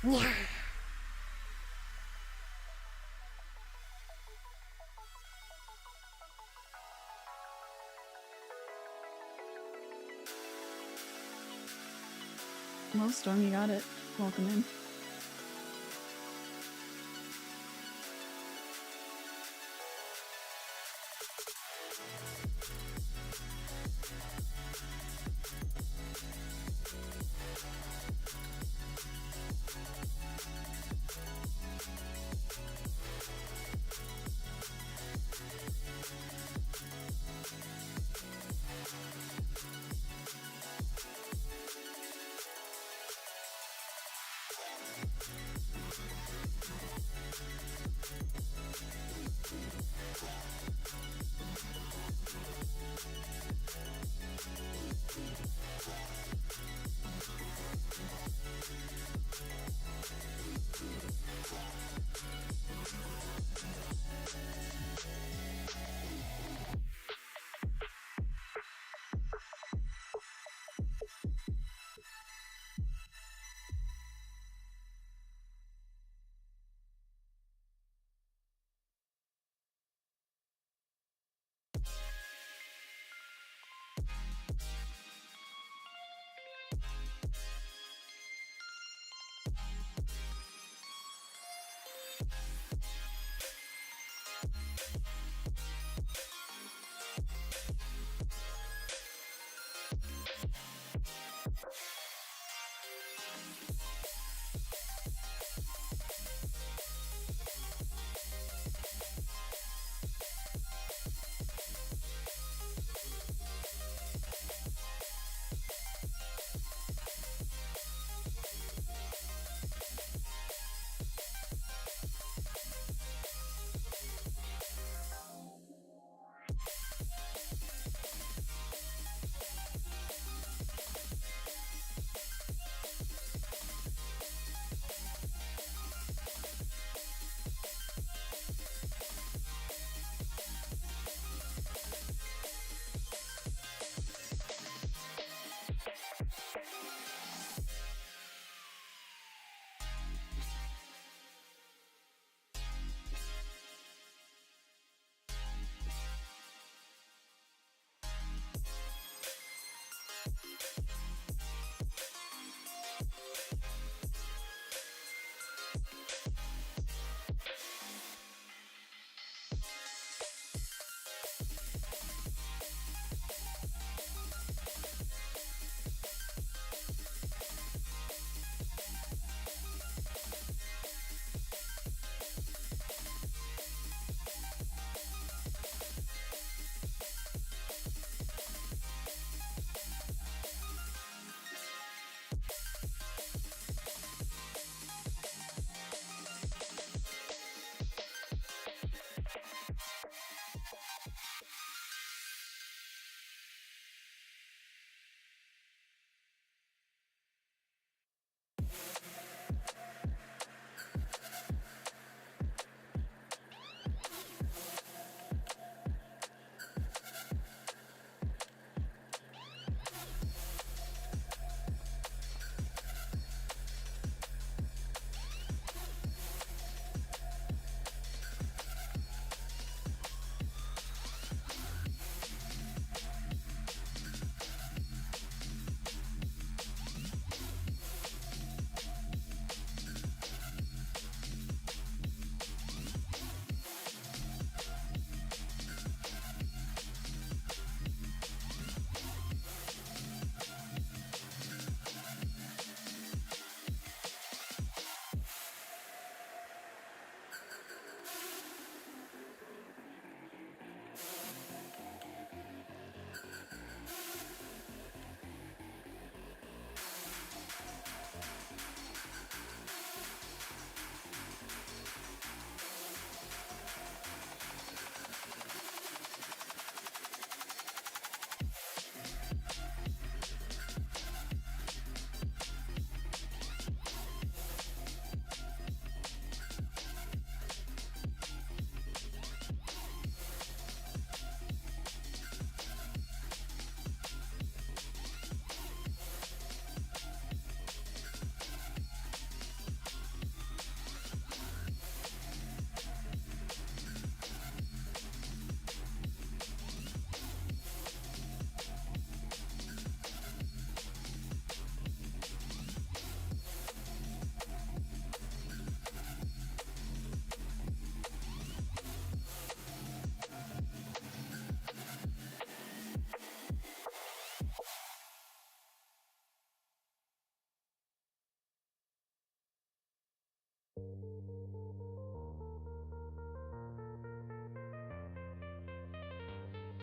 Well, Storm, you got it. Welcome in.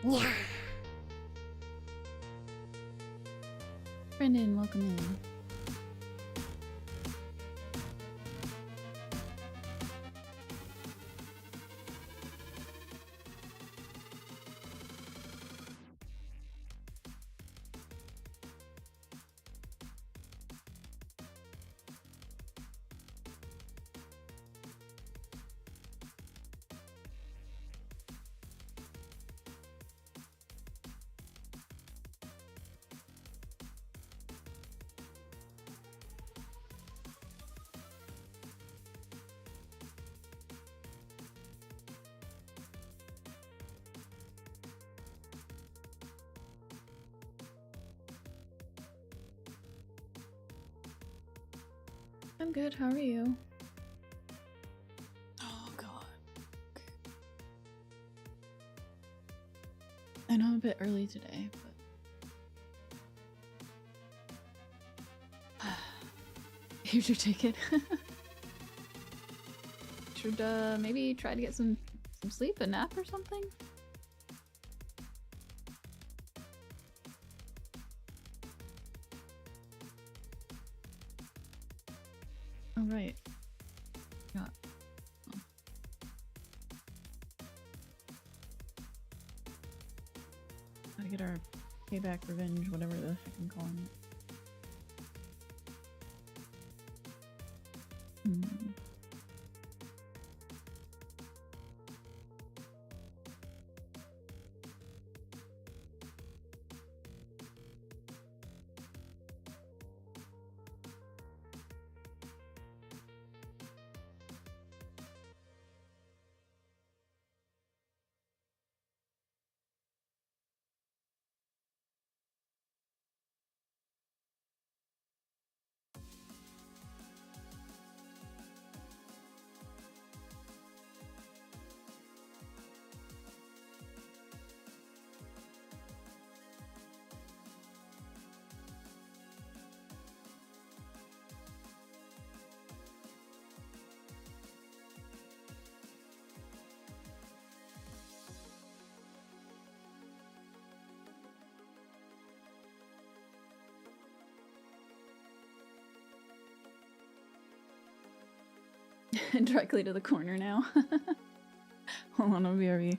Yeah. Brendan, welcome in. I'm good, how are you? Oh god. I know I'm a bit early today, but... Here's your ticket. Should maybe try to get some sleep, a nap or something? Oh right. Yeah. Oh. Gotta get our payback, revenge, whatever the heck I'm calling it. Directly to the corner now. Hold on, I'll BRB.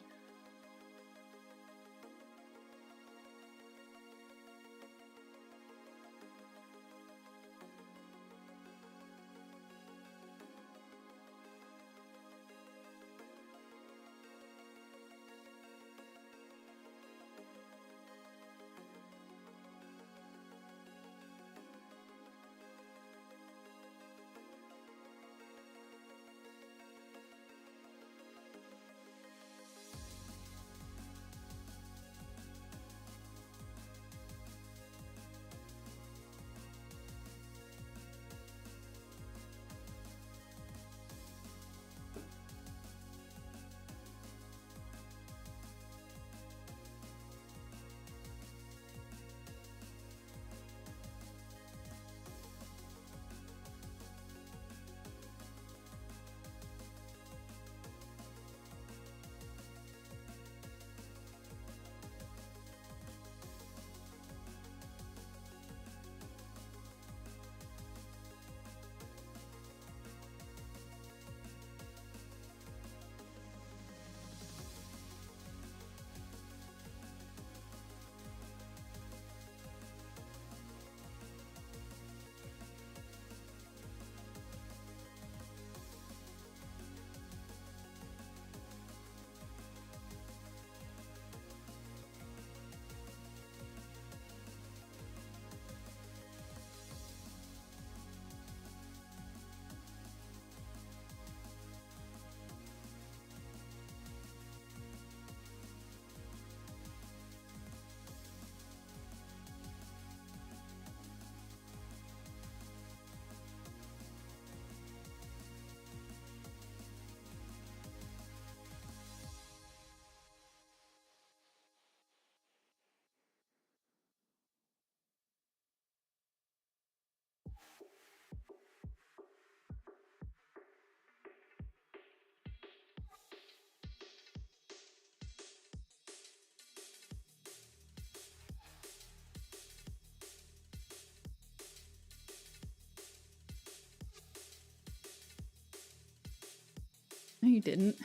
No, you didn't.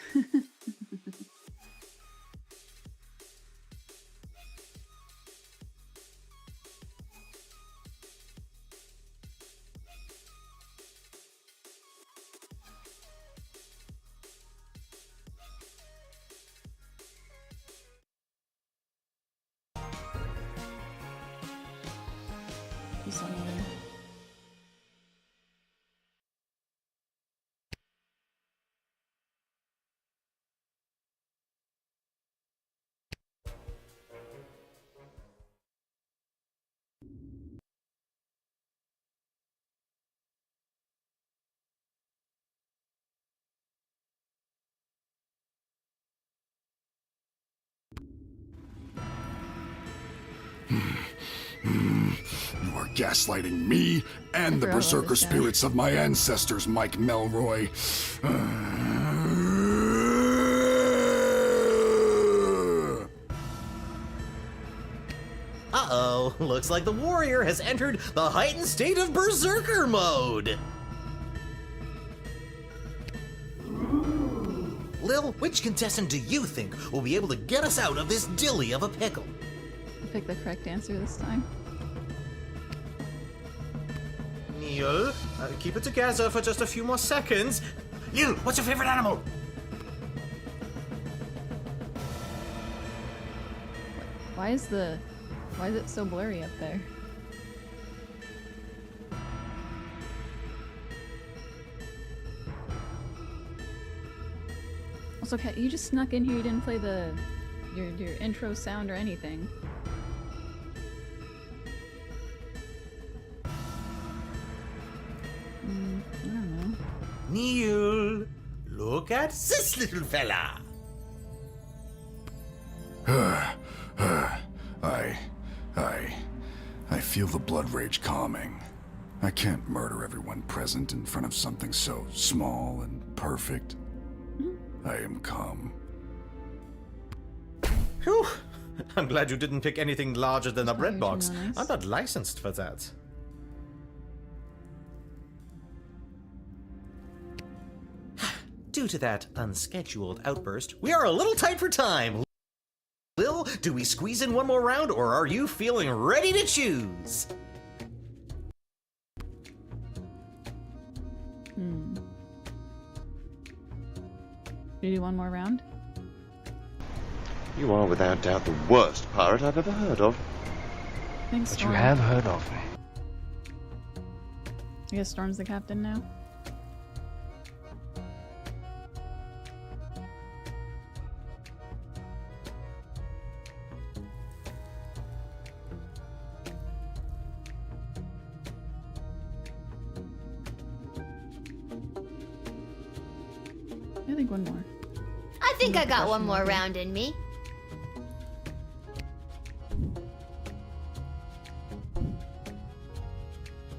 You saw me. You are gaslighting me and the berserker spirits of my ancestors, Mike Melroy. Uh-oh, looks like the warrior has entered the heightened state of berserker mode. Lil, which contestant do you think will be able to get us out of this dilly of a pickle? Pick the correct answer this time. Neil, keep it together for just a few more seconds. Neil, what's your favorite animal? Why is it so blurry up there? Also, Kat, you just snuck in here. You didn't play your intro sound or anything. I don't know. Neil, look at this little fella. I feel the blood rage calming. I can't murder everyone present in front of something so small and perfect. I am calm. Whew. I'm glad you didn't pick anything larger than a bread usually box. nice. I'm not licensed for that. Due to that unscheduled outburst, we are a little tight for time. Lil, do we squeeze in one more round, or are you feeling ready to choose? Do you do one more round? You are without doubt the worst pirate I've ever heard of. Thanks, But you Storm. have heard of me. I guess Storm's the captain now. I think one more. I think I got one more round in me.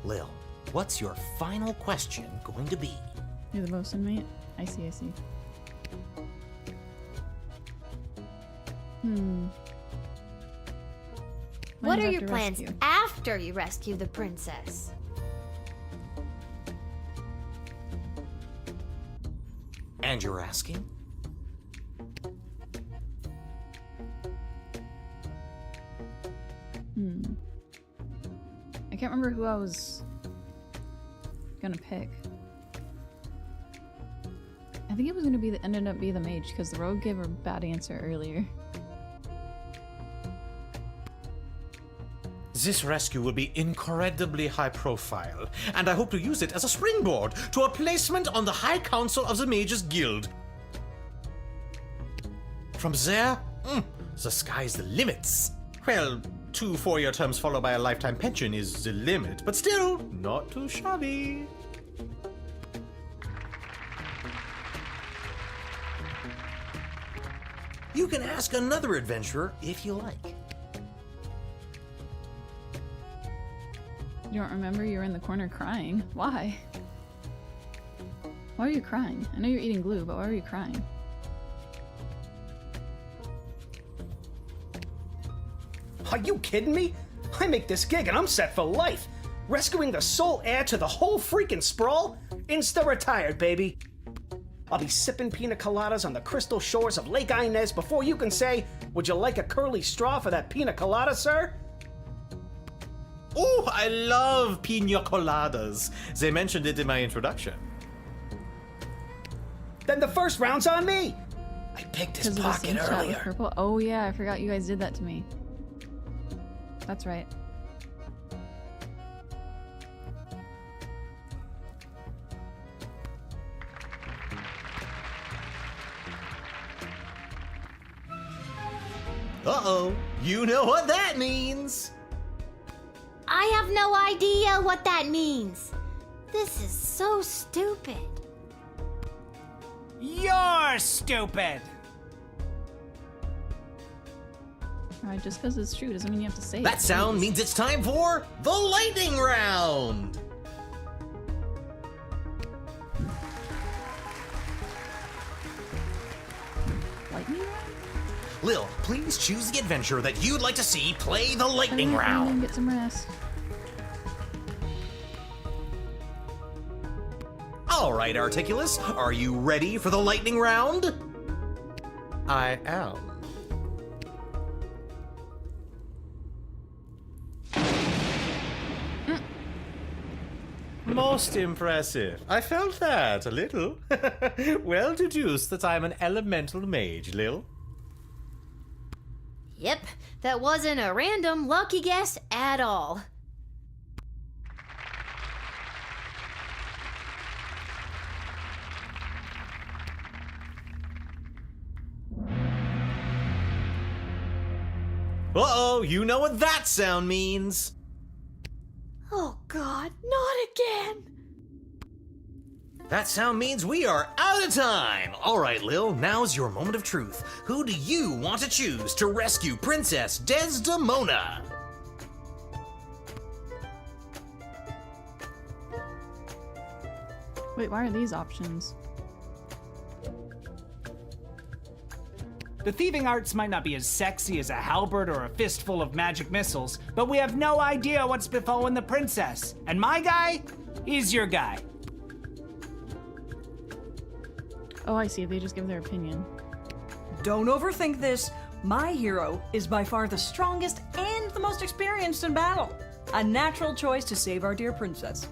Lil, what's your final question going to be? You're the bosun mate? I see, I see. What Mine's are your after plans rescue. after you rescue the princess? And you're asking? I can't remember who I was gonna pick. I think it was gonna be ended up being the mage because the rogue gave a bad answer earlier. This rescue will be incredibly high profile, and I hope to use it as a springboard to a placement on the High Council of the Mages Guild. From there, the sky's the limits. Well, 2 4-year terms followed by a lifetime pension is the limit, but still, not too shabby. You can ask another adventurer if you like. You don't remember you were in the corner crying? Why? Why are you crying? I know you're eating glue, but why are you crying? Are you kidding me? I make this gig and I'm set for life. Rescuing the sole heir to the whole freaking sprawl? Insta-retired, baby. I'll be sipping pina coladas on the crystal shores of Lake Inez before you can say, "Would you like a curly straw for that pina colada, sir?" Oh, I love pina coladas. They mentioned it in my introduction. Then the first round's on me. I picked his Because of the pocket same shot with earlier. purple. Oh yeah, I forgot you guys did that to me. That's right. Uh-oh, you know what that means. I have no idea what that means. This is so stupid. You're stupid! Alright, just because it's true doesn't mean you have to say it. That sound please. means it's time for the lightning round. Lightning round? Lil, please choose the adventure that you'd like to see play the I lightning think I'm gonna round. Get some rest. All right, Articulus, are you ready for the lightning round? I am. Most impressive. I felt that a little. Well deduced that I'm an elemental mage, Lil. Yep, that wasn't a random lucky guess at all. Uh-oh, you know what that sound means. Oh God, not again! That sound means we are out of time. All right, Lil, now's your moment of truth. Who do you want to choose to rescue Princess Desdemona? Wait, why are these options? The thieving arts might not be as sexy as a halberd or a fistful of magic missiles, but we have no idea what's befallen the princess. And my guy is your guy. Oh, I see. They just give their opinion. Don't overthink this. My hero is by far the strongest and the most experienced in battle. A natural choice to save our dear princess.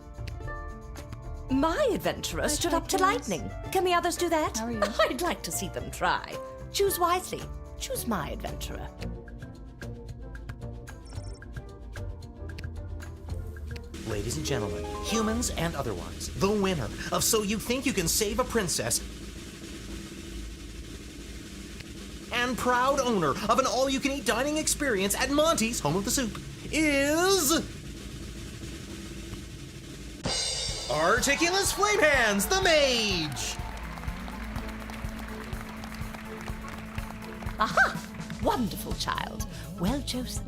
My adventurer stood up to lightning. Can the others do that? How are you? I'd like to see them try. Choose wisely. Choose my adventurer. Ladies and gentlemen, humans and otherwise, the winner of So You Think You Can Save a Princess and proud owner of an all-you-can-eat dining experience at Monty's Home of the Soup is... Articulus Flamehands, the Mage! Aha! Wonderful child. Well chosen.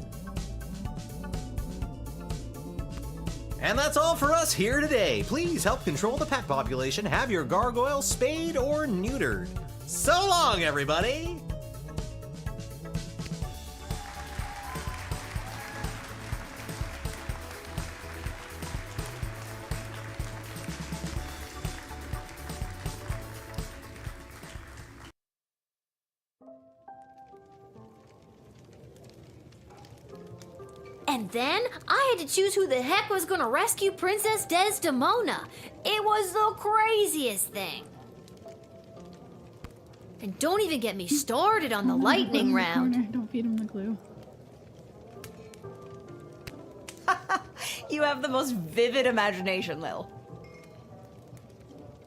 And that's all for us here today. Please help control the pet population. Have your gargoyle spayed or neutered. So long, everybody! And then I had to choose who the heck was gonna rescue Princess Desdemona. It was the craziest thing. And don't even get me started on the lightning round. Corner. Don't feed him the glue. You have the most vivid imagination, Lil.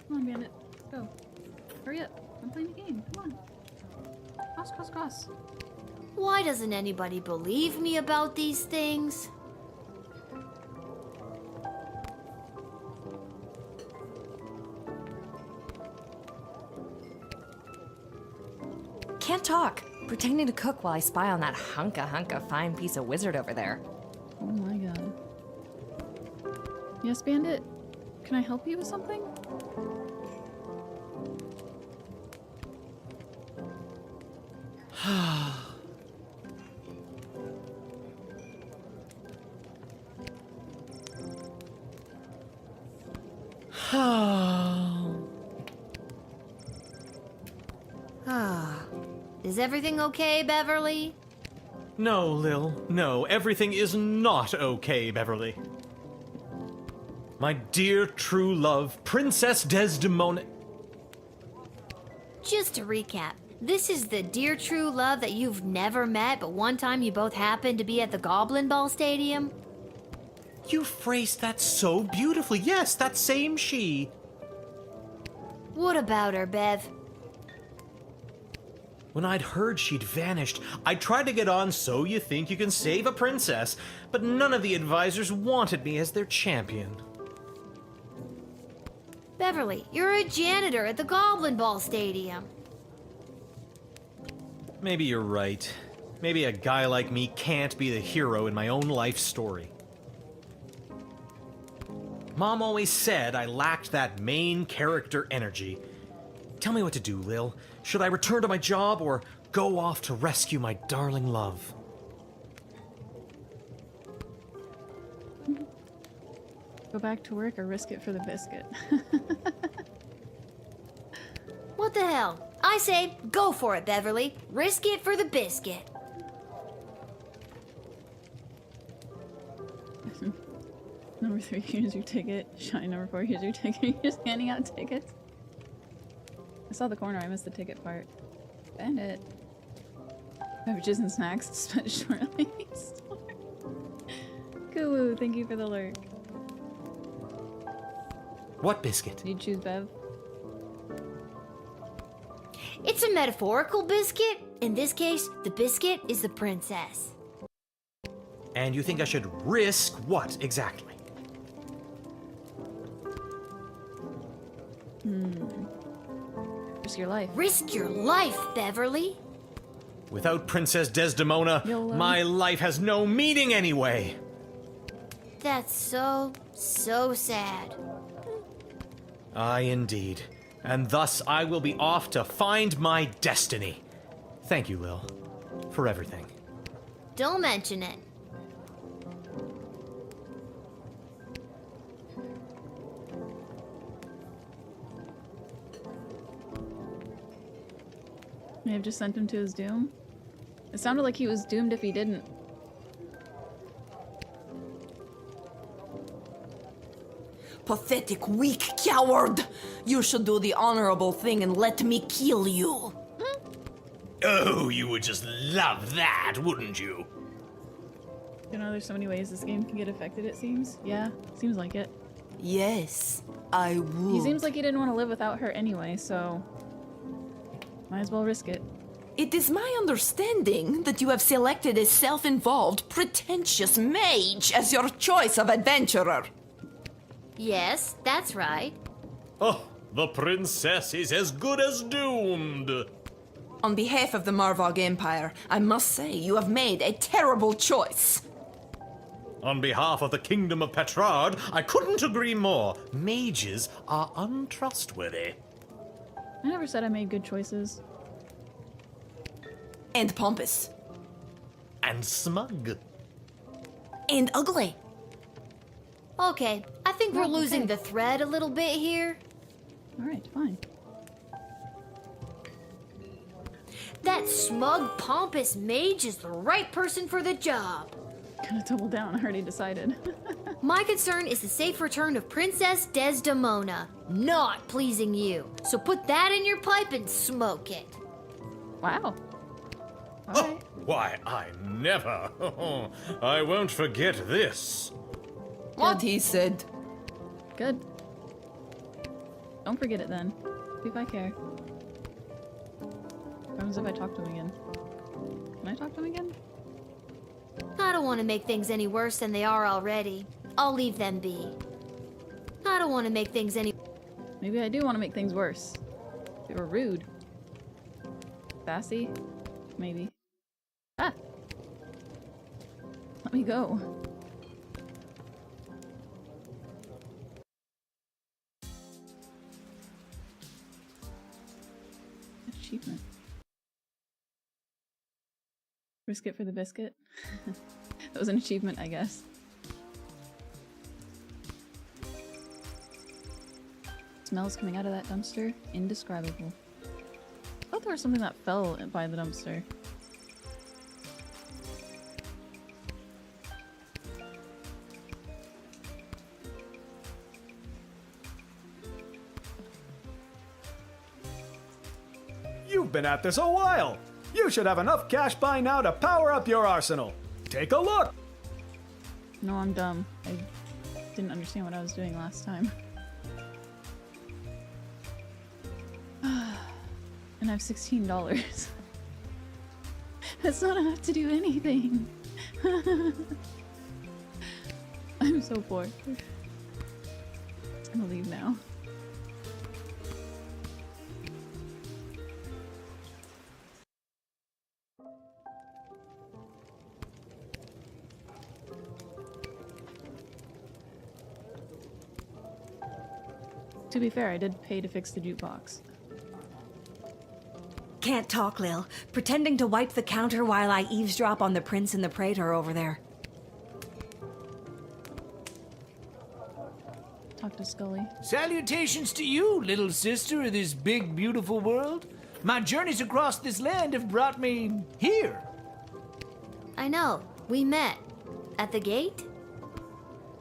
Come on, Bandit. Go. Hurry up. I'm playing the game. Come on. Cross, cross, cross. Why doesn't anybody believe me about these things? Can't talk. Pretending to cook while I spy on that hunka fine piece of wizard over there. Oh my god. Yes, Bandit? Can I help you with something? Is everything okay, Beverly? No, Lil. No, everything is not okay, Beverly. My dear true love, Princess Desdemona. Just to recap, this is the dear true love that you've never met, but one time you both happened to be at the Goblin Ball Stadium? You phrased that so beautifully. Yes, that same she. What about her, Bev? When I'd heard she'd vanished, I tried to get on So You Think You Can Save a Princess, but none of the advisors wanted me as their champion. Beverly, you're a janitor at the Goblin Ball Stadium. Maybe you're right. Maybe a guy like me can't be the hero in my own life story. Mom always said I lacked that main character energy. Tell me what to do, Lil. Should I return to my job or go off to rescue my darling love? Go back to work or risk it for the biscuit? What the hell? I say, go for it, Beverly. Risk it for the biscuit. Number 3, here's your ticket. Shine number 4, here's your ticket. You're just handing out tickets. I saw the corner, I missed the ticket part. Bandit. Beverages and snacks, special release store. Kulu, thank you for the lurk. What biscuit? Did you choose Bev? It's a metaphorical biscuit. In this case, the biscuit is the princess. And you think I should risk what exactly? Risk your life. Risk your life, Beverly. Without Princess Desdemona, YOLO. my life has no meaning anyway. That's so sad. Aye, indeed. And thus I will be off to find my destiny. Thank you, Lil, for everything. Don't mention it. May have just sent him to his doom. It sounded like he was doomed if he didn't. Pathetic, weak coward! You should do the honorable thing and let me kill you. Oh, you would just love that, wouldn't you? You know, there's so many ways this game can get affected, it seems. Yeah, seems like it. Yes, I would. He seems like he didn't want to live without her anyway, so... might as well risk it. It is my understanding that you have selected a self-involved, pretentious mage as your choice of adventurer. Yes, that's right. Oh, the princess is as good as doomed. On behalf of the Marvog Empire, I must say you have made a terrible choice. On behalf of the Kingdom of Petrard, I couldn't agree more. Mages are untrustworthy. I never said I made good choices. And pompous. And smug. And ugly. Okay, I think we're Well, losing okay. the thread a little bit here. Alright, fine. That smug, pompous mage is the right person for the job. Gonna double down, I already decided. My concern is the safe return of Princess Desdemona, not pleasing you. So put that in your pipe and smoke it. Wow. Oh, Alright. why, I never. I won't forget this. What he said. Good. Don't forget it then. See if I care. What happens if I talk to him again? Can I talk to him again? I don't want to make things any worse than they are already. I'll leave them be. I don't want to make things any... Maybe I do want to make things worse. They were rude. Sassy? Maybe. Ah! Let me go. Achievement. Risk it for the biscuit? That was an achievement, I guess. Smells coming out of that dumpster? Indescribable. Oh, there was something that fell by the dumpster. You've been at this a while. You should have enough cash by now to power up your arsenal. Take a look. No, I'm dumb. I didn't understand what I was doing last time. And I have $16. That's not enough to do anything. I'm so poor. I'm gonna leave now. To be fair, I did pay to fix the jukebox. Can't talk, Lil. Pretending to wipe the counter while I eavesdrop on the Prince and the Praetor over there. Talk to Scully. Salutations to you, little sister of this big, beautiful world. My journeys across this land have brought me here. I know. We met. At the gate?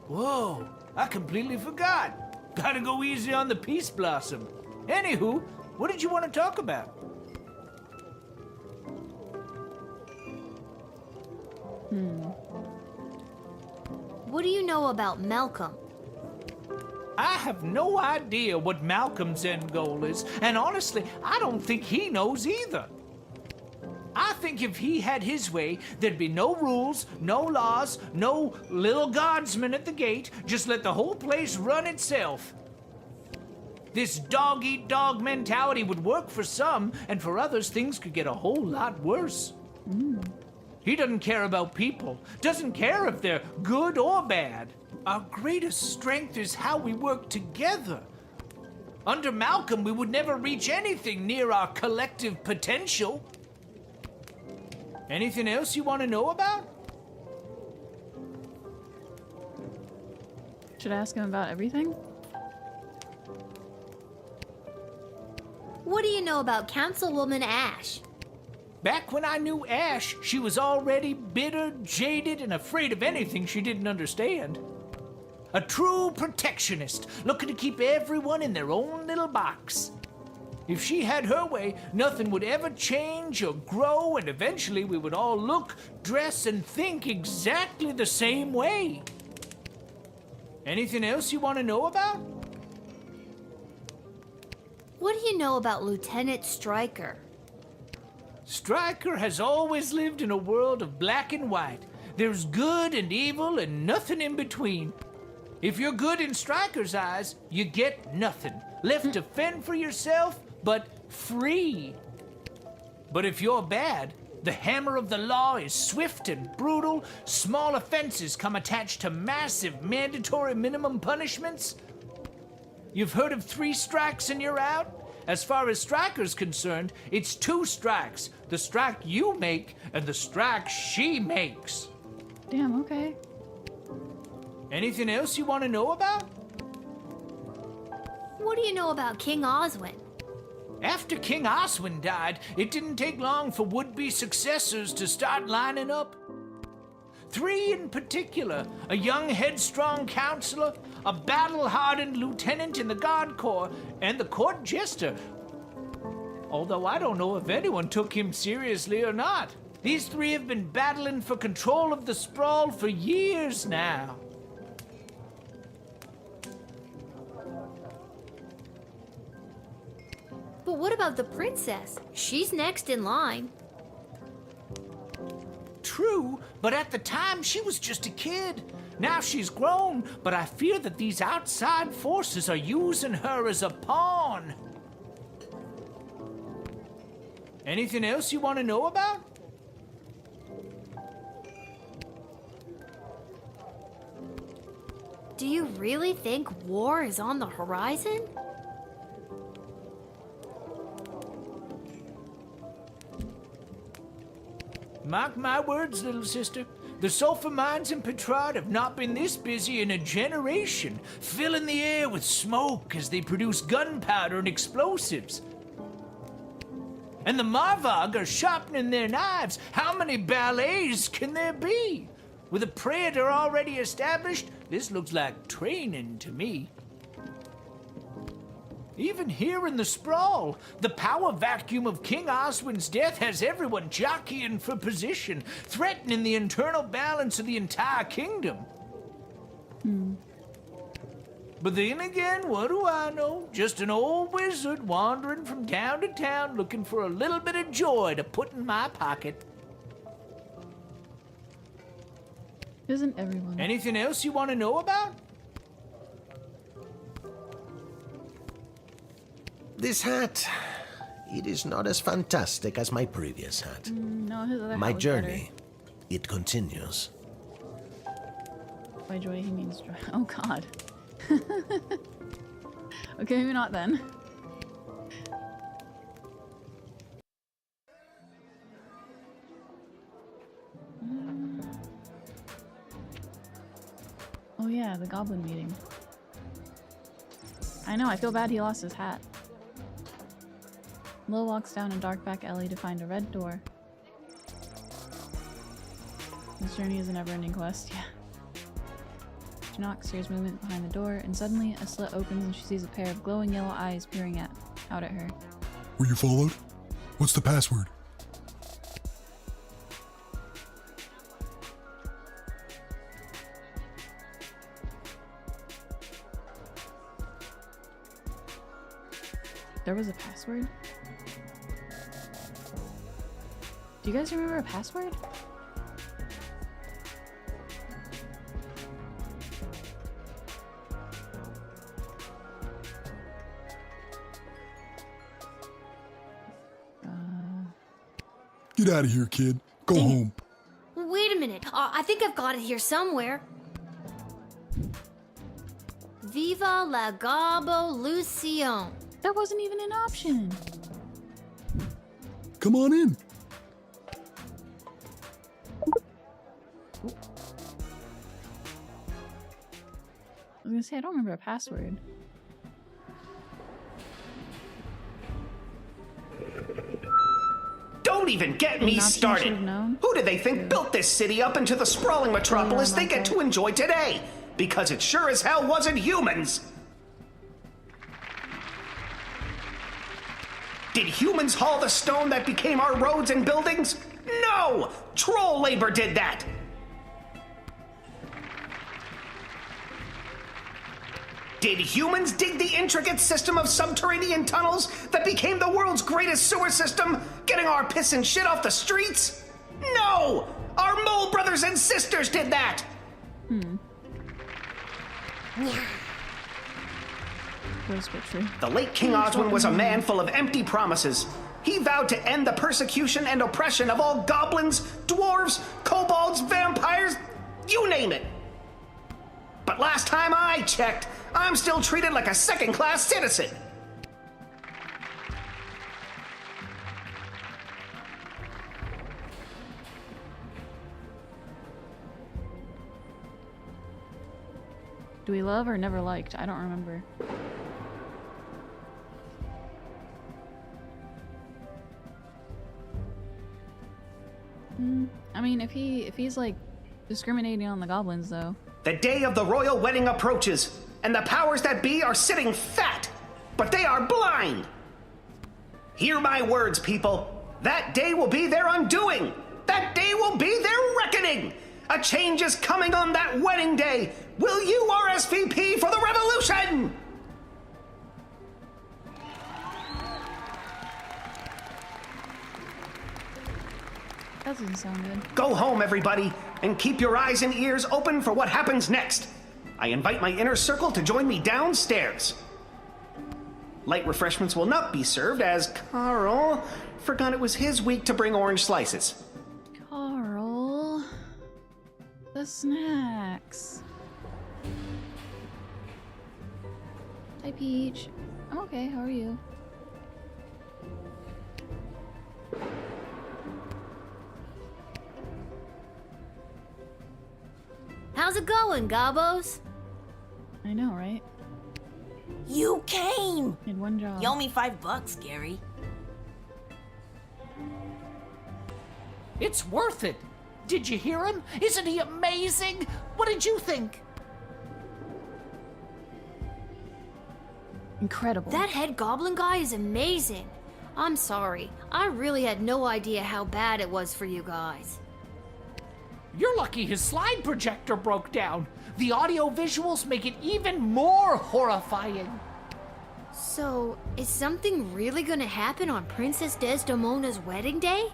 Whoa, I completely forgot. Gotta go easy on the Peace Blossom. Anywho, what did you want to talk about? What do you know about Malcolm? I have no idea what Malcolm's end goal is, and honestly, I don't think he knows either. I think if he had his way, there'd be no rules, no laws, no Lil Guardsman at the gate. Just let the whole place run itself. This dog-eat-dog mentality would work for some, and for others, things could get a whole lot worse. He doesn't care about people, doesn't care if they're good or bad. Our greatest strength is how we work together. Under Malcolm, we would never reach anything near our collective potential. Anything else you want to know about? Should I ask him about everything? What do you know about Councilwoman Ash? Back when I knew Ash, she was already bitter, jaded, and afraid of anything she didn't understand. A true protectionist, looking to keep everyone in their own little box. If she had her way, nothing would ever change or grow, and eventually we would all look, dress, and think exactly the same way. Anything else you want to know about? What do you know about Lieutenant Stryker? Stryker has always lived in a world of black and white. There's good and evil and nothing in between. If you're good in Stryker's eyes, you get nothing. Left to fend for yourself, but free. But if you're bad, the hammer of the law is swift and brutal. Small offenses come attached to massive mandatory minimum punishments. You've heard of 3 strikes and you're out? As far as Stryker's concerned, it's 2 strikes. The strike you make and the strike she makes. Damn, okay. Anything else you want to know about? What do you know about King Oswin? After King Oswin died, it didn't take long for would-be successors to start lining up. 3 in particular, a young headstrong counselor, a battle-hardened lieutenant in the Guard Corps, and the court jester. Although I don't know if anyone took him seriously or not. These 3 have been battling for control of the sprawl for years now. But what about the princess? She's next in line. True, but at the time she was just a kid. Now she's grown, but I fear that these outside forces are using her as a pawn. Anything else you want to know about? Do you really think war is on the horizon? Mark my words, little sister. The sulfur mines in Petrard have not been this busy in a generation, filling the air with smoke as they produce gunpowder and explosives. And the Marvog are sharpening their knives. How many ballets can there be? With a praetor already established, this looks like training to me. Even here in the sprawl, the power vacuum of King Oswin's death has everyone jockeying for position, threatening the internal balance of the entire kingdom. But then again, what do I know? Just an old wizard wandering from town to town looking for a little bit of joy to put in my pocket. Isn't everyone? Anything else you want to know about? This hat, it is not as fantastic as my previous hat. No, his other hat My was journey, it continues. better. By joy, he means joy. Oh God. Okay, maybe not then. Oh yeah, the goblin meeting. I know, I feel bad he lost his hat. Lil walks down a dark back alley to find a red door. This journey is a never-ending quest, yeah. She knocks, hears movement behind the door, and suddenly a slit opens and she sees a pair of glowing yellow eyes peering out at her. Were you followed? What's the password? There was a password? Do you guys remember a password? Get out of here, kid. Go home. Wait a minute. I think I've got it here somewhere. Viva la Gobolution. That wasn't even an option. Come on in. I was gonna say, I don't remember a password. Don't even get me An option I started. should've known? Who did they think built this city up into the sprawling metropolis they get to enjoy today? Because it sure as hell wasn't humans. Did humans haul the stone that became our roads and buildings? No! Troll labor did that! Did humans dig the intricate system of subterranean tunnels that became the world's greatest sewer system, getting our piss and shit off the streets? No! Our mole brothers and sisters did that! Gross but true. The late King Oswin was a man full of empty promises. He vowed to end the persecution and oppression of all goblins, dwarves, kobolds, vampires, you name it. But last time I checked, I'm still treated like a second-class citizen. Do we love or never liked? I don't remember. I mean, if he's like discriminating on the goblins, though. The day of the royal wedding approaches, and the powers that be are sitting fat, but they are blind. Hear my words, people. That day will be their undoing. That day will be their reckoning. A change is coming on that wedding day. Will you RSVP for the revolution? That doesn't sound good. Go home, everybody, and keep your eyes and ears open for what happens next. I invite my inner circle to join me downstairs. Light refreshments will not be served as Carl forgot it was his week to bring orange slices. Carl. The snacks. Hi, Peach. I'm okay, how are you? How's it going, Gobos? I know, right? You came! In one job. You owe me $5, Gary. It's worth it. Did you hear him? Isn't he amazing? What did you think? Incredible. That head goblin guy is amazing. I'm sorry. I really had no idea how bad it was for you guys. You're lucky his slide projector broke down. The audio visuals make it even more horrifying. So, is something really gonna happen on Princess Desdemona's wedding day?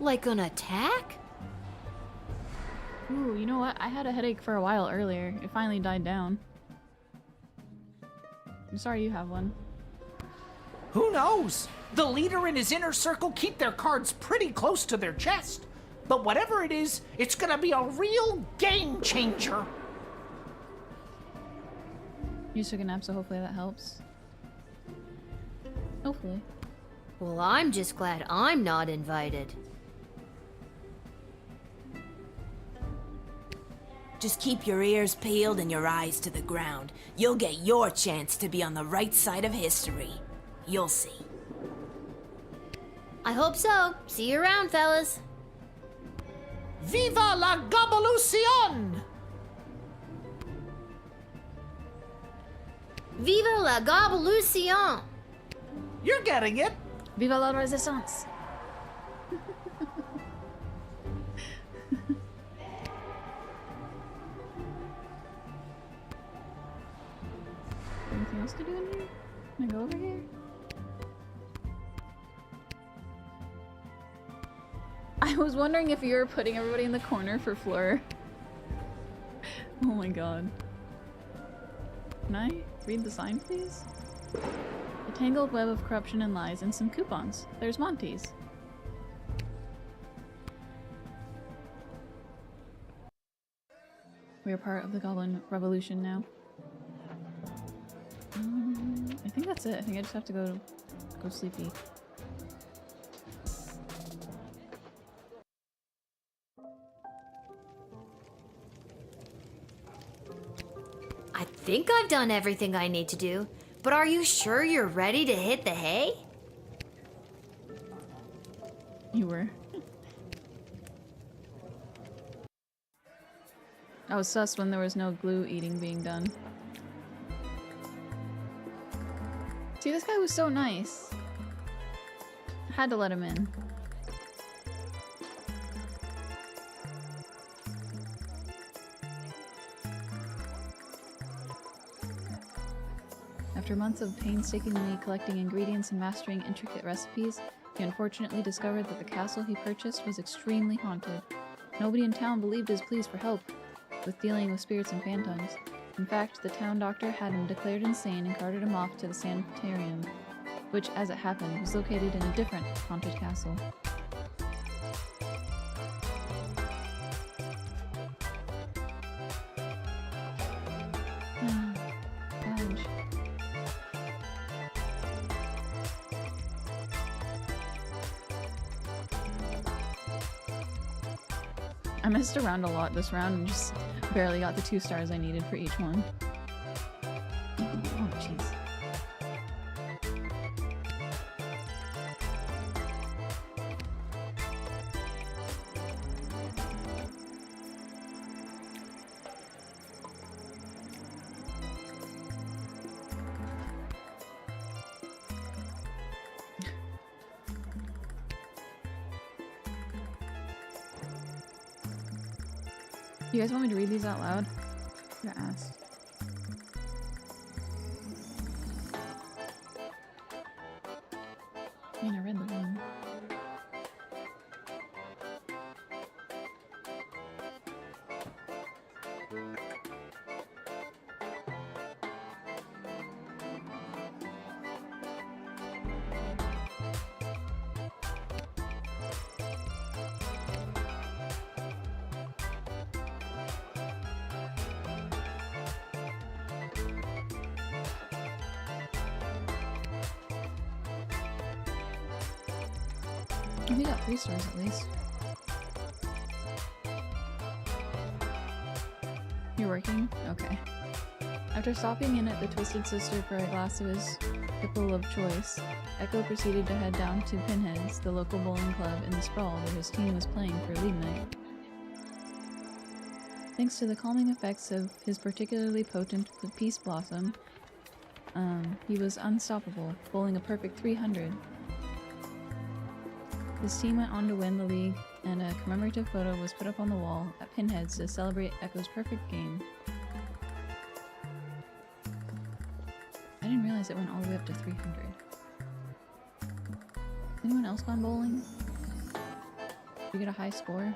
Like an attack? Ooh, you know what? I had a headache for a while earlier. It finally died down. I'm sorry you have one. Who knows? The leader and his inner circle keep their cards pretty close to their chest. But whatever it is, it's gonna be a real game changer. You took a nap, so hopefully that helps. Hopefully. Well, I'm just glad I'm not invited. Just keep your ears peeled and your eyes to the ground. You'll get your chance to be on the right side of history. You'll see. I hope so. See you around, fellas. Viva la Gabalucion! Viva la Gabalucion! You're getting it. Viva la Resistance! Anything else to do in here? Can I go over here? I was wondering if you were putting everybody in the corner for Fleur. Oh my god. Can I read the sign, please? A tangled web of corruption and lies and some coupons. There's Monty's. We are part of the Goblin Revolution now. I think that's it. I think I just have to go sleepy. I think I've done everything I need to do, but are you sure you're ready to hit the hay? You were. I was sus when there was no glue eating being done. See, this guy was so nice. I had to let him in. After months of painstakingly collecting ingredients and mastering intricate recipes, he unfortunately discovered that the castle he purchased was extremely haunted. Nobody in town believed his pleas for help with dealing with spirits and phantoms. In fact, the town doctor had him declared insane and carted him off to the sanitarium, which, as it happened, was located in a different haunted castle. Badge. I messed around a lot this round and just barely got the 2 stars I needed for each one. Oh, jeez. You guys want me to read these out loud? I got asked. I mean, I read the one. We got 3 stars at least. You're working? Okay. After stopping in at the Twisted Sister for a glass of his pickle of choice, Echo proceeded to head down to Pinhead's, the local bowling club in the sprawl where his team was playing for league night. Thanks to the calming effects of his particularly potent Peace Blossom, he was unstoppable, bowling a perfect 300. His team went on to win the league, and a commemorative photo was put up on the wall at Pinhead's to celebrate Echo's perfect game. I didn't realize it went all the way up to 300. Anyone else gone bowling? Did you get a high score?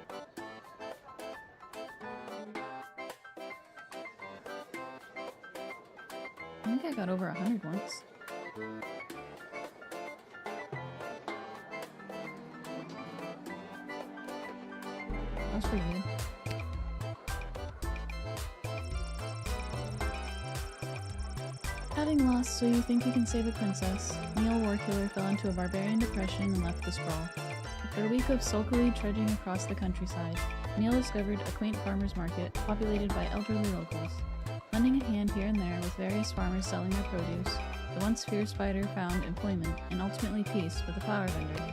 I think I got over 100 once. That was pretty good. Having lost So You Think You Can Save a Princess, Neil Warkiller fell into a barbarian depression and left the sprawl. After a week of sulkily trudging across the countryside, Neil discovered a quaint farmer's market populated by elderly locals. Lending a hand here and there with various farmers selling their produce, the once fierce fighter found employment and ultimately peace with a flower vendor.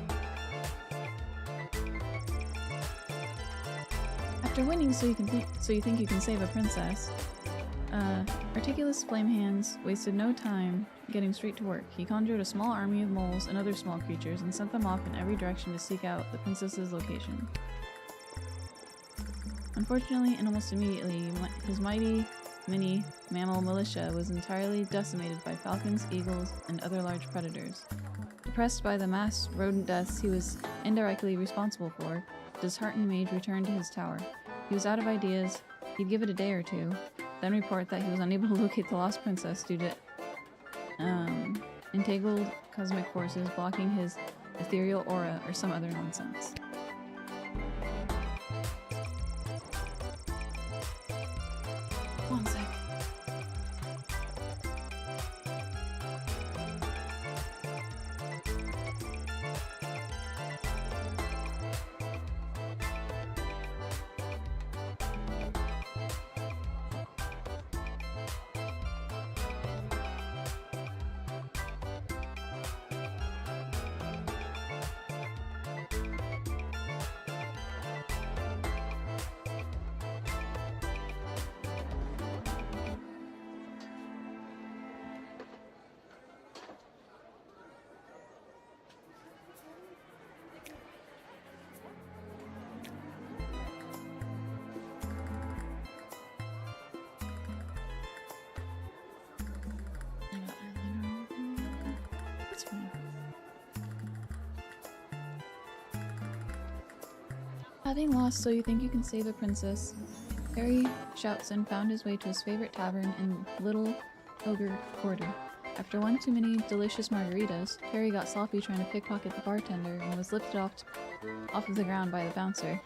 After winning So You Think You Can Save a Princess, Articulous Flamehands wasted no time getting straight to work. He conjured a small army of moles and other small creatures and sent them off in every direction to seek out the princess's location. Unfortunately, and almost immediately, his mighty mini mammal militia was entirely decimated by falcons, eagles, and other large predators. Depressed by the mass rodent deaths he was indirectly responsible for, the disheartened mage returned to his tower. He was out of ideas. He'd give it a day or two, then report that he was unable to locate the lost princess due to entangled cosmic forces blocking his ethereal aura or some other nonsense. One sec. That's fine. Having lost So You Think You Can Save a Princess, Harry Shoutson found his way to his favorite tavern in Little Ogre Quarter. After one too many delicious margaritas, Harry got sloppy trying to pickpocket the bartender and was lifted off of the ground by the bouncer.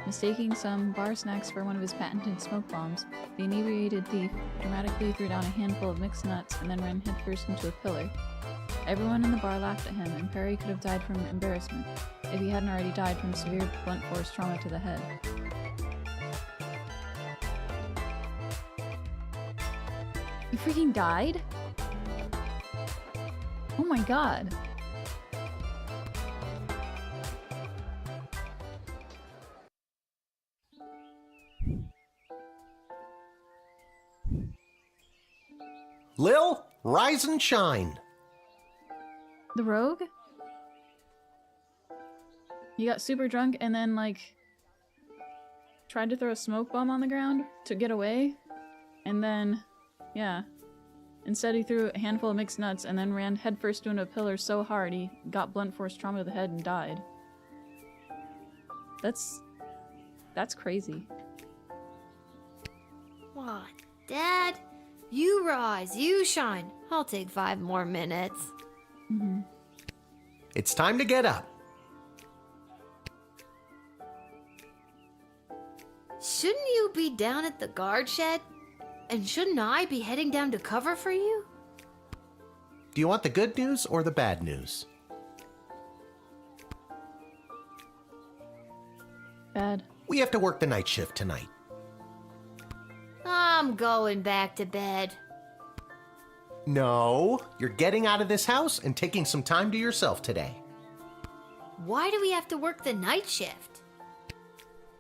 Mistaking some bar snacks for one of his patented smoke bombs, the inebriated thief dramatically threw down a handful of mixed nuts and then ran headfirst into a pillar. Everyone in the bar laughed at him, and Perry could have died from embarrassment, if he hadn't already died from severe blunt force trauma to the head. You freaking died? Oh my god. Lil, rise and shine. The rogue? He got super drunk and then, like, tried to throw a smoke bomb on the ground to get away. And then, yeah. Instead, he threw a handful of mixed nuts and then ran headfirst into a pillar so hard he got blunt force trauma to the head and died. That's crazy. What, Dad? You rise, you shine. I'll take 5 more minutes. Mm-hmm. It's time to get up. Shouldn't you be down at the guard shed? And shouldn't I be heading down to cover for you? Do you want the good news or the bad news? Bad. We have to work the night shift tonight. I'm going back to bed. No, you're getting out of this house and taking some time to yourself today. Why do we have to work the night shift?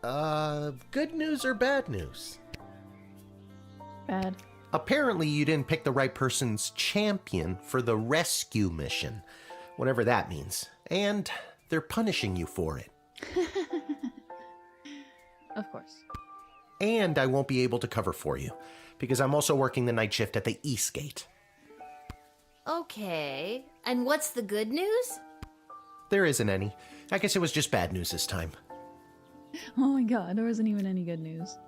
Good news or bad news? Bad. Apparently you didn't pick the right person's champion for the rescue mission, whatever that means. And they're punishing you for it. Of course. And I won't be able to cover for you, because I'm also working the night shift at the East Gate. Okay. And what's the good news? There isn't any. I guess it was just bad news this time. Oh my god, there wasn't even any good news.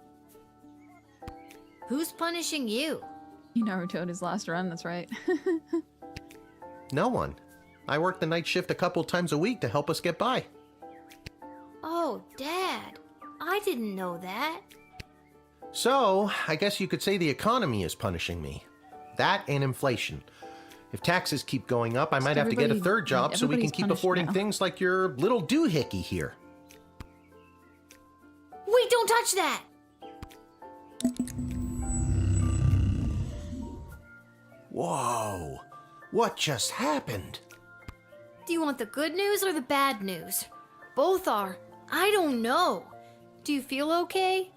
Who's punishing you? He Naruto'd his last run, that's right. No one. I work the night shift a couple times a week to help us get by. Oh, Dad. I didn't know that. So, I guess you could say the economy is punishing me. That and inflation. If taxes keep going up, I might have to get a third job so we can keep affording things like your little doohickey here. Wait, don't touch that! Whoa. What just happened? Do you want the good news or the bad news? Both are. I don't know. Do you feel okay?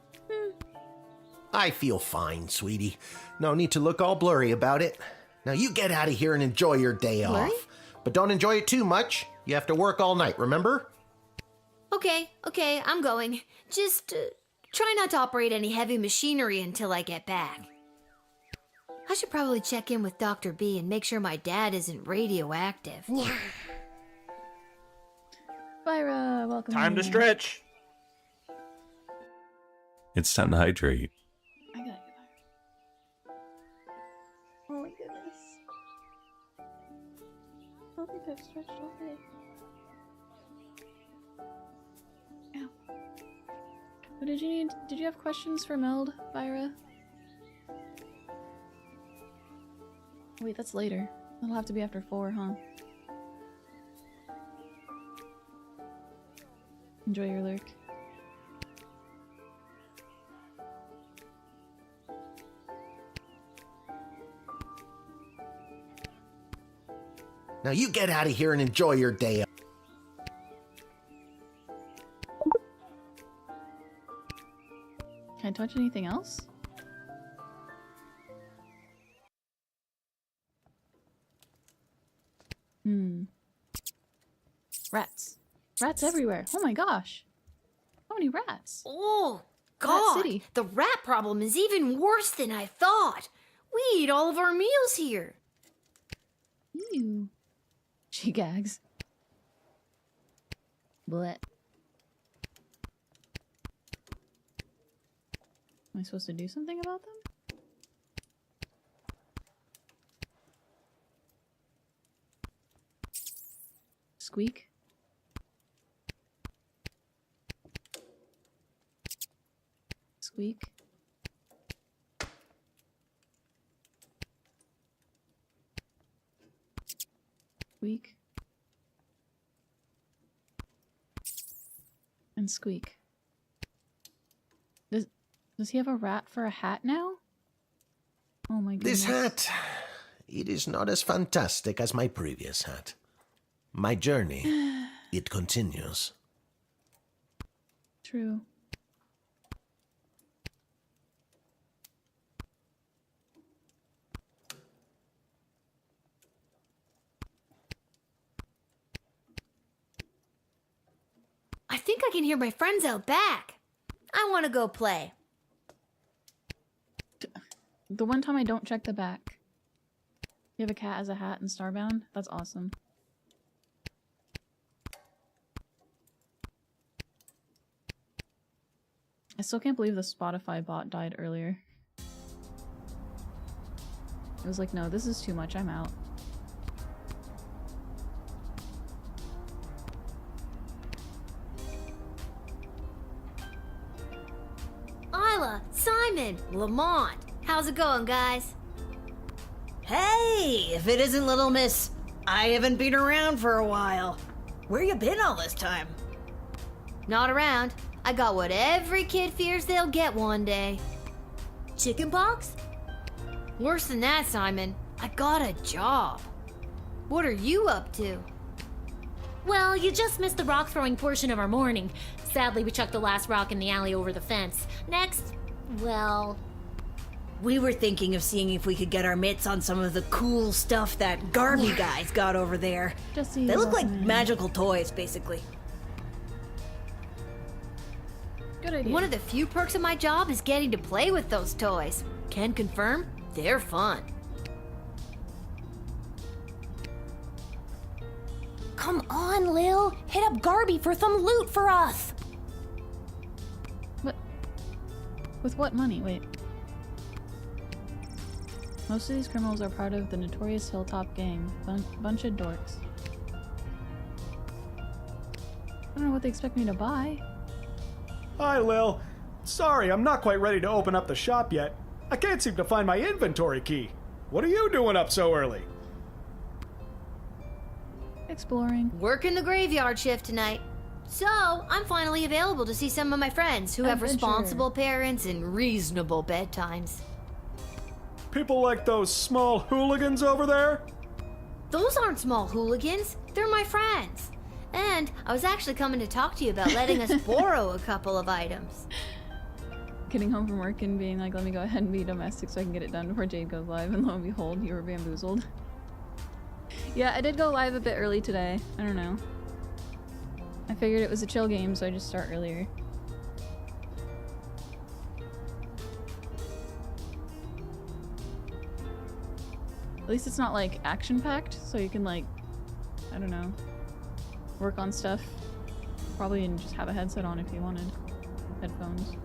I feel fine, sweetie. No need to look all blurry about it. Now you get out of here and enjoy your day off. But don't enjoy it too much. You have to work all night, remember? Okay, I'm going. Just try not to operate any heavy machinery until I get back. I should probably check in with Dr. B and make sure my dad isn't radioactive. Byra, welcome. Time to stretch. It's time to hydrate. I got you. Oh my goodness. I don't think I've stretched all day. Ow. What did you need? Did you have questions for Meld, Byra? Wait, that's later. That'll have to be after 4, huh? Enjoy your lurk. Now you get out of here and enjoy your day off. Can I touch anything else? Rats. Rats everywhere. Oh my gosh. How many rats? Oh, God. City. The rat problem is even worse than I thought. We eat all of our meals here. Ew. She gags. Blech. Am I supposed to do something about them? Squeak. Squeak. Squeak. And squeak. Does he have a rat for a hat now? Oh my goodness. This hat, it is not as fantastic as my previous hat. My journey, it continues. True. I think I can hear my friends out back. I want to go play. The one time I don't check the back. You have a cat as a hat in Starbound? That's awesome. I still can't believe the Spotify bot died earlier. It was like, no, this is too much, I'm out. Isla, Simon, Lamont. How's it going, guys? Hey, if it isn't Little Miss, I haven't been around for a while. Where you been all this time? Not around. I got what every kid fears they'll get one day. Chickenpox? Worse than that, Simon. I got a job. What are you up to? Well, you just missed the rock throwing portion of our morning. Sadly, we chucked the last rock in the alley over the fence. Next, well... We were thinking of seeing if we could get our mitts on some of the cool stuff that Garby guys got over there. They look like magical toys, basically. Good idea. One of the few perks of my job is getting to play with those toys. Can confirm, they're fun. Come on, Lil. Hit up Garby for some loot for us. What? With what money? Wait. Most of these criminals are part of the notorious Hilltop gang. Bunch of dorks. I don't know what they expect me to buy. Hi, Lil. Sorry, I'm not quite ready to open up the shop yet. I can't seem to find my inventory key. What are you doing up so early? Exploring. Working the graveyard shift tonight. So, I'm finally available to see some of my friends who have responsible parents and reasonable bedtimes. People like those small hooligans over there? Those aren't small hooligans. They're my friends. And I was actually coming to talk to you about letting us borrow a couple of items. Getting home from work and being like, let me go ahead and be domestic so I can get it done before Jade goes live, and lo and behold, you were bamboozled. Yeah, I did go live a bit early today. I don't know. I figured it was a chill game, so I just start earlier. At least it's not like action-packed, so you can like, I don't know, work on stuff. Probably and just have a headset on if you wanted. Headphones.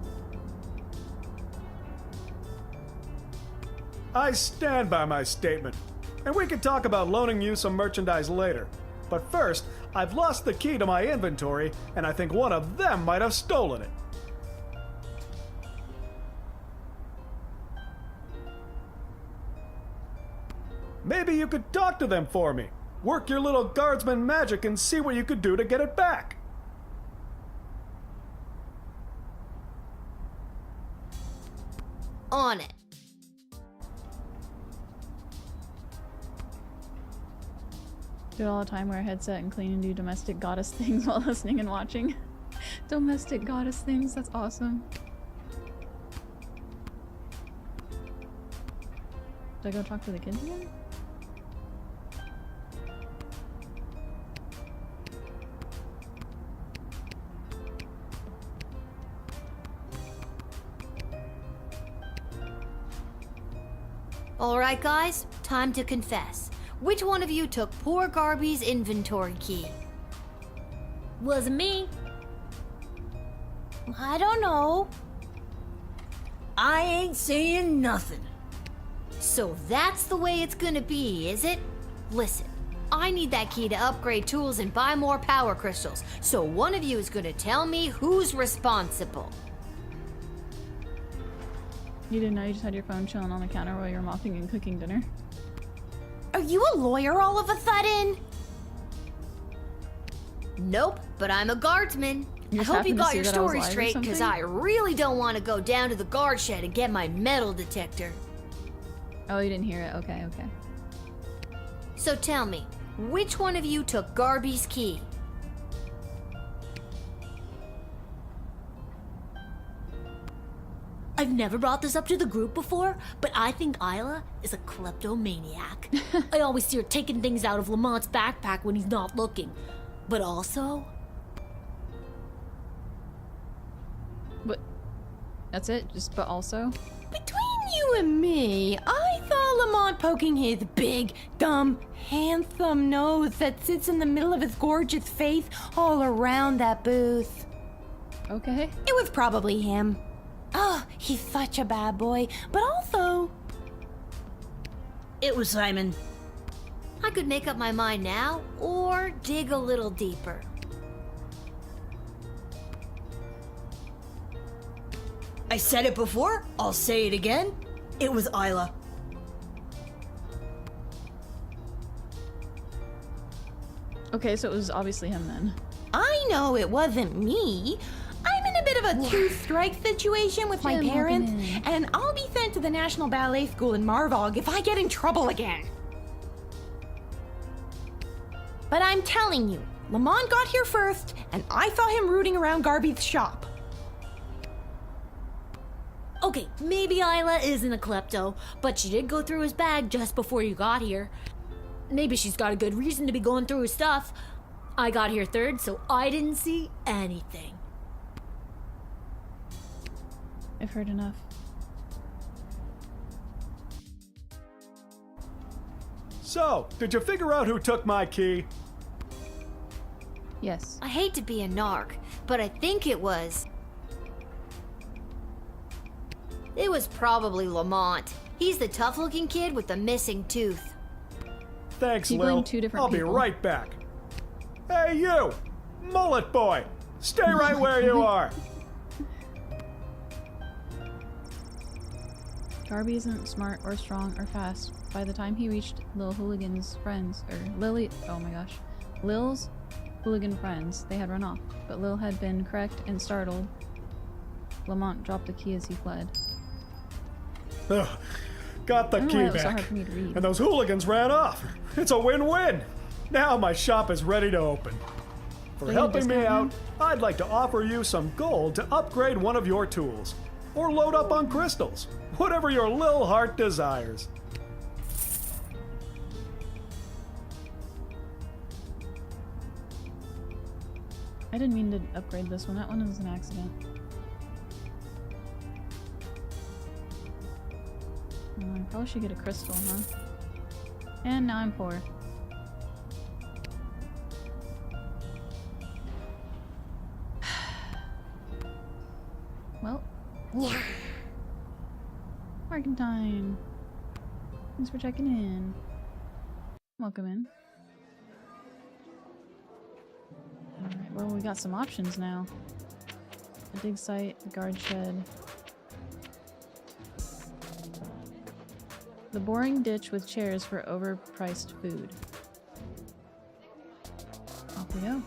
I stand by my statement. And we can talk about loaning you some merchandise later. But first, I've lost the key to my inventory, and I think one of them might have stolen it. Maybe you could talk to them for me. Work your little guardsman magic and see what you could do to get it back. On it. Do it all the time, wear a headset and clean and do domestic goddess things while listening and watching. Domestic goddess things, that's awesome. Did I go talk to the kids again? Alright guys, time to confess. Which one of you took poor Garby's inventory key? Wasn't me. I don't know. I ain't saying nothing. So that's the way it's gonna be, is it? Listen, I need that key to upgrade tools and buy more power crystals, so one of you is gonna tell me who's responsible. You didn't know you just had your phone chilling on the counter while you were mopping and cooking dinner? Are you a lawyer all of a sudden? Nope, but I'm a guardsman. I hope you got your story straight, because I really don't want to go down to the guard shed and get my metal detector. Oh, you didn't hear it? Okay, okay. So tell me, which one of you took Garby's key? I've never brought this up to the group before, but I think Isla is a kleptomaniac. I always see her taking things out of Lamont's backpack when he's not looking. But also... But... That's it? Just but also? Between you and me, I saw Lamont poking his big, dumb, handsome nose that sits in the middle of his gorgeous face all around that booth. Okay. It was probably him. Oh, he's such a bad boy, but also... It was Simon. I could make up my mind now, or dig a little deeper. I said it before, I'll say it again. It was Isla. Okay, so it was obviously him then. I know it wasn't me. I'm in a bit bit of a two-strike situation with my parents, and I'll be sent to the National Ballet School in Marvog if I get in trouble again. But I'm telling you, Lamont got here first, and I saw him rooting around Garby's shop. Okay, maybe Isla isn't a klepto, but she did go through his bag just before you got here. Maybe she's got a good reason to be going through his stuff. I got here third, so I didn't see anything. I've heard enough. So, did you figure out who took my key? Yes. I hate to be a narc, but I think it was probably Lamont. He's the tough-looking kid with the missing tooth. Thanks, You Lil. blame two different I'll people. be right back. Hey, you! Mullet boy! Stay right where you are! Garby isn't smart or strong or fast. By the time he reached Lil Hooligan's friends, Lil's hooligan friends, they had run off. But Lil had been correct and startled. Lamont dropped the key as he fled. Ugh, got the I don't know key why it was so back. hard for me to read. And those hooligans ran off. It's a win-win. Now my shop is ready to open. For Do you have a helping me discount out, I'd like to offer you some gold to upgrade one of your tools. Or load up on crystals. Whatever your Lil heart desires. I didn't mean to upgrade this one. That one was an accident. I probably should get a crystal, huh? And now I'm poor. Well. Mercantine. Thanks for checking in. Welcome in. Alright, well, we got some options now. A dig site, a guard shed. The boring ditch with chairs for overpriced food. Off we go.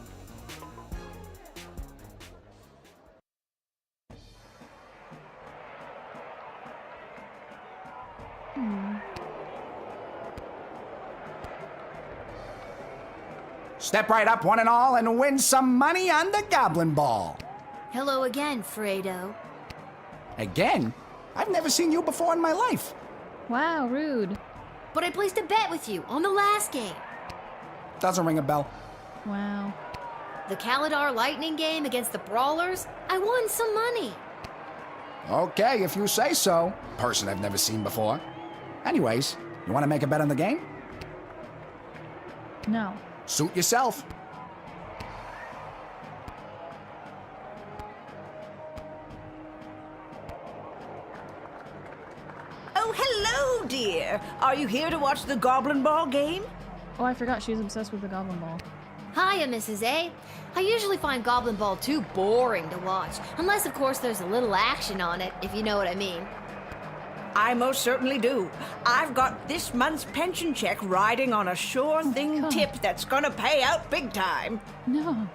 Step right up, one and all, and win some money on the Goblin Ball. Hello again, Fredo. Again? I've never seen you before in my life. Wow, rude. But I placed a bet with you on the last game. Doesn't ring a bell. Wow. The Kalidar Lightning game against the Brawlers, I won some money. Okay, if you say so. Person I've never seen before. Anyways, you want to make a bet on the game? No. Suit yourself. Oh, hello, dear. Are you here to watch the Goblin Ball game? Oh, I forgot she's obsessed with the Goblin Ball. Hiya, Mrs. A. I usually find Goblin Ball too boring to watch, unless, of course, there's a little action on it, if you know what I mean. I most certainly do. I've got this month's pension check riding on a sure thing tip that's gonna pay out big time. No.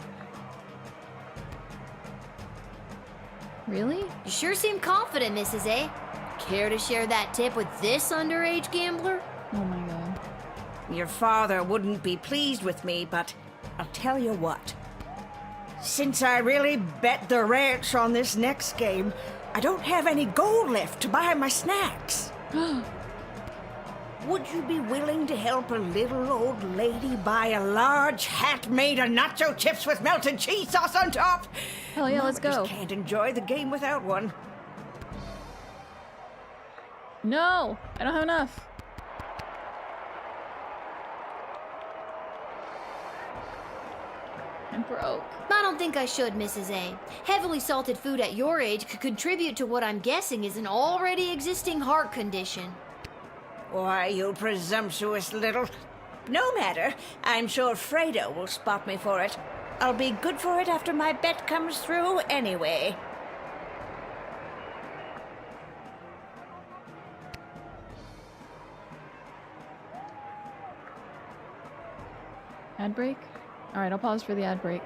Really? You sure seem confident, Mrs. A. Care to share that tip with this underage gambler? Oh my god. Your father wouldn't be pleased with me, but I'll tell you what. Since I really bet the ranch on this next game, I don't have any gold left to buy my snacks. Would you be willing to help a little old lady buy a large hat made of nacho chips with melted cheese sauce on top? Hell yeah, let's go. Just can't enjoy the game without one. No! I don't have enough. I'm broke. I don't think I should, Mrs. A. Heavily salted food at your age could contribute to what I'm guessing is an already existing heart condition. Why, you presumptuous little... No matter. I'm sure Fredo will spot me for it. I'll be good for it after my bet comes through anyway. Ad break? Alright, I'll pause for the ad break.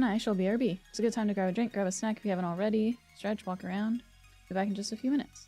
And I shall BRB. It's a good time to grab a drink, grab a snack if you haven't already, stretch, walk around. Be back in just a few minutes.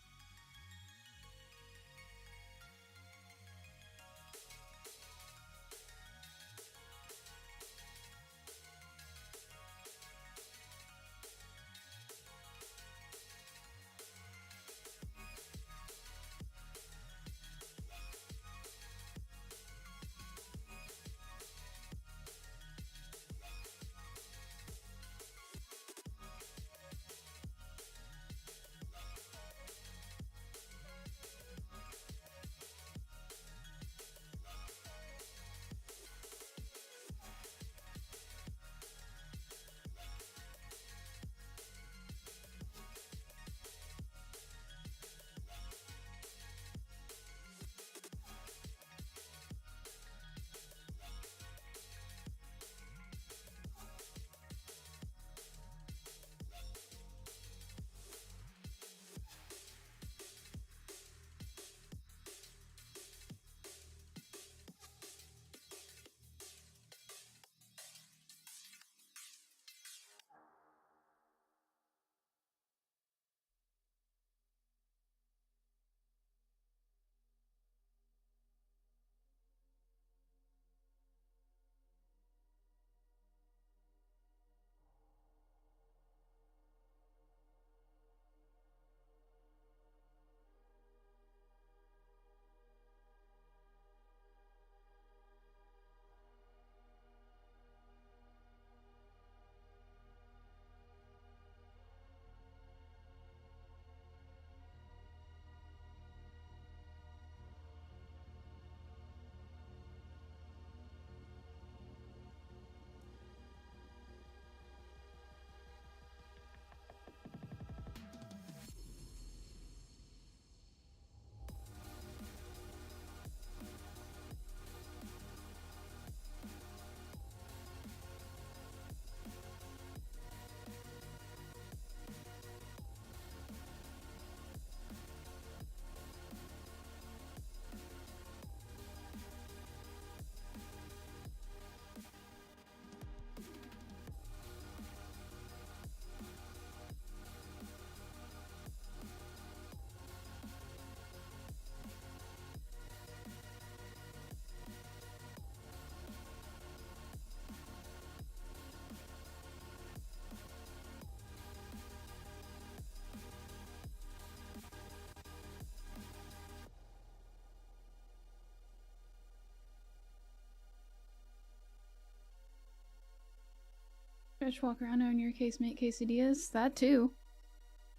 Stretch, walk around, in your case, make quesadillas. That too.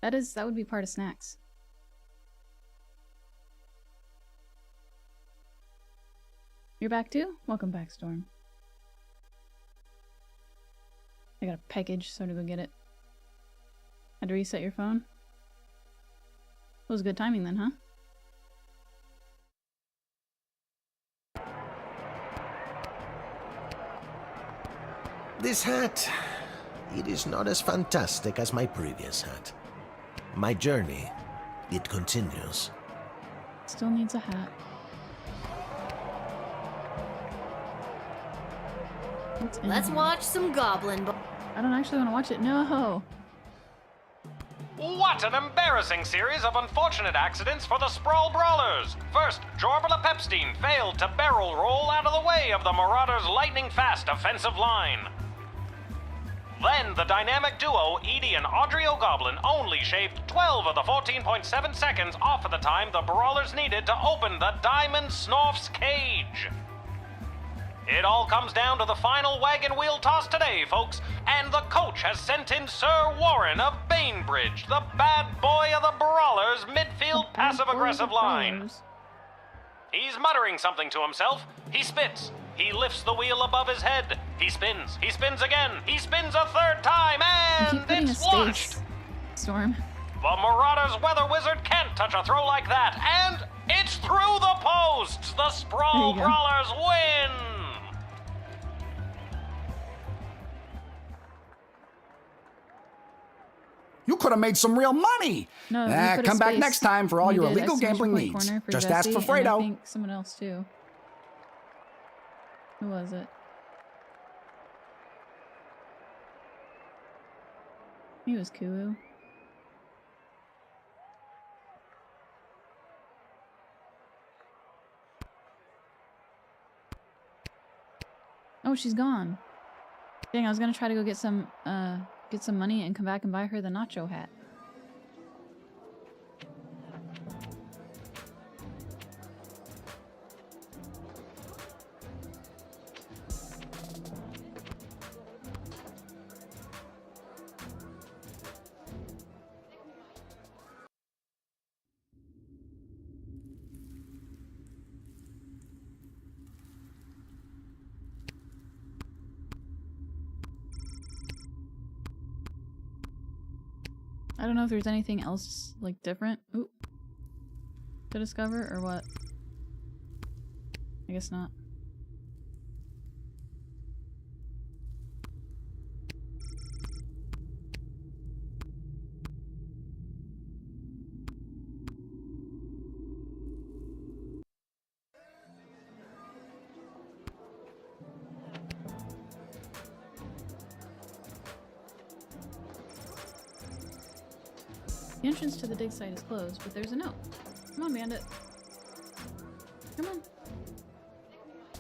That would be part of snacks. You're back too? Welcome back, Storm. I got a package, so to go get it. Had to reset your phone? It was good timing then, huh? This hat, it is not as fantastic as my previous hat. My journey, it continues. Still needs a hat. Let's watch some Goblin. I don't actually want to watch it. No. What an embarrassing series of unfortunate accidents for the Sprawl Brawlers! First, Jorbala Pepstein failed to barrel roll out of the way of the Marauders' lightning-fast offensive line. Then, the dynamic duo, Edie and Audrey O'Goblin, only shaved 12 of the 14.7 seconds off of the time the Brawlers needed to open the Diamond Snorf's cage. It all comes down to the final wagon wheel toss today, folks, and the coach has sent in Sir Warren of Bainbridge, the bad boy of the Brawlers' midfield passive-aggressive line. He's muttering something to himself. He spits. He lifts the wheel above his head. He spins. He spins again. He spins a third time, and it's launched. Storm. The Marauders' weather wizard can't touch a throw like that, and it's through the posts. The Sprawl Brawlers win. You could have made some real money. No, come back next time for all your illegal gambling needs. Just ask for Fredo. I think someone else too. Who was it? He was cool. Oh, she's gone. Dang, I was gonna try to go get some money and come back and buy her the nacho hat. I don't know if there's anything else, like, different to discover, or what. I guess not. The entrance to the dig site is closed, but there's a note. Come on, Bandit. Come on.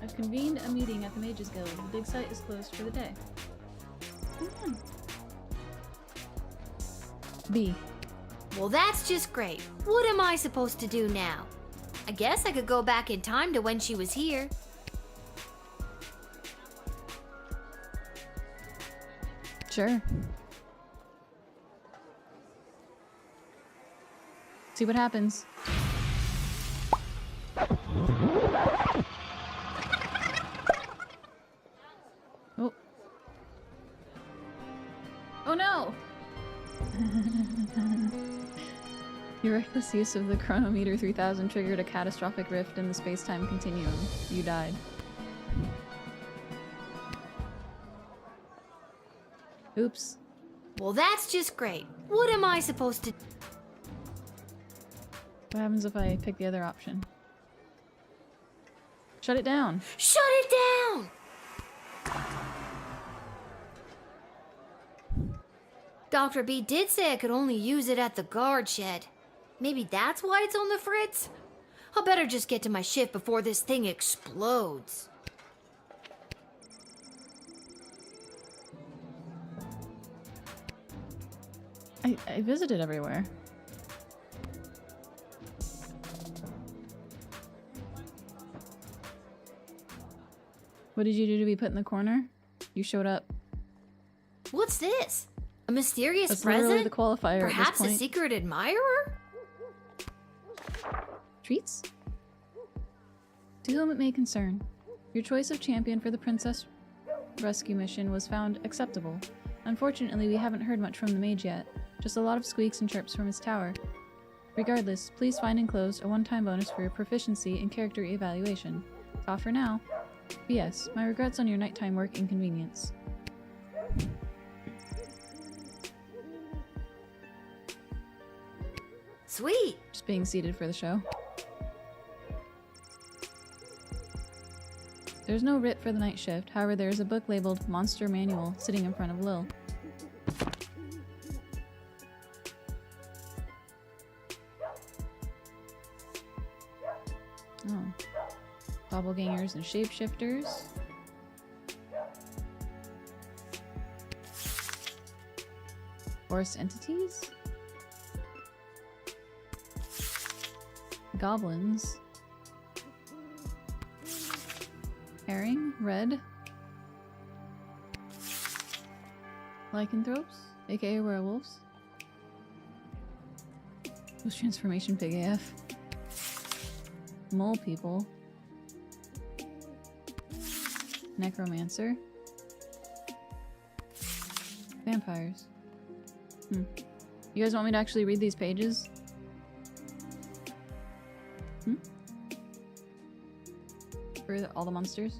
I've convened a meeting at the Mages Guild. The dig site is closed for the day. Come on. B. Well, that's just great. What am I supposed to do now? I guess I could go back in time to when she was here. Sure. See what happens. Oh. Oh no! Your reckless use of the chronometer 3000 triggered a catastrophic rift in the space-time continuum. You died. Oops. Well, that's just great. What am I supposed to... What happens if I pick the other option? Shut it down. Shut it down! Dr. B did say I could only use it at the guard shed. Maybe that's why it's on the fritz? I'll better just get to my shift before this thing explodes. I visited everywhere. What did you do to be put in the corner? You showed up. What's this? A mysterious That's present? literally the qualifier at this Perhaps a point. secret admirer? Treats? To whom it may concern, your choice of champion for the princess rescue mission was found acceptable. Unfortunately, we haven't heard much from the mage yet. Just a lot of squeaks and chirps from his tower. Regardless, please find enclosed a one-time bonus for your proficiency in character evaluation. That's all for now. P.S. My regrets on your nighttime work inconvenience. Sweet! Just being seated for the show. There's no writ for the night shift, however there is a book labeled Monster Manual sitting in front of Lil. Oh. Doppelgangers and shapeshifters. Forest entities? Goblins. Herring, red. Lycanthropes, aka werewolves. Post transformation big AF. Mole people. Necromancer. Vampires. You guys want me to actually read these pages? For all the monsters?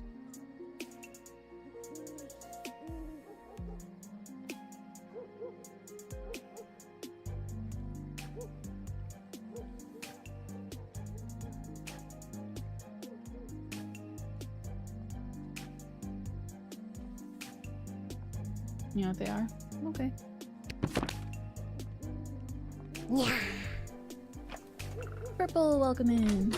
You know what they are? Okay. Yeah. Purple, welcome in.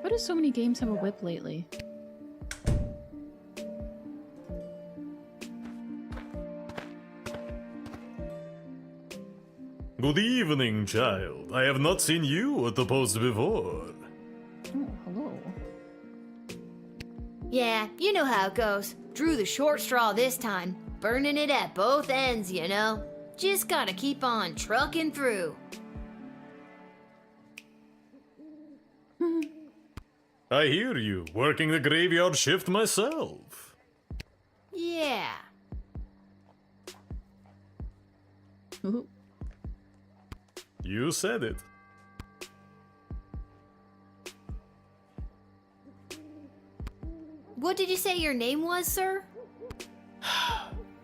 Why do so many games have a whip lately? Good evening, child. I have not seen you at the post before. Oh, hello. Yeah, you know how it goes. Drew the short straw this time. Burning it at both ends, you know? Just gotta keep on trucking through. I hear you. Working the graveyard shift myself. Yeah. Ooh. You said it. What did you say your name was, sir?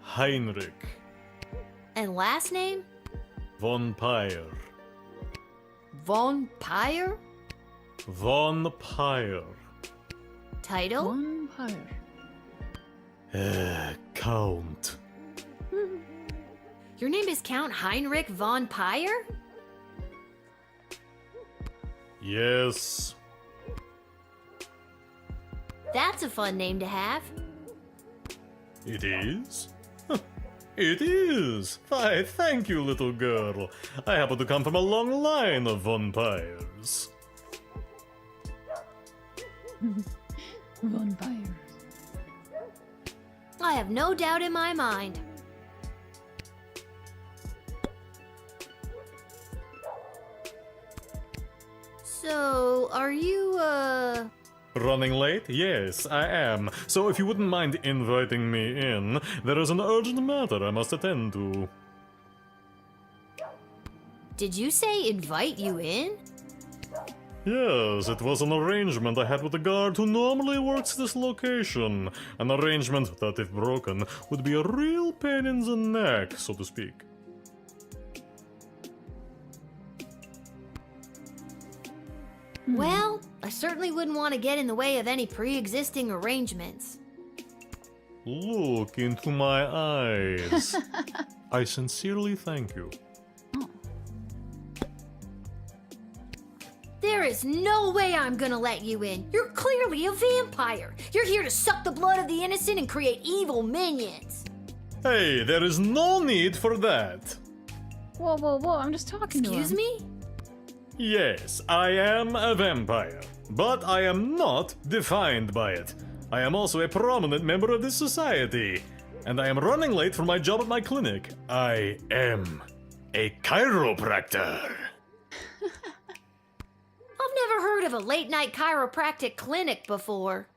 Heinrich And last name? von Pyre. Von Pyre? Von Pyre. Title? Von Pyre. Count. Your name is Count Heinrich von Pyre? Yes. That's a fun name to have. It is? It is! Why, thank you, little girl. I happen to come from a long line of vampires. Vampires. I have no doubt in my mind. So, are you, Running late? Yes, I am. So if you wouldn't mind inviting me in, there is an urgent matter I must attend to. Did you say invite you in? Yes, it was an arrangement I had with the guard who normally works this location. An arrangement that, if broken, would be a real pain in the neck, so to speak. Well, I certainly wouldn't want to get in the way of any pre-existing arrangements. Look into my eyes. I sincerely thank you. There is no way I'm gonna let you in. You're clearly a vampire. You're here to suck the blood of the innocent and create evil minions. Hey, there is no need for that. Whoa, whoa, whoa, I'm just talking to him. Excuse me? Yes, I am a vampire, but I am not defined by it. I am also a prominent member of this society, and I am running late for my job at my clinic. I am a chiropractor. I've never heard of a late-night chiropractic clinic before.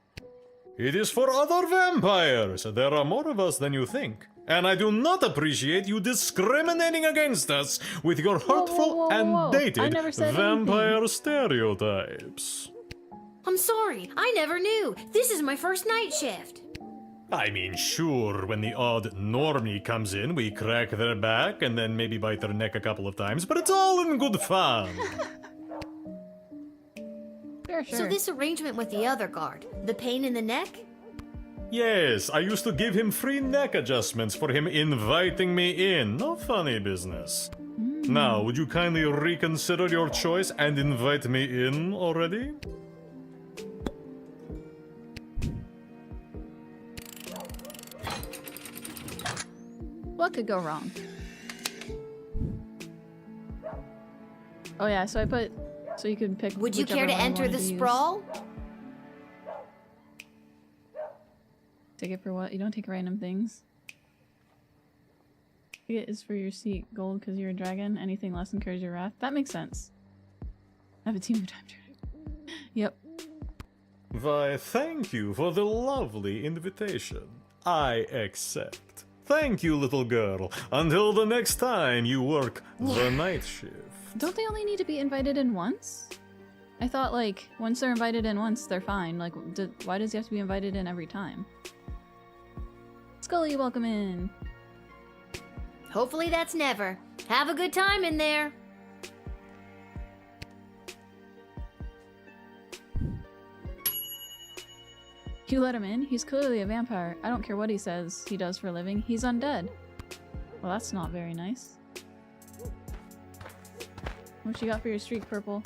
It is for other vampires. There are more of us than you think. And I do not appreciate you discriminating against us with your hurtful and dated vampire stereotypes. I'm sorry, I never knew. This is my first night shift. I mean, sure, when the odd normie comes in, we crack their back and then maybe bite their neck a couple of times, but it's all in good fun. Sure. So this arrangement with the other guard, the pain in the neck? Yes, I used to give him free neck adjustments for him inviting me in. No funny business. Now, would you kindly reconsider your choice and invite me in already? What could go wrong? Oh yeah, so I put... So you can pick. Would you care to enter the sprawl? Take it for what? You don't take random things. Ticket is for your seat. Gold because you're a dragon. Anything less incurs your wrath. That makes sense. I have a team of time turning. Yep. Why, thank you for the lovely invitation. I accept. Thank you, little girl. Until the next time you work the night shift. Don't they only need to be invited in once? I thought, like, once they're invited in once, they're fine. Like, why does he have to be invited in every time? Scully, welcome in. Hopefully that's never. Have a good time in there. You let him in? He's clearly a vampire. I don't care what he says he does for a living. He's undead. Well, that's not very nice. What you got for your streak, Purple?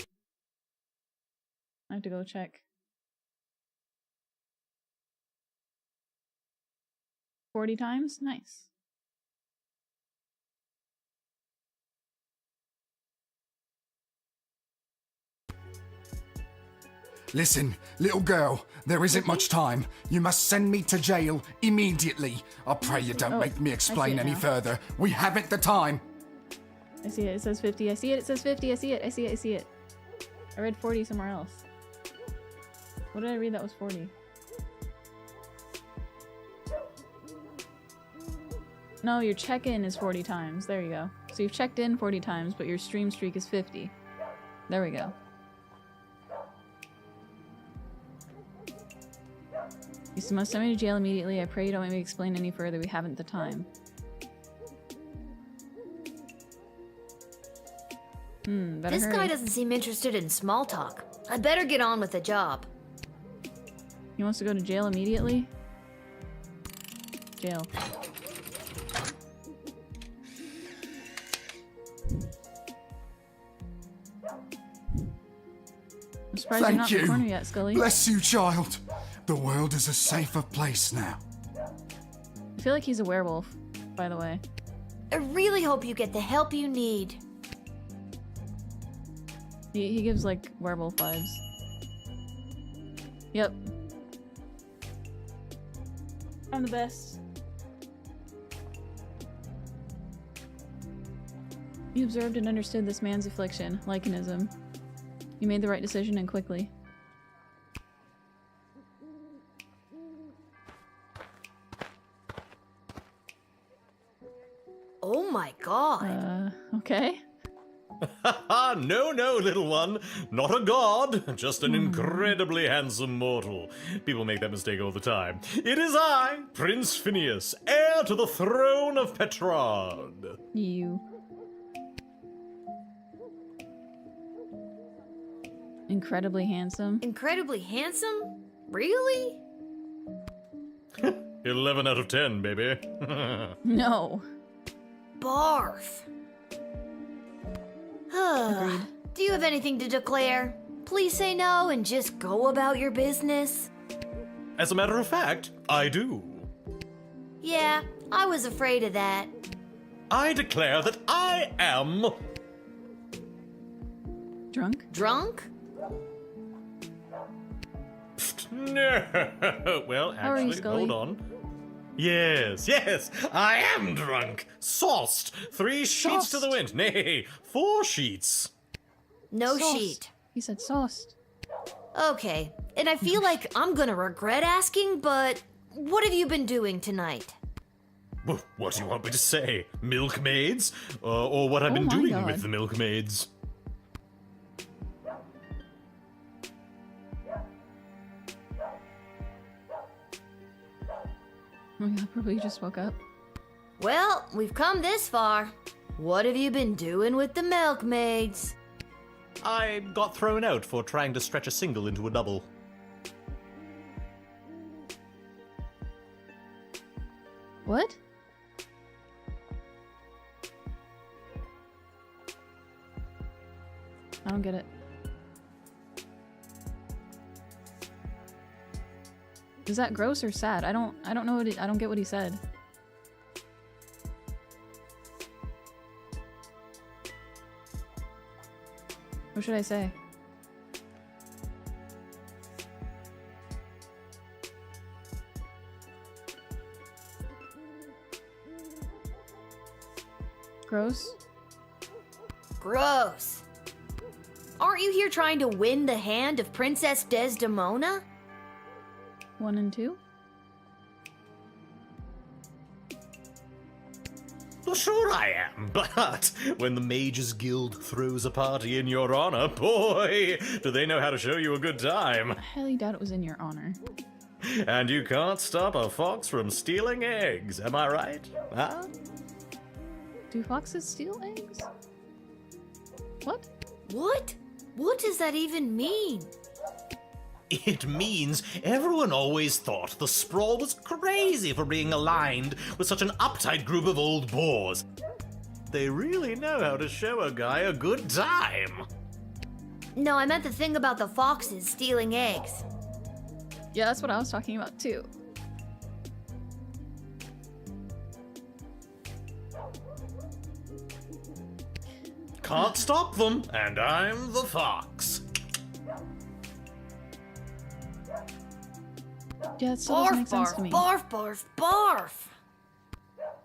I have to go check. 40 times? Nice. Listen, little girl, there isn't much time. You must send me to jail immediately. I pray you don't make me explain any further. We haven't the time. I see it. It says 50. I see it. It says 50. I see it. I see it. I see it. I read 40 somewhere else. What did I read that was 40? No, your check-in is 40 times. There you go. So you've checked in 40 times, but your stream streak is 50. There we go. You must send me to jail immediately. I pray you don't make me explain any further. We haven't the time. Better This hurry. guy doesn't seem interested in small talk. I better get on with the job. He wants to go to jail immediately? Jail. I'm surprised you're not in the corner yet, Scully. Bless you, child. The world is a safer place now. I feel like he's a werewolf, by the way. I really hope you get the help you need. He gives, like, werewolf vibes. Yep. I'm the best. You observed and understood this man's affliction, Lycanism. You made the right decision and quickly. Oh my god. Okay. No, no, little one. Not a god, just an incredibly handsome mortal. People make that mistake all the time. It is I, Prince Phineas, heir to the throne of Petrard. You. Incredibly handsome. Incredibly handsome? Really? 11 out of 10, baby. No. Barf. Do you have anything to declare? Please say no and just go about your business. As a matter of fact, I do. Yeah, I was afraid of that. I declare that I am... Drunk? Drunk? No. Well, How are you, actually, Scully? hold on. Yes, yes, I am drunk. Sauced. 3 sheets to the wind. Nay, 4 sheets. No Sauced. sheet. He said sauced. Okay, and I feel like I'm gonna regret asking, but what have you been doing tonight? What do you want me to say? Milkmaids? Or what I've been my doing God. with the milkmaids? Oh yeah, probably just woke up. Well, we've come this far. What have you been doing with the milkmaids? I got thrown out for trying to stretch a single into a double. What? I don't get it. Is that gross or sad? I don't know what I don't get what he said. What should I say? Gross. Gross. Aren't you here trying to win the hand of Princess Desdemona? 1 and 2? Well, sure I am, but when the Mages Guild throws a party in your honor, boy, do they know how to show you a good time. I highly doubt it was in your honor. And you can't stop a fox from stealing eggs, am I right? Huh? Do foxes steal eggs? What? What? What does that even mean? It means everyone always thought the Sprawl was crazy for being aligned with such an uptight group of old bores. They really know how to show a guy a good time. No, I meant the thing about the foxes stealing eggs. Yeah, that's what I was talking about too. Can't stop them, and I'm the fox. Yeah, it still doesn't make sense to me. Barf, barf, barf!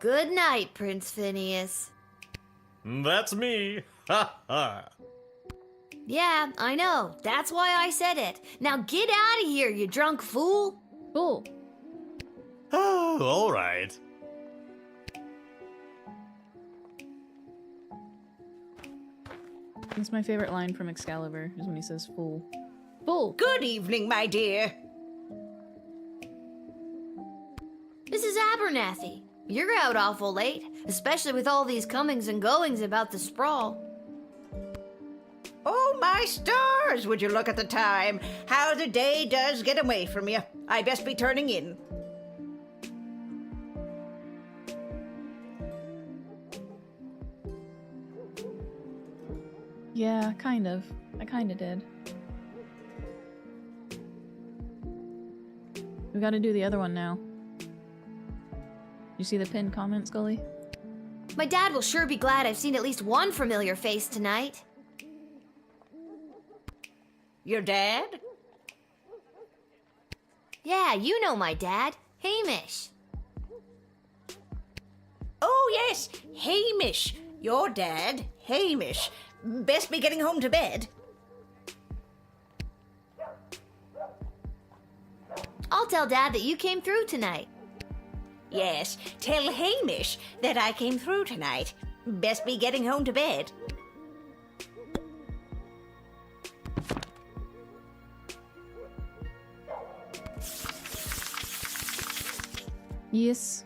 Good night, Prince Phineas. That's me. Ha ha. Yeah, I know. That's why I said it. Now get out of here, you drunk fool! Fool. Oh, all right. That's my favorite line from Excalibur, is when he says fool. Fool! Good evening, my dear. Mrs. Abernathy, you're out awful late, especially with all these comings and goings about the Sprawl. Oh, my stars, would you look at the time? How the day does get away from you. I best be turning in. Yeah, kind of. I kinda did. We gotta do the other one now. You see the pinned comment, Scully? My dad will sure be glad I've seen at least one familiar face tonight. Your dad? Yeah, you know my dad, Hamish. Oh, yes, Hamish. Your dad, Hamish. Best be getting home to bed. I'll tell Dad that you came through tonight. Yes, tell Hamish that I came through tonight. Best be getting home to bed. Yes.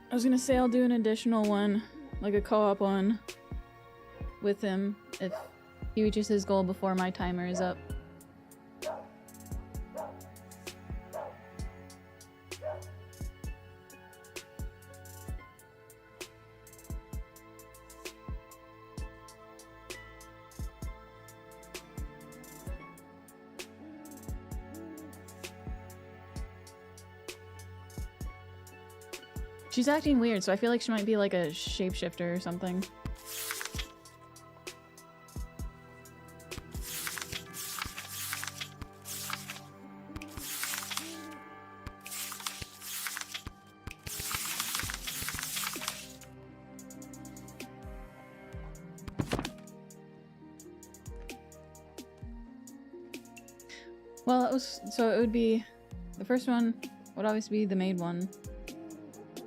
I was gonna say I'll do an additional one, like a co-op one, with him if he reaches his goal before my timer is up. She's acting weird, so I feel like she might be like a shapeshifter or something. Well, it would be, the first one would obviously be the maid one.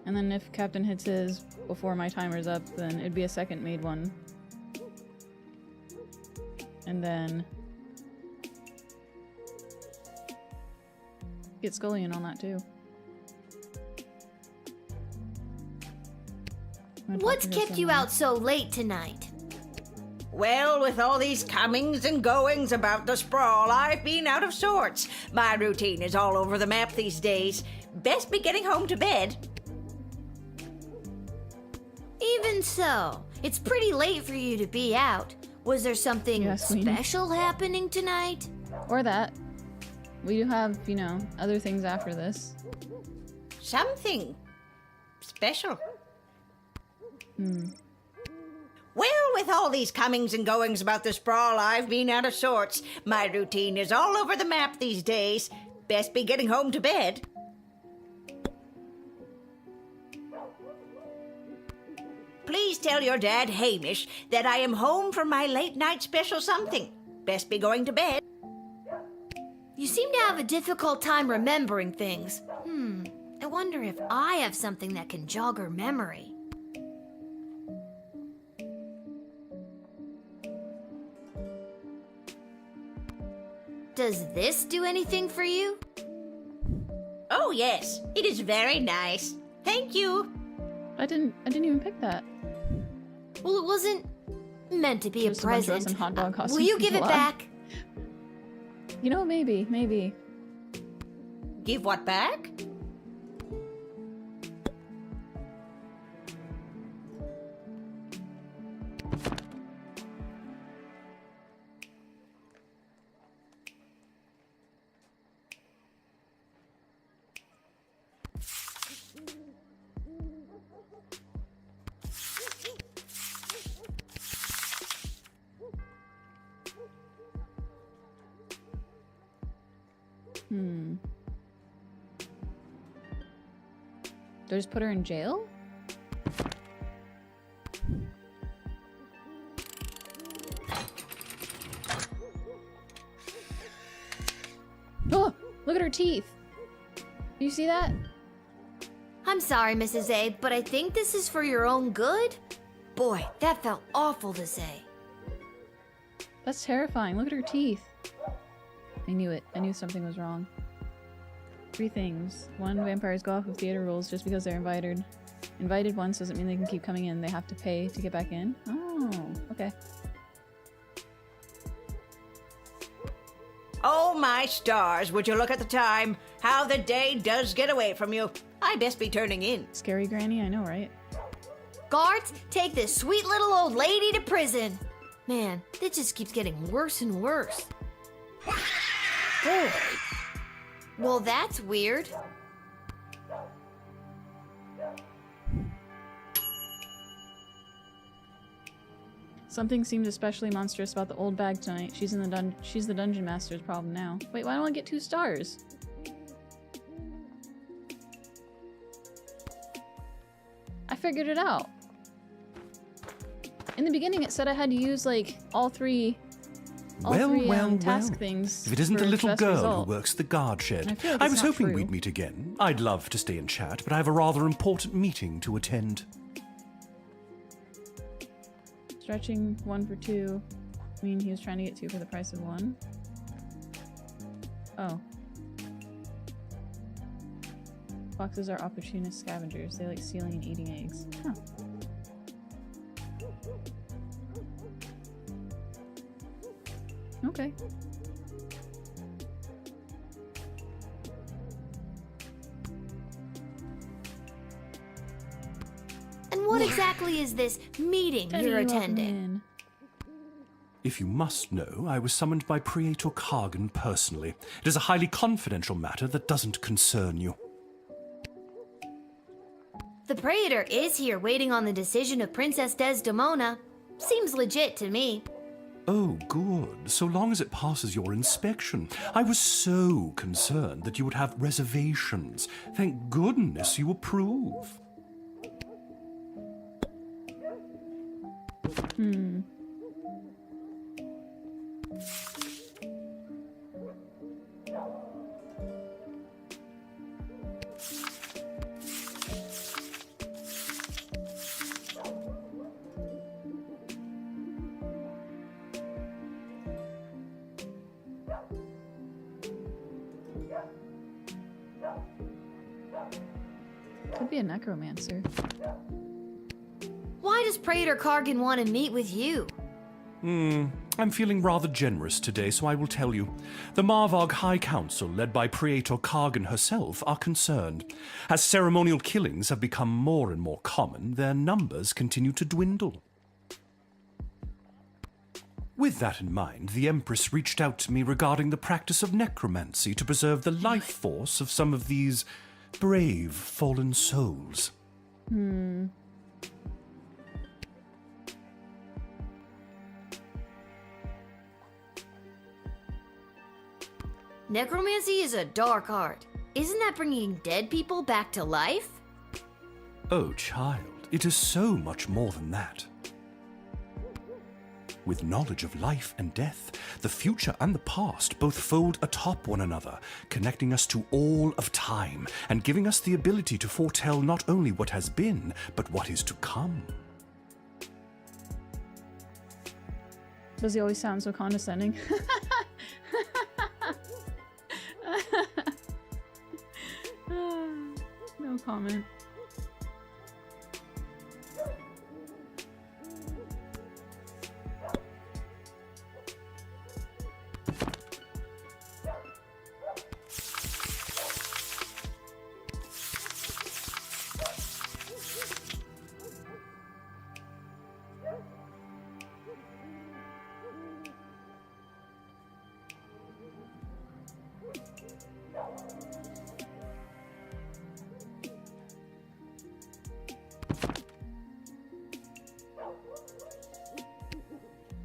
And then if Captain hits his before my timer's up, then it'd be a second made one. And then get Scully in on that too. What's kept you out so late tonight? Well, with all these comings and goings about the Sprawl, I've been out of sorts. My routine is all over the map these days. Best be getting home to bed. Even so, it's pretty late for you to be out. Was there something special happening tonight? Or that. We do have, you know, other things after this. Something special. Hmm. Well, with all these comings and goings about the Sprawl, I've been out of sorts. My routine is all over the map these days. Best be getting home to bed. please tell your dad, Hamish, that I am home from my late night special something. Best be going to bed. You seem to have a difficult time remembering things. I wonder if I have something that can jog her memory. Does this do anything for you? Oh, yes. It is very nice. Thank you. I didn't even pick that. Well, it wasn't meant to be a Just a bunch of us present. in hot dog Will costumes you give it fly. back? You know, maybe. Give what back? Do I just put her in jail? Oh, look at her teeth. Do you see that? I'm sorry, Mrs. A, but I think this is for your own good. Boy, that felt awful to say. That's terrifying. Look at her teeth. I knew it. I knew something was wrong. 3 things. 1, vampires go off of theater rules just because they're invited. Invited once doesn't mean they can keep coming in. They have to pay to get back in. Oh, okay. Oh, my stars, would you look at the time? How the day does get away from you. I best be turning in. Scary granny, I know, right? Guards, take this sweet little old lady to prison. Man, it just keeps getting worse and worse. Oh. Well, that's weird. Something seems especially monstrous about the old bag tonight. She's the dungeon master's problem now. Wait, why don't I get 2 stars? I figured it out. In the beginning it said I had to use like all three task things. If it isn't for a little best girl result. who works the guard shed. I feel like I it's was not hoping true. we'd meet again. I'd love to stay and chat, but I have a rather important meeting to attend. Stretching 1 for 2. I mean, he was trying to get 2 for the price of 1. Oh. Foxes are opportunist scavengers. They like stealing and eating eggs. Huh. Okay. And what exactly is this meeting you're attending? If you must know, I was summoned by Praetor Kargan personally. It is a highly confidential matter that doesn't concern you. The Praetor is here waiting on the decision of Princess Desdemona. Seems legit to me. Oh, good. So long as it passes your inspection. I was so concerned that you would have reservations. Thank goodness you approve. Could be a necromancer. Why does Praetor Kargan want to meet with you? I'm feeling rather generous today, so I will tell you. The Marvog High Council, led by Praetor Kargan herself, are concerned. As ceremonial killings have become more and more common, their numbers continue to dwindle. With that in mind, the Empress reached out to me regarding the practice of necromancy to preserve the life force of some of these brave fallen souls. Necromancy is a dark art. Isn't that bringing dead people back to life? Oh, child, it is so much more than that. With knowledge of life and death, the future and the past both fold atop one another, connecting us to all of time and giving us the ability to foretell not only what has been, but what is to come. Does he always sound so condescending? No comment.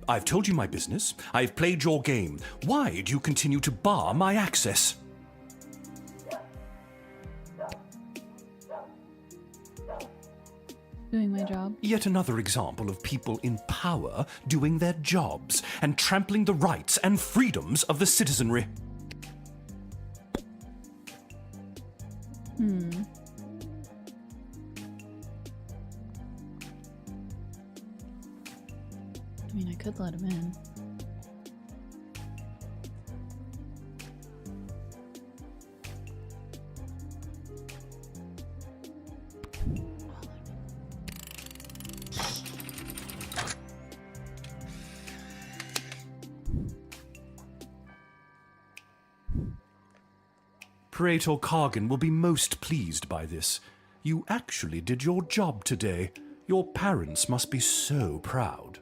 I've told you my business. I've played your game. Why do you continue to bar my access? Doing my job. Yet another example of people in power doing their jobs and trampling the rights and freedoms of the citizenry. I mean, I could let him in. Praetor Kargan will be most pleased by this. You actually did your job today. Your parents must be so proud.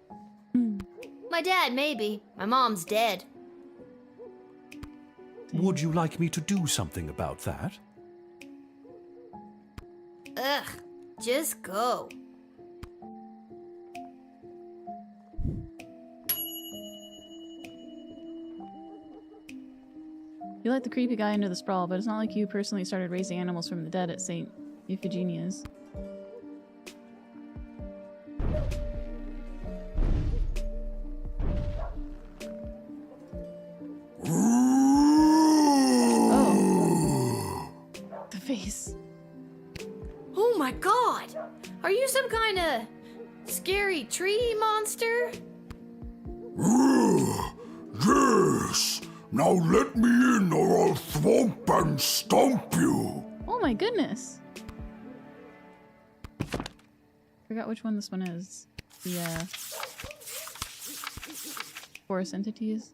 My dad, maybe. My mom's dead. Would you like me to do something about that? Ugh, just go. You let the creepy guy into the sprawl, but it's not like you personally started raising animals from the dead at St. Euphigenia's. Oh. The face. Oh my god! Are you some kind of scary tree monster? Yes! Now let me in or I'll thwomp and stomp you! Oh my goodness! Forgot which one this one is. The, forest entities.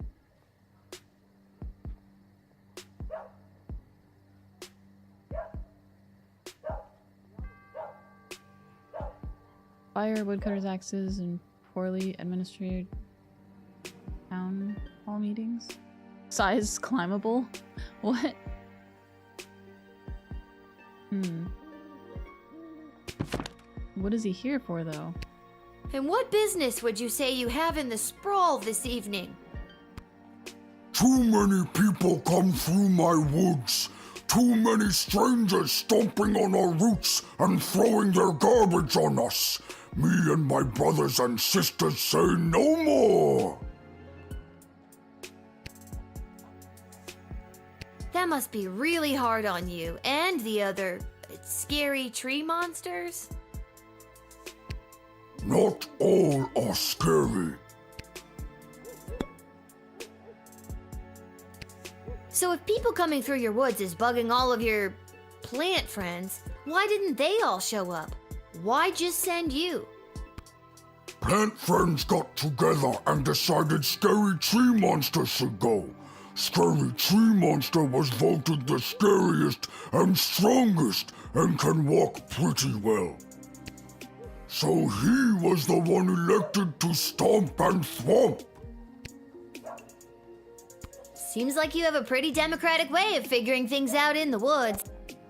Fire, woodcutter's axes, and poorly administered town hall meetings. Size climbable? What? What is he here for, though? And what business would you say you have in the sprawl this evening? Too many people come through my woods. Too many strangers stomping on our roots and throwing their garbage on us. Me and my brothers and sisters say no more. That must be really hard on you and the other scary tree monsters. Not all are scary. So if people coming through your woods is bugging all of your plant friends, why didn't they all show up? Why just send you? Plant friends got together and decided Scary Tree Monster should go. Scary Tree Monster was voted the scariest and strongest and can walk pretty well. So he was the one elected to stomp and thwomp. Seems like you have a pretty democratic way of figuring things out in the woods.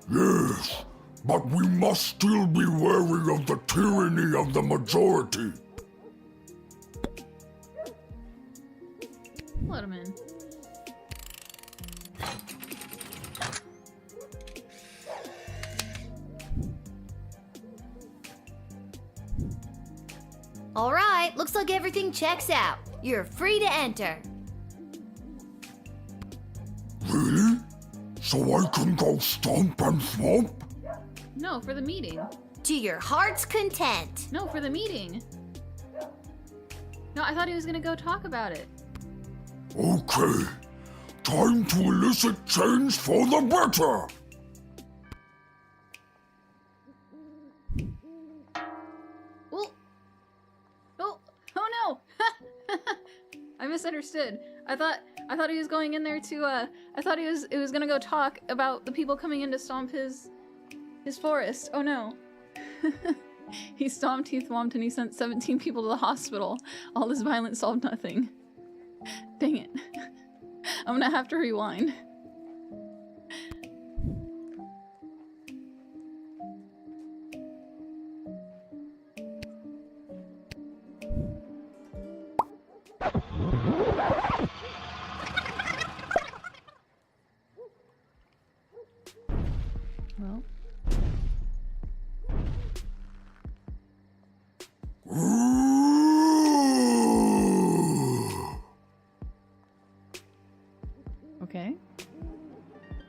Yes, but we must still be wary of the tyranny of the majority. Let him in. All right, looks like everything checks out. You're free to enter. Really? So I can go stomp and thwomp? No, for the meeting. To your heart's content. No, for the meeting. No, I thought he was gonna go talk about it. Okay. Time to elicit change for the better! Oh no! I misunderstood. I thought he was going in there to I thought it was gonna go talk about the people coming in to stomp his forest. Oh no. He stomped, he thwomped, and he sent 17 people to the hospital. All this violence solved nothing. Dang it. I'm gonna have to rewind. Well. Okay.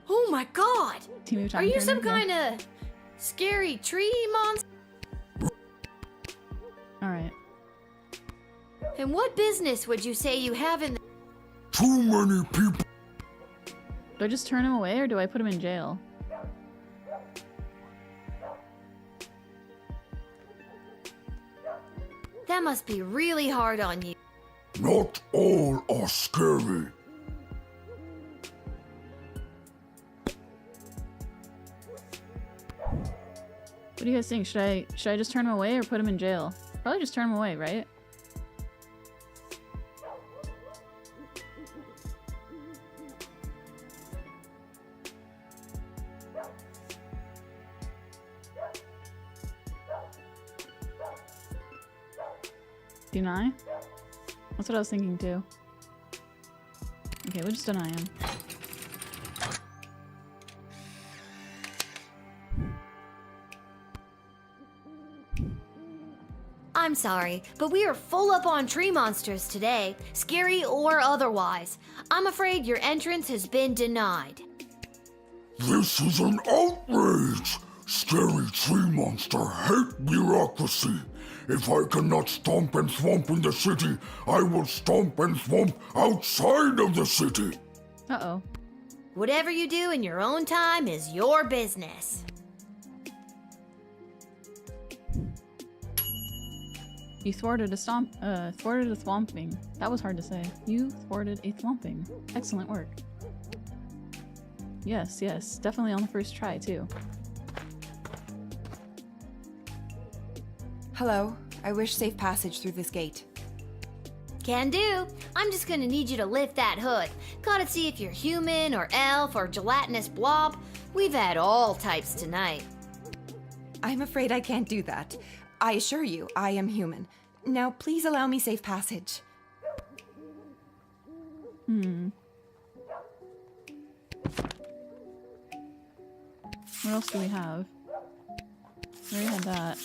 Oh my god! Are you some Turner? kind of scary tree monster? Alright. And what business would you say you have in the— Too many people. Do I just turn him away or do I put him in jail? That must be really hard on you. Not all are scary. What do you guys think? Should I just turn him away or put him in jail? Probably just turn him away, right? Deny? That's what I was thinking too. Okay, we'll just deny him. I'm sorry, but we are full up on tree monsters today, scary or otherwise. I'm afraid your entrance has been denied. This is an outrage! Scary tree monster hate bureaucracy. If I cannot stomp and thwomp in the city, I will stomp and thwomp outside of the city. Uh-oh. Whatever you do in your own time is your business. You thwarted a thwomping. That was hard to say. You thwarted a thwomping. Excellent work. Yes, yes. Definitely on the first try, too. Hello. I wish safe passage through this gate. Can do. I'm just gonna need you to lift that hood. Gotta see if you're human or elf or gelatinous blob. We've had all types tonight. I'm afraid I can't do that. I assure you, I am human. Now, please allow me safe passage. What else do we have? We already had that.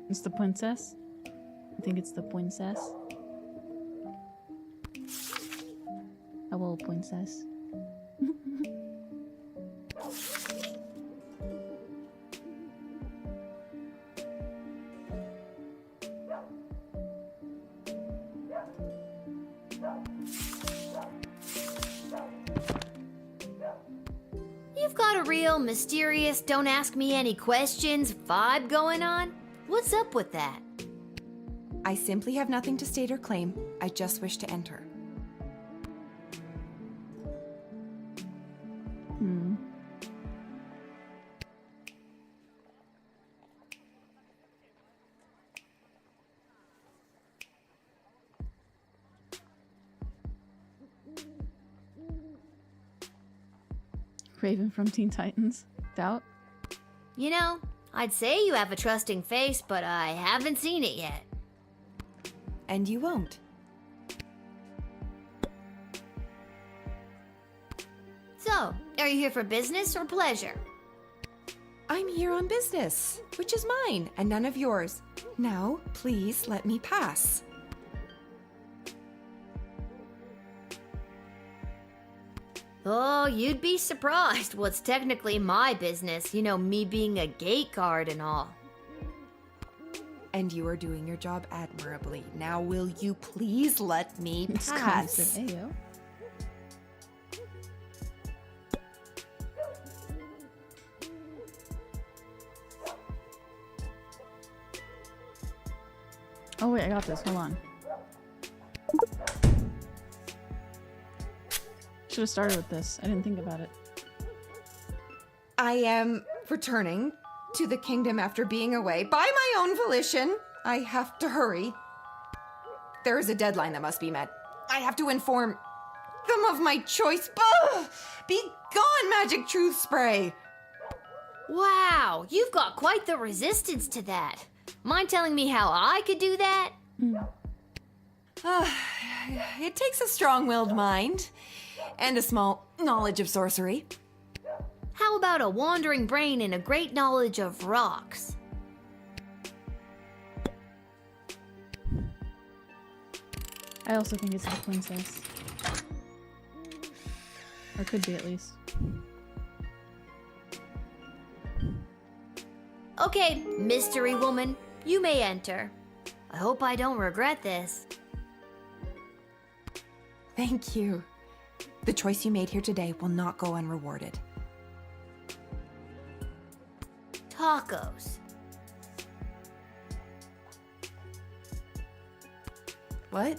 It's the princess. I think it's the princess. Hello, princess. You've got a real mysterious, don't ask me any questions vibe going on. What's up with that? I simply have nothing to state or claim. I just wish to enter. Raven from Teen Titans. Doubt? You know, I'd say you have a trusting face, but I haven't seen it yet. And you won't. So, are you here for business or pleasure? I'm here on business, which is mine and none of yours. Now, please let me pass. Oh, you'd be surprised what's technically my business. You know, me being a gate guard and all. And you are doing your job admirably. Now, will you please let me pass? Ayo. Oh wait, I got this. Hold on. Should have started with this. I didn't think about it. I am returning to the kingdom after being away by my own volition. I have to hurry. There is a deadline that must be met. I have to inform them of my choice. Ugh! Be gone, magic truth spray! Wow, you've got quite the resistance to that. Mind telling me how I could do that? It takes a strong-willed mind and a small knowledge of sorcery. How about a wandering brain and a great knowledge of rocks? I also think it's the princess. Or could be, at least. Okay, mystery woman, you may enter. I hope I don't regret this. Thank you. The choice you made here today will not go unrewarded. Tacos. What?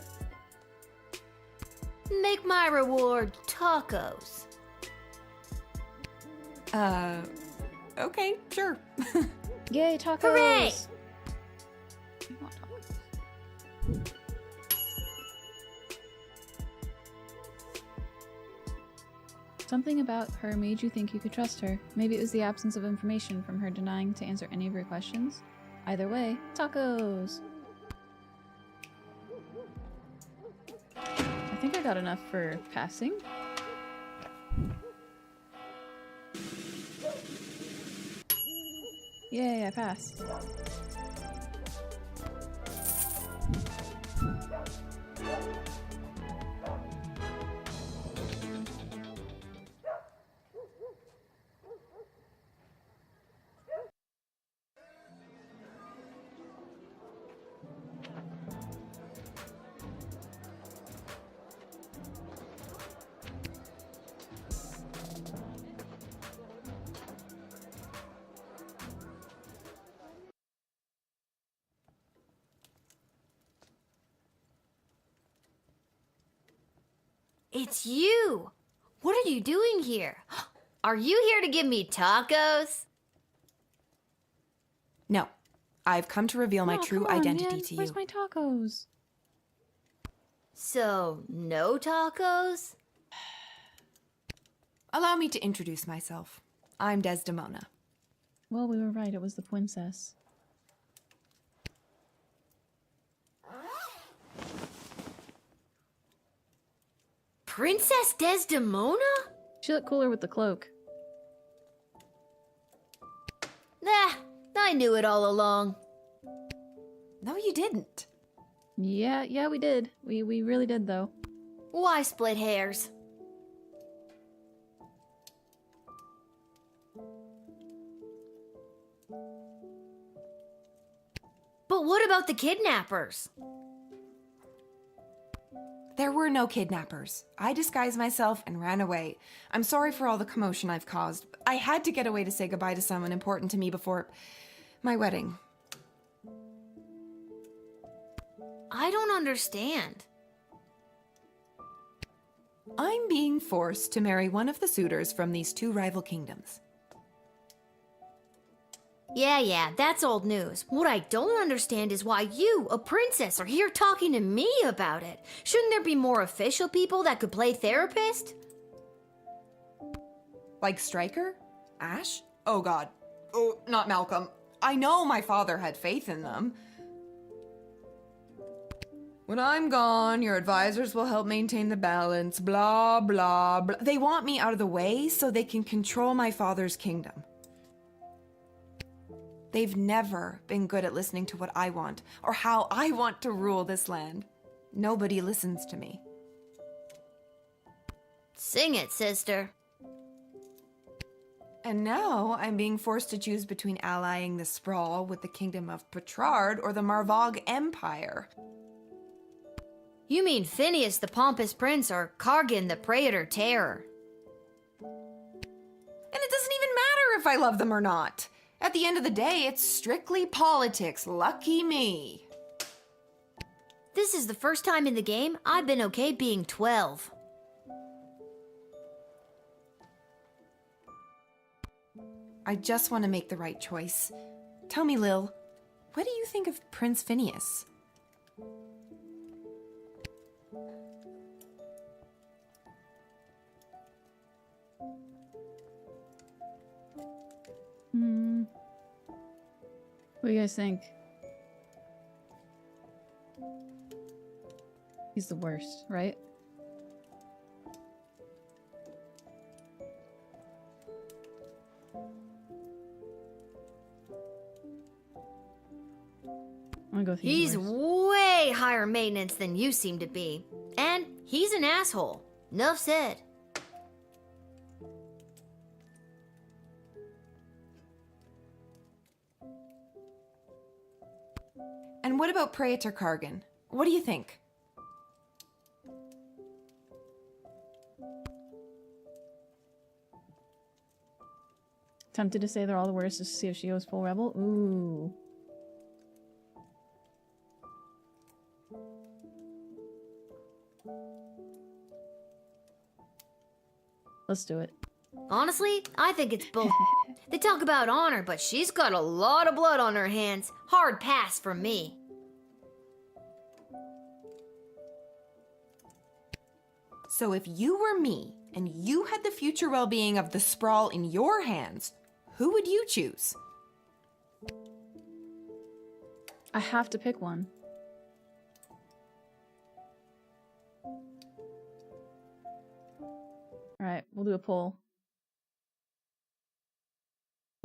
Make my reward tacos. Okay, sure. Yay, tacos! Hooray! I want tacos. Something about her made you think you could trust her. Maybe it was the absence of information from her denying to answer any of your questions. Either way, tacos! I think I got enough for passing. Yay, I passed. It's you! What are you doing here? Are you here to give me tacos? No. I've come to reveal my true identity to you. Where's my tacos? So, no tacos? Allow me to introduce myself. I'm Desdemona. Well, we were right. It was the princess. Princess Desdemona? She looked cooler with the cloak. Nah, I knew it all along. No, you didn't. Yeah, we did. We really did, though. Why split hairs? But what about the kidnappers? There were no kidnappers. I disguised myself and ran away. I'm sorry for all the commotion I've caused. I had to get away to say goodbye to someone important to me before my wedding. I don't understand. I'm being forced to marry one of the suitors from these two rival kingdoms. Yeah, that's old news. What I don't understand is why you, a princess, are here talking to me about it. Shouldn't there be more official people that could play therapist? Like Stryker? Ash? Oh god. Oh, not Malcolm. I know my father had faith in them. When I'm gone, your advisors will help maintain the balance, blah, blah, blah. They want me out of the way so they can control my father's kingdom. They've never been good at listening to what I want or how I want to rule this land. Nobody listens to me. Sing it, sister. And now I'm being forced to choose between allying the Sprawl with the kingdom of Petrard or the Marvog Empire. You mean Phineas the Pompous Prince or Kargan the Praetor Terror? And it doesn't even matter if I love them or not. At the end of the day, it's strictly politics. Lucky me. This is the first time in the game I've been okay being 12. I just want to make the right choice. Tell me, Lil, what do you think of Prince Phineas? What do you guys think? He's the worst, right? I'm gonna go with He's way higher maintenance than you seem to be. And he's an asshole. Nuff said. And what about Praetor Kargan? What do you think? Tempted to say they're all the worst just to see if she goes full rebel. Ooh. Let's do it. Honestly, I think it's both. They talk about honor, but she's got a lot of blood on her hands. Hard pass from me. So if you were me and you had the future well-being of the Sprawl in your hands, who would you choose? I have to pick one. Alright, we'll do a poll.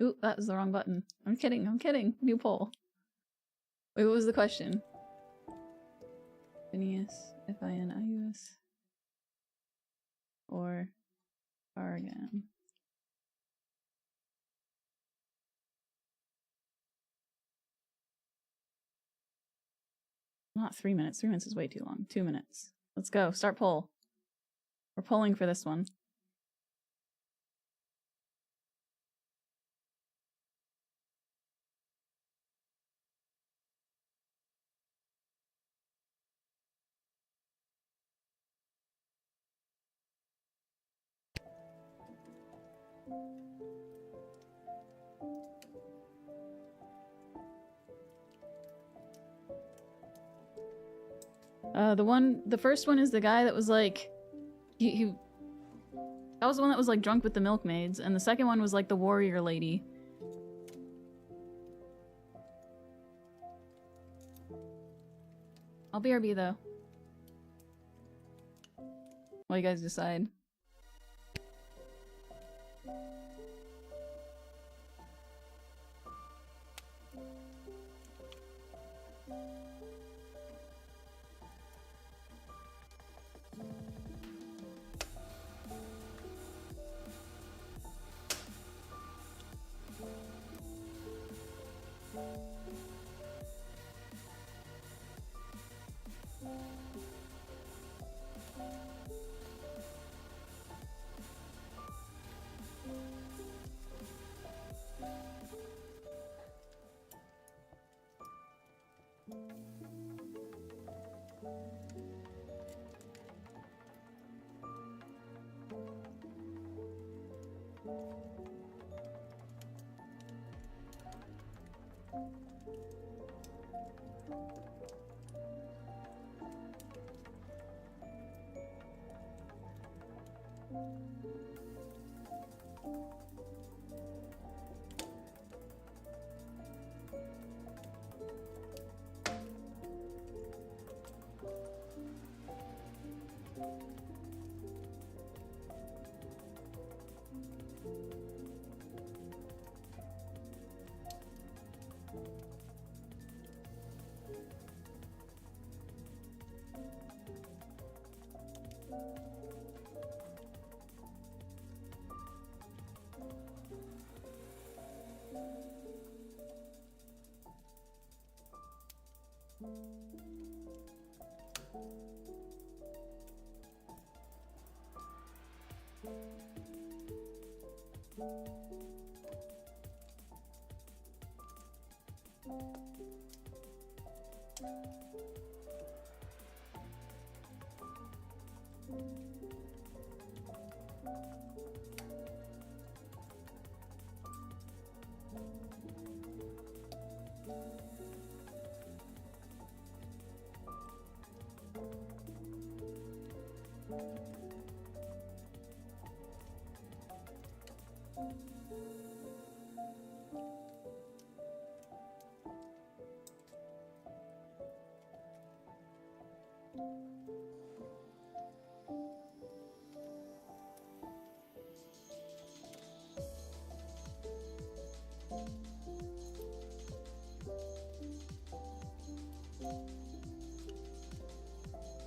Ooh, that was the wrong button. I'm kidding. New poll. Wait, what was the question? Phineas, F-I-N-I-U-S. Or Kargan. Not 3 minutes. 3 minutes is way too long. 2 minutes. Let's go. Start poll. We're polling for this one. The first one is the guy that was like, that was the one that was like drunk with the milkmaids, and the second one was like the warrior lady. I'll BRB though. What do you guys decide?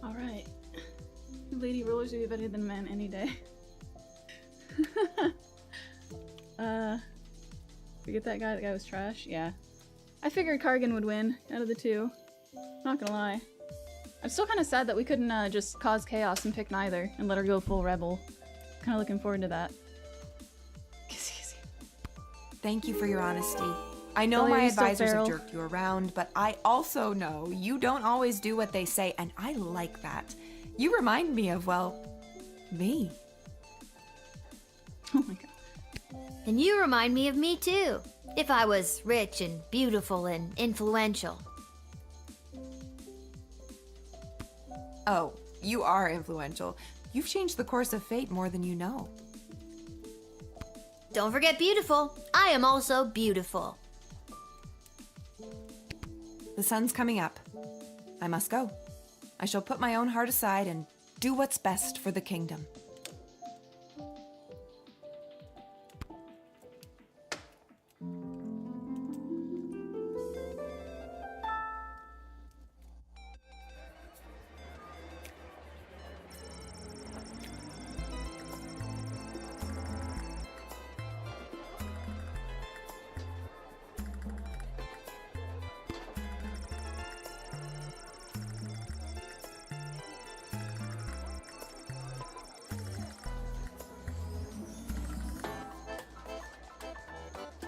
All right. Lady rulers would be better than men any day. Forget that guy. That guy was trash. Yeah. I figured Kargan would win out of the two. Not gonna lie. I'm still kind of sad that we couldn't just cause chaos and pick neither and let her go full rebel. Kind of looking forward to that. Thank you for your honesty. I know my advisors have jerked you around, but I also know you don't always do what they say, and I like that. You remind me of, well, me. Oh my god. And you remind me of me too. If I was rich and beautiful and influential. Oh, you are influential. You've changed the course of fate more than you know. Don't forget beautiful. I am also beautiful. The sun's coming up. I must go. I shall put my own heart aside and do what's best for the kingdom.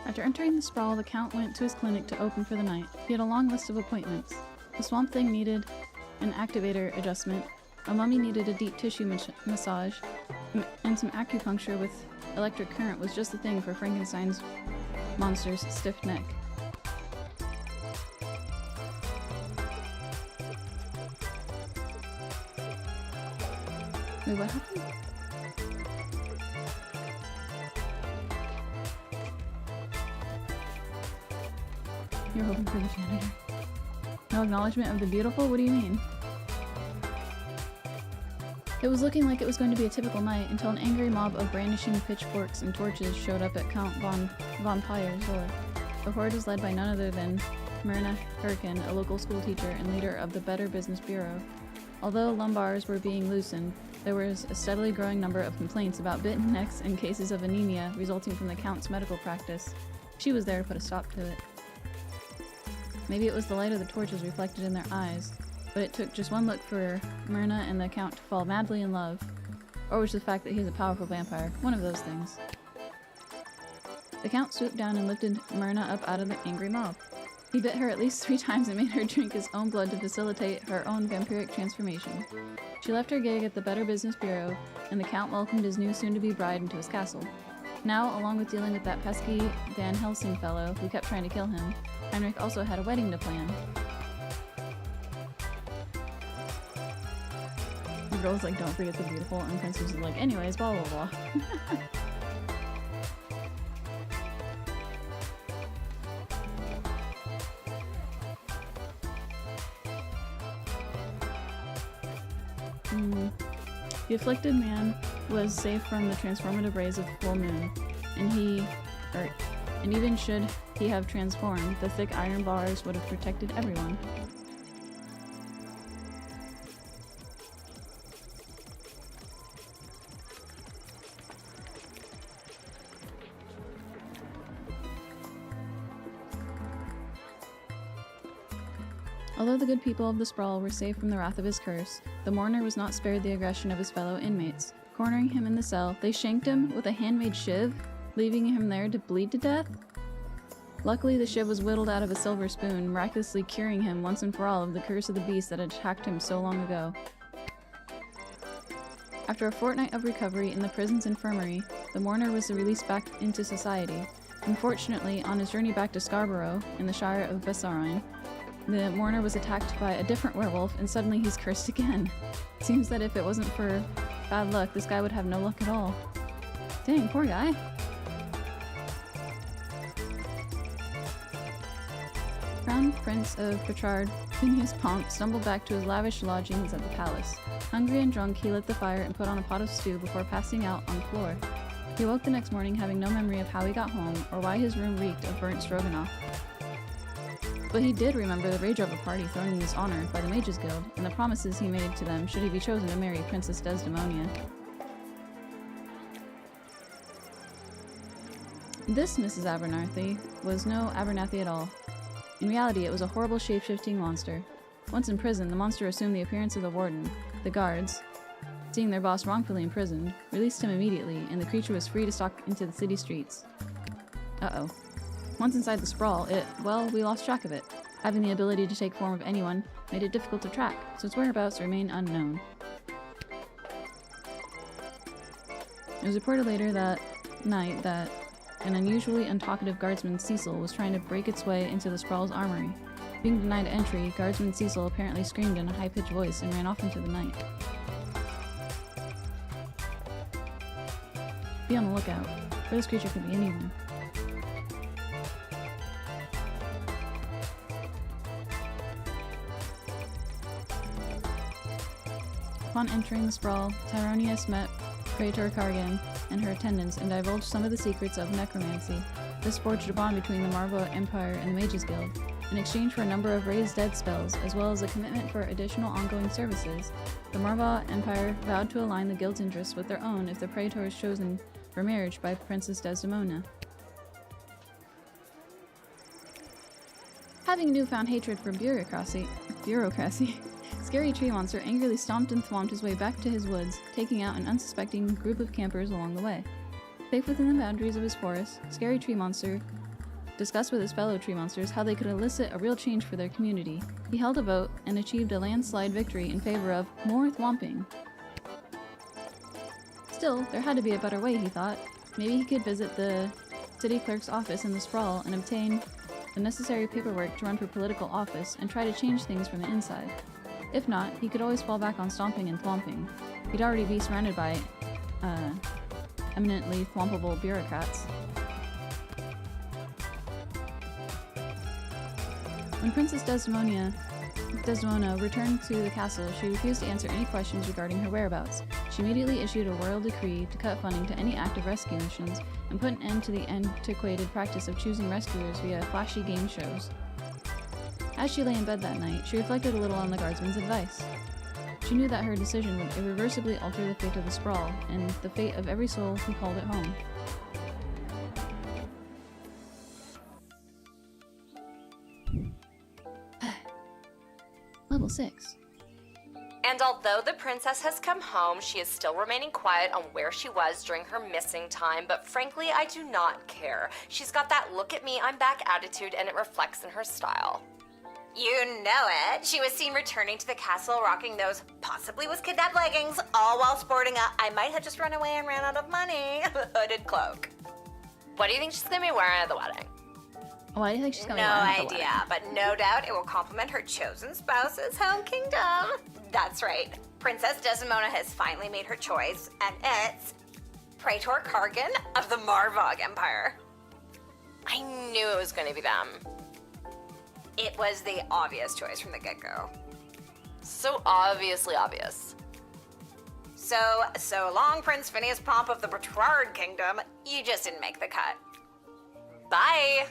After entering the sprawl, the Count went to his clinic to open for the night. He had a long list of appointments. The Swamp Thing needed an activator adjustment, a mummy needed a deep tissue massage, and some acupuncture with electric current was just the thing for Frankenstein's monster's stiff neck. Wait, what happened? You're hoping for the janitor. No acknowledgement of the beautiful? What do you mean? It was looking like it was going to be a typical night until an angry mob of brandishing pitchforks and torches showed up at Count von Pyre's door. The horde was led by none other than Myrna Hurricane, a local school teacher and leader of the Better Business Bureau. Although lumbars were being loosened, there was a steadily growing number of complaints about bitten necks and cases of anemia resulting from the Count's medical practice. She was there to put a stop to it. Maybe it was the light of the torches reflected in their eyes, but it took just one look for Myrna and the Count to fall madly in love. Or was it the fact that he's a powerful vampire? One of those things. The Count swooped down and lifted Myrna up out of the angry mob. He bit her at least 3 times and made her drink his own blood to facilitate her own vampiric transformation. She left her gig at the Better Business Bureau, and the Count welcomed his new soon-to-be bride into his castle. Now, along with dealing with that pesky Van Helsing fellow who kept trying to kill him, Heinrich also had a wedding to plan. The girl's like, don't forget the beautiful, and Princess is like, anyways, blah blah blah. The afflicted man was safe from the transformative rays of the full moon, and even should he have transformed, the thick iron bars would have protected everyone. Although the good people of the sprawl were safe from the wrath of his curse, the mourner was not spared the aggression of his fellow inmates. Cornering him in the cell, they shanked him with a handmade shiv, leaving him there to bleed to death. Luckily, the shiv was whittled out of a silver spoon, miraculously curing him once and for all of the curse of the beast that had attacked him so long ago. After a fortnight of recovery in the prison's infirmary, the mourner was released back into society. Unfortunately, on his journey back to Scarborough, in the Shire of Bessarine, the mourner was attacked by a different werewolf, and suddenly he's cursed again. Seems that if it wasn't for bad luck, this guy would have no luck at all. Dang, poor guy. Crown Prince of Petrard, Phineas Pomp, stumbled back to his lavish lodgings at the palace. Hungry and drunk, he lit the fire and put on a pot of stew before passing out on the floor. He woke the next morning having no memory of how he got home or why his room reeked of burnt stroganoff. But he did remember the rage of a party thrown in his honor by the Mages Guild, and the promises he made to them should he be chosen to marry Princess Desdemonia. This Mrs. Abernathy was no Abernathy at all. In reality, it was a horrible shape-shifting monster. Once in prison, the monster assumed the appearance of the warden. The guards, seeing their boss wrongfully imprisoned, released him immediately, and the creature was free to stalk into the city streets. Uh-oh. Once inside the sprawl, we lost track of it. Having the ability to take form of anyone made it difficult to track, so its whereabouts remain unknown. It was reported later that night that an unusually untalkative guardsman, Cecil, was trying to break its way into the sprawl's armory. Being denied entry, guardsman Cecil apparently screamed in a high-pitched voice and ran off into the night. Be on the lookout, for this creature could be anyone. Upon entering the sprawl, Tyronius met Praetor Kargan and her attendants and divulged some of the secrets of necromancy. This forged a bond between the Marva Empire and the Mages Guild. In exchange for a number of raised dead spells, as well as a commitment for additional ongoing services, the Marva Empire vowed to align the Guild's interests with their own if the Praetor is chosen for marriage by Princess Desdemona. Having a newfound hatred for bureaucracy, Scary Tree Monster angrily stomped and thwomped his way back to his woods, taking out an unsuspecting group of campers along the way. Safe within the boundaries of his forest, Scary Tree Monster discussed with his fellow tree monsters how they could elicit a real change for their community. He held a vote and achieved a landslide victory in favor of more thwomping. Still, there had to be a better way, he thought. Maybe he could visit the city clerk's office in the sprawl and obtain the necessary paperwork to run for political office and try to change things from the inside. If not, he could always fall back on stomping and thwomping. He'd already be surrounded by, eminently thwompable bureaucrats. When Princess Desdemona returned to the castle, she refused to answer any questions regarding her whereabouts. She immediately issued a royal decree to cut funding to any active rescue missions and put an end to the antiquated practice of choosing rescuers via flashy game shows. As she lay in bed that night, she reflected a little on the guardsman's advice. She knew that her decision would irreversibly alter the fate of the sprawl, and the fate of every soul who called it home. Level 6. And although the princess has come home, she is still remaining quiet on where she was during her missing time, but frankly, I do not care. She's got that look at me, I'm back attitude, and it reflects in her style. You know it. She was seen returning to the castle rocking those possibly was kidnapped leggings, all while sporting a I might have just run away and ran out of money hooded cloak. What do you think she's gonna be wearing at the wedding? Why do you think she's gonna be No wearing at the idea, wedding? but no doubt it will complement her chosen spouse's home kingdom. That's right. Princess Desdemona has finally made her choice, and it's Praetor Kargan of the Marvog Empire. I knew it was going to be them. It was the obvious choice from the get-go. So obviously obvious. So long, Prince Phineas Pomp of the Bertrard Kingdom. You just didn't make the cut. Bye.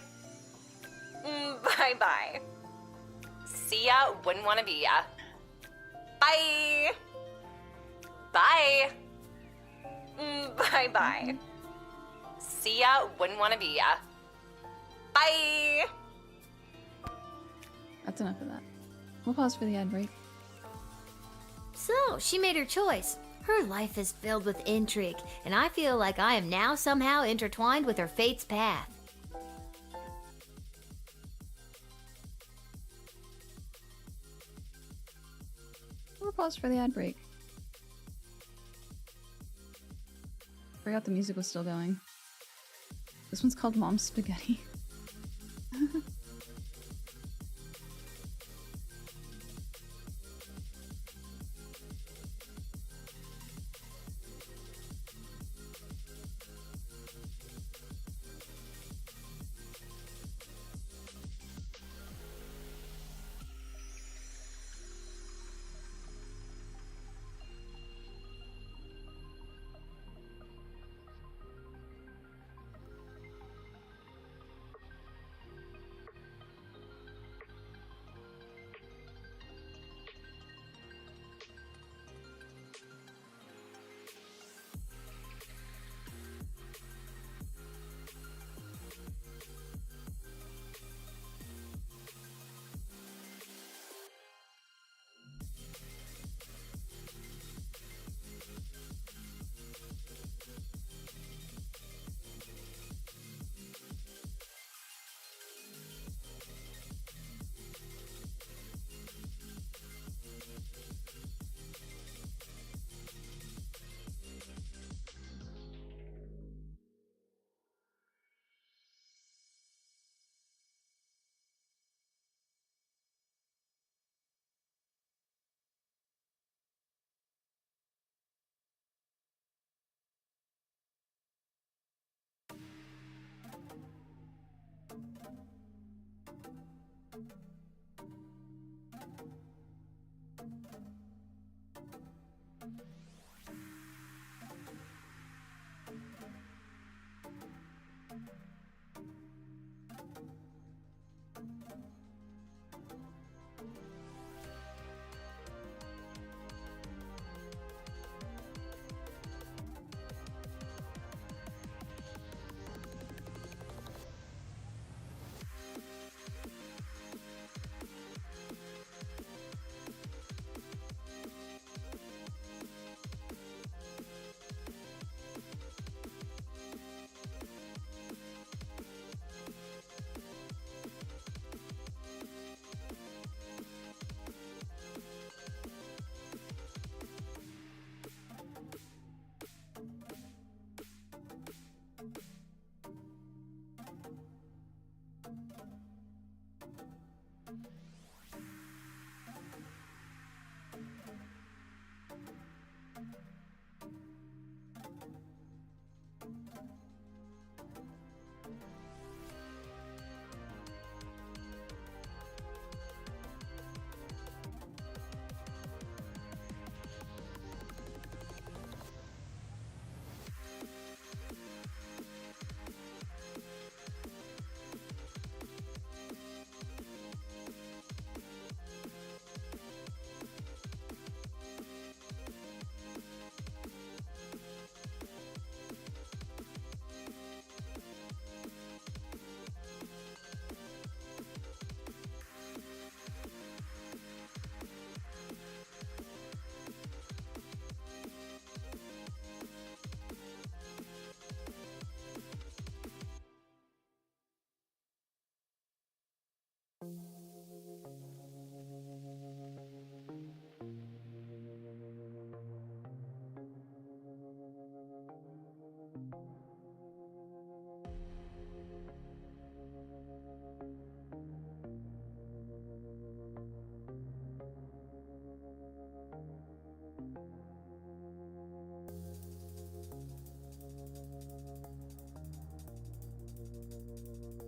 Bye-bye. See ya, wouldn't wanna be ya. Bye. Bye. Bye-bye. See ya, wouldn't wanna be ya. Bye. That's enough of that. We'll pause for the ad break. So, she made her choice. Her life is filled with intrigue, and I feel like I am now somehow intertwined with her fate's path. We'll pause for the ad break. Forgot the music was still going. This one's called Mom's Spaghetti.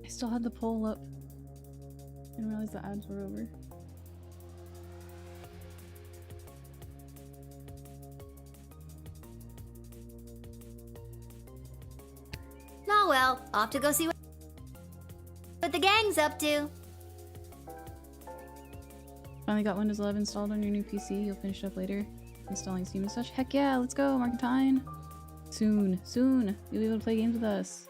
I still had the poll up. I didn't realize the ads were over. Oh well, off to go see what the gang's up to. Finally got Windows 11 installed on your new PC. You'll finish it up later. Installing Steam and such. Heck yeah, let's go, Markentine. Soon, soon, you'll be able to play games with us.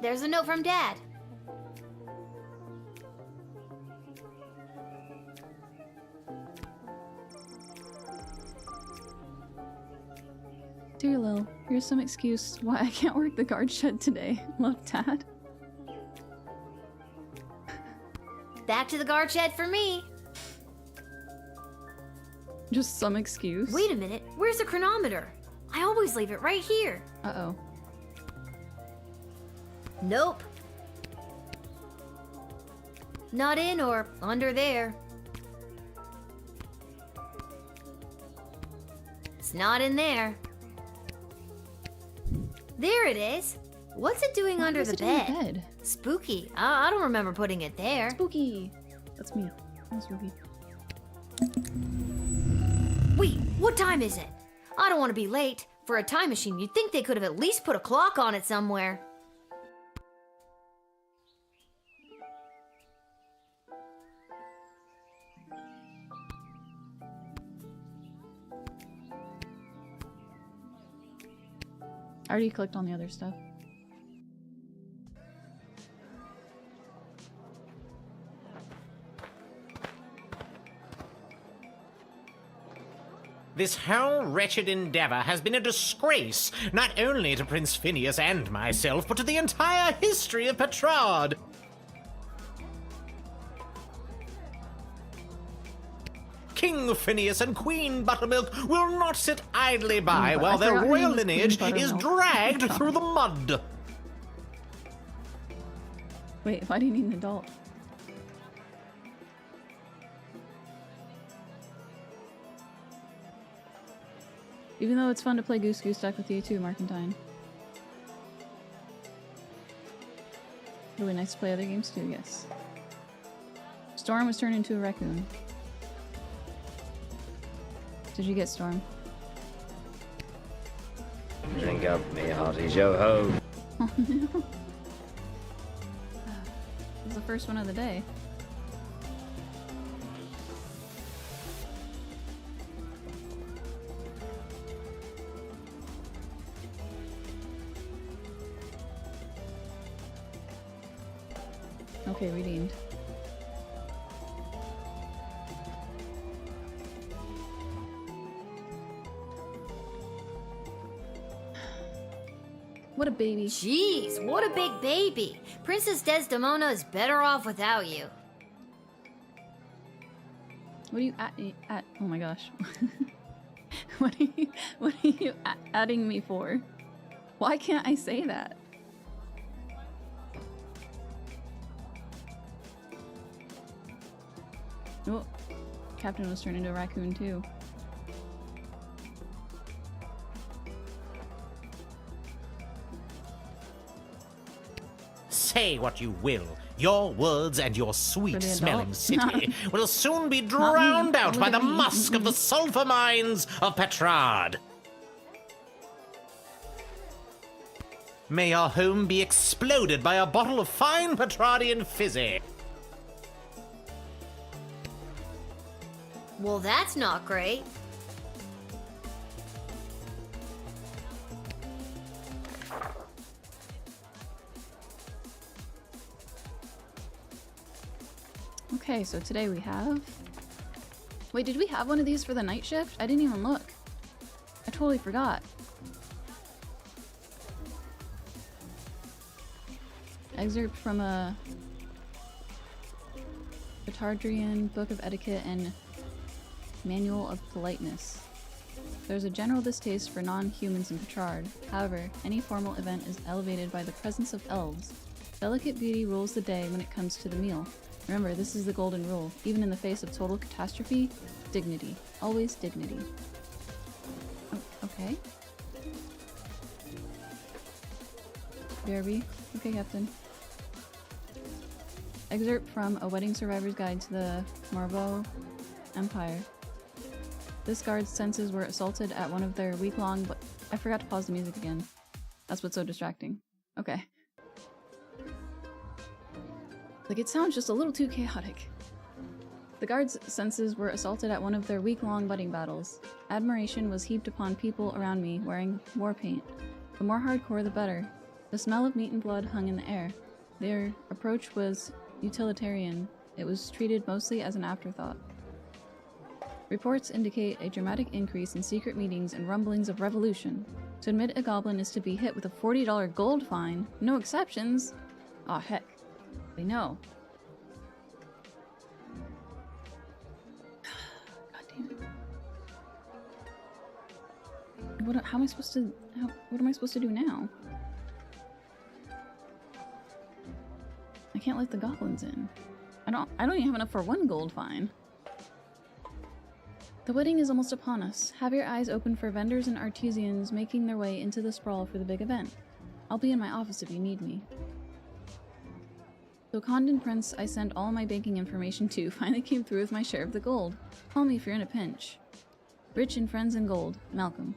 There's a note from Dad. Dear Lil, here's some excuse why I can't work the guard shed today. Love, Dad. Back to the guard shed for me. Just some excuse. Wait a minute, where's the chronometer? I always leave it right here. Uh-oh. Nope. Not in or under there. It's not in there. There it is. What's it doing under the bed? Spooky. I don't remember putting it there. Spooky. That's me. I'm spooky. Wait, what time is it? I don't want to be late. For a time machine, you'd think they could have at least put a clock on it somewhere. I already clicked on the other stuff. This whole wretched endeavor has been a disgrace, not only to Prince Phineas and myself, but to the entire history of Petrard. King Phineas and Queen Buttermilk will not sit idly by while their royal lineage is dragged through the mud. Wait, why do you need an adult? Even though it's fun to play Goose Goose Duck with you too, Markentine. Really nice to play other games too, yes. Storm was turned into a raccoon. Did you get Storm? Drink up, me hearty yo-ho. Oh no. It was the first one of the day. Okay, redeemed. What a baby. Jeez, what a big baby. Princess Desdemona is better off without you. What are you at? Oh my gosh. What are you adding me for? Why can't I say that? Oh, Captain was turned into a raccoon too. Say what you will, your words and your sweet-smelling city will soon be drowned out by the musk of the sulfur mines of Petrard. May our home be exploded by a bottle of fine Petrardian fizzy. Well, that's not great. Okay, so today we have... Wait, did we have one of these for the night shift? I didn't even look. I totally forgot. Excerpt from a Petardrian Book of Etiquette and Manual of Politeness. There's a general distaste for non-humans in Petrard. However, any formal event is elevated by the presence of elves. Delicate beauty rules the day when it comes to the meal. Remember, this is the golden rule. Even in the face of total catastrophe, dignity. Always dignity. Oh, okay. BRB. Okay, Captain. Excerpt from A Wedding Survivor's Guide to the Marveau Empire. This guard's senses were assaulted at one of their week-long... But I forgot to pause the music again. That's what's so distracting. Okay. Like, it sounds just a little too chaotic. The guards' senses were assaulted at one of their week-long wedding battles. Admiration was heaped upon people around me wearing war paint. The more hardcore, the better. The smell of meat and blood hung in the air. Their approach was utilitarian. It was treated mostly as an afterthought. Reports indicate a dramatic increase in secret meetings and rumblings of revolution. To admit a goblin is to be hit with a $40 gold fine. No exceptions. Aw, heck. They know. God damn it. How am I supposed to... what am I supposed to do now? I can't let the goblins in. I don't even have enough for one gold fine. The wedding is almost upon us. Have your eyes open for vendors and artisans making their way into the sprawl for the big event. I'll be in my office if you need me. So Condon Prince I sent all my banking information to finally came through with my share of the gold. Call me if you're in a pinch. Rich in friends and gold, Malcolm.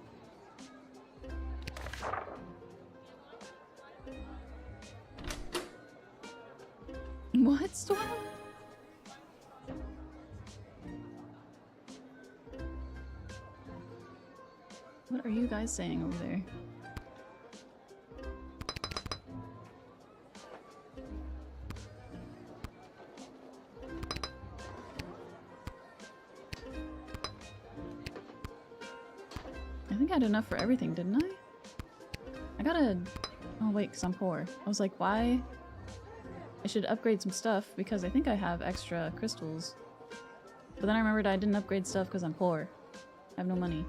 What, Storm? What are you guys saying over there? I think I had enough for everything, didn't I? I gotta... Oh wait, because I'm poor. I was like, why? I should upgrade some stuff because I think I have extra crystals. But then I remembered I didn't upgrade stuff because I'm poor. I have no money.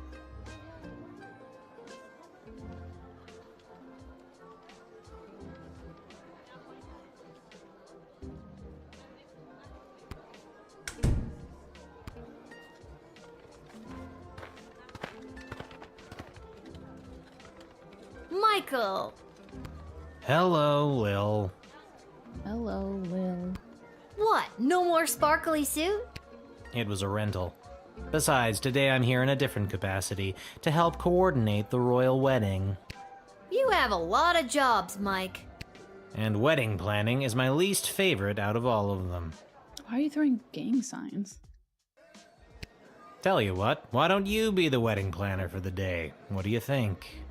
Michael! Hello, Lil. Hello, Lil. What? No more sparkly suit? It was a rental. Besides, today I'm here in a different capacity, to help coordinate the royal wedding. You have a lot of jobs, Mike. And wedding planning is my least favorite out of all of them. Why are you throwing gang signs? Tell you what, why don't you be the wedding planner for the day? What do you think?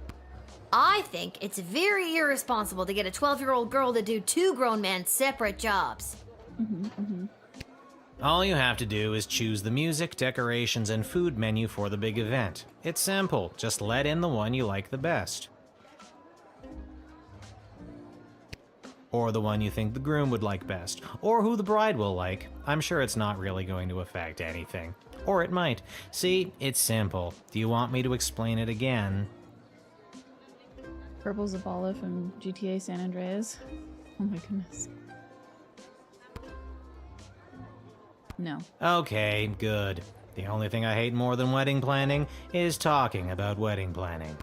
I think it's very irresponsible to get a 12-year-old girl to do two grown men's separate jobs. All you have to do is choose the music, decorations, and food menu for the big event. It's simple, just let in the one you like the best. Or the one you think the groom would like best, or who the bride will like. I'm sure it's not really going to affect anything. Or it might. See, it's simple. Do you want me to explain it again? Purple Zabala from GTA San Andreas. Oh my goodness. No. Okay, good. The only thing I hate more than wedding planning is talking about wedding planning.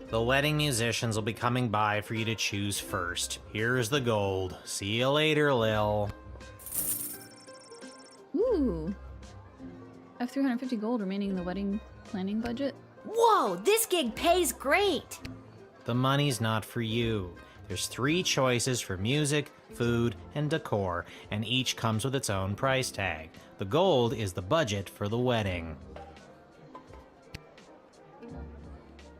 The wedding musicians will be coming by for you to choose first. Here's the gold. See you later, Lil. Ooh. I have 350 gold remaining in the wedding planning budget. Whoa, this gig pays great! The money's not for you. There's 3 choices for music, food, and decor, and each comes with its own price tag. The gold is the budget for the wedding.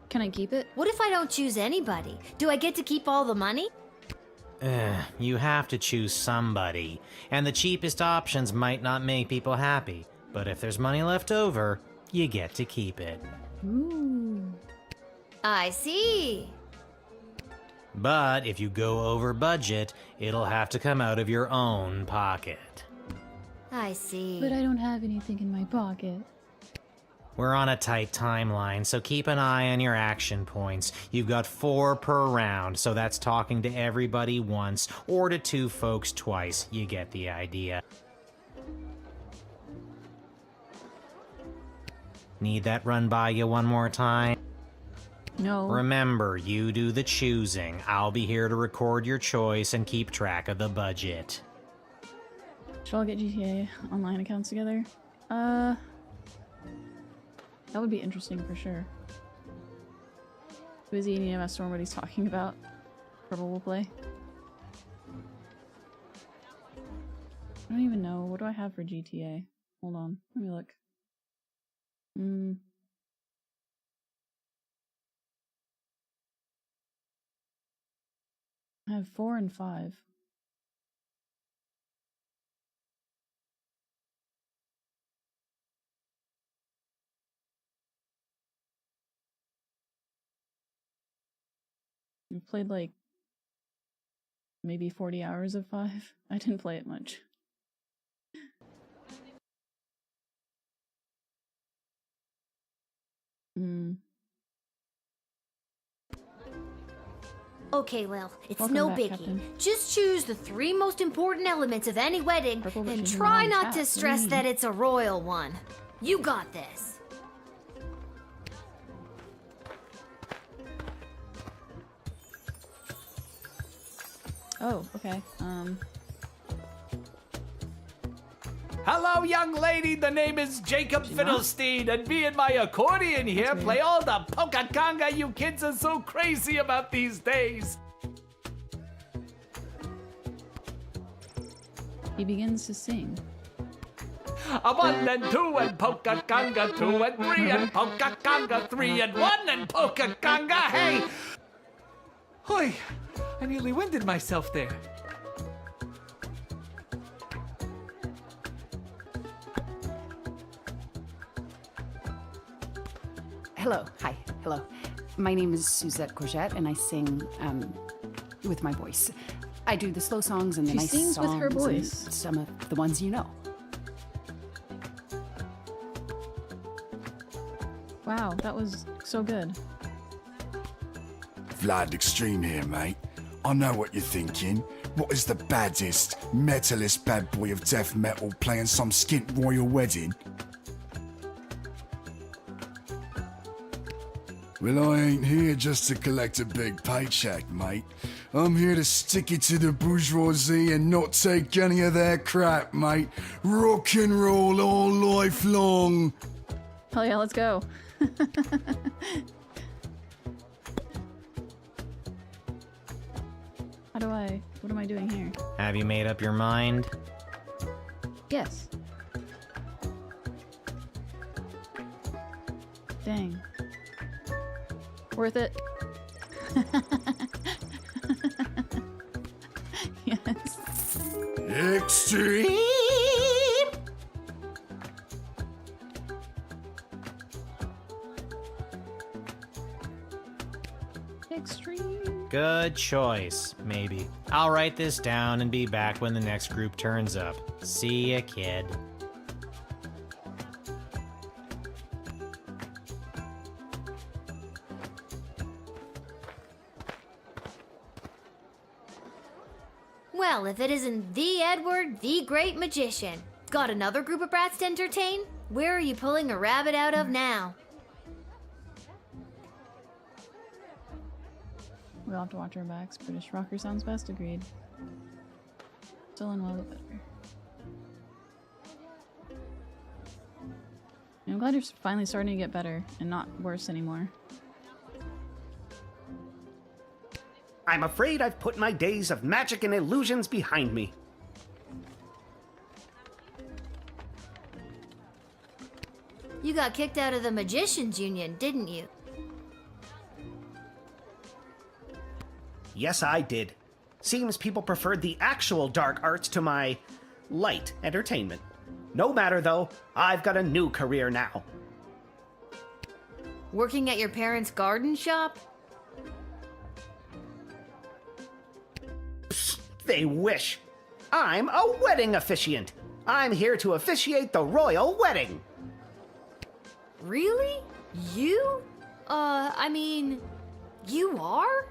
Can I keep it? What if I don't choose anybody? Do I get to keep all the money? You have to choose somebody, and the cheapest options might not make people happy, but if there's money left over, you get to keep it. Ooh. I see. But if you go over budget, it'll have to come out of your own pocket. I see. But I don't have anything in my pocket. We're on a tight timeline, so keep an eye on your action points. You've got 4 per round, so that's talking to everybody once, or to 2 folks twice. You get the idea. Need that run by you one more time? No. Remember, you do the choosing. I'll be here to record your choice and keep track of the budget. Should all get GTA Online accounts together? That would be interesting for sure. Who is he in EMS Storm? What he's talking about? Purple will play. I don't even know. What do I have for GTA? Hold on. Let me look. I have 4 and 5. I've played like maybe 40 hours of 5. I didn't play it much. Okay, Lil, it's Welcome no back, biggie. Captain. Just choose the 3 most important elements of any wedding and she's try in not to chat. stress that it's a royal one. You got this. Oh, okay. Hello, young lady. The name is Jacob Fiddlestein, and me and my accordion here play all the polka conga you kids are so crazy about these days. He begins to sing. A 1 and 2 and polka conga 2 and 3 and polka conga 3 and 1 and polka conga. Hey! Hoy! I nearly winded myself there. Hello, hi, hello. My name is Suzette Courgette, and I sing with my voice. I do the slow songs and the She nice sings with songs her and voice. some of the ones you know. Wow, that was so good. Vlad Extreme here, mate. I know what you're thinking. What is the baddest, metalist bad boy of death metal playing some skint royal wedding? Well, I ain't here just to collect a big paycheck, mate. I'm here to stick it to the bourgeoisie and not take any of their crap, mate. Rock and roll all life long. Hell yeah, let's go. What am I doing here? Have you made up your mind? Yes. Dang. Worth it. Yes. Extreme! Extreme. Good choice, maybe. I'll write this down and be back when the next group turns up. See ya, kid. Well, if it isn't the Edward, the great magician. Got another group of brats to entertain? Where are you pulling a rabbit out of now? We'll have to watch our backs. British rocker sounds best, agreed. Still in well, but better. I'm glad you're finally starting to get better and not worse anymore. I'm afraid I've put my days of magic and illusions behind me. You got kicked out of the Magicians Union, didn't you? Yes, I did. Seems people preferred the actual dark arts to my light entertainment. No matter, though, I've got a new career now. Working at your parents' garden shop? Psst, they wish. I'm a wedding officiant. I'm here to officiate the royal wedding. Really? You? I mean, you are?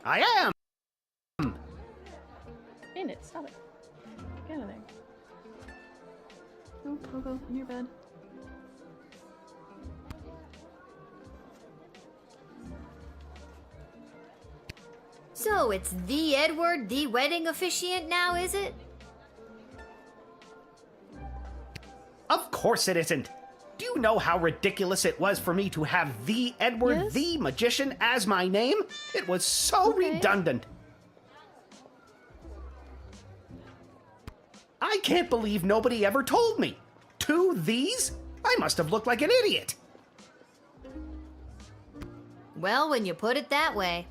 I am! Bandit, stop it. Get out of there. Go, in your bed. So it's the Edward, the wedding officiant now, is it? Of course it isn't. Do you know how ridiculous it was for me to have the Edward, the magician, as my name? It was so redundant. I can't believe nobody ever told me. 2 these? I must have looked like an idiot. Well, when you put it that way.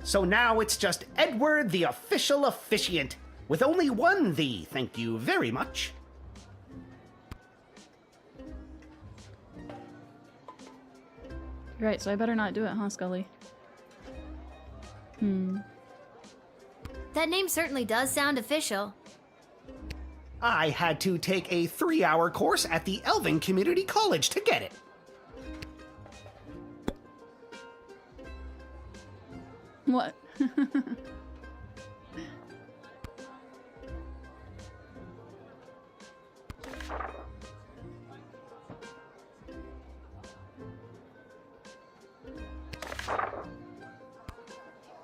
So now it's just Edward, the official officiant, with only 1 the, thank you very much. Right, so I better not do it, huh, Scully? That name certainly does sound official. I had to take a 3-hour course at the Elven Community College to get it. What?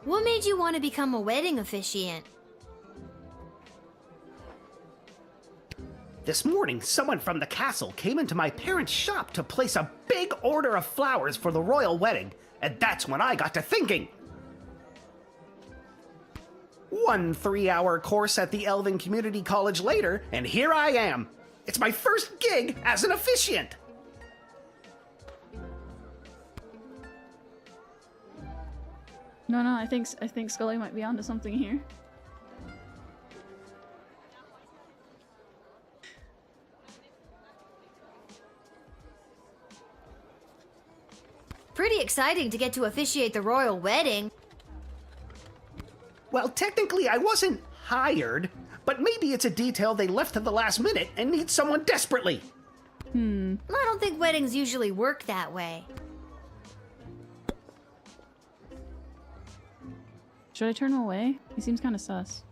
What made you want to become a wedding officiant? This morning, someone from the castle came into my parents' shop to place a big order of flowers for the royal wedding, and that's when I got to thinking. 1 3-hour course at the Elven Community College later, and here I am. It's my first gig as an officiant. No, I think Scully might be onto something here. Pretty exciting to get to officiate the royal wedding. Well, technically I wasn't hired, but maybe it's a detail they left to the last minute and need someone desperately. I don't think weddings usually work that way. Should I turn him away? He seems kind of sus.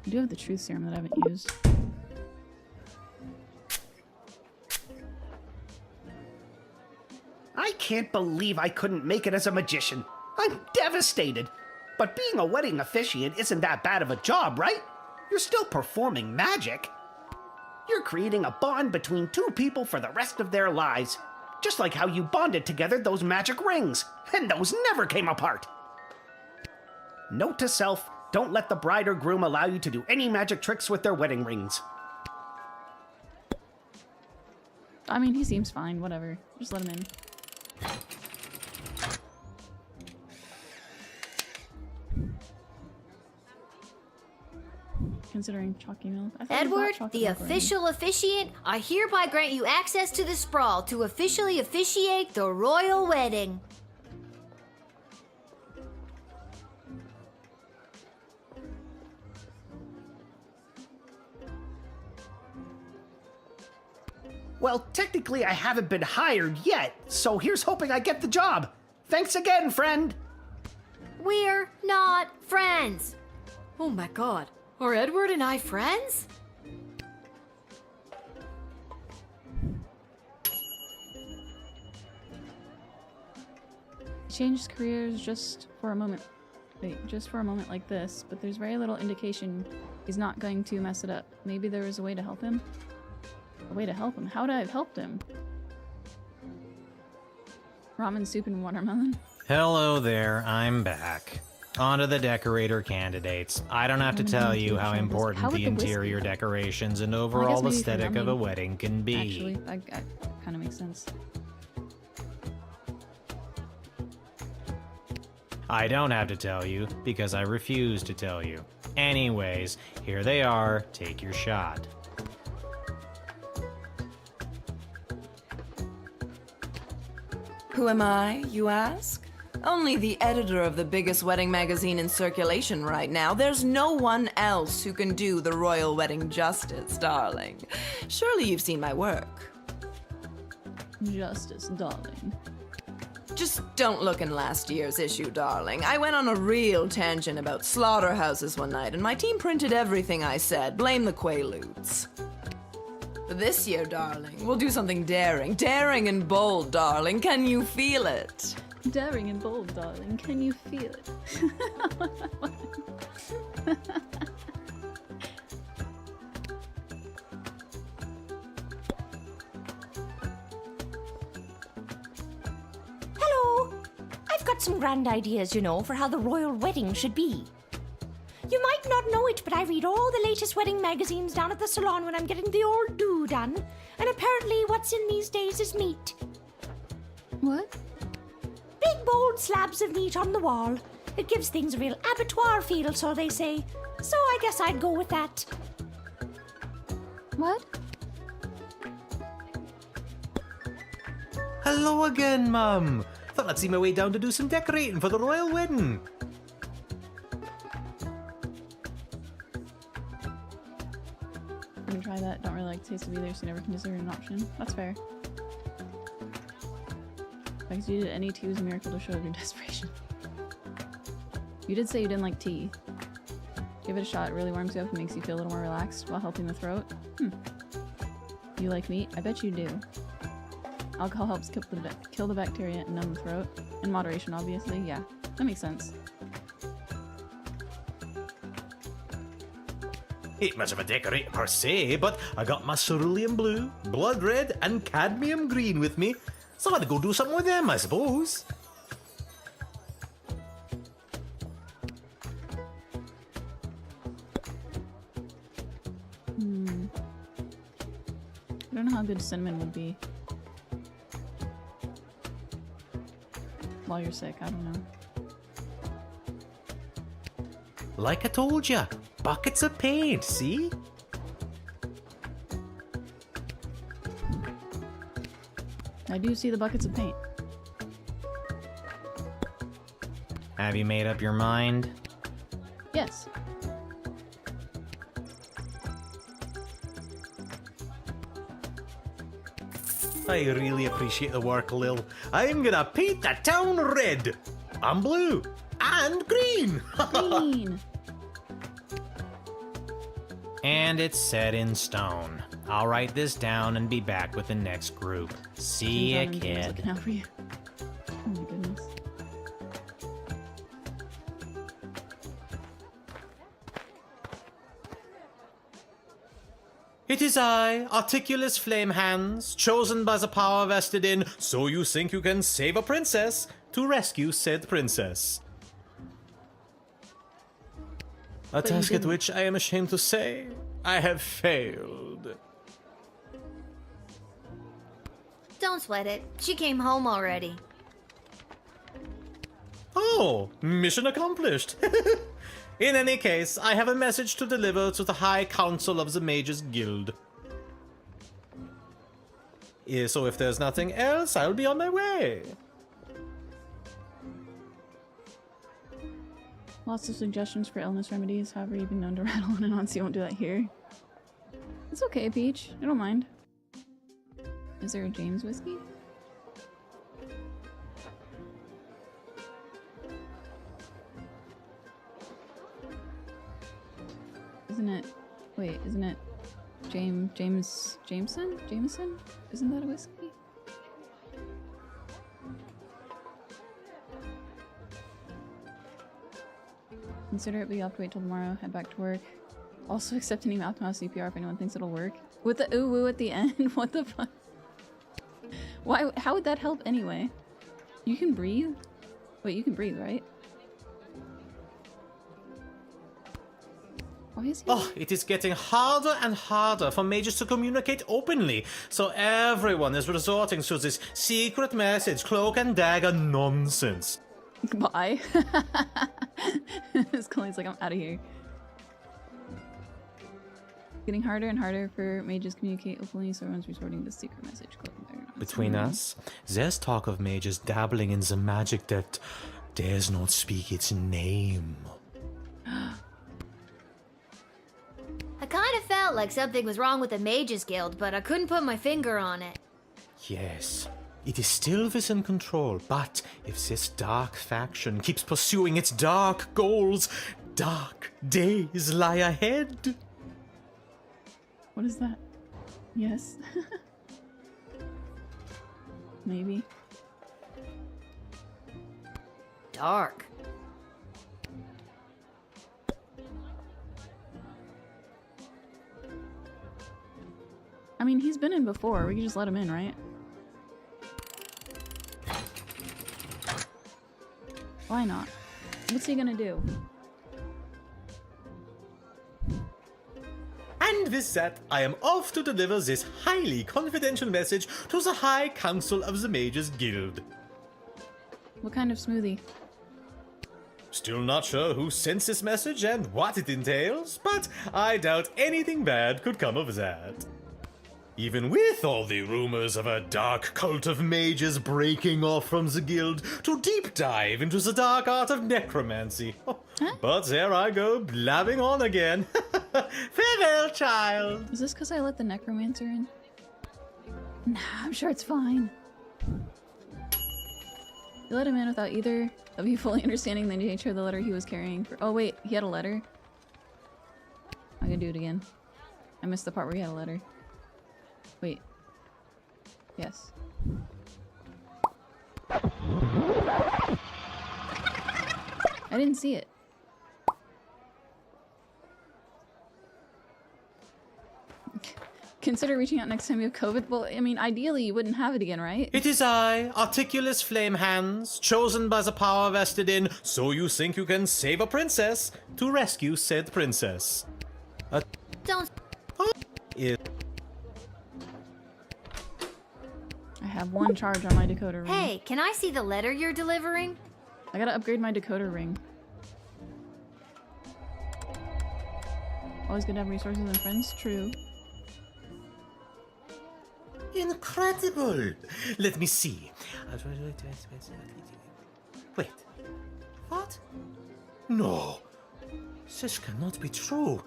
I do have the truth serum that I haven't used. I can't believe I couldn't make it as a magician. I'm devastated. But being a wedding officiant isn't that bad of a job, right? You're still performing magic. You're creating a bond between 2 people for the rest of their lives. Just like how you bonded together those magic rings, and those never came apart. Note to self, don't let the bride or groom allow you to do any magic tricks with their wedding rings. I mean, he seems fine, whatever. Just let him in. Considering chalky milk. Edward, the official officiant, I hereby grant you access to the sprawl to officially officiate the royal wedding. Well, technically I haven't been hired yet, so here's hoping I get the job. Thanks again, friend. We're not friends. Oh my god. Are Edward and I friends? He changed careers just for a moment. Wait, just for a moment like this, but there's very little indication he's not going to mess it up. Maybe there was a way to help him? A way to help him? How would I have helped him? Ramen soup and watermelon? Hello there, I'm back. On to the decorator candidates. I don't have to tell you how important the interior decorations and overall aesthetic of a wedding can be. Actually, that kind of makes sense. I don't have to tell you, because I refuse to tell you. Anyways, here they are. Take your shot. Who am I, you ask? Only the editor of the biggest wedding magazine in circulation right now. There's no one else who can do the royal wedding justice, darling. Surely you've seen my work. Justice, darling. Just don't look in last year's issue, darling. I went on a real tangent about slaughterhouses one night, and my team printed everything I said. Blame the Quaaludes. But this year, darling, we'll do something daring. Daring and bold, darling. Can you feel it? Daring and bold, darling. Can you feel it? Hello! I've got some grand ideas, you know, for how the royal wedding should be. You might not know it, but I read all the latest wedding magazines down at the salon when I'm getting the old do done. And apparently what's in these days is meat. What? Big bold slabs of meat on the wall. It gives things a real abattoir feel, so they say. So I guess I'd go with that. What? Hello again, Mum. Thought I'd see my way down to do some decorating for the royal wedding. I'm gonna try that. Don't really like the taste of either, so never consider it an option. That's fair. Because you did any tea was a miracle to show of your desperation. You did say you didn't like tea. Give it a shot. It really warms you up and makes you feel a little more relaxed while helping the throat. You like meat? I bet you do. Alcohol helps kill the bacteria and numb the throat. In moderation, obviously. Yeah, that makes sense. Ain't much of a decorator per se, but I got my cerulean blue, blood red, and cadmium green with me. So I'd go do something with them, I suppose. I don't know how good cinnamon would be. While you're sick, I don't know. Like I told ya, buckets of paint, see? I do see the buckets of paint. Have you made up your mind? Yes. I really appreciate the work, Lil. I'm gonna paint the town red, and blue, and green! Green! And it's set in stone. I'll write this down and be back with the next group. See ya, kid. Looking out for you. Oh my goodness. It is I, Articulus Flamehands, chosen by the power vested in So You Think You Can Save a Princess, to rescue said princess. A task at which I am ashamed to say, I have failed. Don't sweat it. She came home already. Oh, mission accomplished. In any case, I have a message to deliver to the High Council of the Mages Guild. So if there's nothing else, I'll be on my way. Lots of suggestions for illness remedies. However, you've been known to rattle on and on, so you won't do that here. It's okay, Peach. I don't mind. Is there a James whiskey? Isn't it? Wait, isn't it Jameson? Isn't that a whiskey? Consider it, but you have to wait till tomorrow. Head back to work. Also accept any mouth to mouth CPR if anyone thinks it'll work. With the ooh woo at the end? What the fuck? Why? How would that help anyway? You can breathe? Wait, you can breathe, right? Why is he? Oh, it is getting harder and harder for mages to communicate openly, so everyone is resorting to this secret message, cloak and dagger nonsense. Bye. Colleen's like, I'm out of here. Getting harder and harder for mages to communicate openly, so everyone's resorting to the secret message, cloak and dagger nonsense. Between us, there's talk of mages dabbling in the magic that dares not speak its name. I kind of felt like something was wrong with the Mages Guild, but I couldn't put my finger on it. Yes, it is still within control, but if this dark faction keeps pursuing its dark goals, dark days lie ahead. What is that? Yes. Maybe. Dark. I mean, he's been in before. We can just let him in, right? Why not? What's he gonna do? And with that, I am off to deliver this highly confidential message to the High Council of the Mages Guild. What kind of smoothie? Still not sure who sent this message and what it entails, but I doubt anything bad could come of that. Even with all the rumors of a dark cult of mages breaking off from the guild to deep dive into the dark art of necromancy. But there I go, blabbing on again. Farewell, child! Is this because I let the necromancer in? Nah, I'm sure it's fine. You let him in without either of you fully understanding the nature of the letter he was carrying. Oh wait, he had a letter? I can do it again. I missed the part where he had a letter. Wait. Yes. I didn't see it. Consider reaching out next time you have COVID. Well, I mean, ideally you wouldn't have it again, right? It is I, Articulus Flame Hands, chosen by the power vested in So You Think You Can Save a Princess, to rescue said princess. Don't. I have one charge on my decoder ring. Hey, can I see the letter you're delivering? I gotta upgrade my decoder ring. Always good to have resources and friends, true. Incredible! Let me see. Wait. What? No. This cannot be true.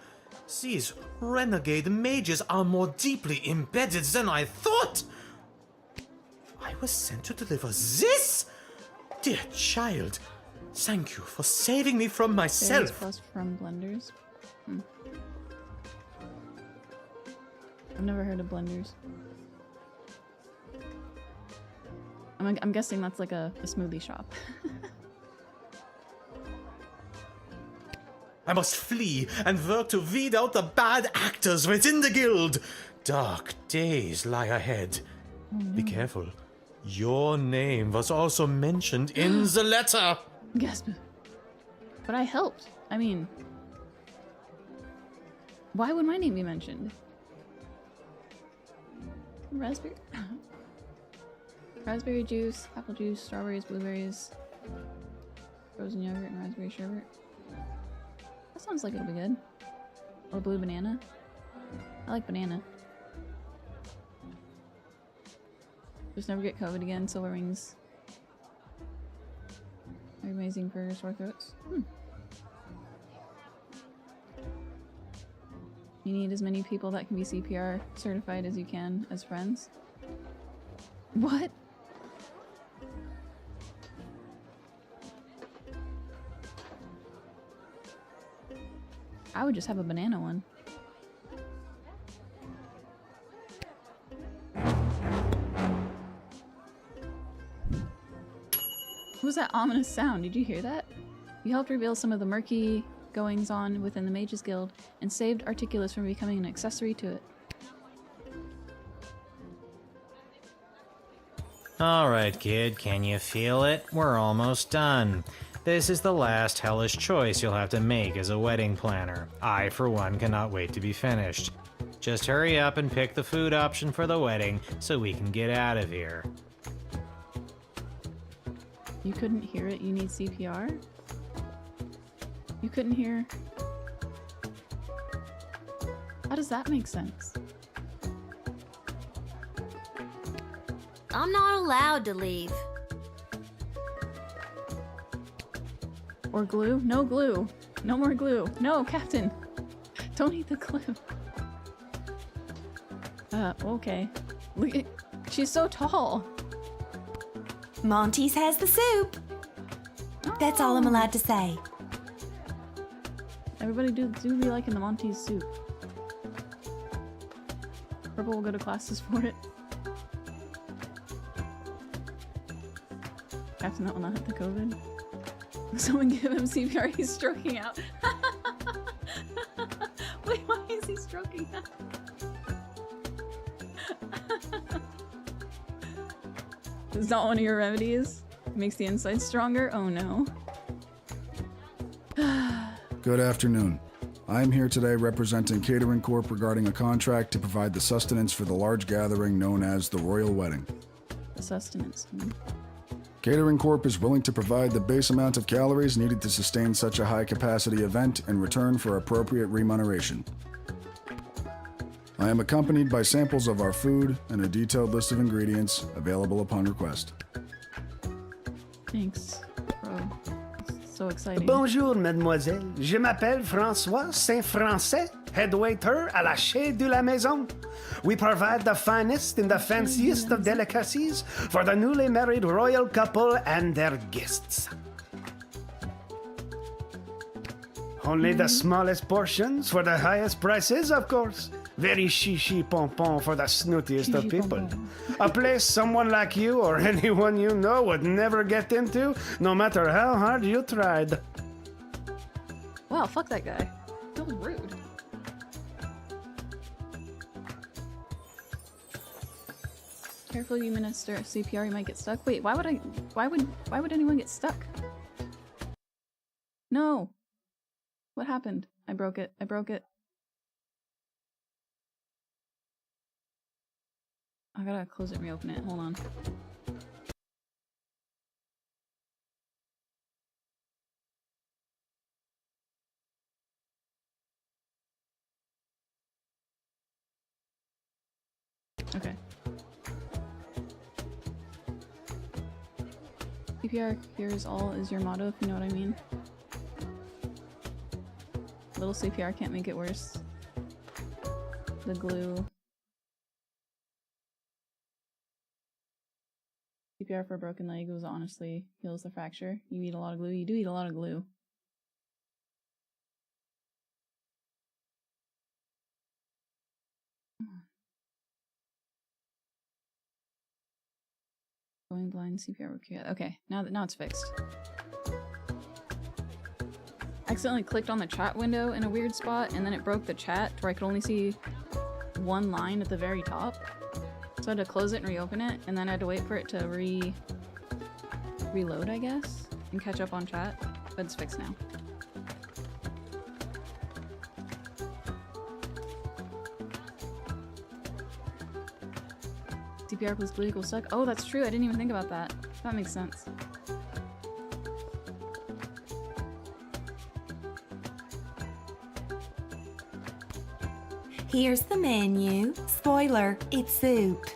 These renegade mages are more deeply embedded than I thought. I was sent to deliver this? Dear child, thank you for saving me from myself. Berries plus from blenders. I've never heard of blenders. I'm guessing that's like a smoothie shop. I must flee and work to weed out the bad actors within the guild. Dark days lie ahead. Be careful. Your name was also mentioned in the letter. Gasp. But I helped. I mean, why would my name be mentioned? Raspberry? Raspberry juice, apple juice, strawberries, blueberries, frozen yogurt, and raspberry sherbet. That sounds like it'll be good. Or blue banana. I like banana. Just never get COVID again, silver wings. Are amazing for sore throats. You need as many people that can be CPR certified as you can as friends. What? I would just have a banana one. What was that ominous sound? Did you hear that? You helped reveal some of the murky goings-on within the Mages Guild and saved Articulus from becoming an accessory to it. Alright, kid, can you feel it? We're almost done. This is the last hellish choice you'll have to make as a wedding planner. I, for one, cannot wait to be finished. Just hurry up and pick the food option for the wedding so we can get out of here. You couldn't hear it? You need CPR? You couldn't hear? How does that make sense? I'm not allowed to leave. Or glue? No glue. No more glue. No, Captain. Don't eat the glue. Okay. Look at, she's so tall. Monty's has the soup. That's all I'm allowed to say. Everybody do be liking the Monty's soup. Purple will go to classes for it. Captain, that will not have the COVID. Someone give him CPR, he's stroking out. Wait, why is he stroking out? It's not one of your remedies? It makes the inside stronger? Oh no. Good afternoon. I'm here today representing Catering Corp regarding a contract to provide the sustenance for the large gathering known as the Royal Wedding. The sustenance. Catering Corp is willing to provide the base amount of calories needed to sustain such a high-capacity event in return for appropriate remuneration. I am accompanied by samples of our food and a detailed list of ingredients available upon request. Thanks, bro. It's so exciting. Bonjour, mademoiselle. Je m'appelle François Saint-Français, head waiter à la Chez de la Maison. We provide the finest and the fanciest of delicacies for the newly married royal couple and their guests. Only the smallest portions for the highest prices, of course. Very chichi pompon for the snootiest of people. A place someone like you or anyone you know would never get into, no matter how hard you tried. Wow, fuck that guy. That was rude. Careful, you minister CPR, you might get stuck. Wait, why would anyone get stuck? No. What happened? I broke it. I broke it. I gotta close it and reopen it. Hold on. Okay. CPR cures all is your motto, if you know what I mean. Little CPR can't make it worse. The glue. CPR for a broken leg was honestly heals the fracture. You eat a lot of glue. You do eat a lot of glue. Going blind CPR will cure. Okay, now it's fixed. Accidentally clicked on the chat window in a weird spot, and then it broke the chat where I could only see one line at the very top. So I had to close it and reopen it, and then I had to wait for it to reload, I guess, and catch up on chat. But it's fixed now. CPR plus glue equals suck. Oh, that's true. I didn't even think about that. That makes sense. Here's the menu. Spoiler, it's soup.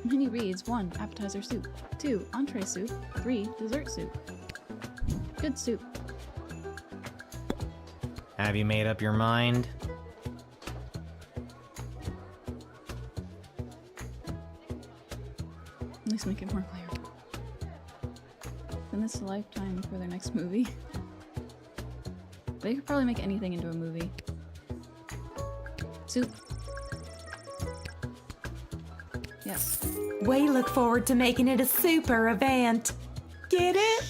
Menu reads 1. Appetizer soup. 2. Entree soup. 3. Dessert soup. Good soup. Have you made up your mind? At least make it more flavorful. Send this to Lifetime for their next movie. They could probably make anything into a movie. Soup. Yes. We look forward to making it a super event. Get it?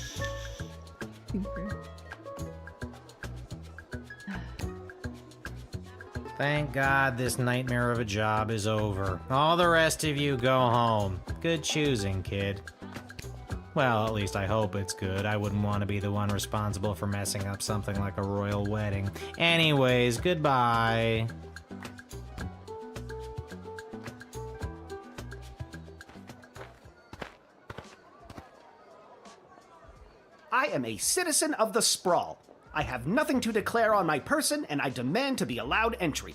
Super. Thank God this nightmare of a job is over. All the rest of you go home. Good choosing, kid. Well, at least I hope it's good. I wouldn't want to be the one responsible for messing up something like a royal wedding. Anyways, goodbye. I am a citizen of the Sprawl. I have nothing to declare on my person, and I demand to be allowed entry.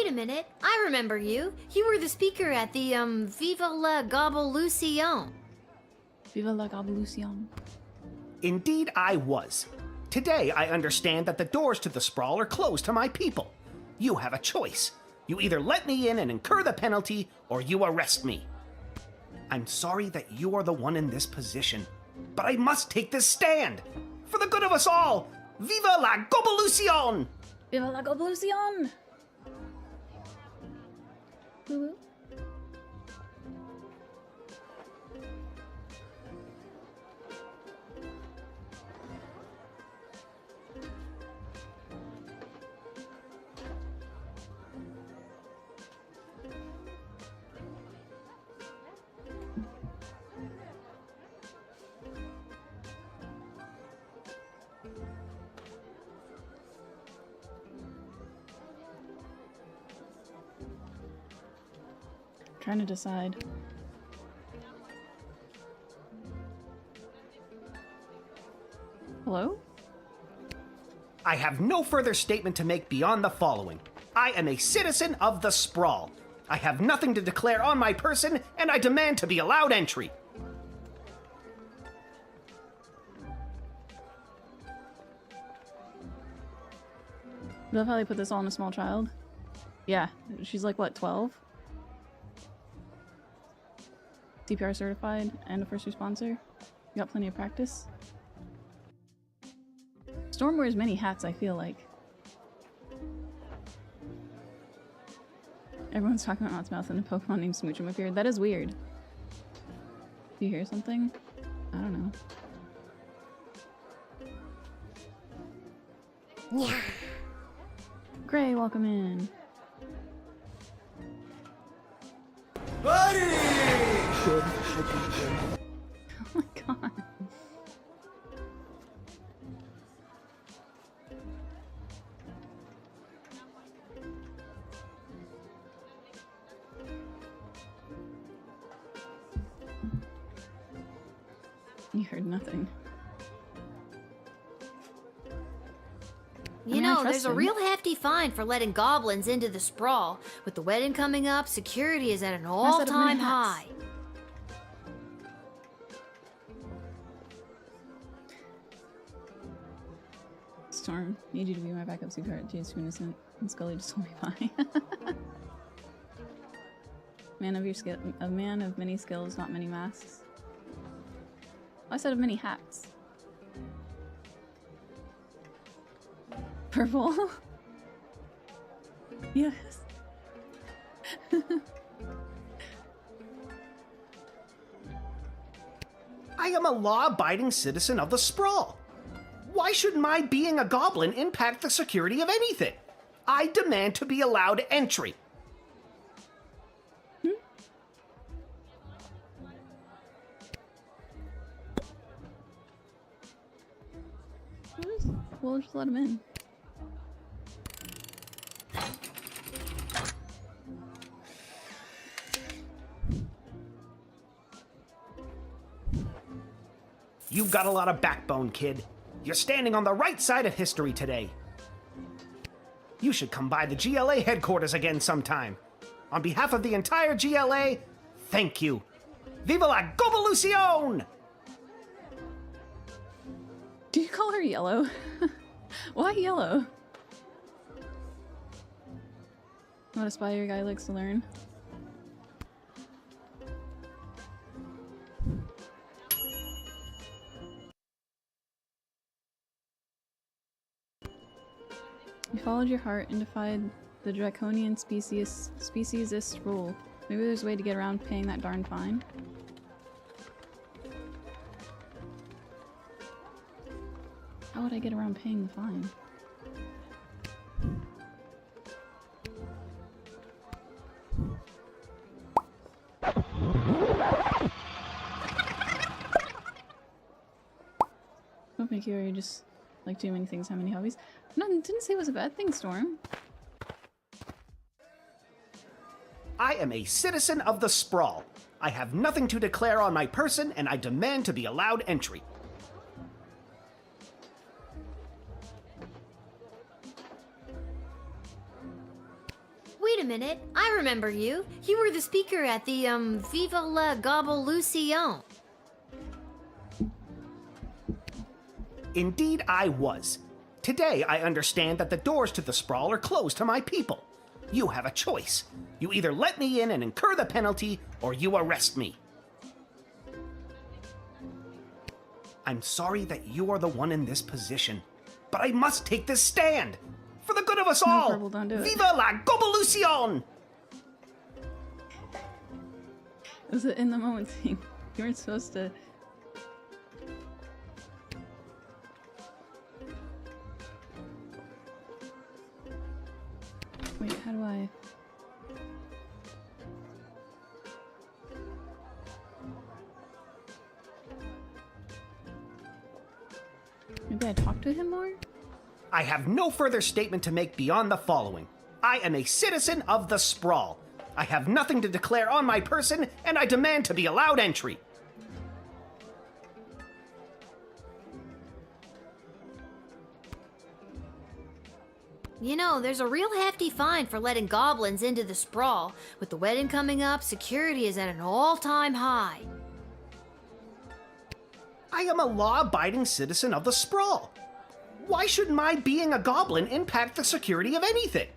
wait a minute. I remember you. You were the speaker at the, Viva la Gobolucion. Viva la Gobolucion. Indeed, I was. Today, I understand that the doors to the Sprawl are closed to my people. You have a choice. You either let me in and incur the penalty, or you arrest me. I'm sorry that you are the one in this position, but I must take this stand. For the good of us all, Viva la Gobolucion! Viva la Gobolucion! Woo-woo. Trying to decide. Hello? I have no further statement to make beyond the following. I am a citizen of the Sprawl. I have nothing to declare on my person, and I demand to be allowed entry. I love how they put this all on a small child. Yeah, she's like, what, 12? CPR certified and a first responder. You got plenty of practice. Storm wears many hats, I feel like. Everyone's talking about Mouthmouth and a Pokemon named Smoochum appeared. That is weird. Do you hear something? I don't know. Yeah. Gray, welcome in. Buddy! Oh my god. You heard nothing. You know, there's a real hefty fine for letting goblins into the Sprawl. With the wedding coming up, security is at an all-time high. Storm, need you to be my backup sweetheart. Jade's too innocent, and Scully just told me bye. Man of your skill, a man of many skills, not many masks. I said of many hats. Purple. Yes. I am a law-abiding citizen of the Sprawl. Why should my being a goblin impact the security of anything? I demand to be allowed entry. We'll just let him in. You've got a lot of backbone, kid. You're standing on the right side of history today. You should come by the GLA headquarters again sometime. On behalf of the entire GLA, thank you. Viva la Gobolucion! Do you call her yellow? Why yellow? What a spy your guy likes to learn. You followed your heart and defied the draconian speciesist rule. Maybe there's a way to get around paying that darn fine. How would I get around paying the fine? Don't make you just like too many things, how many hobbies? No, didn't say it was a bad thing, Storm. I am a citizen of the Sprawl. I have nothing to declare on my person, and I demand to be allowed entry. Wait wait a minute. I remember you. You were the speaker at the, Viva la Gobolucion. Indeed, I was. Today, I understand that the doors to the sprawl are closed to my people. You have a choice. You either let me in and incur the penalty, or you arrest me. I'm sorry that you are the one in this position, but I must take this stand. For the good of us all! Purple, don't do it. Viva la Gobolucion! It was an in the moment thing. You weren't supposed to. Wait, how do I? Maybe I talk to him more? I have no further statement to make beyond the following. I am a citizen of the Sprawl. I have nothing to declare on my person, and I demand to be allowed entry. You know, there's a real hefty fine for letting goblins into the sprawl. With the wedding coming up, security is at an all-time high. I am a law-abiding citizen of the Sprawl. Why should my being a goblin impact the security of anything?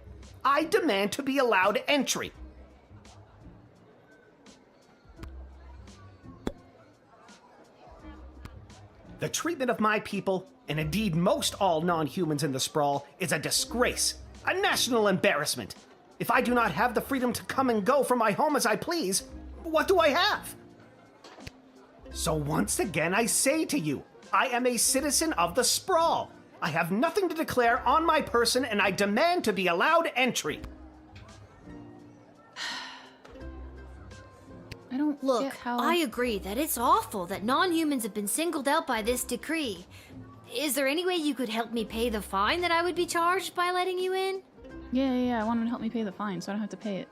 I demand to be allowed entry. The treatment of my people, and indeed most all non-humans in the Sprawl, is a disgrace, a national embarrassment. If I do not have the freedom to come and go from my home as I please, what do I have? So once again I say to you, I am a citizen of the Sprawl. I have nothing to declare on my person, and I demand to be allowed entry. I don't Look, get how... I agree that it's awful that non-humans have been singled out by this decree. Is there any way you could help me pay the fine that I would be charged by letting you in? Yeah, I want him to help me pay the fine so I don't have to pay it.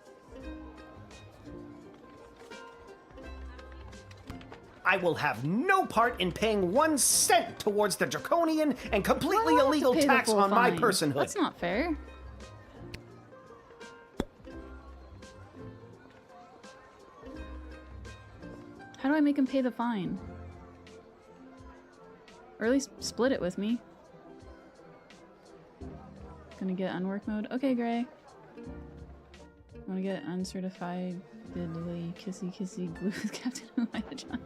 I will have no part in paying 1 cent towards the draconian and completely illegal tax on my personhood. That's not fair. How do I make him pay the fine? Or at least split it with me. Gonna get unwork mode. Okay, Gray. Wanna get uncertified diddly kissy glue with Captain Elijah John.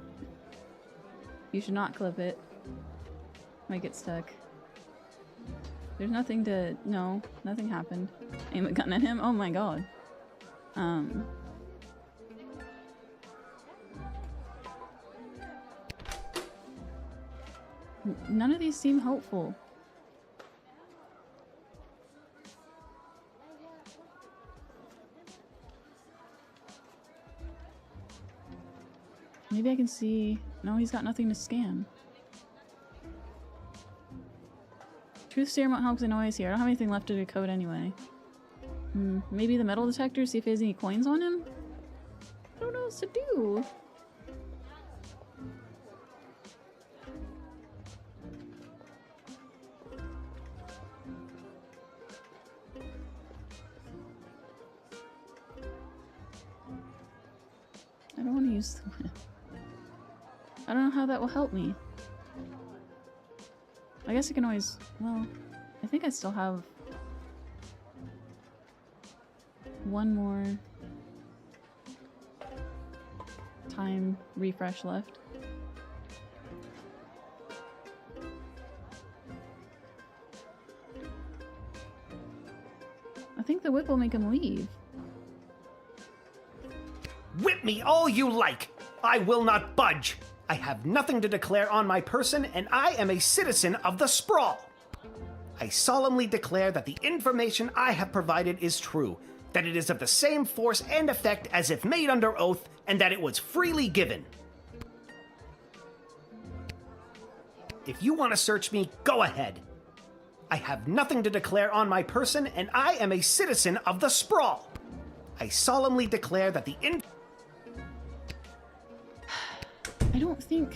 You should not clip it. Might get stuck. There's nothing to... No, nothing happened. Aim a gun at him? Oh my god. None of these seem hopeful. Maybe I can see... No, he's got nothing to scan. Truth serum won't help because I know he's here. I don't have anything left to decode anyway. Maybe the metal detector, see if he has any coins on him? I don't know what to do. I don't want to use the whip. I don't know how that will help me. I guess I can always... Well, I think I still have... one more... time refresh left. I think the whip will make him leave. Whip me all you like! I will not budge! I have nothing to declare on my person, and I am a citizen of the Sprawl! I solemnly declare that the information I have provided is true, that it is of the same force and effect as if made under oath, and that it was freely given. If you want to search me, go ahead. I have nothing to declare on my person, and I am a citizen of the Sprawl! I solemnly declare that the I don't think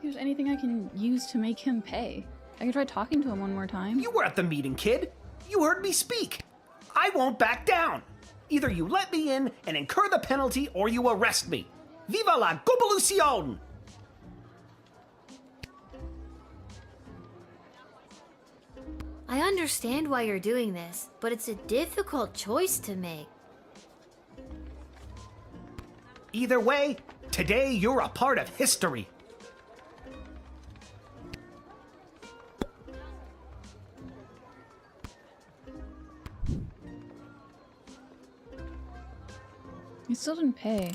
there's anything I can use to make him pay. I can try talking to him one more time. You were at the meeting, kid. You heard me speak. I won't back down. Either you let me in and incur the penalty, or you arrest me. Viva la Govolucion! I understand why you're doing this, but it's a difficult choice to make. Either way, today you're a part of history. You still didn't pay.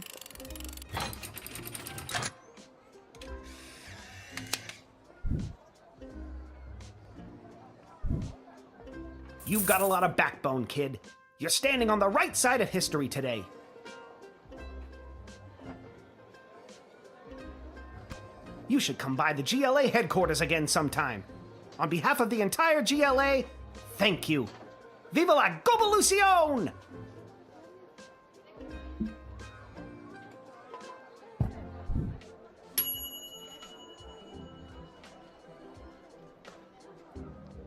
You've got a lot of backbone, kid. You're standing on the right side of history today. You should come by the GLA headquarters again sometime. On behalf of the entire GLA, thank you. Viva la Govolucion!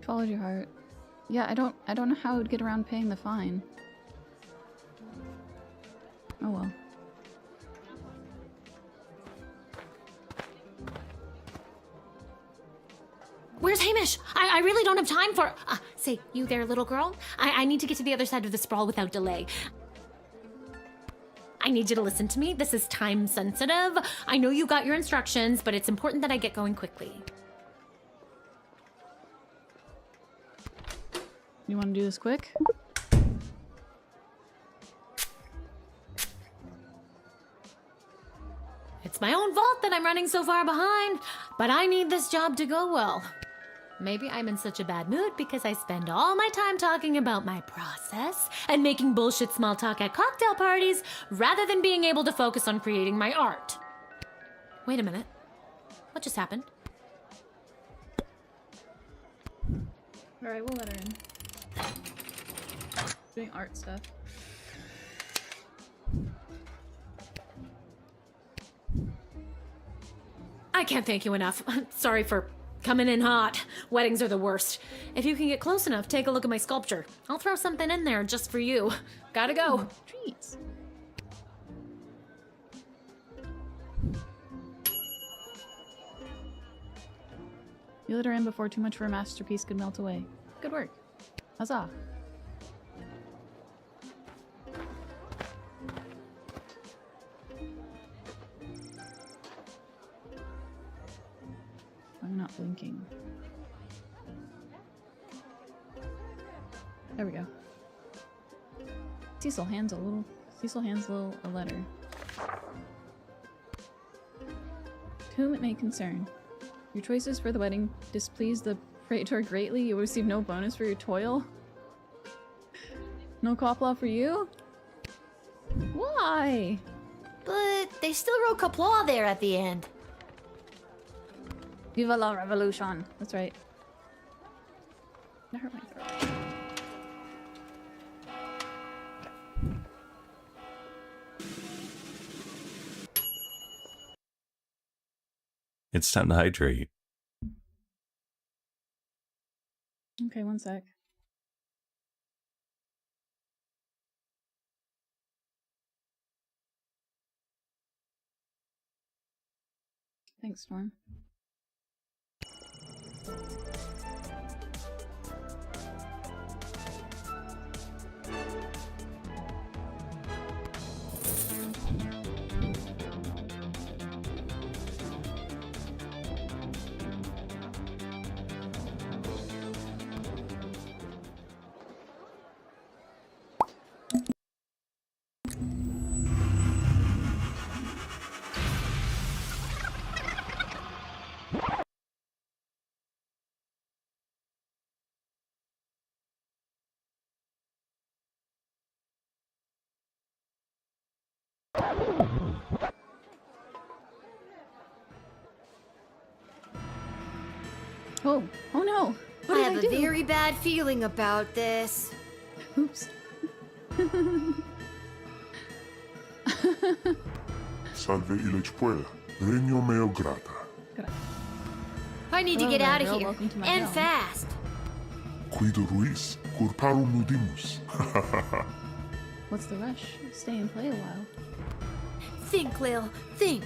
Followed your heart. Yeah, I don't know how I would get around paying the fine. Oh well. Where's Hamish? I really don't have time for... say, you there, little girl? I need to get to the other side of the sprawl without delay. I need you to listen to me. This is time sensitive. I know you got your instructions, but it's important that I get going quickly. You want to do this quick? It's my own fault that I'm running so far behind, but I need this job to go well. Maybe I'm in such a bad mood because I spend all my time talking about my process and making bullshit small talk at cocktail parties rather than being able to focus on creating my art. Wait a minute. What just happened? Alright, we'll let her in. Doing art stuff. I can't thank you enough. Sorry for coming in hot. Weddings are the worst. If you can get close enough, take a look at my sculpture. I'll throw something in there just for you. Gotta go. Treats. You let her in before too much of her masterpiece could melt away. Good work. Huzzah. I'm not blinking. There we go. Cecil hands a letter. To whom it may concern. Your choices for the wedding displease the praetor greatly. You will receive no bonus for your toil. No copla for you? Why? But they still wrote Kapla there at the end. Viva la revolution. That's right. That hurt my throat. It's time to hydrate. Okay, one sec. Thanks, Storm. Oh no! What I did have a very bad feeling about this. Oops. Salve Illichpuela. Regno meo grata. I need to Hello get there, out of girl. here. Welcome to my And realm. fast. Guido Ruiz, Kurparu Nudimus. What's the rush? Stay and play a while. Think, Lil, think.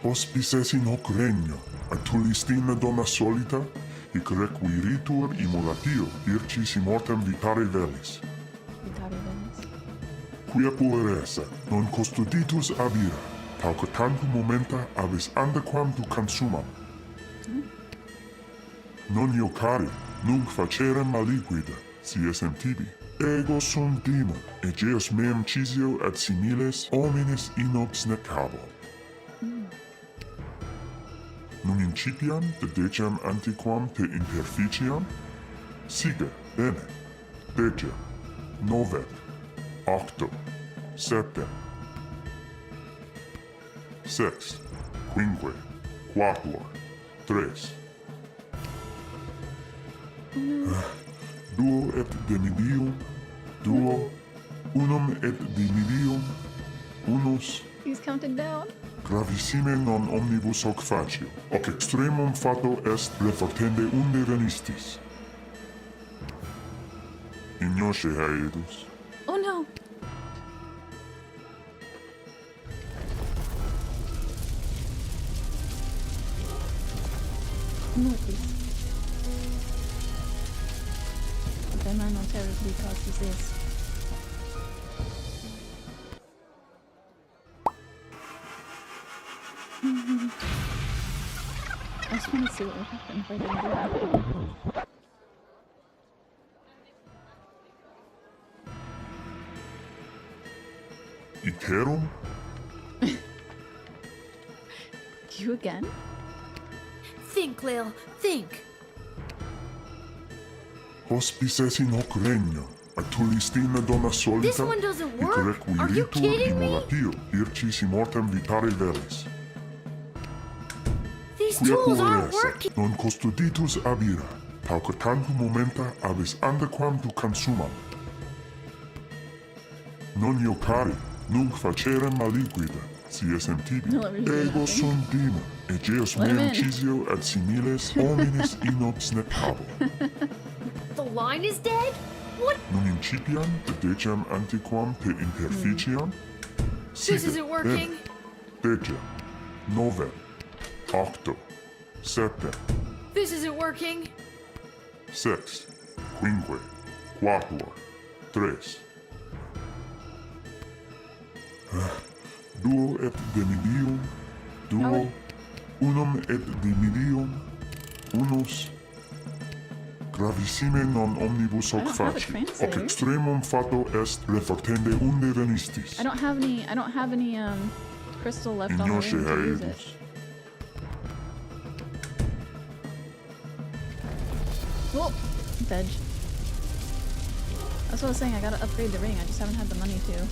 Hospices in hoc regno, atulistina donna solita, hic requiritur immolatio, ircis immortem vitare velis. Vitare velis. Quia pueresa, non custoditus abira, pauca tantum momenta abis andaquam tu consumam. Non iocari, nunc facerem maliquida, si esem tibi. Ego sum dima, egeus meum cisio ad similes hominis inox necabo. Nun incipiam dedecem antiquam te interficiam? Sige, bene. Dece, novet, octo, septem, sex, quinque, quatuor, tres. Duo et demidium, duo, unum et dimidium, unus. He's counting down. Gravissime non omnibus hoc facio, hoc extremum fato est refortende unde venistis. Ignosce haedus. Oh no! No, please. The man not terribly causes this. I just want to see what would happen if I didn't do that. Iterum? You again? Think, Lil, think. Hospices in hoc regno, atulistina donna solita, This one doesn't work. hic Are you requiritur kidding me? immolatio, ircis immortem vitare velis. These Quia tools aren't pueresa, working. non custoditus abira, pauca tantum momenta abis andaquam tu consumam. Non iocari, nunc facerem maliquida, si esem tibi. No, let me do Ego nothing. sum dima, egeus Let him meum in. cisio ad similes hominis inox necabo. The line is dead? What? Nun incipiam dedecem antiquam te interficiam? This isn't working. Dece, noven, octo, septem, This isn't working. sex, quinque, quatuor, tres. Duo et demidium, duo, unum et dimidium, unus. Gravissime non omnibus hoc I don't have a faci, hoc translator. extremum fato est refortende unde venistis. I don't have any crystal left on the Ignosce ring to use it. haedus. Whoa! Veg. That's what I was saying, I gotta upgrade the ring, I just haven't had the money to.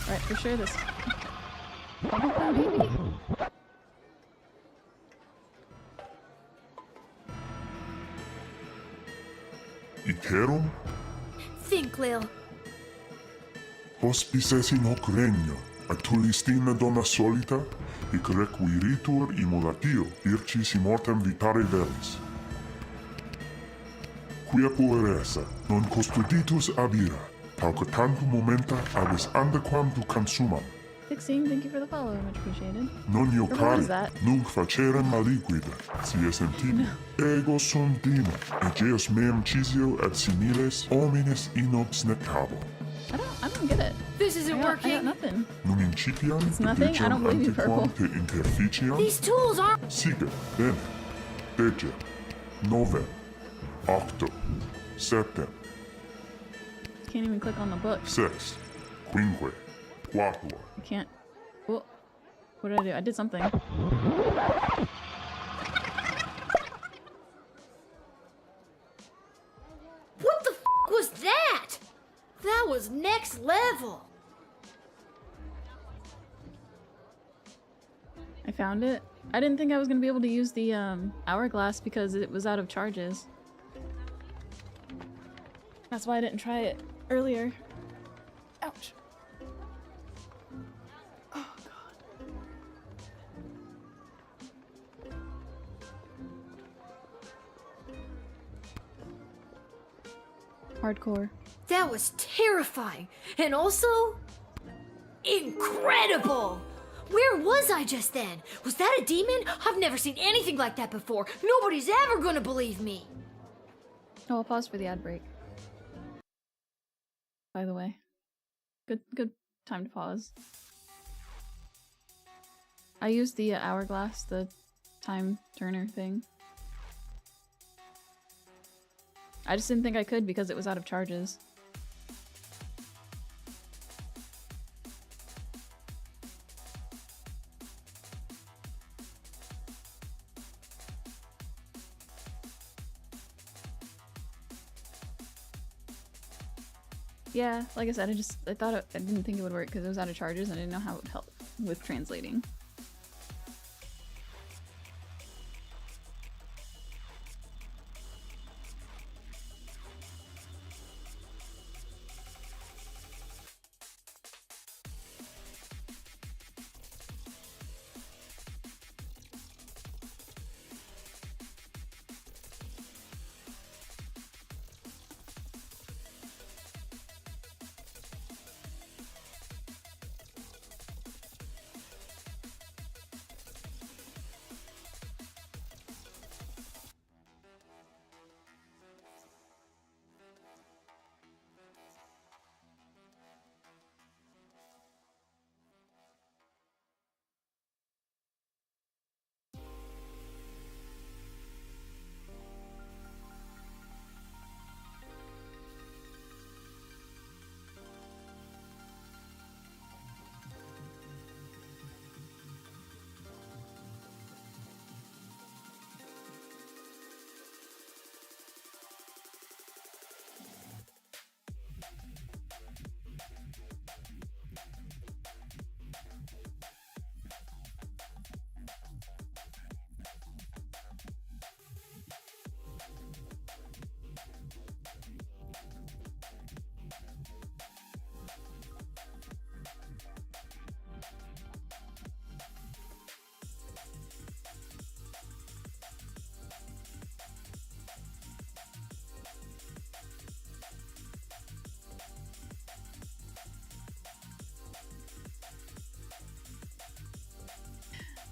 Alright, for sure this... Maybe? Iterum? Think, Lil. Hospices in hoc regno, atulistina donna solita, hic requiritur immolatio, ircis immortem vitare velis. Quia pueresa, non custoditus abira, pauca tantum momenta abis andaquam tu consumam. 16, thank you for the follow, much appreciated. Non What iocari, is that? nunc facerem maliquida, si esem tibi. Ego sum dima, egeus meum cisio ad similes hominis inox necabo. I don't get it. This isn't I got working. nothing. Nun incipiam It's nothing? I dedecem don't believe you, antiquam Purple. te interficiam? These tools aren't. Sige, bene. Dece, noven, octo, septem, Can't even click on the book. sex, quinque, quatuor. I can't. Oh, what did I do? I did something. What the f was that? That was next level. I found it. I didn't think I was gonna be able to use the hourglass because it was out of charges. That's why I didn't try it earlier. Ouch. Hardcore. That was terrifying. And also... incredible! Where was I just then? Was that a demon? I've never seen anything like that before. Nobody's ever gonna believe me. Oh, I'll pause for the ad break. By the way. Good time to pause. I used the hourglass, the time turner thing. I just didn't think I could because it was out of charges. Yeah, like I said, I didn't think it would work because it was out of charges and I didn't know how it would help with translating.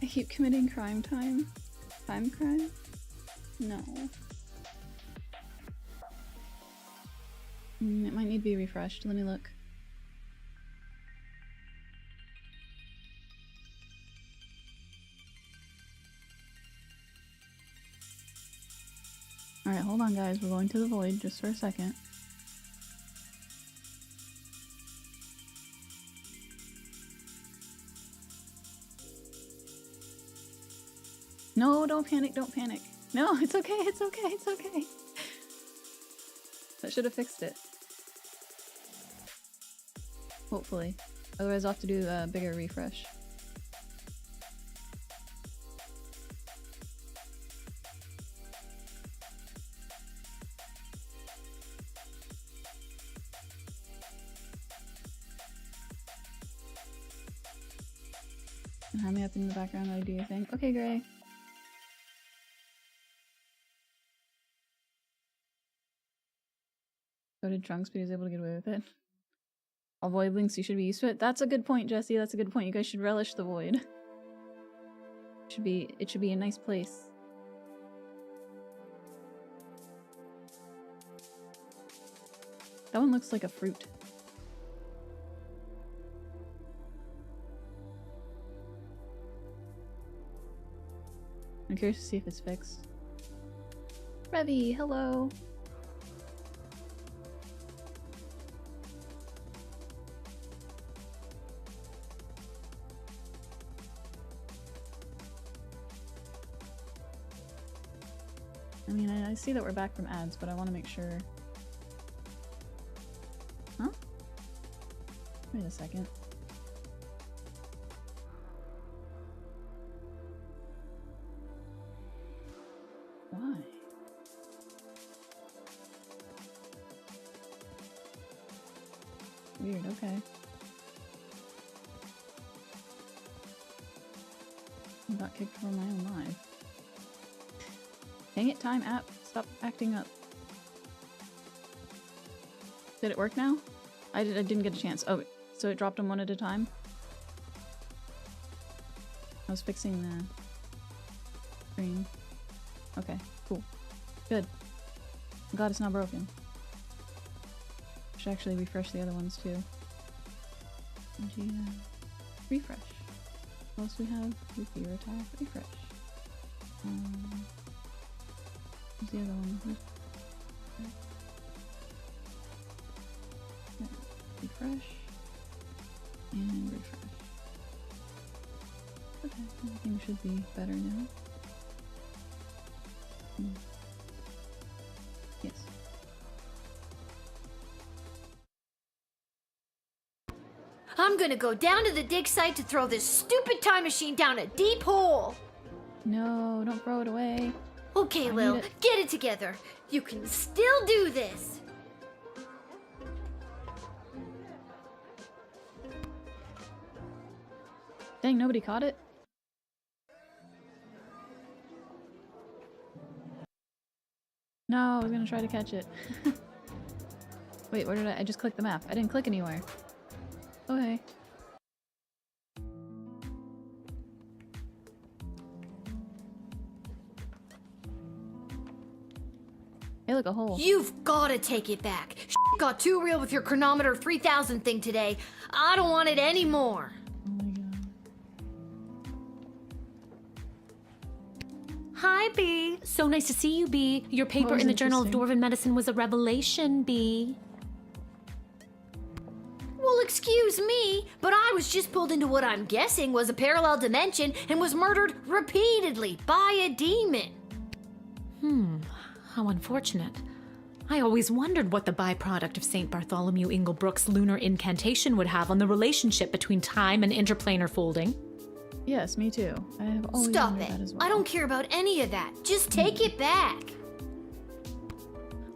I keep committing crime time. Time crime? No. It might need to be refreshed. Let me look. Alright, hold on guys. We're going to the void just for a second. No, don't panic, don't panic. No, it's okay, it's okay, it's okay. That should have fixed it. Hopefully. Otherwise I'll have to do a bigger refresh. And have me up in the background while you do your thing. Okay, Gray. Go to Trunks, but he was able to get away with it. All void links, you should be used to it. That's a good point, Jesse. That's a good point. You guys should relish the void. It should be a nice place. That one looks like a fruit. I'm curious to see if it's fixed. Revy, hello! I mean, I see that we're back from ads, but I want to make sure. Huh? Wait a second. Why? Weird, okay. I got kicked from my own live. Dang it, time app. Stop acting up. Did it work now? I didn't get a chance. Oh, so it dropped them one at a time? I was fixing the screen. Okay, cool. Good. I'm glad it's not broken. Should actually refresh the other ones too. Refresh. What else do we have? Repeat attack. Refresh. Where's the other one? Refresh. And refresh. Okay, everything should be better now. Yes. I'm gonna go down to the dig site to throw this stupid time machine down a deep hole. No, don't throw it away. Okay, Lil, get it together. You can still do this. Dang, nobody caught it? No, I was gonna try to catch it. Wait, where did I just clicked the map. I didn't click anywhere. Okay. Hey, look, a hole. You've gotta take it back. Got too real with your chronometer 3000 thing today. I don't want it anymore. Hi, Bee. So nice to see you, Bee. Your paper in the Journal of Dwarven Medicine was a revelation, Bee. Well, excuse me, but I was just pulled into what I'm guessing was a parallel dimension and was murdered repeatedly by a demon. How unfortunate. I always wondered what the byproduct of St. Bartholomew Inglebrook's lunar incantation would have on the relationship between time and interplanar folding. Yes, me too. I have always Stop wondered it. that as well. I don't care about any of that. Just take it back.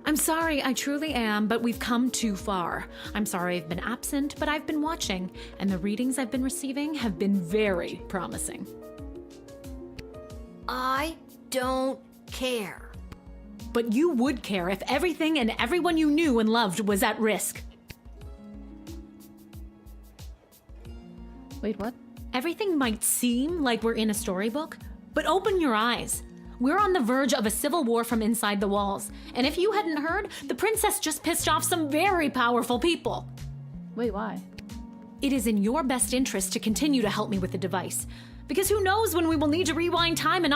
I'm sorry, I truly am, but we've come too far. I'm sorry I've been absent, but I've been watching, and the readings I've been receiving have been very promising. I don't care. But you would care if everything and everyone you knew and loved was at risk. Wait, what? Everything might seem like we're in a storybook, but open your eyes. We're on the verge of a civil war from inside the walls. And if you hadn't heard, the princess just pissed off some very powerful people. Wait, why? It is in your best interest to continue to help me with the device. Because who knows when we will need to rewind time and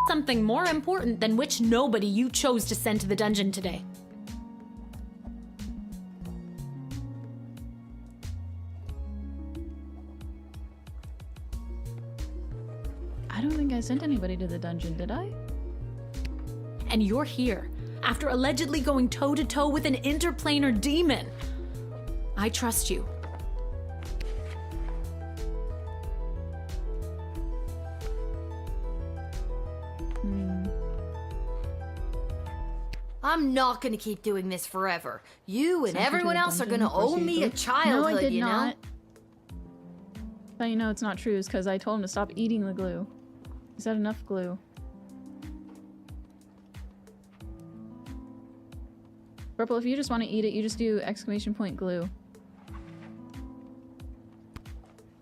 something more important than which nobody you chose to send to the dungeon today. I don't think I sent anybody to the dungeon, did I? And you're here, after allegedly going toe-to-toe with an interplanar demon. I trust you. I'm not gonna keep doing this forever. You and Sent her to everyone the else are dungeon gonna owe before she me a goes? childhood, No, I did you know? not. How you know it's not true is because I told him to stop eating the glue. Is that enough glue? Purple, if you just want to eat it, you just do exclamation point glue.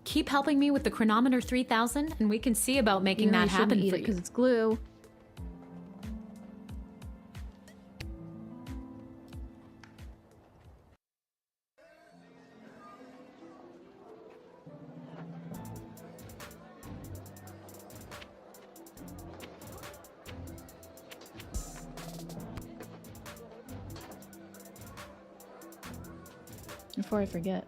Keep helping me with the chronometer 3000 and we can see about making that happen eat for it you. because it's glue. Before I forget.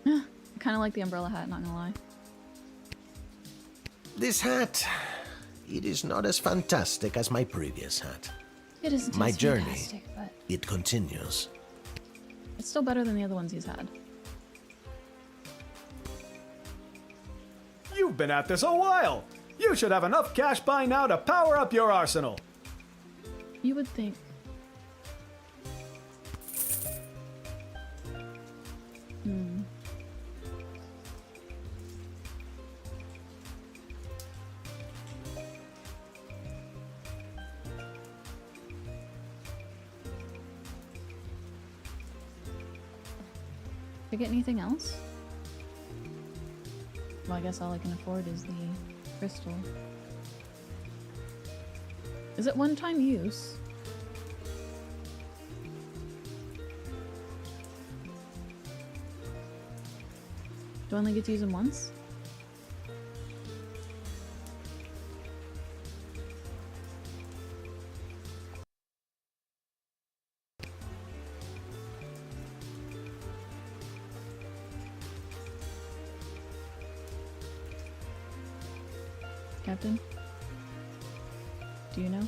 I kind of like the umbrella hat, not gonna lie. This hat, it is not as fantastic as my previous hat. It isn't My as journey, fantastic, but it continues. it's still better than the other ones he's had. You've been at this a while. You should have enough cash by now to power up your arsenal. You would think. Did I get anything else? Well, I guess all I can afford is the crystal. Is it one-time use? Do I only get to use them once? Captain? Do you know?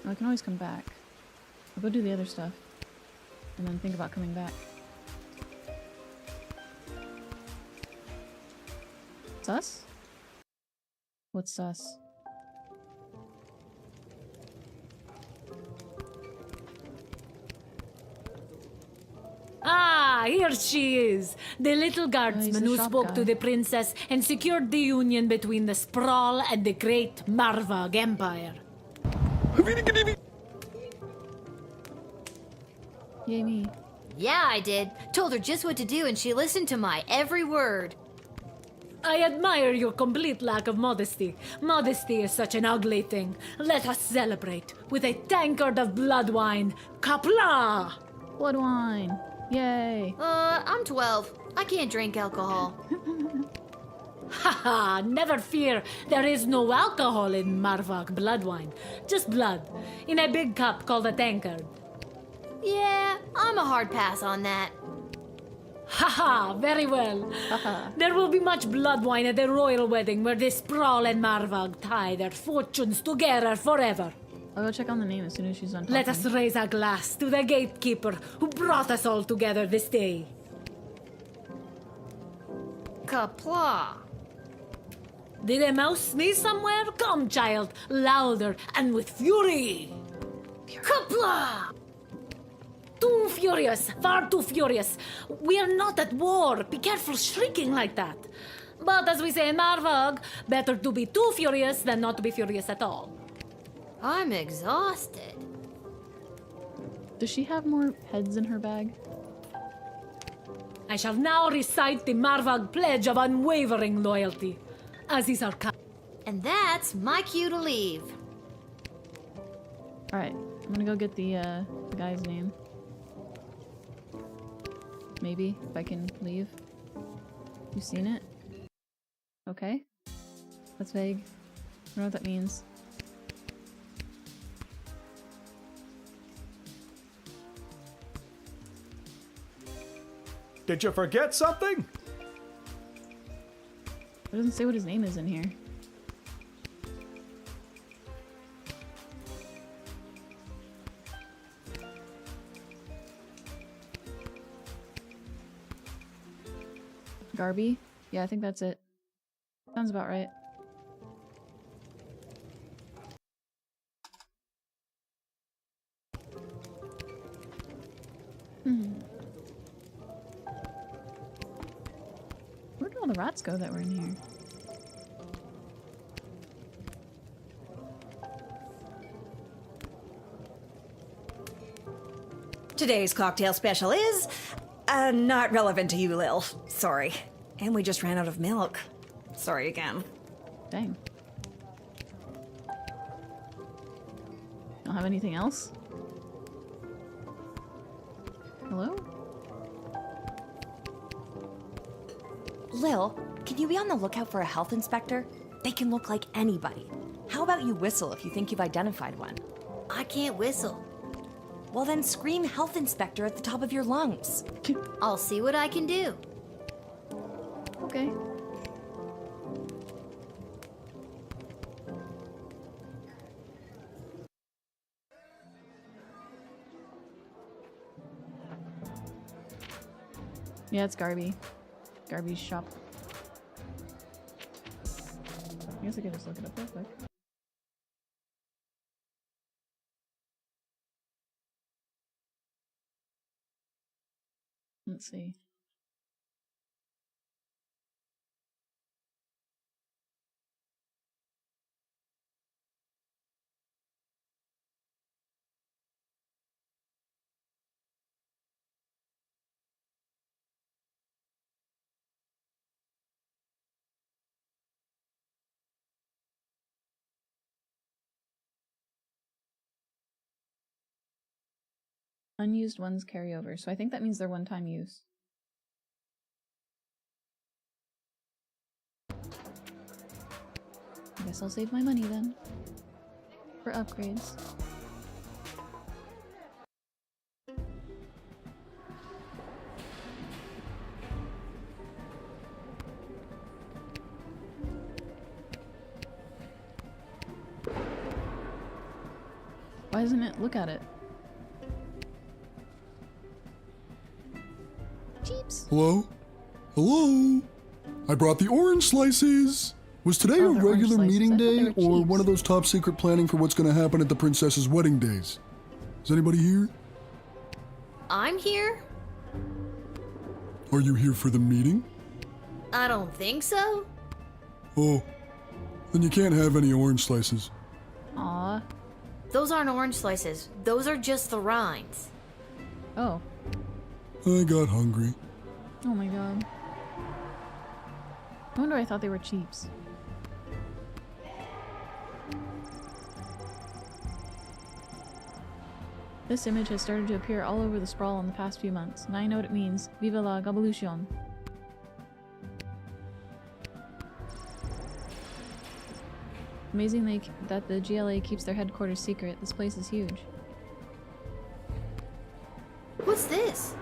Well, I can always come back. I'll go do the other stuff. And then think about coming back. Sus? What's sus? Ah, here she is! The little guardsman who spoke to the princess and secured the union between the Sprawl and the great Marvog Empire. Yay me. Yeah, I did. Told her just what to do and she listened to my every word. I admire your complete lack of modesty. Modesty is such an ugly thing. Let us celebrate with a tankard of blood wine. Kapla! Blood wine. Yay. I'm 12. I can't drink alcohol. Haha, never fear. There is no alcohol in Marvok blood wine. Just blood. In a big cup called a tankard. Yeah, I'm a hard pass on that. Haha, very well. There will be much blood wine at the royal wedding where the Sprawl and Marvog tie their fortunes together forever. I'll go check on the name as soon as she's done talking. Let us raise a glass to the gatekeeper who brought us all together this day. Kapla. Did a mouse sneeze somewhere? Come, child, louder and with fury. Kapla! Too furious, far too furious. We are not at war. Be careful shrieking like that. But as we say in Marvog, better to be too furious than not to be furious at all. I'm exhausted. Does she have more heads in her bag? I shall now recite the Marvog Pledge of Unwavering Loyalty, as is our custom. And that's my cue to leave. Alright, I'm gonna go get the guy's name. Maybe, if I can leave. You seen it? Okay. That's vague. I don't know what that means. Did you forget something? It doesn't say what his name is in here. Garby? Yeah, I think that's it. Sounds about right. Where did all the rats go that were in here? Today's cocktail special is not relevant to you, Lil. Sorry. And we just ran out of milk. Sorry again. Dang. Don't have anything else? Hello? Lil, can you be on the lookout for a health inspector? They can look like anybody. How about you whistle if you think you've identified one? I can't whistle. Well then scream health inspector at the top of your lungs. I'll see what I can do. Okay. Yeah, it's Garby. Garby's shop. I guess I could just look it up real quick. Let's see. Unused ones carry over, so I think that means they're one-time use. I guess I'll save my money then. For upgrades. Why doesn't it look at it? Jeeps. Hello? Hello? I brought the orange slices! Was today a regular meeting day or one of those top secret planning for what's gonna happen at the princess's wedding days? Is anybody here? I'm here? Are you here for the meeting? I don't think so. Oh, then you can't have any orange slices. Aw. Those aren't orange slices. Those are just the rinds. Oh. I got hungry. Oh my god. No wonder I thought they were cheaps. This image has started to appear all over the sprawl in the past few months. Now I know what it means. Viva la Gavolution. Amazing that the GLA keeps their headquarters secret. This place is huge. What's this?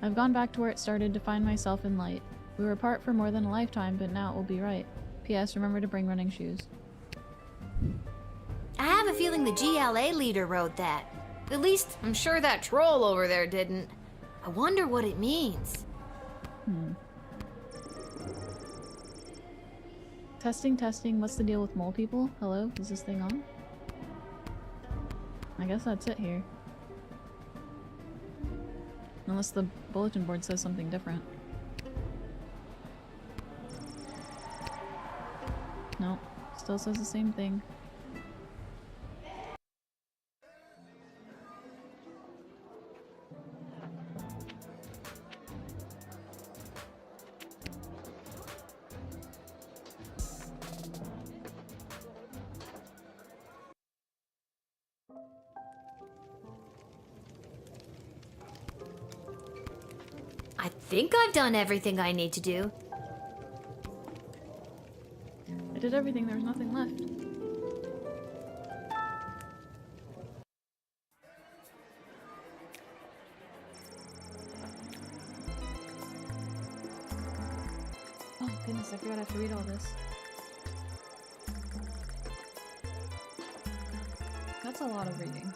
I've gone back to where it started to find myself in light. We were apart for more than a lifetime, but now it will be right. P.S. Remember to bring running shoes. I have a feeling the GLA leader wrote that. At least, I'm sure that troll over there didn't. I wonder what it means. Testing, testing. What's the deal with mole people? Hello? Is this thing on? I guess that's it here. Unless the bulletin board says something different. No, still says the same thing. I think I've done everything I need to do. I did everything, there was nothing left. Oh goodness, I forgot I have to read all this. That's a lot of reading.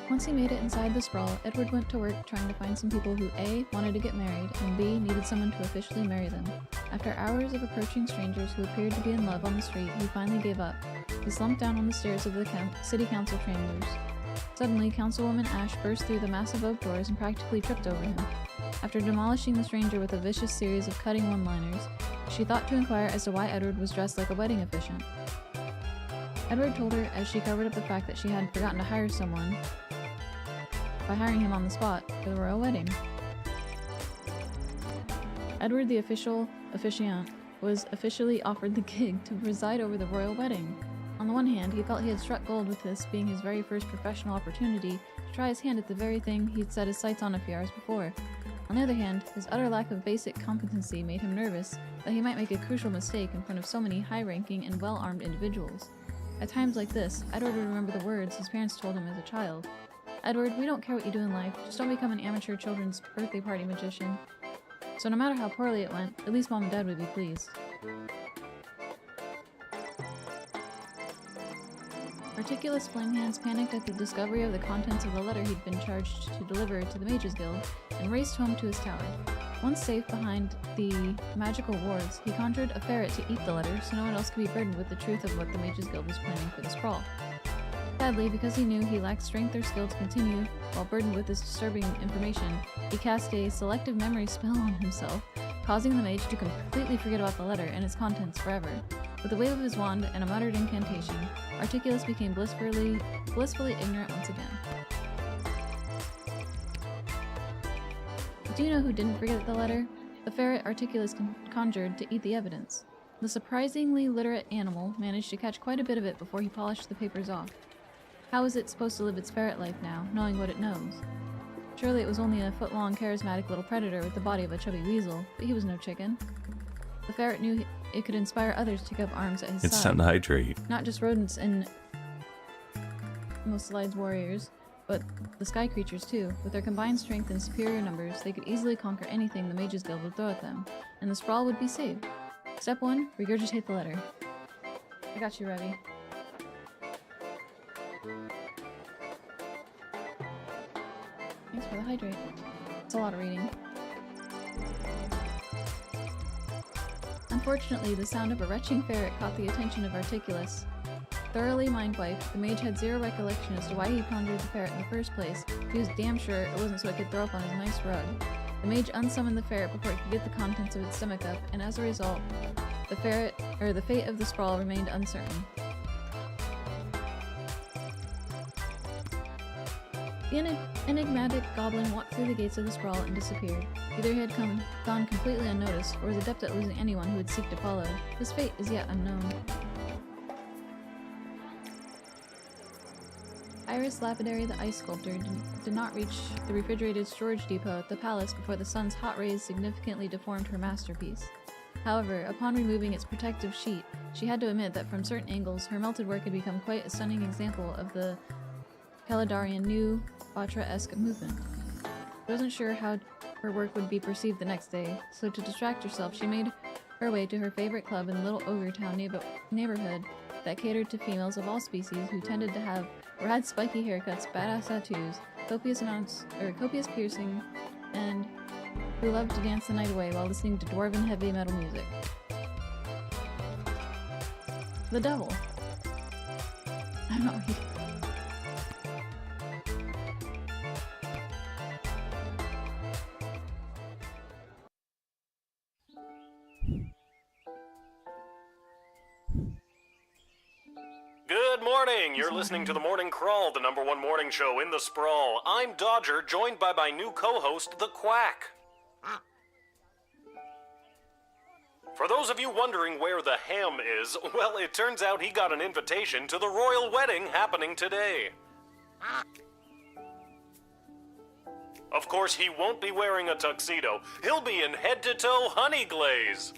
Once he made it inside the sprawl, Edward went to work trying to find some people who A. wanted to get married, and B. needed someone to officially marry them. After hours of approaching strangers who appeared to be in love on the street, he finally gave up. He slumped down on the stairs of the city council chambers. Suddenly, Councilwoman Ash burst through the massive oak doors and practically tripped over him. After demolishing the stranger with a vicious series of cutting one-liners, she thought to inquire as to why Edward was dressed like a wedding officiant. Edward told her as she covered up the fact that she had forgotten to hire someone by hiring him on the spot for the royal wedding. Edward, the officiant, was officially offered the gig to preside over the royal wedding. On the one hand, he felt he had struck gold with this being his very first professional opportunity to try his hand at the very thing he'd set his sights on a few hours before. On the other hand, his utter lack of basic competency made him nervous that he might make a crucial mistake in front of so many high-ranking and well-armed individuals. At times like this, Edward would remember the words his parents told him as a child. Edward, we don't care what you do in life, just don't become an amateur children's birthday party magician. So no matter how poorly it went, at least Mom and Dad would be pleased. Articulous Flamehands panicked at the discovery of the contents of the letter he'd been charged to deliver to the Mages Guild and raced home to his tower. Once safe behind the magical wards, he conjured a ferret to eat the letter so no one else could be burdened with the truth of what the Mages Guild was planning for the sprawl. Sadly, because he knew he lacked strength or skill to continue while burdened with this disturbing information, he cast a selective memory spell on himself, causing the mage to completely forget about the letter and its contents forever. With a wave of his wand and a muttered incantation, Articulus became blissfully ignorant once again. Do you know who didn't forget the letter? The ferret Articulus conjured to eat the evidence. The surprisingly literate animal managed to catch quite a bit of it before he polished the papers off. How is it supposed to live its ferret life now, knowing what it knows? Surely it was only a foot-long, charismatic little predator with the body of a chubby weasel, but he was no chicken. The ferret knew it could inspire others to take up arms at his side. It's time to hydrate. Not just rodents and most Slide's warriors, but the sky creatures too. With their combined strength and superior numbers, they could easily conquer anything the Mages Guild would throw at them, and the sprawl would be saved. Step 1, regurgitate the letter. I got you, Revy. Thanks for the hydrate. It's a lot of reading. Unfortunately, the sound of a retching ferret caught the attention of Articulus. Thoroughly mind-wiped, the mage had zero recollection as to why he conjured the ferret in the first place. He was damn sure it wasn't so it could throw up on his nice rug. The mage unsummoned the ferret before it could get the contents of its stomach up, and as a result, the fate of the sprawl remained uncertain. The enigmatic goblin walked through the gates of the sprawl and disappeared. Either he had gone completely unnoticed, or was adept at losing anyone who would seek to follow. His fate is yet unknown. Iris Lapidary, the ice sculptor, did not reach the refrigerated storage depot at the palace before the sun's hot rays significantly deformed her masterpiece. However, upon removing its protective sheet, she had to admit that from certain angles, her melted work had become quite a stunning example of the Caledarian new Batra-esque movement. She wasn't sure how her work would be perceived the next day, so to distract herself, she made her way to her favorite club in the little Ogre Town neighborhood that catered to females of all species who tended to have or had spiky haircuts, badass tattoos, copious piercing, and who loved to dance the night away while listening to dwarven heavy metal music. The devil. I'm not reading. Good morning! You're listening to The Morning Crawl, the #1 morning show in the sprawl. I'm Dodger, joined by my new co-host, The Quack. For those of you wondering where the ham is, well, it turns out he got an invitation to the royal wedding happening today. Of course, he won't be wearing a tuxedo. He'll be in head-to-toe honey glaze.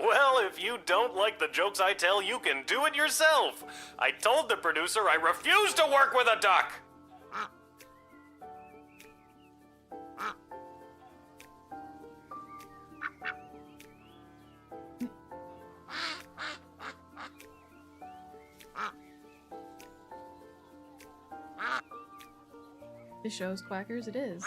Well, if you don't like the jokes I tell, you can do it yourself. I told the producer I refuse to work with a duck. This show's quackers it is.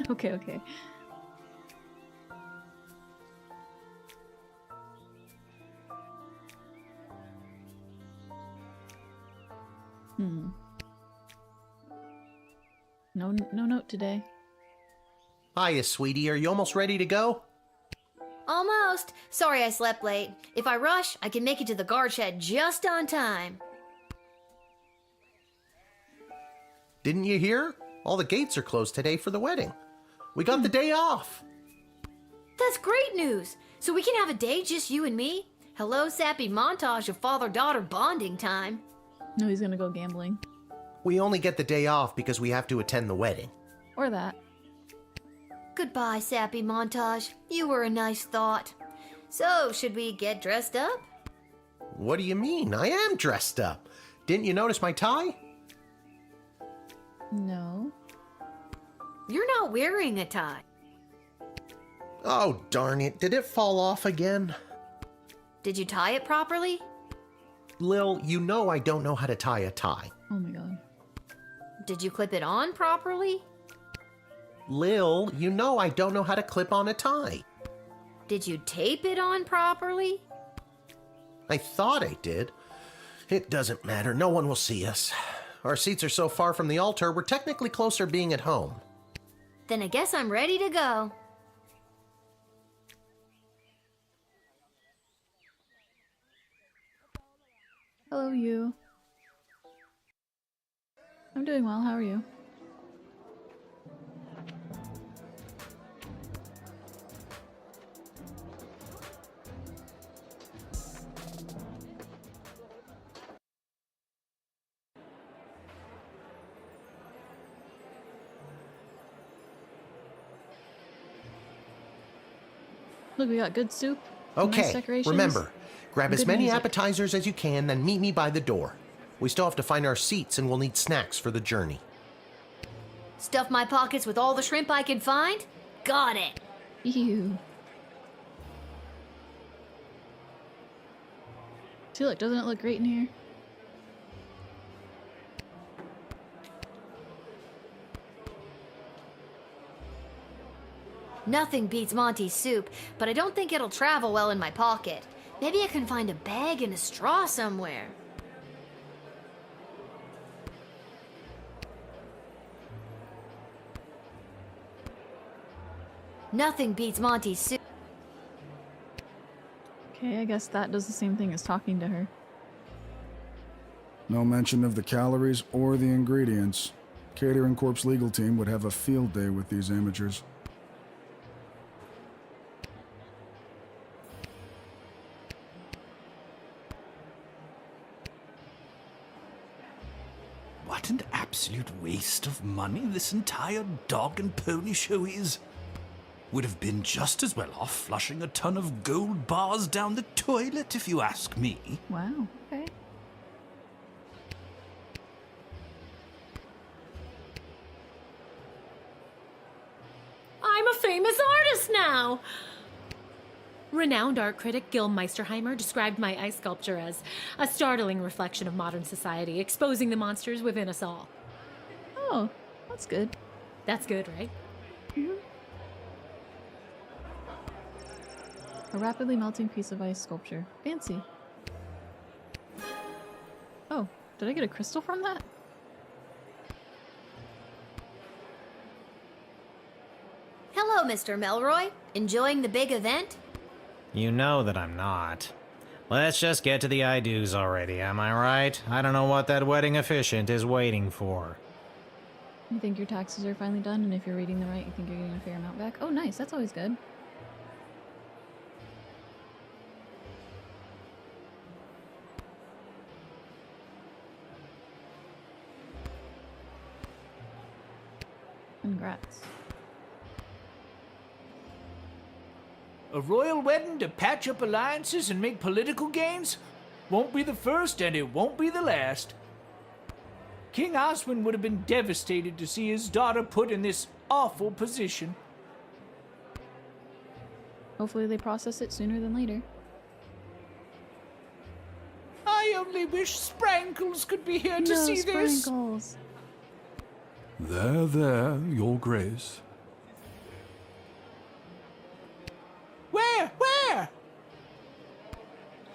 Okay. No note today. Hiya, sweetie. Are you almost ready to go? Almost. Sorry I slept late. If I rush, I can make it to the guard shed just on time. Didn't you hear? All the gates are closed today for the wedding. We got the day off. That's great news. So we can have a day just you and me? Hello, sappy montage of father-daughter bonding time. No, he's gonna go gambling. We only get the day off because we have to attend the wedding. Or that. Goodbye, sappy montage. You were a nice thought. So, should we get dressed up? What do you mean? I am dressed up. Didn't you notice my tie? No. You're not wearing a tie. Oh, darn it. Did it fall off again? Did you tie it properly? Lil, you know I don't know how to tie a tie. Oh my god. Did you clip it on properly? Lil, you know I don't know how to clip on a tie. Did you tape it on properly? I thought I did. It doesn't matter. No one will see us. Our seats are so far from the altar, we're technically closer being at home. Then I guess I'm ready to go. Hello, you. I'm doing well. How are you? Look, we got good soup. Okay, nice decorations. remember, grab as Good many music. appetizers as you can, then meet me by the door. We still have to find our seats and we'll need snacks for the journey. Stuff my pockets with all the shrimp I can find? Got it. Ew. See, look, doesn't it look great in here? Nothing beats Monty's soup, but I don't think it'll travel well in my pocket. Maybe I can find a bag and a straw somewhere. Nothing beats Monty's soup. Okay, I guess that does the same thing as talking to her. No mention of the calories or the ingredients. Catering Corp's legal team would have a field day with these amateurs. What an absolute waste of money this entire dog and pony show is. Would have been just as well off flushing a ton of gold bars down the toilet, if you ask me. Wow, okay. I'm a famous artist now! Renowned art critic Gil Meisterheimer described my ice sculpture as a startling reflection of modern society, exposing the monsters within us all. Oh, that's good. That's good, right? A rapidly melting piece of ice sculpture. Fancy. Oh, did I get a crystal from that? Hello, Mr. Melroy. Enjoying the big event? You know that I'm not. Let's just get to the I-dos already, am I right? I don't know what that wedding officiant is waiting for. You think your taxes are finally done, and if you're reading the right, you think you're getting a fair amount back? Oh, nice. That's always good. Congrats. A royal wedding to patch up alliances and make political gains? Won't be the first and it won't be the last. King Oswin would have been devastated to see his daughter put in this awful position. Hopefully they process it sooner than later. I only wish Sprankles could be here to see this. Sprankles. There, Your Grace. Where?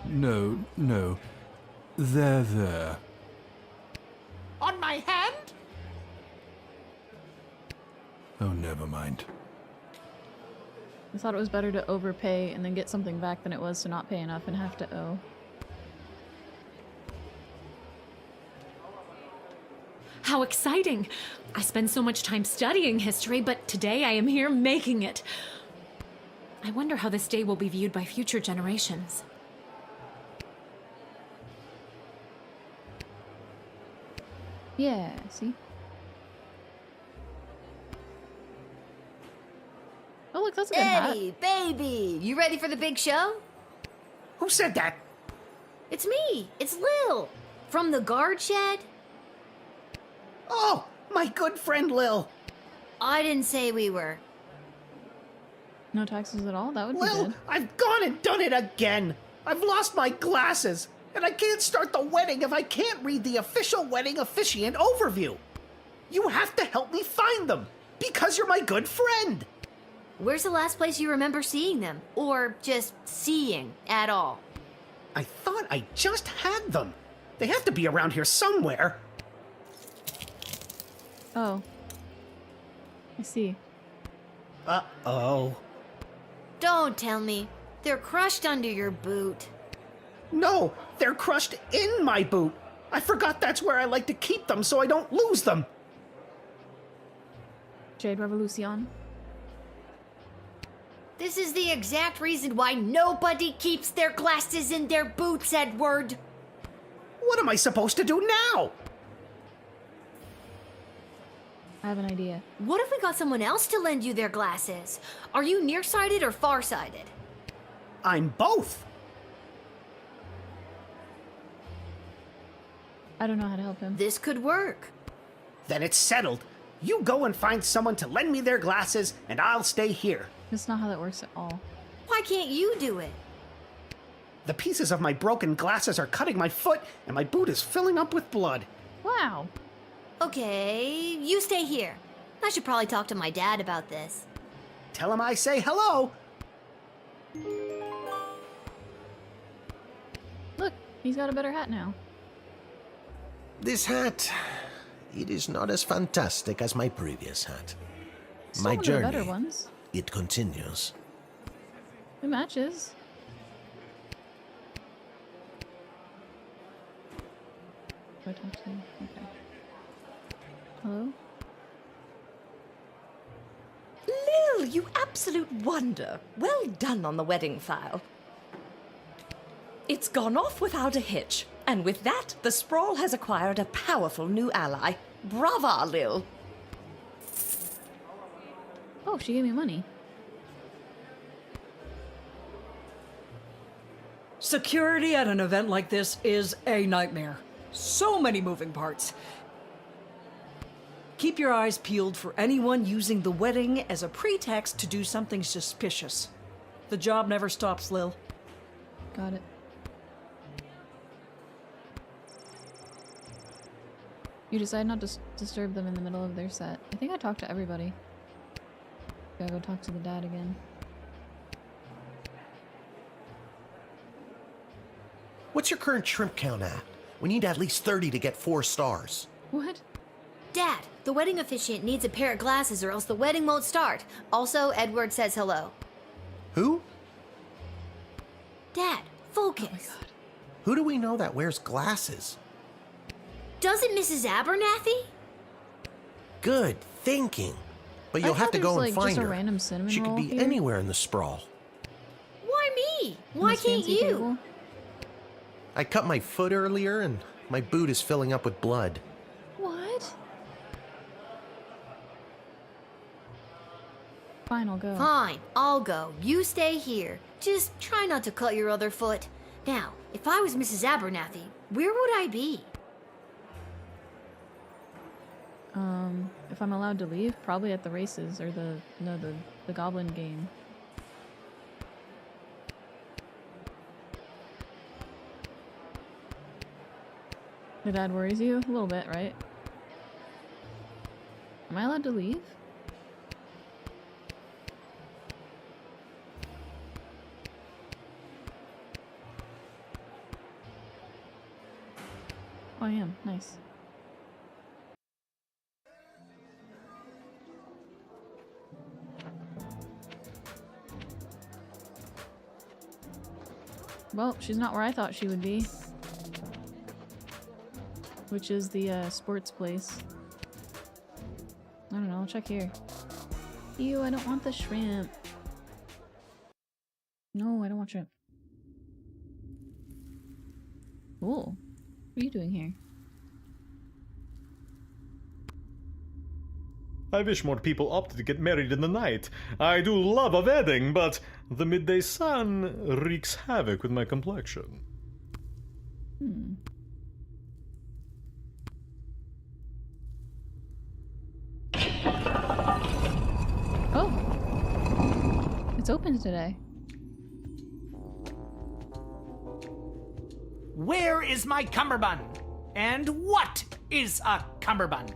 No. There. On my hand? Oh, never mind. I thought it was better to overpay and then get something back than it was to not pay enough and have to owe. How exciting! I spend so much time studying history, but today I am here making it. I wonder how this day will be viewed by future generations. Yeah, see? Oh, look, that's a good hat. Eddie, baby, you ready for the big show? Who said that? It's me. It's Lil. From the guard shed. Oh, my good friend Lil. I didn't say we were. No taxes at all? That would be Lil, good. I've gone and done it again. I've lost my glasses, and I can't start the wedding if I can't read the official wedding officiant overview. You have to help me find them, because you're my good friend. Where's the last place you remember seeing them? Or just seeing at all? I thought I just had them. They have to be around here somewhere. Oh. I see. Uh-oh. Don't tell me. They're crushed under your boot. No, they're crushed in my boot. I forgot that's where I like to keep them so I don't lose them. Jade Revolution. This is the exact reason why nobody keeps their glasses in their boots, Edward. What am I supposed to do now? I have an idea. What if we got someone else to lend you their glasses? Are you nearsighted or farsighted? I'm both. I don't know how to help him. This could work. Then it's settled. You go and find someone to lend me their glasses, and I'll stay here. That's not how that works at all. Why can't you do it? The pieces of my broken glasses are cutting my foot, and my boot is filling up with blood. Wow. Okay, you stay here. I should probably talk to my dad about this. Tell him I say hello. Look, he's got a better hat now. This hat, it is not as fantastic as my previous hat. Still My one of the journey, better ones. it continues. It matches. Do I talk to him? Okay. Hello? Lil, you absolute wonder. Well done on the wedding file. It's gone off without a hitch. And with that, the Sprawl has acquired a powerful new ally. Brava, Lil. Oh, she gave me money. Security at an event like this is a nightmare. So many moving parts. Keep your eyes peeled for anyone using the wedding as a pretext to do something suspicious. The job never stops, Lil. Got it. You decide not to disturb them in the middle of their set. I think I talked to everybody. Gotta go talk to the dad again. What's your current shrimp count at? We need at least 30 to get 4 stars. What? Dad, the wedding officiant needs a pair of glasses or else the wedding won't start. Also, Edward says hello. Who? Dad, focus. Oh my god. Who do we know that wears glasses? Doesn't Mrs. Abernathy? Good thinking. But you'll have to go and find just a her. random cinnamon She could roll be here? anywhere in the sprawl. Why me? Why This can't fancy you? table? I cut my foot earlier and my boot is filling up with blood. What? Fine, I'll go. Fine, I'll go. You stay here. Just try not to cut your other foot. Now, if I was Mrs. Abernathy, where would I be? If I'm allowed to leave, probably at the races or the goblin game. The dad worries you? A little bit, right? Am I allowed to leave? Oh, I am. Nice. Well, she's not where I thought she would be. Which is the sports place. I don't know, I'll check here. Ew, I don't want the shrimp. No, I don't want shrimp. Cool. What are you doing here? I wish more people opted to get married in the night. I do love a wedding, but the midday sun wreaks havoc with my complexion. It's open today. Where is my cummerbund? And what is a cummerbund?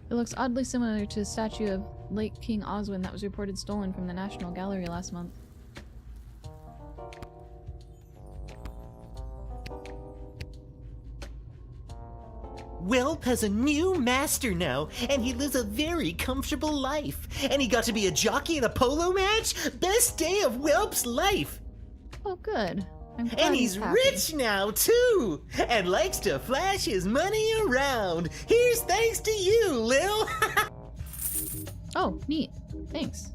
It looks oddly similar to a statue of late King Oswin that was reported stolen from the National Gallery last month. Welp has a new master now, and he lives a very comfortable life. And he got to be a jockey in a polo match? Best day of Welp's life! Oh, good. I'm glad And he's happy. rich now, too! And likes to flash his money around. Here's thanks to you, Lil! Oh, neat. Thanks.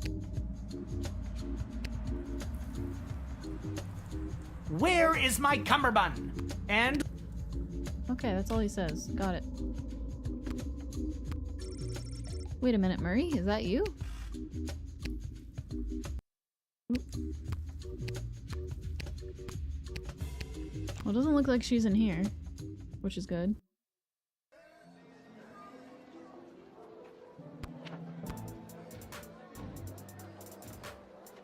Where is my cummerbund? And Okay, that's all he says. Got it. Wait a minute, Murray, is that you? Well, it doesn't look like she's in here, which is good.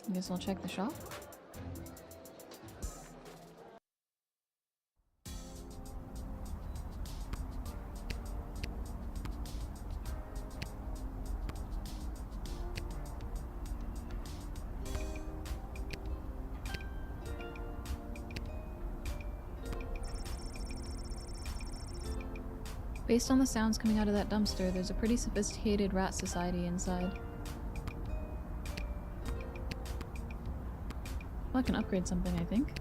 I guess I'll check the shop. Based on the sounds coming out of that dumpster, there's a pretty sophisticated rat society inside. Well, I can upgrade something, I think.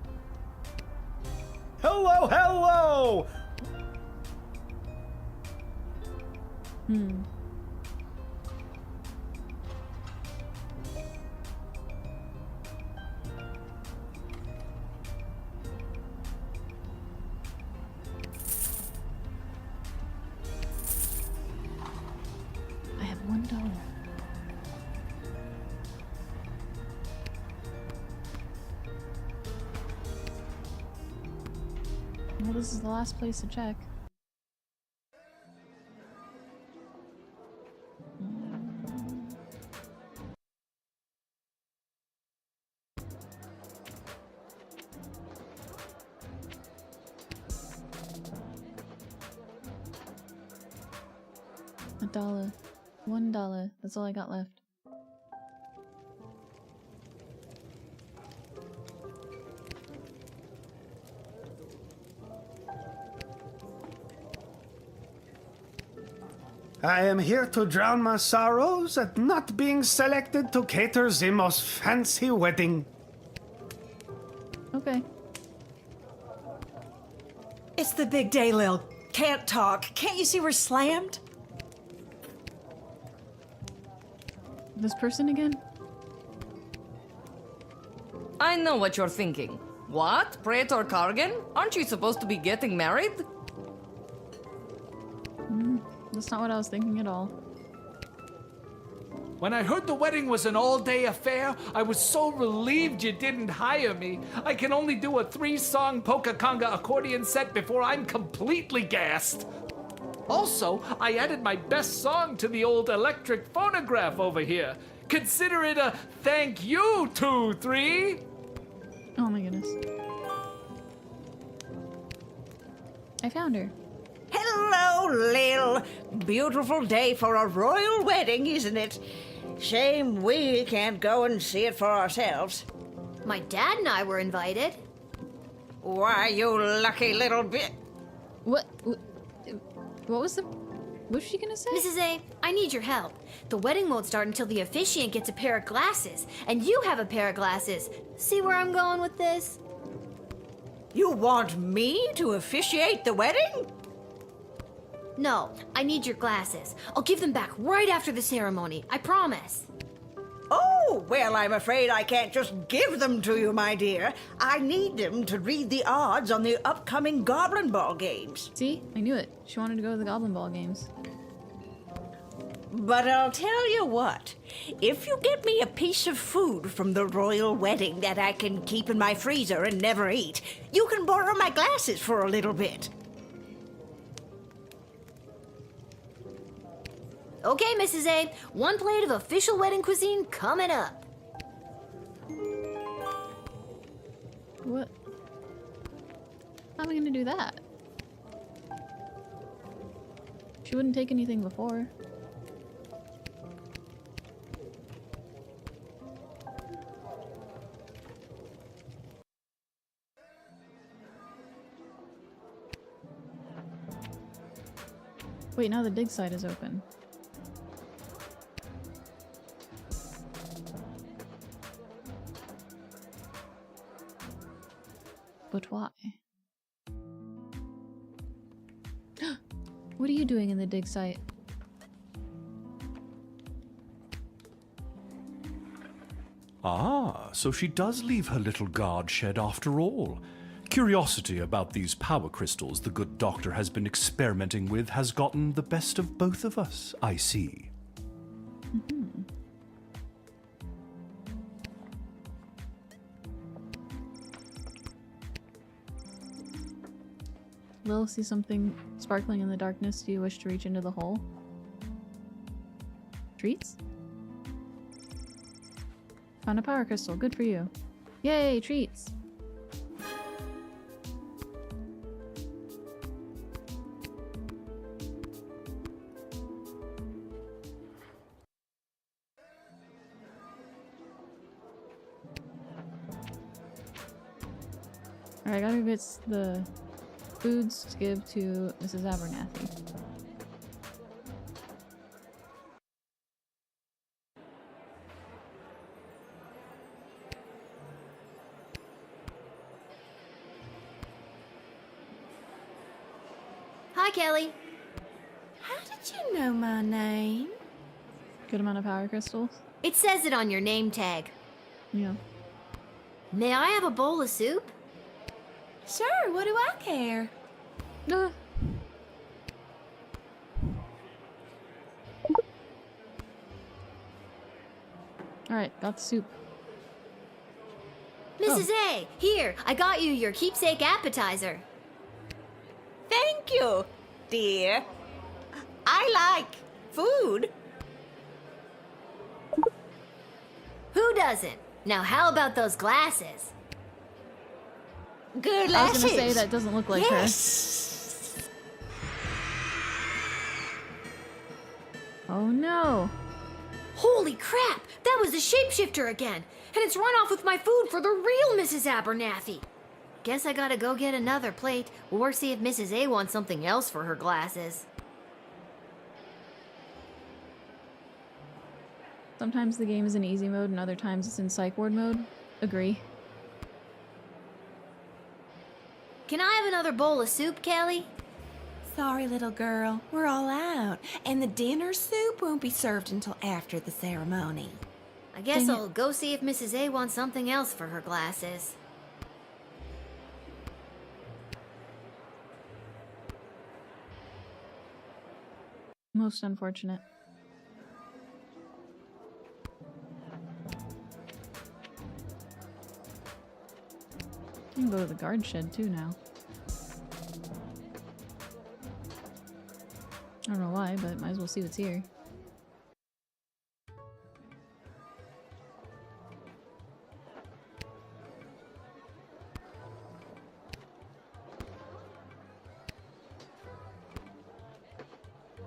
Hello, hello! Hmm. I have $1. Well, this is the last place to check. $1. $1. That's all I got left. I am here to drown my sorrows at not being selected to cater the most fancy wedding. Okay. It's the big day, Lil. Can't talk. Can't you see we're slammed? This person again? I know what you're thinking. What? Praetor Kargan? Aren't you supposed to be getting married? That's not what I was thinking at all. when I heard the wedding was an all-day affair, I was so relieved you didn't hire me. I can only do a 3-song polka conga accordion set before I'm completely gassed. Also, I added my best song to the old electric phonograph over here. Consider it a thank you, 2-3. Oh my goodness. I found her. Hello, Lil. Beautiful day for a royal wedding, isn't it? Shame we can't go and see it for ourselves. My dad and I were invited. Why, you lucky little bit. What was she gonna say? Mrs. A, I need your help. The wedding won't start until the officiant gets a pair of glasses, and you have a pair of glasses. See where I'm going with this? You want me to officiate the wedding? No, I need your glasses. I'll give them back right after the ceremony, I promise. Oh, well, I'm afraid I can't just give them to you, my dear. I need them to read the odds on the upcoming Goblin Ball games. See? I knew it. She wanted to go to the Goblin Ball games. But I'll tell you what. If you get me a piece of food from the royal wedding that I can keep in my freezer and never eat, you can borrow my glasses for a little bit. Okay, Mrs. A, 1 plate of official wedding cuisine coming up. What? How am I gonna do that? She wouldn't take anything before. Wait, now the dig site is open. But why? What are you doing in the dig site? Ah, so she does leave her little guard shed after all. Curiosity about these power crystals the good doctor has been experimenting with has gotten the best of both of us, I see. Mm-hmm. Lil, see something sparkling in the darkness. Do you wish to reach into the hole? Treats? Found a power crystal. Good for you. Yay, treats! Alright, I gotta get the foods to give to Mrs. Abernathy. Hi, Kelly. How did you know my name? Good amount of power crystals. It says it on your name tag. Yeah. May I have a bowl of soup? Sure, what do I care? Alright, got the soup. Mrs. A, here, I got you your keepsake appetizer. Thank you, dear. I like food. Who doesn't? Now how about those glasses? Good I was lasses. gonna say that doesn't look like yes. her. Oh no! Holy crap! That was a shapeshifter again! And it's run off with my food for the real Mrs. Abernathy! Guess I gotta go get another plate, or see if Mrs. A wants something else for her glasses. Sometimes the game is in easy mode and other times it's in psych ward mode. Agree. Can I have another bowl of soup, Kelly? Sorry, little girl. We're all out. And the dinner soup won't be served until after the ceremony. I guess I'll go see if Mrs. A wants something else for her glasses. Most unfortunate. You can go to the guard shed too now. I don't know why, but might as well see what's here.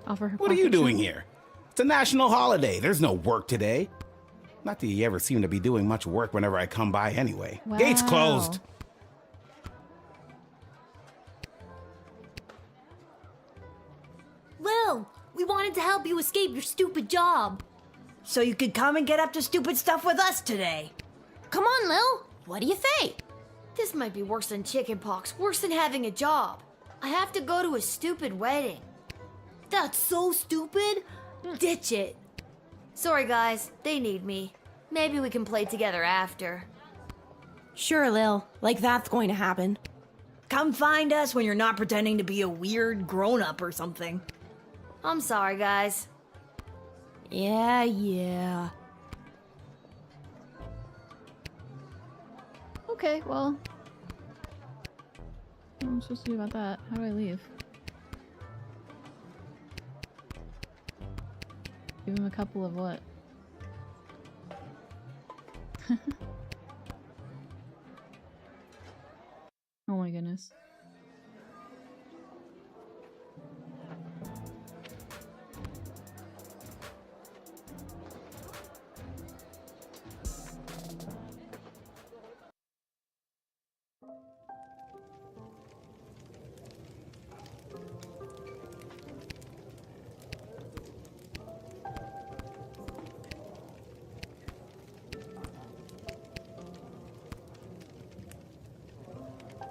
Offer her What are you pocket doing shovel. here? It's a national holiday. There's no work today. Not that you ever seem to be doing much work whenever I come by anyway. Gates closed. Lil, we wanted to help you escape your stupid job. So you could come and get up to stupid stuff with us today. Come on, Lil. What do you say? This might be worse than chickenpox, worse than having a job. I have to go to a stupid wedding. That's so stupid. Ditch it. Sorry, guys. They need me. Maybe we can play together after. Sure, Lil. Like that's going to happen. Come find us when you're not pretending to be a weird grown-up or something. I'm sorry, guys. Yeah. Okay, well. What am I supposed to do about that? How do I leave? Give him a couple of what? Oh my goodness.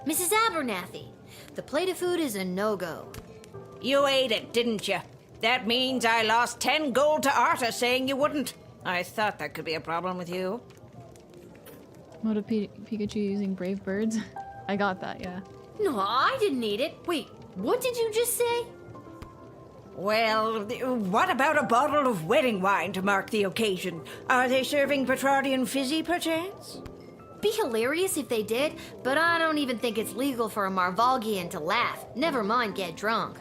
Mrs. Abernathy, the plate of food is a no-go. You ate it, didn't you? That means I lost 10 gold to Arta saying you wouldn't. I thought that could be a problem with you. What of Pikachu using brave birds? I got that, yeah. No, I didn't eat it. Wait, what did you just say? Well, what about a bottle of wedding wine to mark the occasion? Are they serving Petrardian fizzy, perchance? Be hilarious if they did, but I don't even think it's legal for a Marvalgian to laugh, never mind get drunk.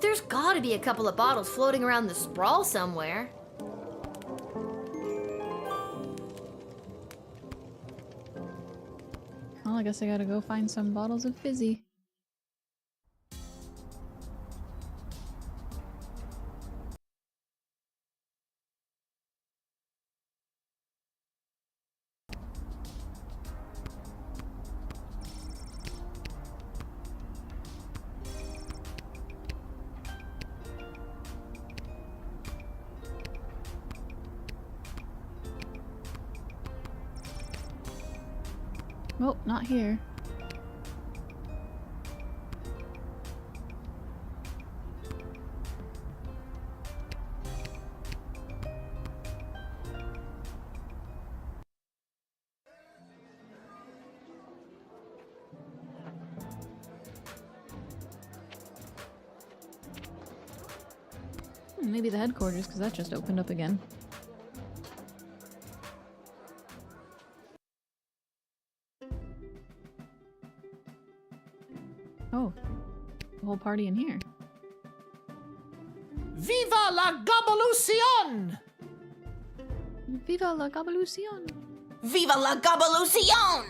There's gotta be a couple of bottles floating around the sprawl somewhere. Well, I guess I gotta go find some bottles of fizzy. Oh, not here. Maybe the headquarters, because that just opened up again. Oh, the whole party in here. Viva la Gabalucion! Viva la Gabalucion! Viva la Gabalucion!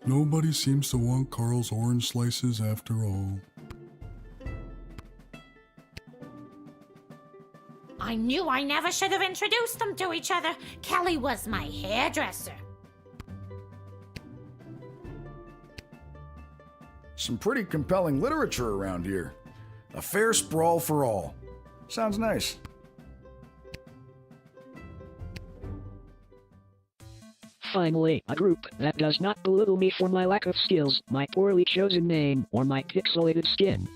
Nobody seems to want Carl's orange slices after all. I knew I never should have introduced them to each other. Kelly was my hairdresser. Some pretty compelling literature around here. A fair sprawl for all. Sounds nice. Finally, a group that does not belittle me for my lack of skills, my poorly chosen name, or my pixelated skin.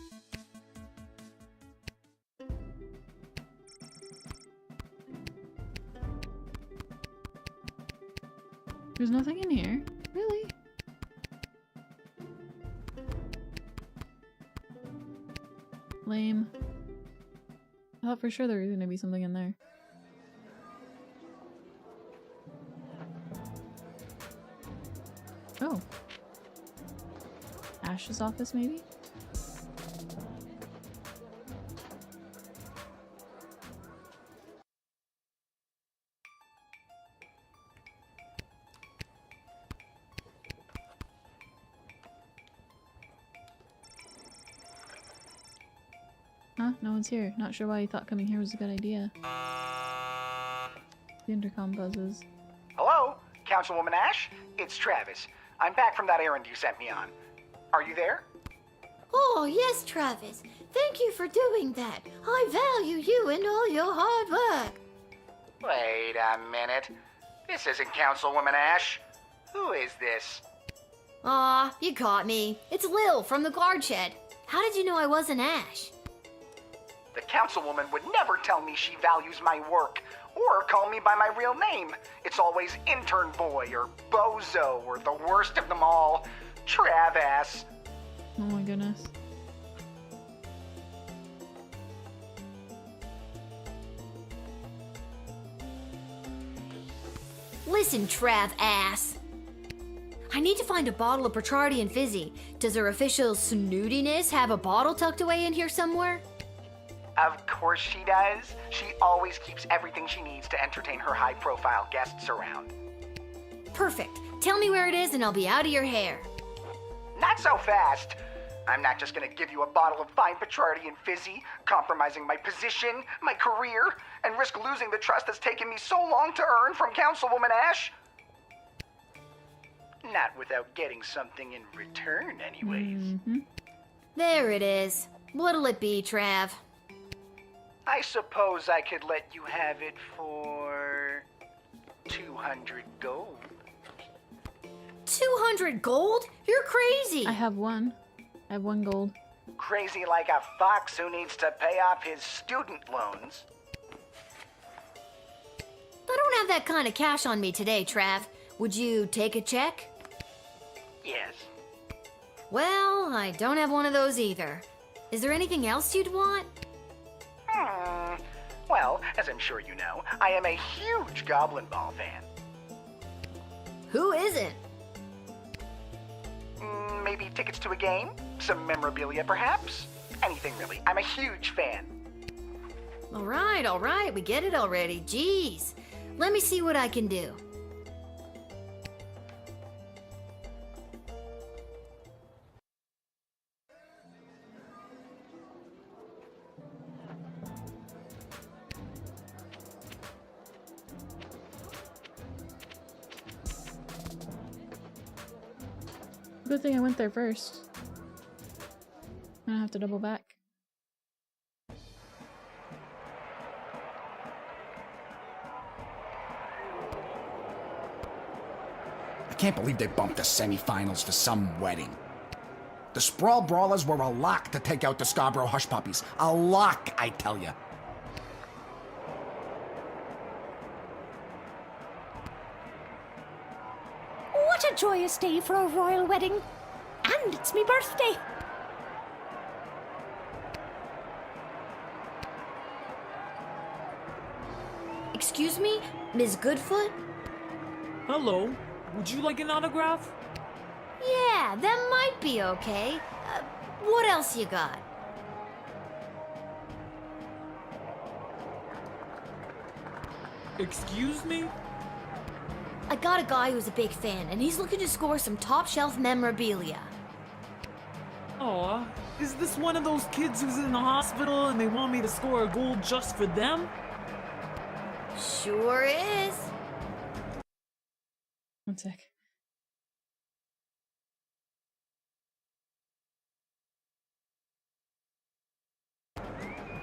There's nothing in here. Really? Lame. I thought for sure there was going to be something in there. Oh. Ash's office, maybe? Huh? No one's here. Not sure why you thought coming here was a good idea. The intercom buzzes. Hello? Councilwoman Ash? It's Travis. I'm back from that errand you sent me on. Are you there? Oh, yes, Travis. Thank you for doing that. I value you and all your hard work. Wait a minute. This isn't Councilwoman Ash. Who is this? Aw, you caught me. It's Lil from the guard shed. How did you know I wasn't Ash? The Councilwoman would never tell me she values my work, or call me by my real name. It's always Intern Boy, or Bozo, or the worst of them all, Trav-ass. Oh my goodness. Listen, Trav-ass. I need to find a bottle of Petrardian Fizzy. Does her official snootiness have a bottle tucked away in here somewhere? Of course she does. She always keeps everything she needs to entertain her high-profile guests around. Perfect. Tell me where it is and I'll be out of your hair. Not so fast. I'm not just gonna give you a bottle of fine Petrardian Fizzy, compromising my position, my career, and risk losing the trust that's taken me so long to earn from Councilwoman Ash. Not without getting something in return, anyways. There it is. What'll it be, Trav? I suppose I could let you have it for 200 gold. 200 gold? You're crazy. I have one. I have 1 gold. Crazy like a fox who needs to pay off his student loans. I don't have that kind of cash on me today, Trav. Would you take a check? Yes. Well, I don't have one of those either. Is there anything else you'd want? Well, as I'm sure you know, I am a huge Goblin Ball fan. Who isn't? Maybe tickets to a game? Some memorabilia, perhaps? Anything, really. I'm a huge fan. All right. We get it already. Jeez. Let me see what I can do. Good thing I went there first. I don't have to double back. I can't believe they bumped the semifinals for some wedding. The Sprawl Brawlers were a lock to take out the Scarborough Hush Puppies. A lock, I tell ya. What a joyous day for a royal wedding. And it's me birthday. Excuse me, Ms. Goodfoot? Hello. Would you like an autograph? Yeah, that might be okay. What else you got? Excuse me? I got a guy who's a big fan, and he's looking to score some top-shelf memorabilia. Aw, is this one of those kids who's in the hospital and they want me to score a goal just for them? Sure is. One sec.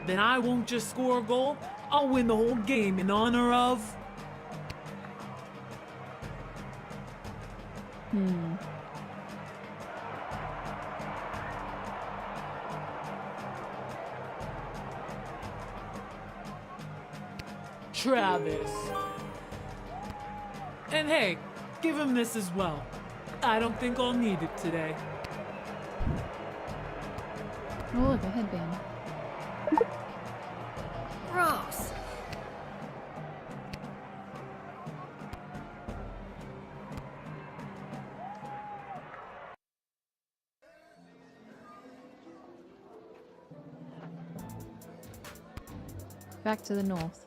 Then I won't just score a goal, I'll win the whole game in honor of... Travis. And hey, give him this as well. I don't think I'll need it today. Oh look, a headband. Gross. Back to the north.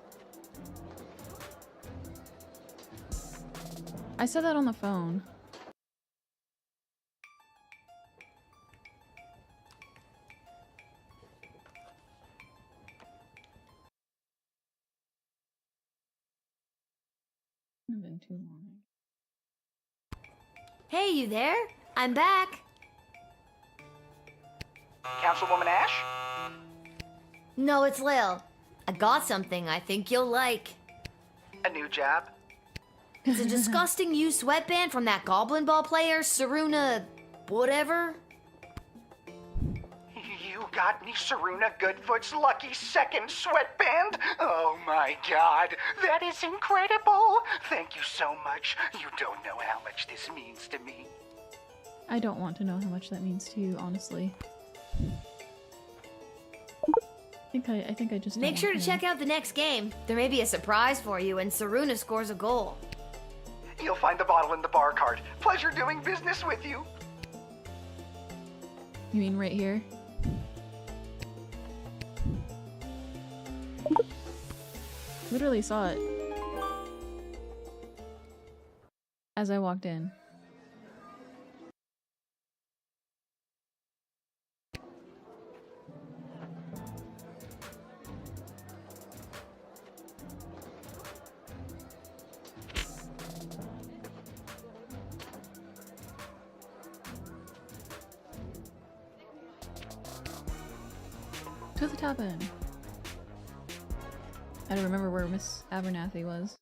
I said that on the phone. It's been too long. Hey, you there? I'm back. Councilwoman Ash? No, it's Lil. I got something I think you'll like. A new job? It's a disgusting used sweatband from that Goblin Ball player, Saruna... whatever. You got me Saruna Goodfoot's lucky second sweatband? Oh my god, that is incredible! Thank you so much. You don't know how much this means to me. I don't want to know how much that means to you, honestly. I think I just Make sure to check out the next game. There may be a surprise for you when Saruna scores a goal. You'll find the bottle in the bar cart. Pleasure doing business with you. You mean right here? Literally saw it as I walked in. To the top end. I don't remember where Miss Abernathy was.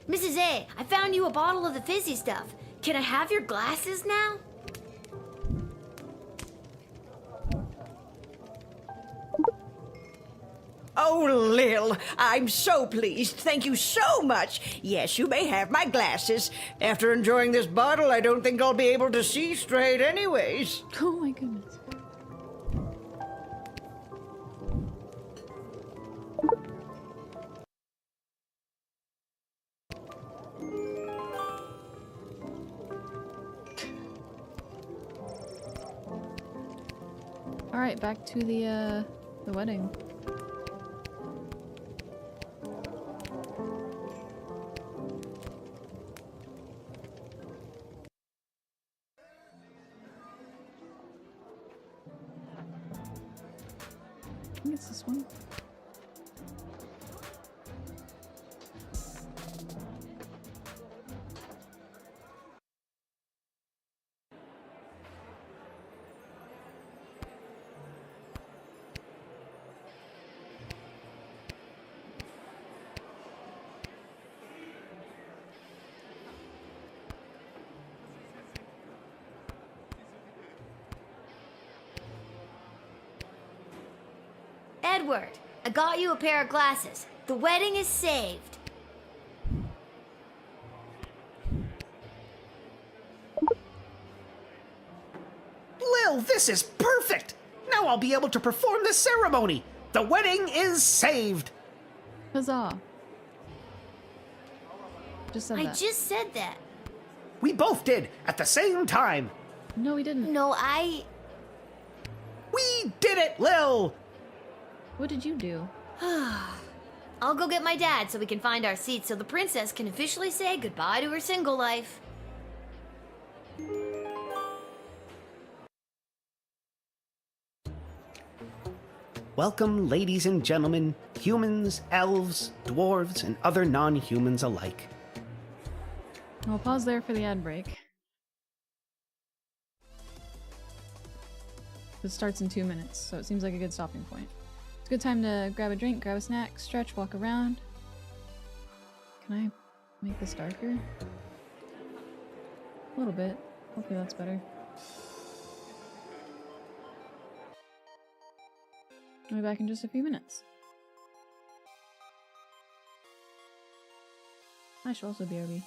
Mrs. A, I found you a bottle of the fizzy stuff. Can I have your glasses now? Oh, Lil, I'm so pleased. Thank you so much. Yes, you may have my glasses. After enjoying this bottle, I don't think I'll be able to see straight anyways. Oh my goodness. All right, back to the wedding. I think it's this one. Edward, I got you a pair of glasses. The wedding is saved. Lil, this is perfect! Now I'll be able to perform the ceremony. The wedding is saved. Huzzah. Just said I that. just said that. We both did at the same time. No, we didn't. No, We did it, Lil! What did you do? I'll go get my dad so we can find our seats so the princess can officially say goodbye to her single life. Welcome, ladies and gentlemen, humans, elves, dwarves, and other non-humans alike. I'll pause there for the ad break. It starts in 2 minutes, so it seems like a good stopping point. It's a good time to grab a drink, grab a snack, stretch, walk around. Can I make this darker? A little bit. Hopefully that's better. I'll be back in just a few minutes. I should also BRB.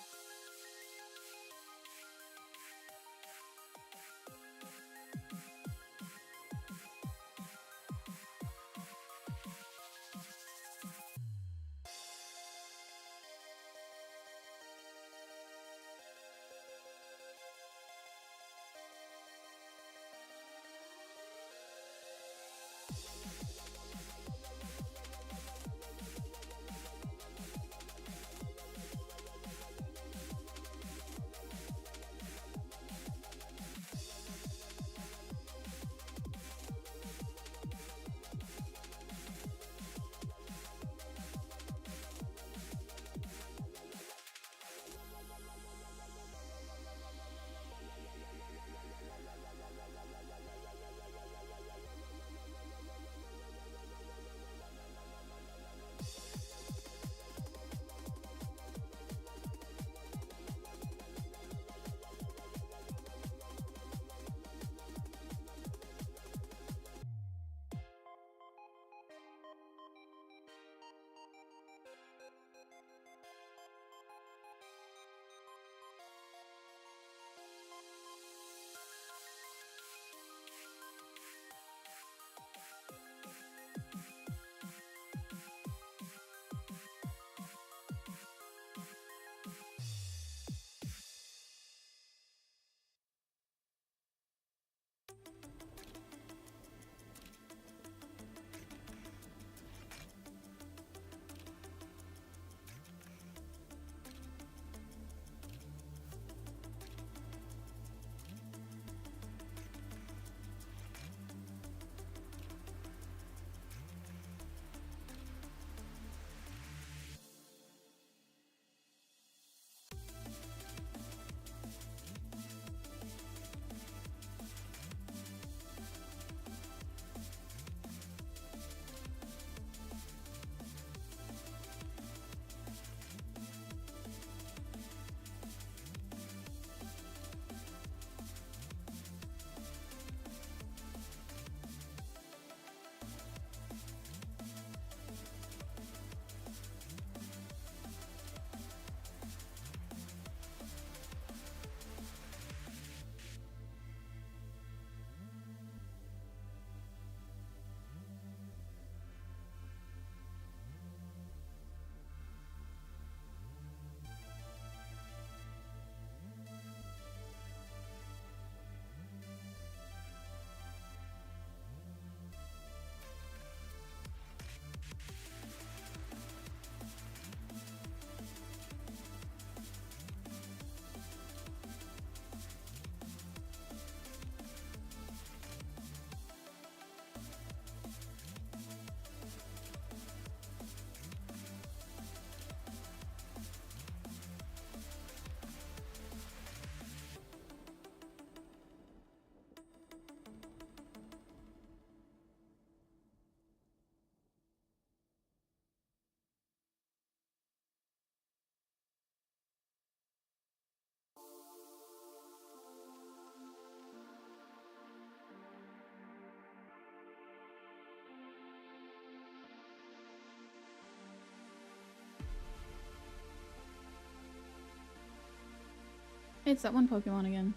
Hey, it's that one Pokemon again.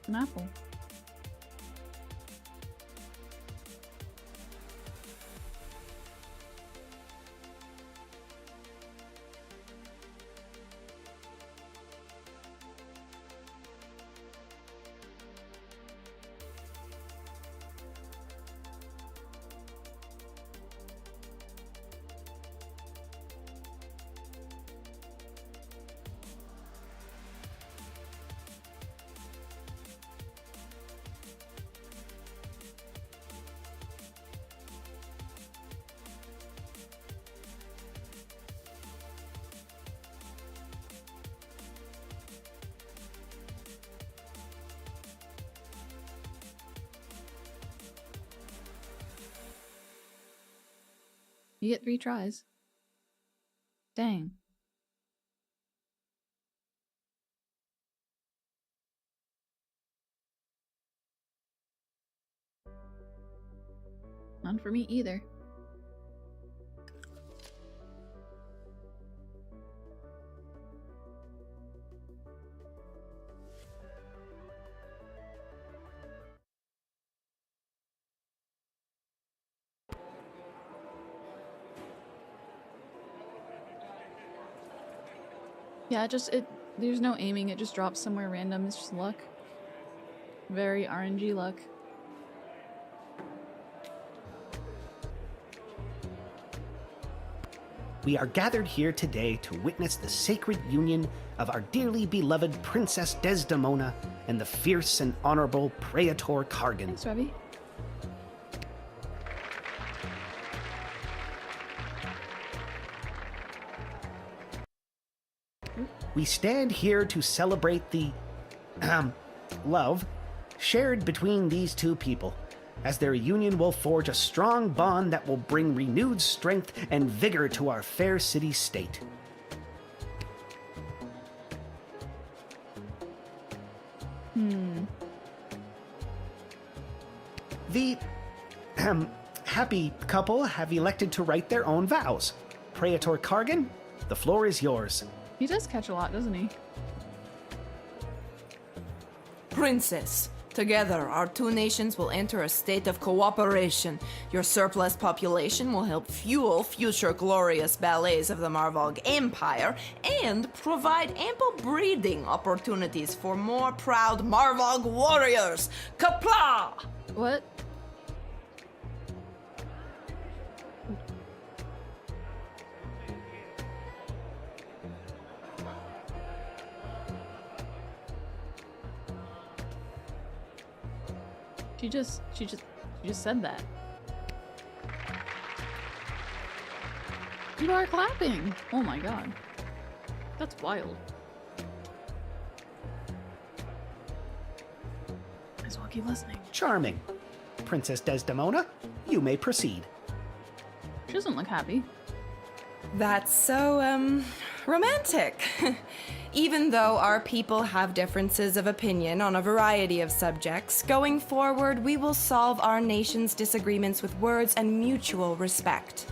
An apple. You get 3 tries. Dang. None for me either. Yeah, there's no aiming, it just drops somewhere random, it's just luck. Very RNG luck. We are gathered here today to witness the sacred union of our dearly beloved Princess Desdemona and the fierce and honorable Praetor Kargan. Thanks, Revy. We stand here to celebrate the love shared between these two people, as their union will forge a strong bond that will bring renewed strength and vigor to our fair city state. The happy couple have elected to write their own vows. Praetor Kargan, the floor is yours. He does catch a lot, doesn't he? Princess, together our two nations will enter a state of cooperation. Your surplus population will help fuel future glorious ballets of the Marvog Empire and provide ample breeding opportunities for more proud Marvog warriors. Kapla! What? She just said that. People are clapping. Oh my god. That's wild. Might as well keep listening. Charming. Princess Desdemona, you may proceed. She doesn't look happy. That's so, romantic. Even though our people have differences of opinion on a variety of subjects, going forward we will solve our nation's disagreements with words and mutual respect.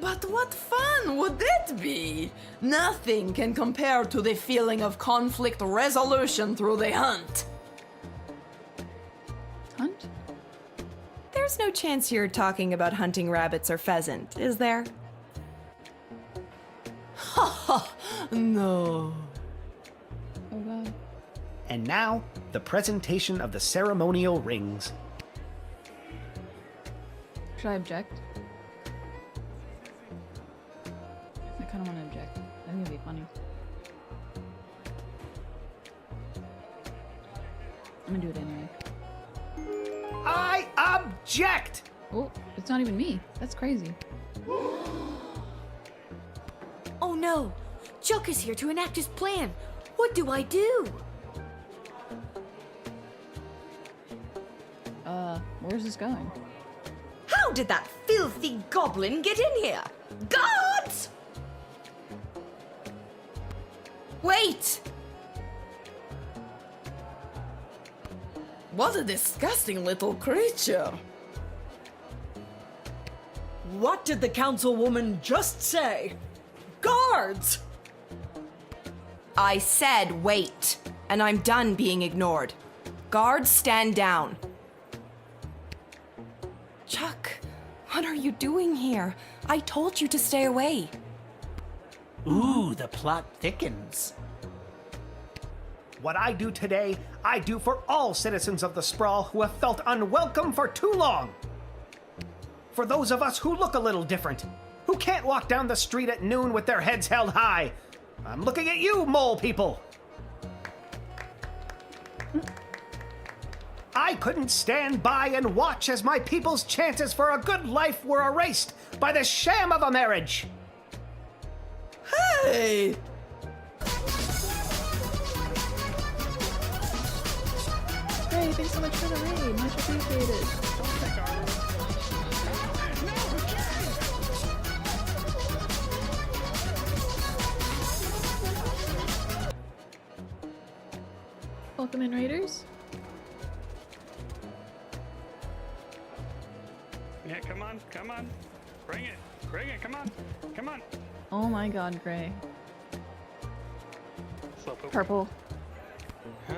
But what fun would it be? Nothing can compare to the feeling of conflict resolution through the hunt. Hunt? There's no chance you're talking about hunting rabbits or pheasant, is there? Ha ha! No. Oh god. And now, the presentation of the ceremonial rings. Should I object? I kind of want to object. I think it'd be funny. I'm gonna do it anyway. I object! Oh, it's not even me. That's crazy. Oh no! Chuck is here to enact his plan. What do I do? Where's this going? How did that filthy goblin get in here? Guards! Wait! What a disgusting little creature. What did the councilwoman just say? Guards! I said wait, and I'm done being ignored. Guards, stand down. Chuck, what are you doing here? I told you to stay away. Ooh, the plot thickens. What I do today, I do for all citizens of the Sprawl who have felt unwelcome for too long. For those of us who look a little different, who can't walk down the street at noon with their heads held high. I'm looking at you, mole people. I couldn't stand by and watch as my people's chances for a good life were erased by the sham of a marriage. Hey! Hey, thanks so much for the raid. Much appreciated. Welcome in, raiders. Yeah, come on, come on. Bring it, come on, come on. Oh my god, Gray. Purple.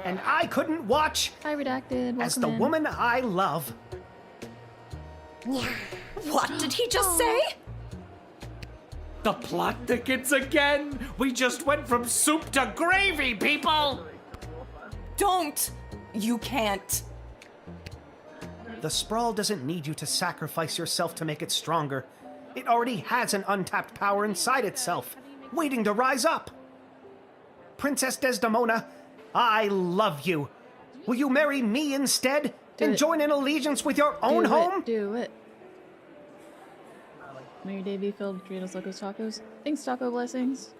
And I couldn't watch Hi, Redacted. as Welcome the in. woman I love. What did he just say? The plot thickens again. We just went from soup to gravy, people. Don't! You can't. The Sprawl doesn't need you to sacrifice yourself to make it stronger. It already has an untapped power inside itself, waiting to rise up. Princess Desdemona, I love you. Will you marry me instead and join in allegiance with your own home? Do it. Mary Davy filled Doritos Locos Tacos. Thanks, Taco Blessings.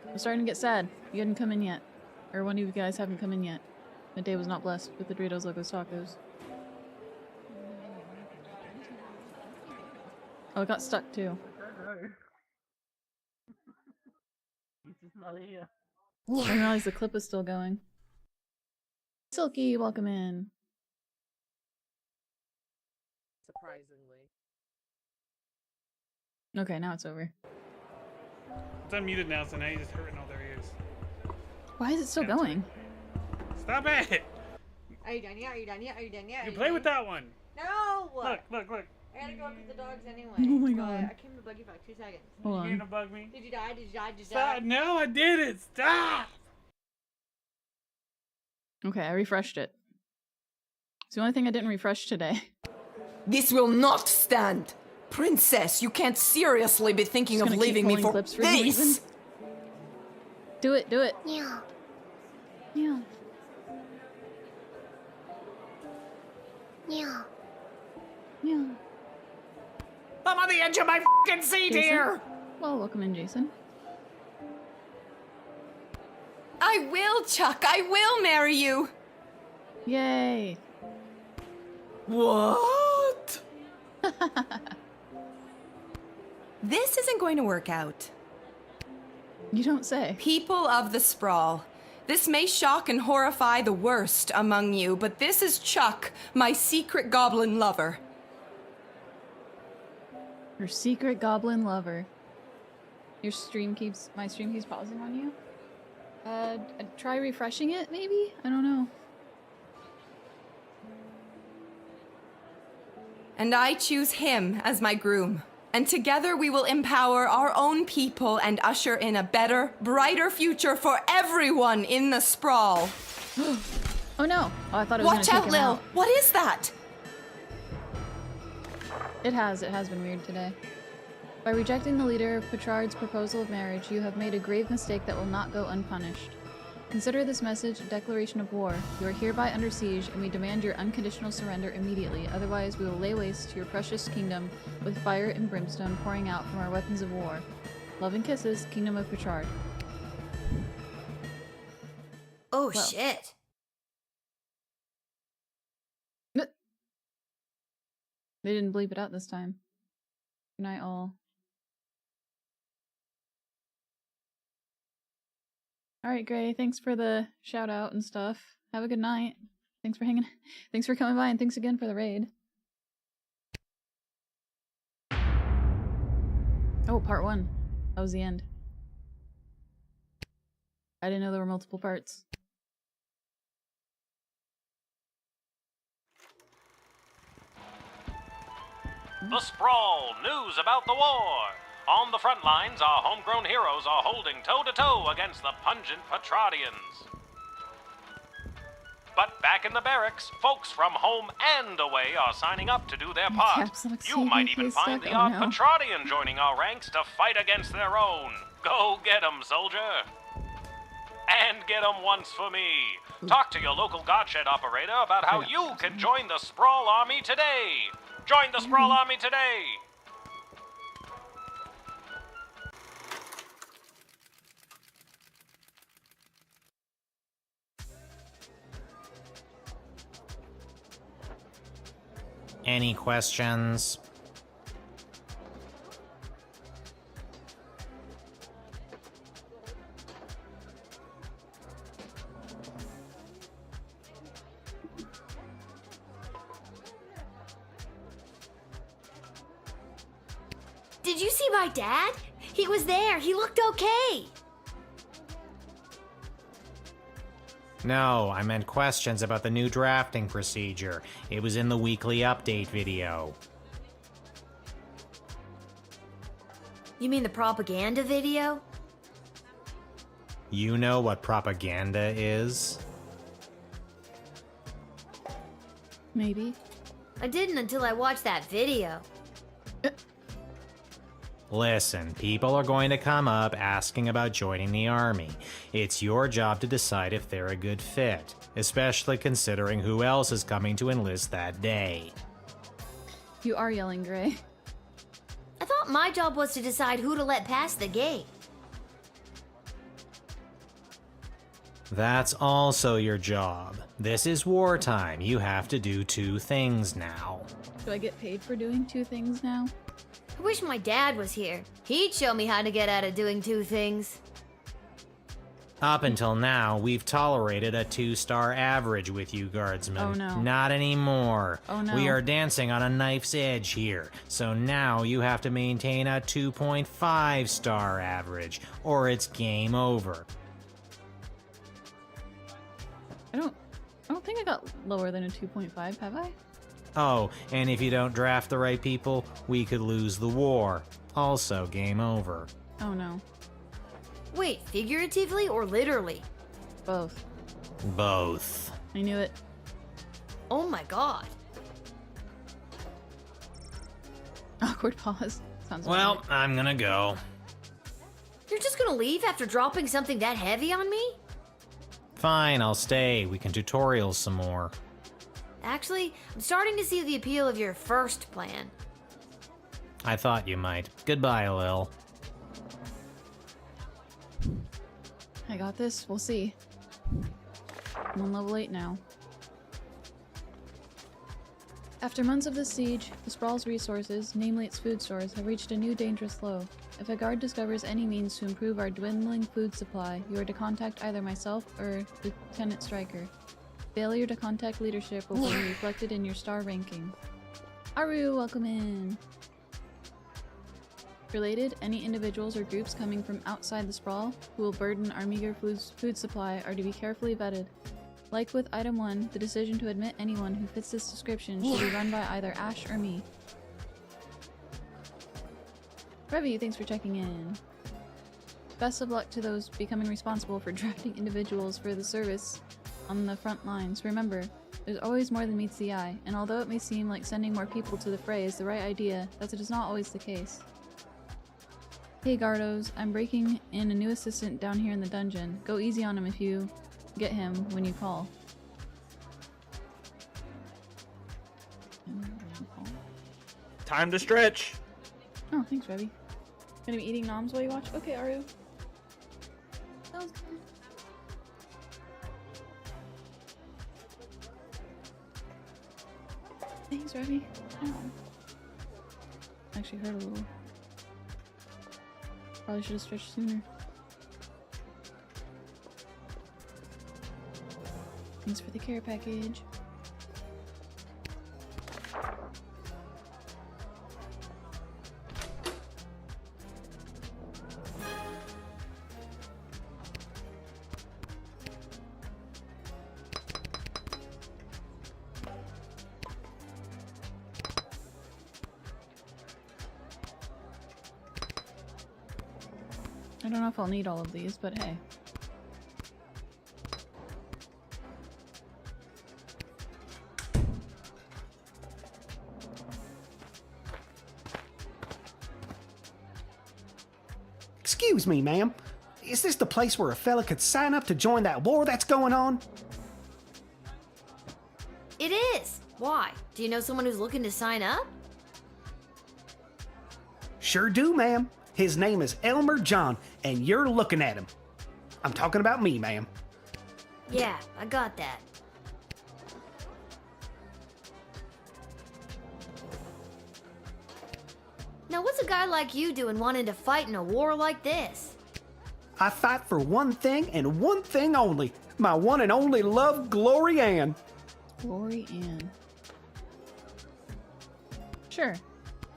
I'm starting to get sad. You hadn't come in yet. Or one of you guys haven't come in yet. The day was not blessed with the Doritos Locos Tacos. Oh, it got stuck too. I didn't realize the clip was still going. Silky, welcome in. Surprisingly. Okay, now it's over. It's unmuted now, so now you just heard it. Oh, there he is. Why is it still going? Stop it! Are you done yet? Are you done yet? Are you done yet? You play with that one. No! Look, look, look. I gotta go up to the dogs anyway. Oh my but God. I came to bug you for like 2 seconds. Hold on. You gonna bug me? Did you die? Did you die? Did you Stop! die? No, I didn't. Stop! Okay, I refreshed it. It's the only thing I didn't refresh today. This will not stand! Princess, you can't seriously be thinking of leaving me for clips for this! Do it, do it. Yeah. Yeah. Yeah. Yeah. I'm on the edge of my fucking seat Jason? here. Well, welcome in, Jason. I will, Chuck! I will marry you! Yay! What? This isn't going to work out. You don't say. People of the Sprawl, this may shock and horrify the worst among you, but this is Chuck, my secret goblin lover. Your secret goblin lover. My stream keeps pausing on you. Try refreshing it, maybe? I don't know. And I choose him as my groom. And together we will empower our own people and usher in a better, brighter future for everyone in the Sprawl. Oh no! Oh, I thought it was Watch gonna out, take him Lil! out. What is that? It has been weird today. By rejecting the leader of Petrard's proposal of marriage, you have made a grave mistake that will not go unpunished. Consider this message a declaration of war. You are hereby under siege, and we demand your unconditional surrender immediately. Otherwise, we will lay waste to your precious kingdom with fire and brimstone pouring out from our weapons of war. Love and kisses, Kingdom of Petrard. Oh, Well. shit. They didn't bleep it out this time. Good night, all. Alright, Gray, thanks for the shout out and stuff. Have a good night. Thanks for hanging. Thanks for coming by, and thanks again for the raid. Oh, part 1. That was the end. I didn't know there were multiple parts. The Sprawl, news about the war. On the front lines, our homegrown heroes are holding toe-to-toe against the pungent Petradians. But back in the barracks, folks from home and away are signing up to do their part. You might even find the odd Petradian joining our ranks to fight against their own. Go get 'em, soldier. And get 'em once for me. Talk to your local Godshed operator about how you can join the Sprawl Army today. Join the Sprawl Army today! Any questions? Did you see my dad? He was there. He looked okay. No, I meant questions about the new drafting procedure. It was in the weekly update video. You mean the propaganda video? You know what propaganda is? Maybe. I didn't until I watched that video. Listen, people are going to come up asking about joining the army. It's your job to decide if they're a good fit, especially considering who else is coming to enlist that day. You are yelling, Gray. I thought my job was to decide who to let pass the gate. That's also your job. This is wartime. You have to do 2 things now. Do I get paid for doing 2 things now? I wish my dad was here. He'd show me how to get out of doing 2 things. Up until now, we've tolerated a 2-star average with you, Guardsman. Oh no. Not anymore. Oh no. We are dancing on a knife's edge here. So now you have to maintain a 2.5-star average, or it's game over. I don't think I got lower than a 2.5, have I? Oh, and if you don't draft the right people, we could lose the war. Also, game over. Oh no. Wait, figuratively or literally? Both. Both. I knew it. Oh my god. Awkward pause. Sounds Well, right. I'm gonna go. You're just gonna leave after dropping something that heavy on me? Fine, I'll stay. We can tutorial some more. Actually, I'm starting to see the appeal of your first plan. I thought you might. Goodbye, Lil. I got this. We'll see. I'm on level 8 now. After months of this siege, the Sprawl's resources, namely its food stores, have reached a new dangerous low. If a guard discovers any means to improve our dwindling food supply, you are to contact either myself or Lieutenant Stryker. Failure to contact leadership will be reflected in your star ranking. Aru, welcome in! Related, any individuals or groups coming from outside the Sprawl who will burden our meager food supply are to be carefully vetted. Like with Item 1, the decision to admit anyone who fits this description should be run by either Ash or me. Revi, thanks for checking in. Best of luck to those becoming responsible for drafting individuals for the service on the front lines. Remember, there's always more than meets the eye, and although it may seem like sending more people to the fray is the right idea, that is not always the case. Hey Gardos, I'm breaking in a new assistant down here in the dungeon. Go easy on him if you get him when you call. Time to stretch. Oh, thanks, Revi. Gonna be eating noms while you watch? Okay, Aru. Sounds good. Thanks, Revy. Ow. Actually hurt a little. Probably should have stretched sooner. Thanks for the care package. I don't know if I'll need all of these, but hey. Excuse me, ma'am. Is this the place where a fella could sign up to join that war that's going on? It is. Why? Do you know someone who's looking to sign up? Sure do, ma'am. His name is Elmer John, and you're looking at him. I'm talking about me, ma'am. Yeah, I got that. Now, what's a guy like you doing wanting to fight in a war like this? I fight for one thing and one thing only. My one and only love, Glory Ann. Glory Ann. Sure.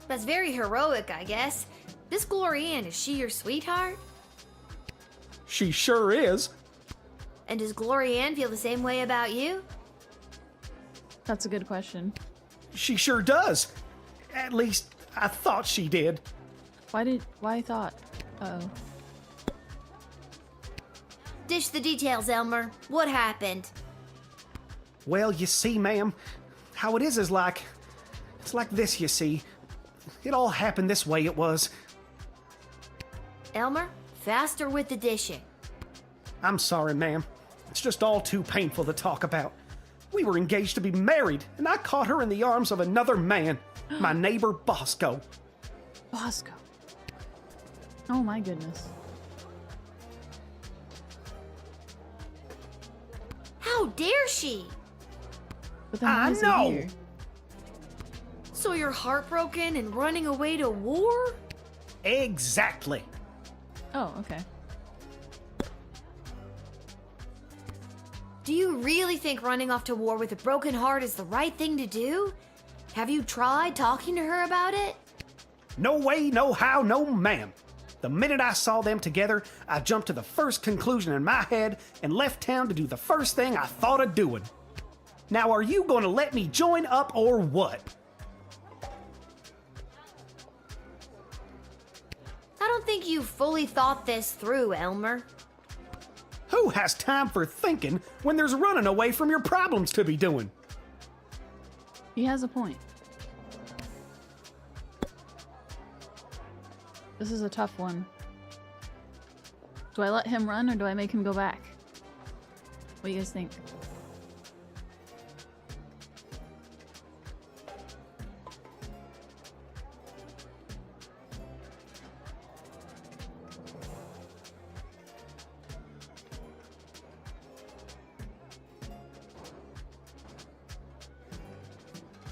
That's very heroic, I guess. This Glory Ann, is she your sweetheart? She sure is. And does Glory Ann feel the same way about you? That's a good question. She sure does. At least, I thought she did. Why thought? Uh-oh. Dish the details, Elmer. What happened? Well, you see, ma'am, how it is it's like this, you see. It all happened this way, it was. Elmer, faster with the dishing. I'm sorry, ma'am. It's just all too painful to talk about. We were engaged to be married, and I caught her in the arms of another man, my neighbor Bosco. Bosco. Oh my goodness. How dare she? But then why I is he know. here? So you're heartbroken and running away to war? Exactly. Oh, okay. Do you really think running off to war with a broken heart is the right thing to do? Have you tried talking to her about it? No way, no how, no ma'am. The minute I saw them together, I jumped to the first conclusion in my head and left town to do the first thing I thought of doing. Now, are you going to let me join up or what? I don't think you fully thought this through, Elmer. Who has time for thinking when there's running away from your problems to be doing? He has a point. This is a tough one. Do I let him run or do I make him go back? What do you guys think?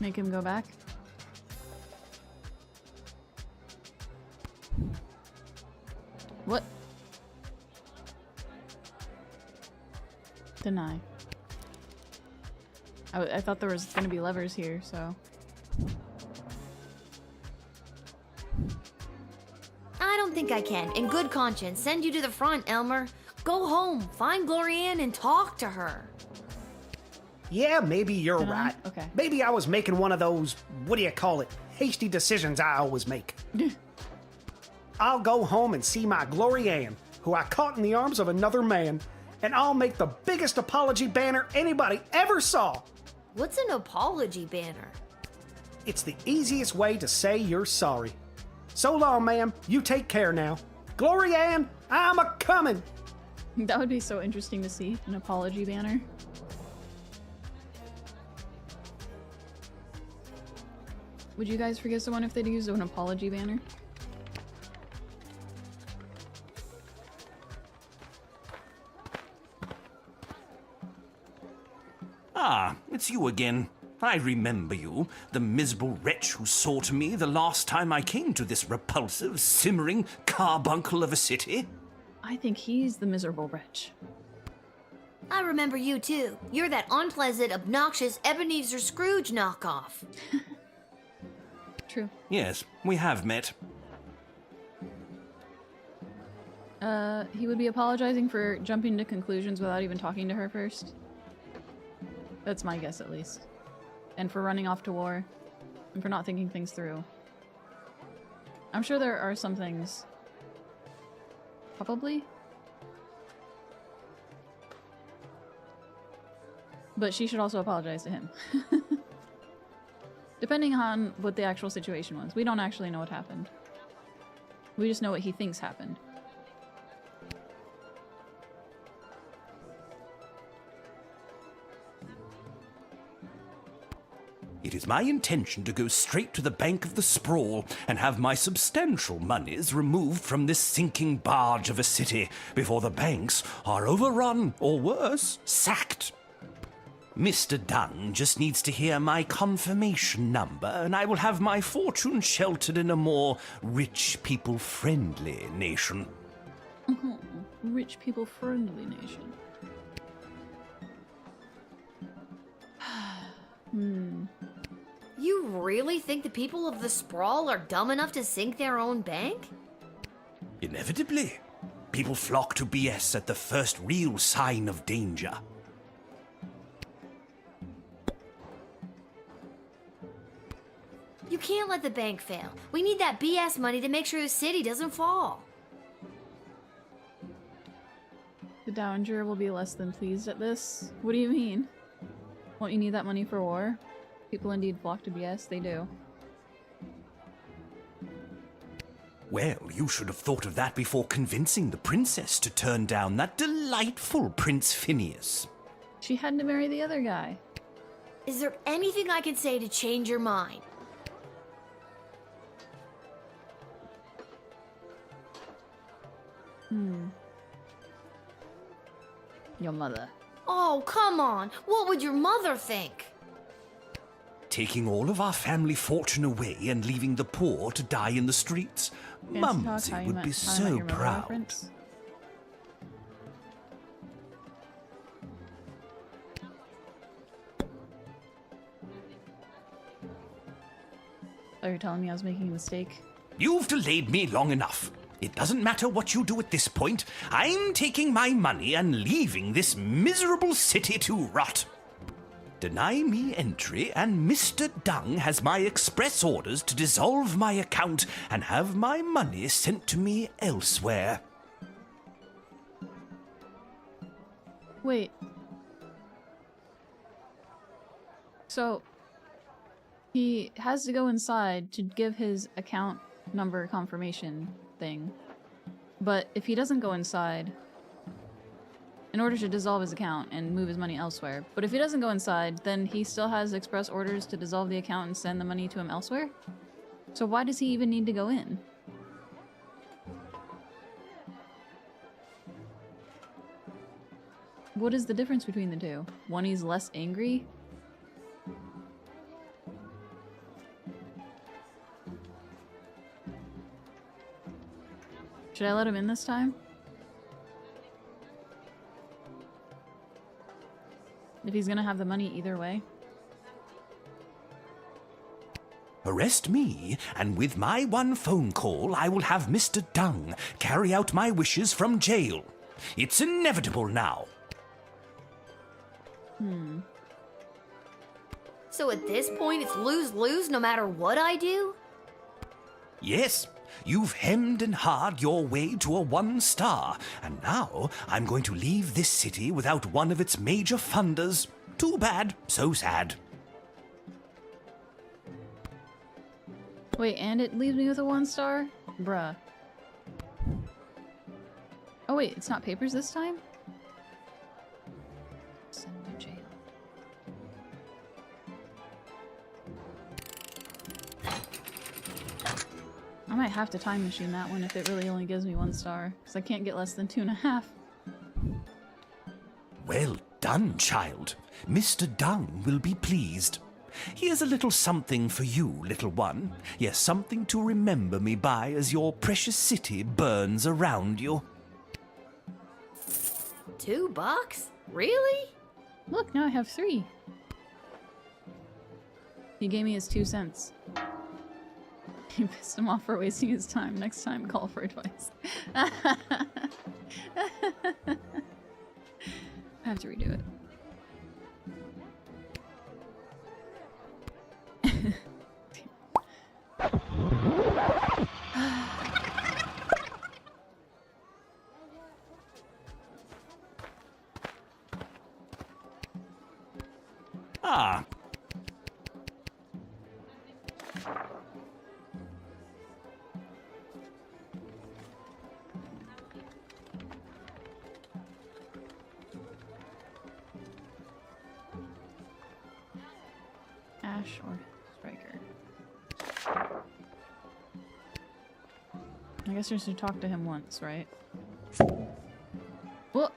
Make him go back? What? Deny. I thought there was gonna be levers here, so. I don't think I can, in good conscience, send you to the front, Elmer. Go home, find Glory Ann, and talk to her. Yeah, maybe you're Can I? right. Okay. Maybe I was making one of those, what do you call it, hasty decisions I always make. I'll go home and see my Glory Ann, who I caught in the arms of another man, and I'll make the biggest apology banner anybody ever saw. What's an apology banner? It's the easiest way to say you're sorry. So long, ma'am. You take care now. Glory Ann, I'm a-comin'. That would be so interesting to see, an apology banner. Would you guys forgive someone if they'd used an apology banner? Ah, it's you again. I remember you, the miserable wretch who saw to me the last time I came to this repulsive, simmering carbuncle of a city. I think he's the miserable wretch. I remember you too. You're that unpleasant, obnoxious Ebenezer Scrooge knockoff. True. Yes, we have met. He would be apologizing for jumping to conclusions without even talking to her first. That's my guess, at least. And for running off to war. And for not thinking things through. I'm sure there are some things. Probably. But she should also apologize to him. Depending on what the actual situation was. We don't actually know what happened. We just know what he thinks happened. It is my intention to go straight to the bank of the sprawl and have my substantial monies removed from this sinking barge of a city before the banks are overrun, or worse, sacked. Mr. Dunn just needs to hear my confirmation number, and I will have my fortune sheltered in a more rich people-friendly nation. Rich people-friendly nation. You really think the people of the Sprawl are dumb enough to sink their own bank? Inevitably. People flock to BS at the first real sign of danger. You can't let the bank fail. We need that BS money to make sure the city doesn't fall. The Dowager will be less than pleased at this. What do you mean? Won't you need that money for war? People indeed flock to BS, they do. Well, you should have thought of that before convincing the princess to turn down that delightful Prince Phineas. She had to marry the other guy. Is there anything I can say to change your mind? Your mother. Oh, come on. What would your mother think? Taking all of our family fortune away and leaving the poor to die in the streets? Mumsy would be so proud. Oh, you're telling me I was making a mistake? You've delayed me long enough. It doesn't matter what you do at this point. I'm taking my money and leaving this miserable city to rot. Deny me entry, and Mr. Dung has my express orders to dissolve my account and have my money sent to me elsewhere. Wait. So, he has to go inside to give his account number confirmation thing. But if he doesn't go inside, in order to dissolve his account and move his money elsewhere, but if he doesn't go inside, then he still has express orders to dissolve the account and send the money to him elsewhere? So why does he even need to go in? What is the difference between the two? One, he's less angry? Should I let him in this time? If he's gonna have the money either way. Arrest me, and with my one phone call, I will have Mr. Dung carry out my wishes from jail. It's inevitable now. So at this point, it's lose-lose no matter what I do? Yes, you've hemmed and hawed your way to a 1-star, and now I'm going to leave this city without one of its major funders. Too bad, so sad. Wait, and it leaves me with a 1-star? Bruh. Oh wait, it's not papers this time? Send him to jail. I might have to time machine that one if it really only gives me 1 star, because I can't get less than 2.5. Well done, child. Mr. Dung will be pleased. Here's a little something for you, little one. Yes, something to remember me by as your precious city burns around you. $2? Really? Look, now I have 3. He gave me his 2 cents. You pissed him off for wasting his time. Next time, call for advice. I have to redo it. Ah. Ash or Striker? I guess I should talk to him once, right? Whoa!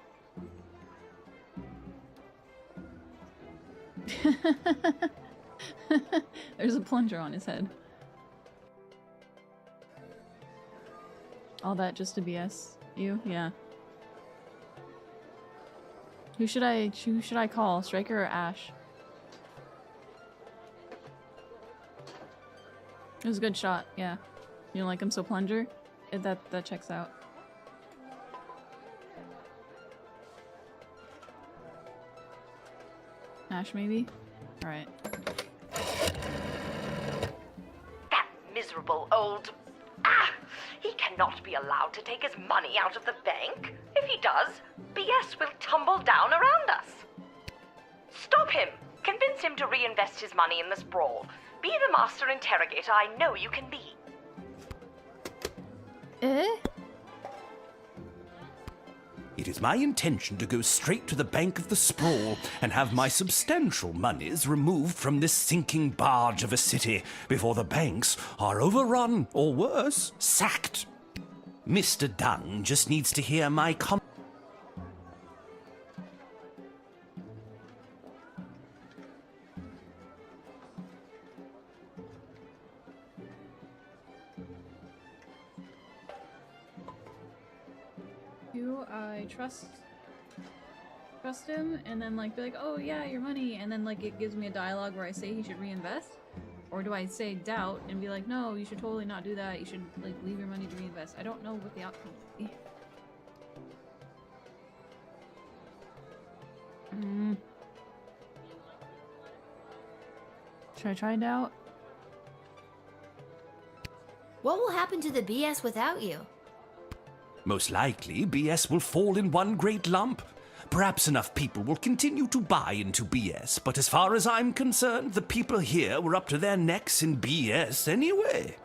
There's a plunger on his head. All that just to BS you? Yeah. Who should I call? Striker or Ash? It was a good shot, yeah. You don't like him, so plunger? That checks out. Ash, maybe? Alright. That miserable old... Ah! He cannot be allowed to take his money out of the bank. If he does, BS will tumble down around us. Stop him! Convince him to reinvest his money in the sprawl. Be the master interrogator I know you can be. It is my intention to go straight to the bank of the sprawl and have my substantial monies removed from this sinking barge of a city before the banks are overrun, or worse, sacked. Mr. Dunn just needs to hear my Do I trust him and then like be like, oh yeah, your money, and then like it gives me a dialogue where I say he should reinvest? Or do I say doubt and be like, no, you should totally not do that, you should like leave your money to reinvest? I don't know what the outcome will be. Should I try doubt? What will happen to the BS without you? Most likely, BS will fall in one great lump. Perhaps enough people will continue to buy into BS, but as far as I'm concerned, the people here were up to their necks in BS anyway.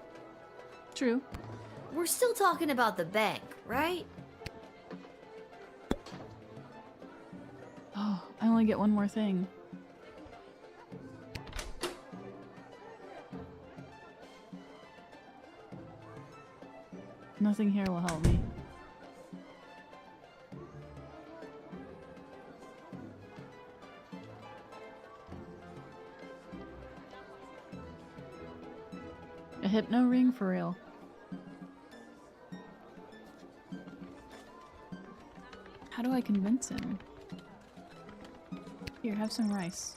True. We're still talking about the bank, right? Oh, I only get one more thing. Nothing here will help me. A hypno ring for real. How do I convince him? Here, have some rice.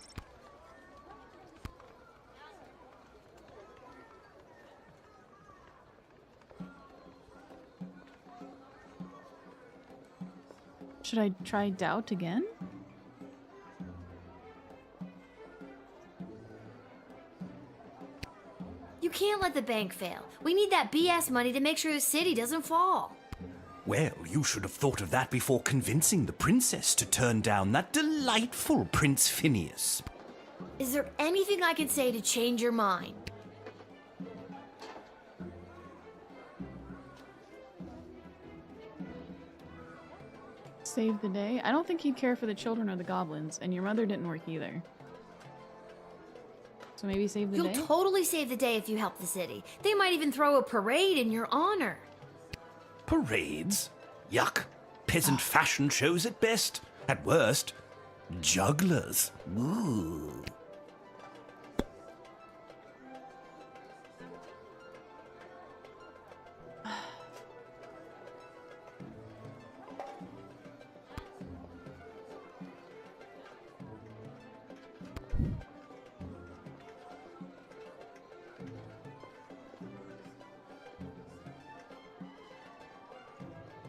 Should I try doubt again? You can't let the bank fail. We need that BS money to make sure the city doesn't fall. Well, you should have thought of that before convincing the princess to turn down that delightful Prince Phineas. Is there anything I can say to change your mind? Save the day? I don't think he'd care for the children or the goblins, and your mother didn't work either. So maybe save the day? You'll totally save the day if you help the city. They might even throw a parade in your honor. Parades? Yuck. Peasant fashion shows at best. At worst, jugglers. Ooh.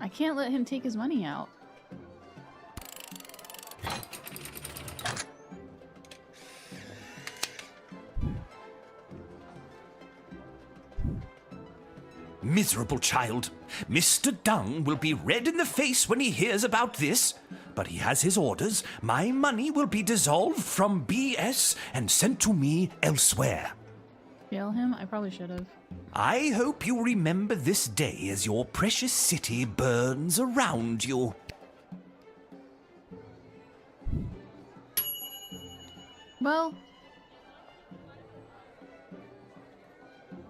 I can't let him take his money out. Miserable child. Mr. Dung will be red in the face when he hears about this. But he has his orders. My money will be dissolved from BS and sent to me elsewhere. Jail him? I probably should have. I hope you remember this day as your precious city burns around you. Well,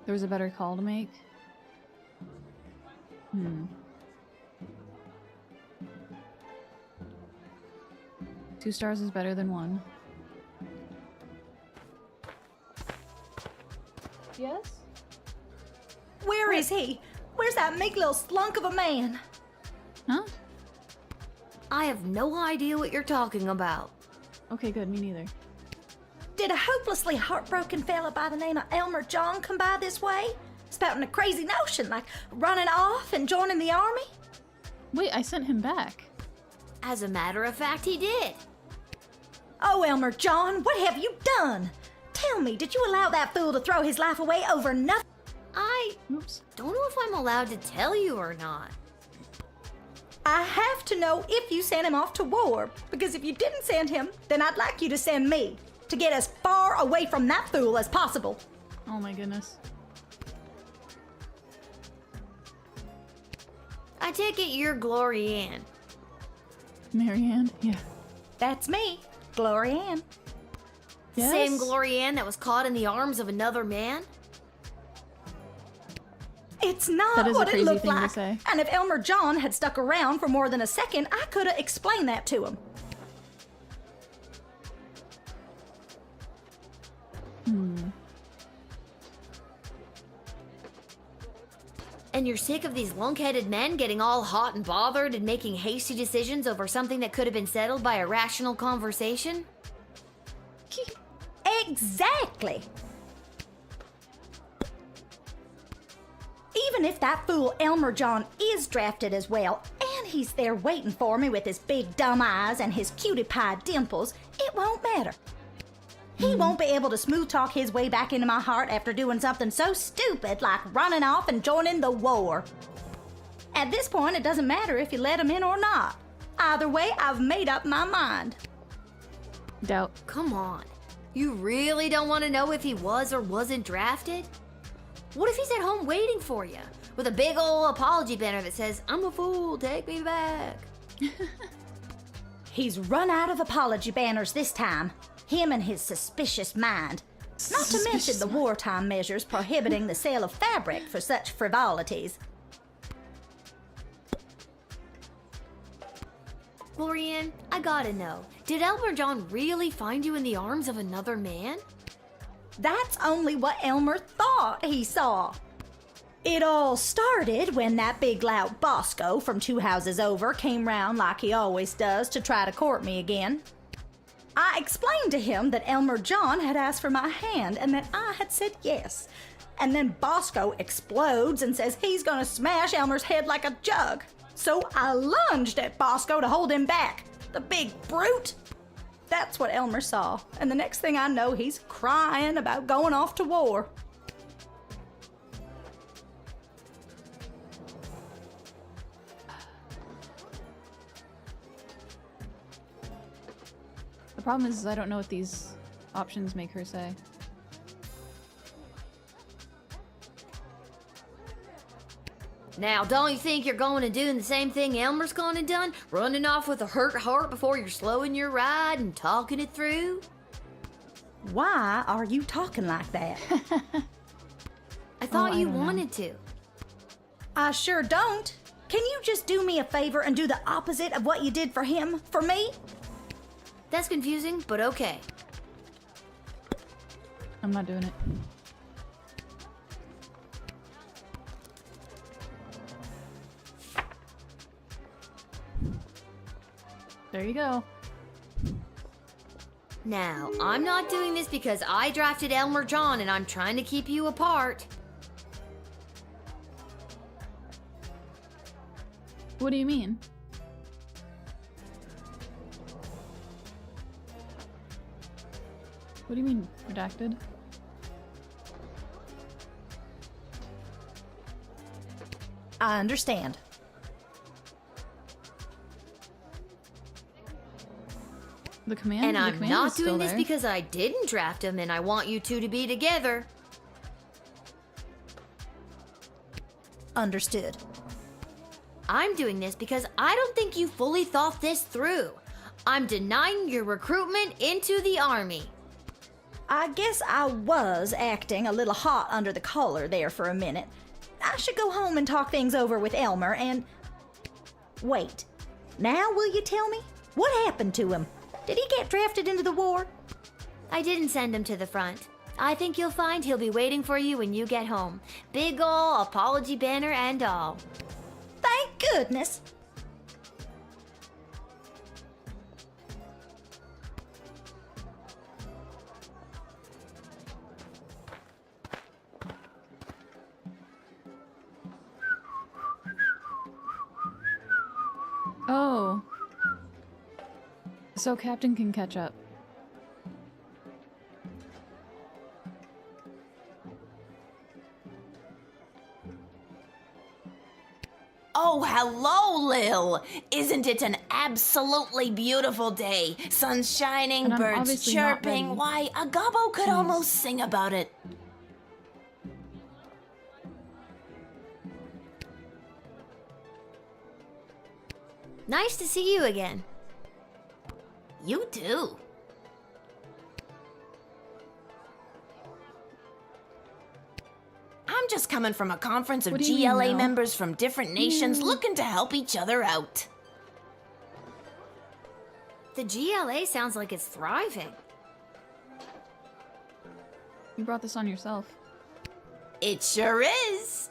there was a better call to make. 2 stars is better than 1. Yes? Where is he? Where's that meek little slunk of a man? Huh? I have no idea what you're talking about. Okay, good. Me neither. Did a hopelessly heartbroken fella by the name of Elmer John come by this way? Spouting a crazy notion, like running off and joining the army? Wait, I sent him back. As a matter of fact, he did. Oh, Elmer John, what have you done? Tell me, did you allow that fool to throw his life away over nothing? I don't know if I'm allowed to tell you or not. I have to know if you sent him off to war, because if you didn't send him, then I'd like you to send me, to get as far away from that fool as possible. Oh my goodness. I take it you're Glory Ann. Marianne? Yeah. That's me, Glory Ann. Yes? Same Glory Ann that was caught in the arms of another man? It's That not is a what it crazy looked thing to like. say. And if Elmer John had stuck around for more than a second, I could have explained that to him. And you're sick of these lunk-headed men getting all hot and bothered and making hasty decisions over something that could have been settled by a rational conversation? Exactly. Even if that fool Elmer John is drafted as well, and he's there waiting for me with his big dumb eyes and his cutie pie dimples, it won't matter. He won't be able to smooth talk his way back into my heart after doing something so stupid like running off and joining the war. At this point, it doesn't matter if you let him in or not. Either way, I've made up my mind. Doubt. Come on. You really don't want to know if he was or wasn't drafted? What if he's at home waiting for you with a big old apology banner that says, "I'm a fool, take me back"? He's run out of apology banners this time. Him and his suspicious mind. Not to mention the wartime measures prohibiting the sale of fabric for such frivolities. Glory Ann, I gotta know, did Elmer John really find you in the arms of another man? That's only what Elmer thought he saw. It all started when that big loud Bosco from 2 houses over came round like he always does to try to court me again. I explained to him that Elmer John had asked for my hand and that I had said yes. And then Bosco explodes and says he's gonna smash Elmer's head like a jug. So I lunged at Bosco to hold him back. The big brute! That's what Elmer saw. And the next thing I know, he's crying about going off to war. The problem is I don't know what these options make her say. Now, don't you think you're going to do the same thing Elmer's going to done? Running off with a hurt heart before you're slowing your ride and talking it through? Why are you talking like that? I thought I you don't know. wanted to. I sure don't. Can you just do me a favor and do the opposite of what you did for him, for me? That's confusing, but okay. I'm not doing it. There you go. Now, I'm not doing this because I drafted Elmer John and I'm trying to keep you apart. What do you mean? What do you mean, redacted? I understand. The command. And the I'm command not is still doing this there. because I didn't draft him and I want you two to be together. Understood. I'm doing this because I don't think you fully thought this through. I'm denying your recruitment into the army. I guess I was acting a little hot under the collar there for a minute. I should go home and talk things over with Elmer and... Wait. Now will you tell me? What happened to him? Did he get drafted into the war? I didn't send him to the front. I think you'll find he'll be waiting for you when you get home. Big ol' apology banner and all. Thank goodness. Oh. So Captain can catch up. Oh, hello, Lil! Isn't it an absolutely beautiful day? Sun's shining, And I'm birds obviously not chirping. ready. Why, a gobbo could Jeez. almost sing about it. Nice to see you again. You too. I'm just coming from a conference of What do you mean, GLA Mel? members from different nations looking to help each other out. The GLA sounds like it's thriving. You brought this on yourself. It sure is.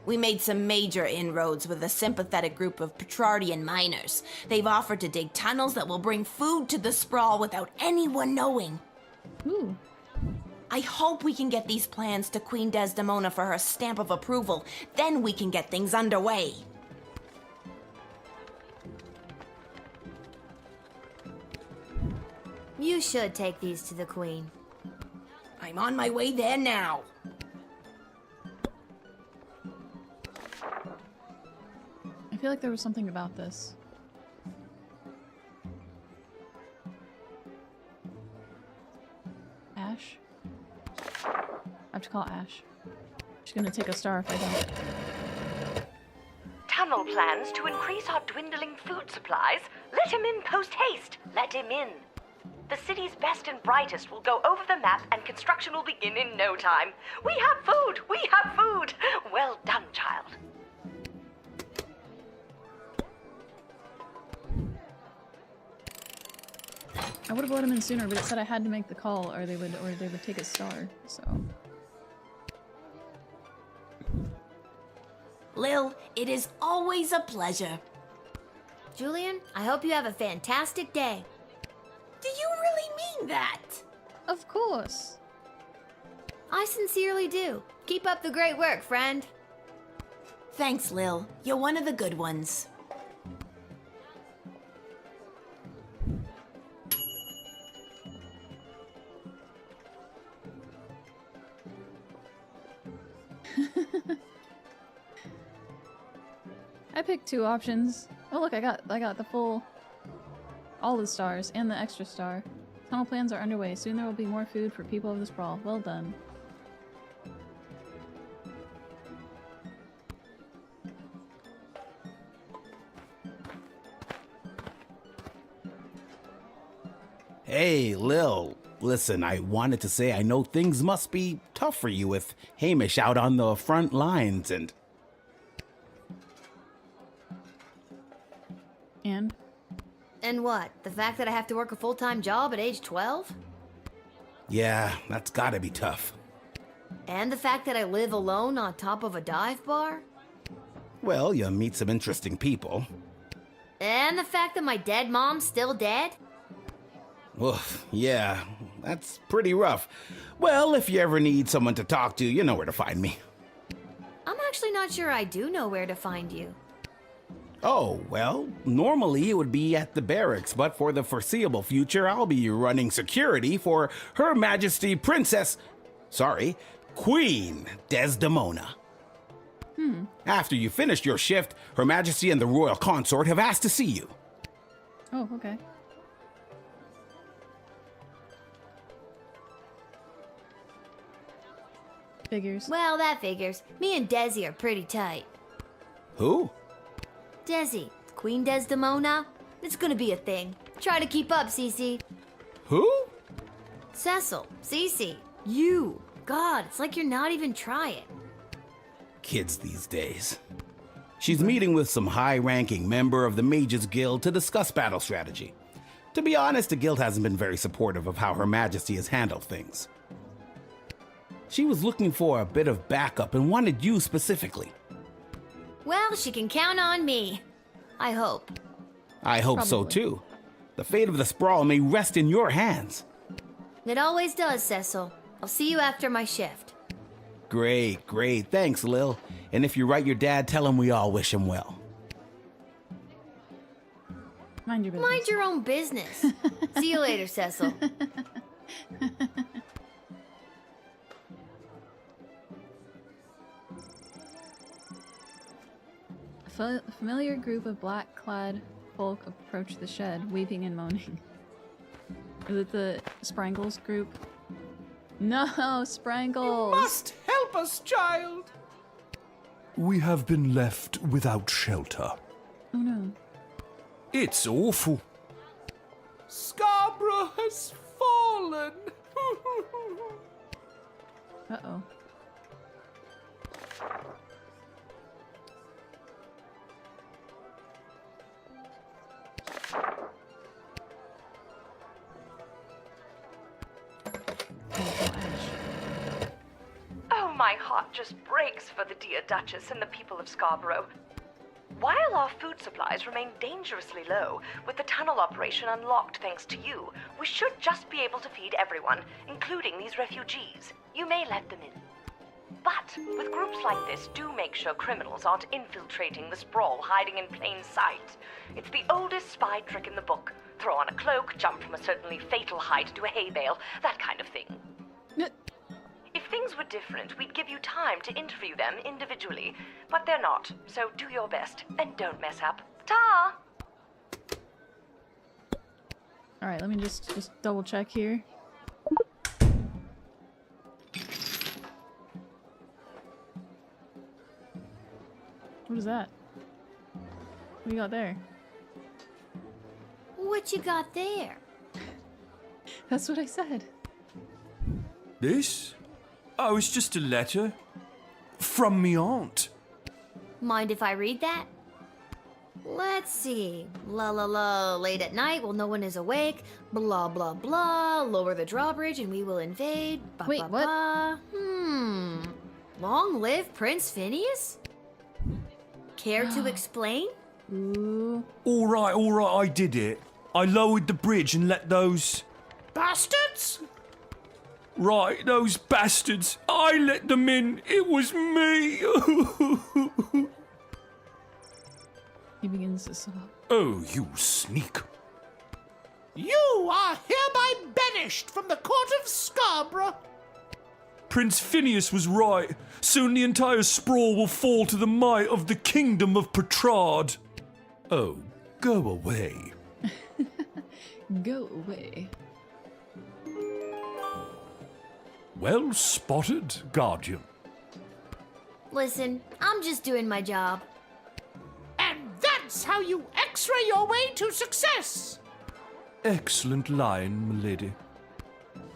We made some major inroads with a sympathetic group of Petrardian miners. They've offered to dig tunnels that will bring food to the sprawl without anyone knowing. Ooh. I hope we can get these plans to Queen Desdemona for her stamp of approval. Then we can get things underway. You should take these to the Queen. I'm on my way there now. I feel like there was something about this. Ash? I have to call Ash. She's gonna take a star if I don't. Tunnel plans to increase our dwindling food supplies? Let him in post haste. Let him in. The city's best and brightest will go over the map and construction will begin in no time. We have food! We have food! Well done, child. I would have let him in sooner, but it said I had to make the call or they would take a star, so. Lil, it is always a pleasure. Julian, I hope you have a fantastic day. Do you really mean that? Of course. I sincerely do. Keep up the great work, friend. Thanks, Lil. You're one of the good ones. I picked two options. Oh look, I got the full, all the stars and the extra star. Tunnel plans are underway. Soon there will be more food for people of the sprawl. Well done. Hey, Lil. Listen, I wanted to say I know things must be tough for you with Hamish out on the front lines and... And? And what? The fact that I have to work a full-time job at age 12? Yeah, that's gotta be tough. And the fact that I live alone on top of a dive bar? Well, you meet some interesting people. And the fact that my dead mom's still dead? Oof, yeah. That's pretty rough. Well, if you ever need someone to talk to, you know where to find me. I'm actually not sure I do know where to find you. Oh, well, normally it would be at the barracks, but for the foreseeable future, I'll be running security for Her Majesty Queen Desdemona. After you finished your shift, Her Majesty and the Royal Consort have asked to see you. Oh, okay. Figures. Well, that figures. Me and Desi are pretty tight. Who? Desi, Queen Desdemona. It's gonna be a thing. Try to keep up, Cece. Who? Cecil, Cece, you. God, it's like you're not even trying. Kids these days. She's meeting with some high-ranking member of the Mages Guild to discuss battle strategy. To be honest, the guild hasn't been very supportive of how Her Majesty has handled things. She was looking for a bit of backup and wanted you specifically. Well, she can count on me. I hope. I hope so too. The fate of the Sprawl may rest in your hands. It always does, Cecil. I'll see you after my shift. Great, great. Thanks, Lil. And if you write your dad, tell him we all wish him well. Mind your business. Mind your own business. See you later, Cecil. A familiar group of black-clad folk approach the shed, weeping and moaning. Is it the Sprangles group? No, Sprangles! You must help us, child! We have been left without shelter. Oh no. It's awful. Scarborough has fallen! Uh-oh. Oh, my heart just breaks for the dear Duchess and the people of Scarborough. While our food supplies remain dangerously low, with the tunnel operation unlocked thanks to you, we should just be able to feed everyone, including these refugees. You may let them in. But with groups like this, do make sure criminals aren't infiltrating the Sprawl, hiding in plain sight. It's the oldest spy trick in the book. Throw on a cloak, jump from a certainly fatal height into a hay bale, that kind of thing. If things were different, we'd give you time to interview them individually. But they're not, so do your best, and don't mess up. Ta! Alright, let me just double check here. What is that? What do you got there? What you got there? That's what I said. This? Oh, it's just a letter. From me aunt. Mind if I read that? Let's see. La la la, late at night while no one is awake. Blah blah blah. Lower the drawbridge and we will invade. Ba, Wait, ba, what? Ba. Long live Prince Phineas? Care to explain? Ooh. All right, I did it. I lowered the bridge and let those... Bastards? Right, those bastards. I let them in. It was me. He begins to sob. Oh, you sneak. You are hereby banished from the court of Scarborough. Prince Phineas was right. Soon the entire Sprawl will fall to the might of the kingdom of Petrard. Oh, go away. Go away. Well spotted, Guardian. Listen, I'm just doing my job. And that's how you x-ray your way to success. Excellent line, milady.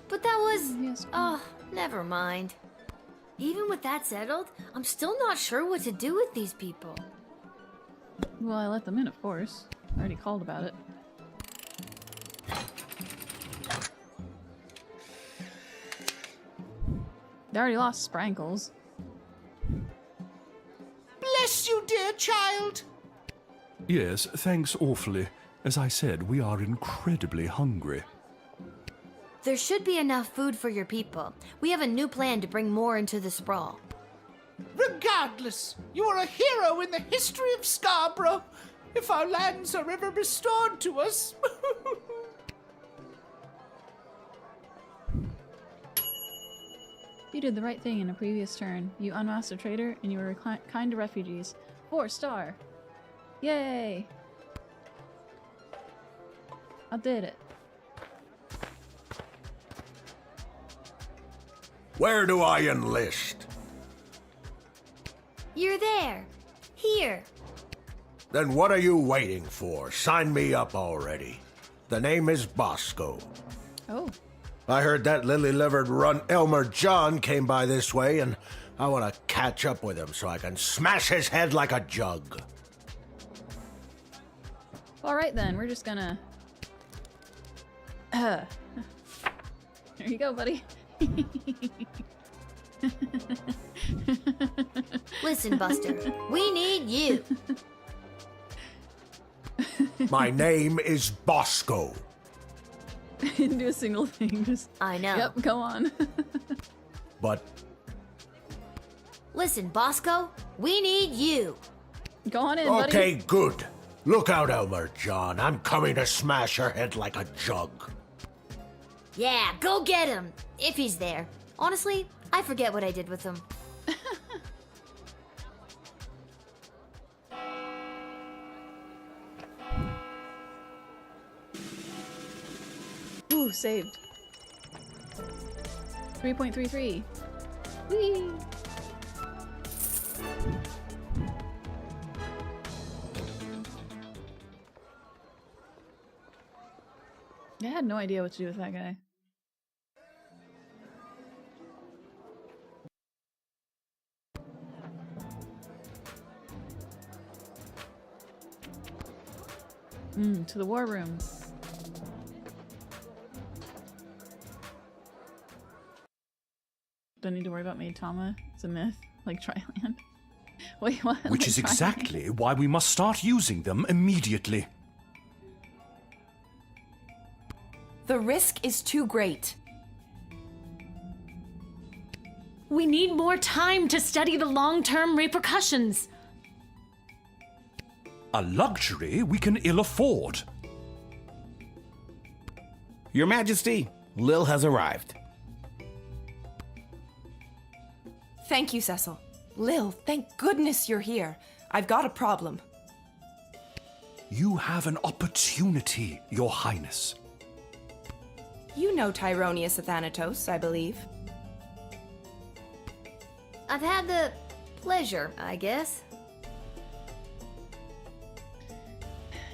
But that was... Yes. Oh, never mind. Even with that settled, I'm still not sure what to do with these people. Well, I let them in, of course. I already called about it. They already lost Sprankles. Bless you, dear child. Yes, thanks awfully. As I said, we are incredibly hungry. There should be enough food for your people. We have a new plan to bring more into the sprawl. Regardless, you are a hero in the history of Scarborough. If our lands are ever restored to us. You did the right thing in a previous turn. You unmasked a traitor, and you were kind to refugees. 4-star! Yay! I did it. Where do I enlist? You're there. Here. Then what are you waiting for? Sign me up already. The name is Bosco. Oh. I heard that lily-livered runt Elmer John came by this way, and I want to catch up with him so I can smash his head like a jug. Alright then, we're just gonna... There you go, buddy. Listen, Buster, we need you. My name is Bosco. Didn't do a single thing, just... I know. Yep, go on. But... Listen, Bosco, we need you. Go on in, buddy. Okay, good. Look out, Elmer John. I'm coming to smash her head like a jug. Yeah, go get him, if he's there. Honestly, I forget what I did with him. Ooh, saved. 3.33. Whee! I had no idea what to do with that guy. To the war room. Don't need to worry about Maid-Tama. It's a myth, like Triland. Wait, what? Which Like is Triland? exactly why we must start using them immediately. The risk is too great. We need more time to study the long-term repercussions. A luxury we can ill afford. Your Majesty, Lil has arrived. Thank you, Cecil. Lil, thank goodness you're here. I've got a problem. You have an opportunity, Your Highness. You know Tyronius Athanatos, I believe. I've had the pleasure, I guess.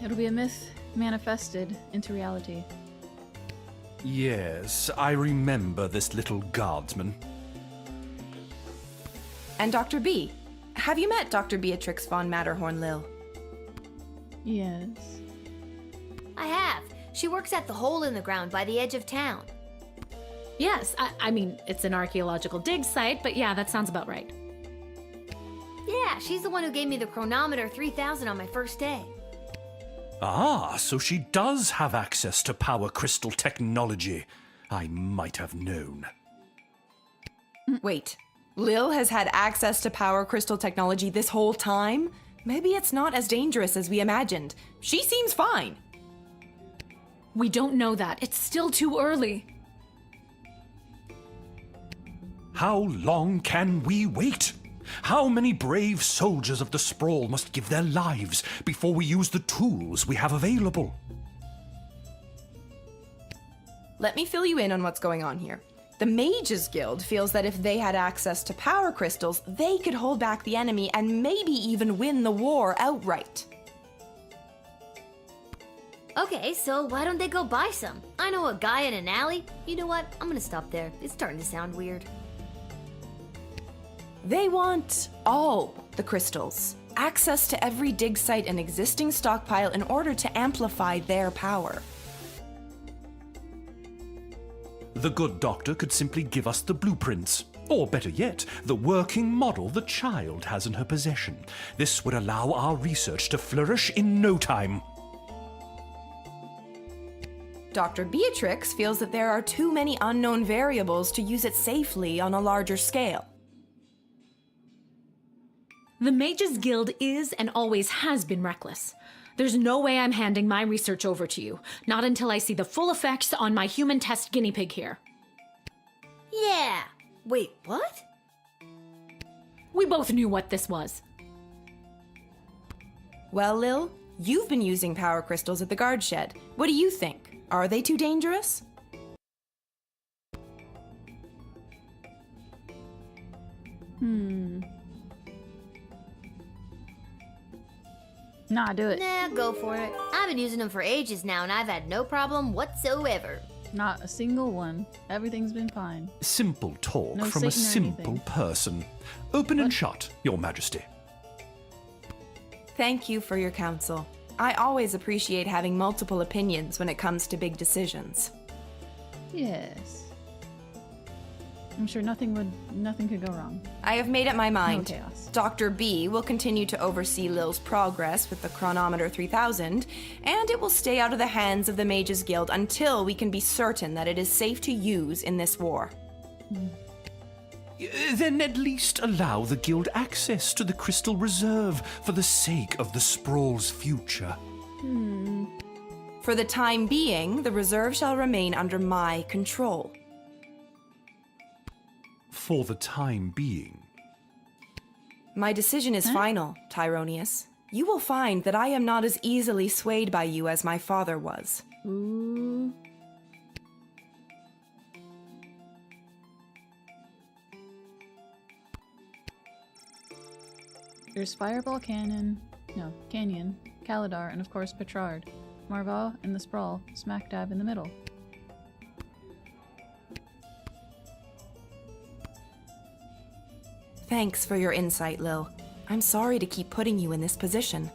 It'll be a myth manifested into reality. Yes, I remember this little guardsman. And Dr. B. Have you met Dr. Beatrix von Matterhorn, Lil? Yes. I have. She works at the hole in the ground by the edge of town. Yes, I mean, it's an archaeological dig site, but yeah, that sounds about right. Yeah, she's the one who gave me the chronometer 3000 on my first day. Ah, so she does have access to power crystal technology. I might have known. Wait, Lil has had access to power crystal technology this whole time? Maybe it's not as dangerous as we imagined. She seems fine. We don't know that. It's still too early. How long can we wait? How many brave soldiers of the Sprawl must give their lives before we use the tools we have available? Let me fill you in on what's going on here. The Mages Guild feels that if they had access to power crystals, they could hold back the enemy and maybe even win the war outright. Okay, so why don't they go buy some? I know a guy in an alley. You know what? I'm gonna stop there. It's starting to sound weird. They want all the crystals. Access to every dig site and existing stockpile in order to amplify their power. The good doctor could simply give us the blueprints. Or better yet, the working model the child has in her possession. This would allow our research to flourish in no time. Dr. Beatrix feels that there are too many unknown variables to use it safely on a larger scale. The Mages Guild is and always has been reckless. There's no way I'm handing my research over to you, not until I see the full effects on my human test guinea pig here. Yeah. Wait, what? We both knew what this was. Well, Lil, you've been using power crystals at the guard shed. What do you think? Are they too dangerous? Nah, do it. Nah, go for it. I've been using them for ages now, and I've had no problem whatsoever. Not a single one. Everything's been fine. Simple talk No from a Satan or simple anything. person. Open and shut, Your Majesty. Thank you for your counsel. I always appreciate having multiple opinions when it comes to big decisions. Yes. I'm sure nothing could go wrong. I have made up my mind. No chaos. Dr. B will continue to oversee Lil's progress with the Chronometer 3000, and it will stay out of the hands of the Mages Guild until we can be certain that it is safe to use in this war. Then at least allow the guild access to the Crystal Reserve for the sake of the Sprawl's future. For the time being, the reserve shall remain under my control. For the time being. My decision is final, Tyronius. You will find that I am not as easily swayed by you as my father was. Ooh. There's Fireball Canyon, Kaladar, and of course Petrard. Marval and the Sprawl, smack dab in the middle. Thanks for your insight, Lil. I'm sorry to keep putting you in this position.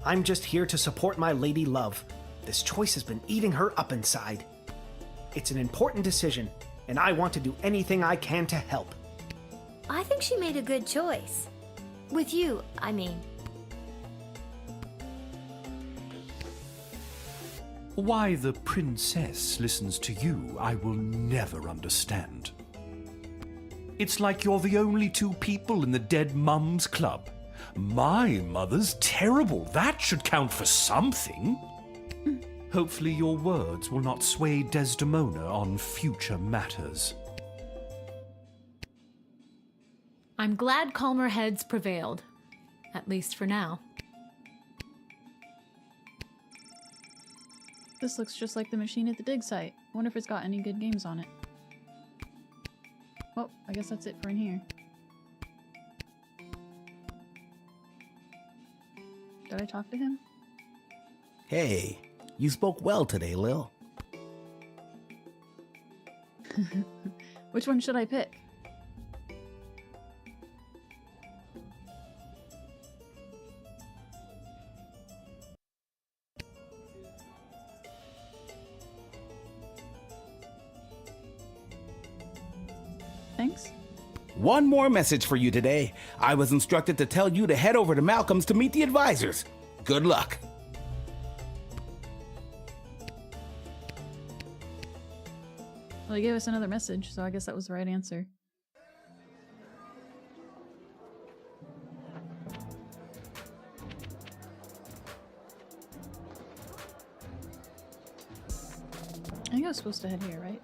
I'm just here to support my lady love. This choice has been eating her up inside. It's an important decision, and I want to do anything I can to help. I think she made a good choice. With you, I mean. Why the princess listens to you, I will never understand. It's like you're the only two people in the Dead Mums Club. My mother's terrible. That should count for something. Hopefully your words will not sway Desdemona on future matters. I'm glad calmer heads prevailed. At least for now. This looks just like the machine at the dig site. Wonder if it's got any good games on it. Well, I guess that's it for in here. Did I talk to him? Hey, you spoke well today, Lil. Which one should I pick? Thanks. One more message for you today. I was instructed to tell you to head over to Malcolm's to meet the advisors. Good luck. Well, he gave us another message, so I guess that was the right answer. I think I was supposed to head here, right?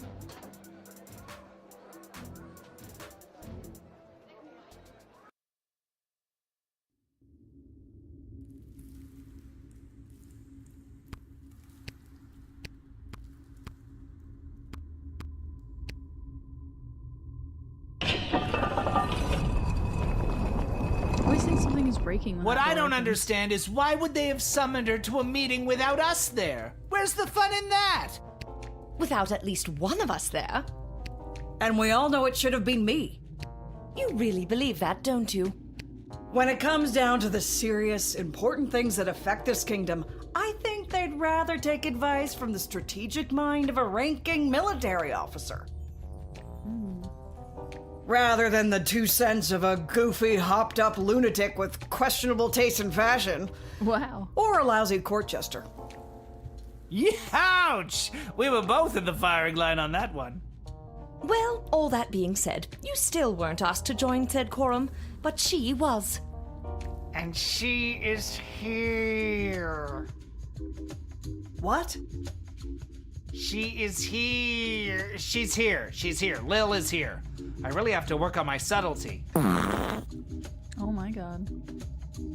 Breaking what I don't understand is why would they have summoned her to a meeting without us there? Where's the fun in that? Without at least one of us there. And we all know it should have been me. You really believe that, don't you? When it comes down to the serious, important things that affect this kingdom, I think they'd rather take advice from the strategic mind of a ranking military officer. Rather than the 2 cents of a goofy, hopped-up lunatic with questionable taste in fashion. Wow. Or a lousy court jester. Ouch! We were both in the firing line on that one. Well, all that being said, you still weren't asked to join said quorum, but she was. And she is here. What? She is here. She's here. She's here. Lil is here. I really have to work on my subtlety. Oh my god.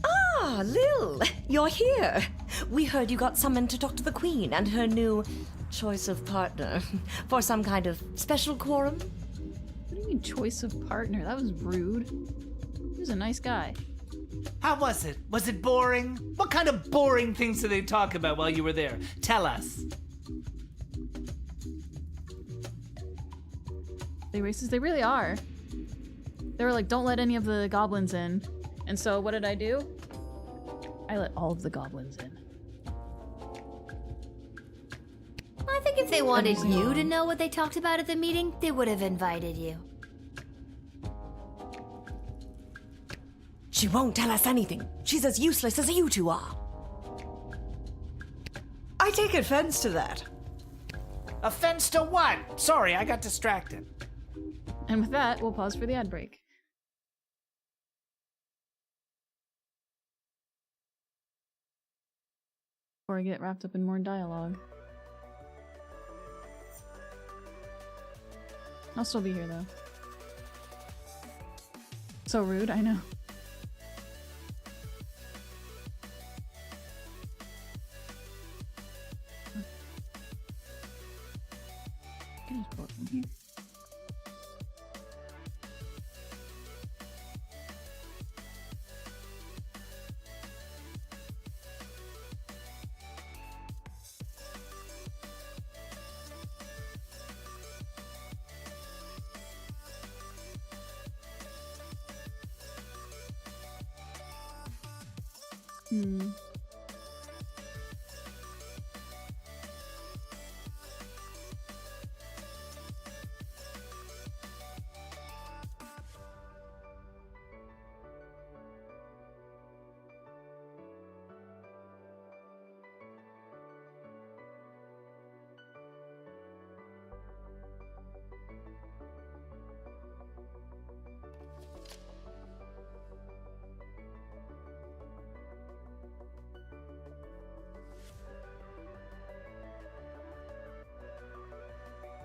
Ah, Lil, you're here. We heard you got summoned to talk to the Queen and her new choice of partner for some kind of special quorum. What do you mean choice of partner? That was rude. He was a nice guy. How was it? Was it boring? What kind of boring things did they talk about while you were there? Tell us. They racist? They really are. They were like, don't let any of the goblins in. And so what did I do? I let all of the goblins in. I think if they wanted you to know what they talked about at the meeting, they would have invited you. She won't tell us anything. She's as useless as you two are. I take offense to that. Offense to what? Sorry, I got distracted. And with that, we'll pause for the ad break. Before I get wrapped up in more dialogue. I'll still be here though. So rude, I know. Can I just pull it from here?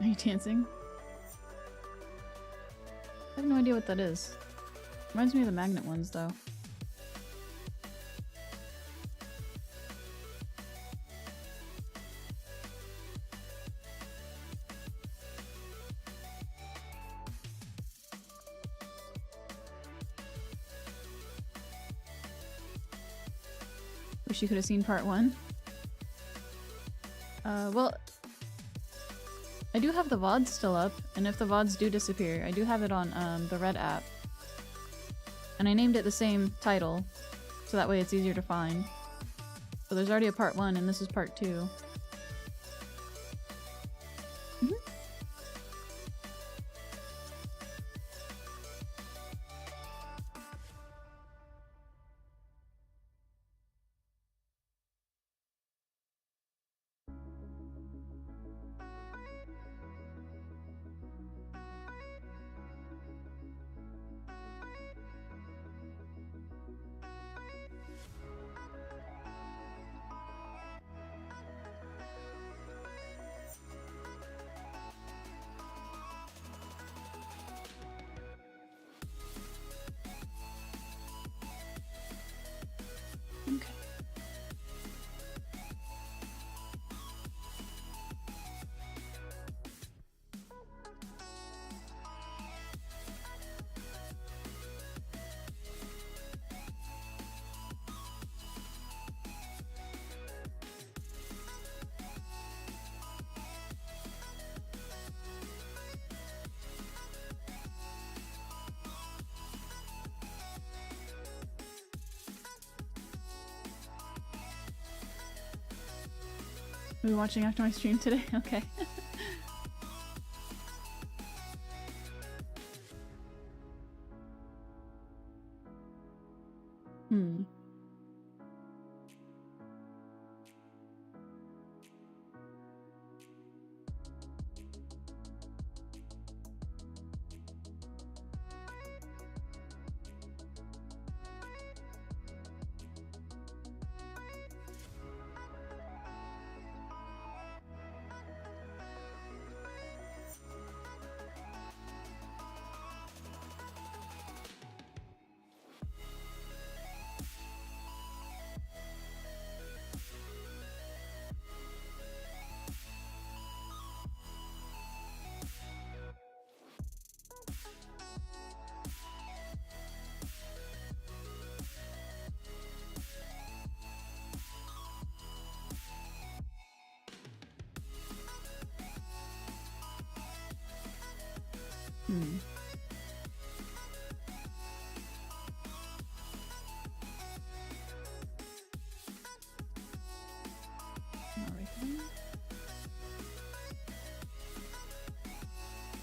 Are you dancing? I have no idea what that is. Reminds me of the magnet ones, though. Wish you could have seen part 1. Well, I do have the VODs still up, and if the VODs do disappear, I do have it on the Red app. And I named it the same title, so that way it's easier to find. So there's already a part 1, and this is part 2. Are we watching after my stream today? Okay.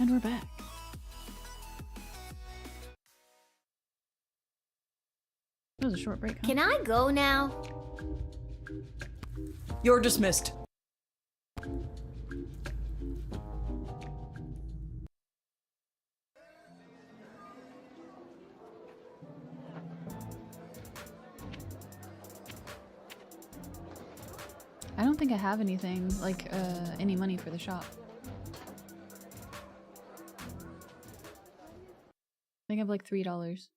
And we're back. That was a short break, huh? Can I go now? You're dismissed. I don't think I have anything, like, any money for the shop. I think I have like $3.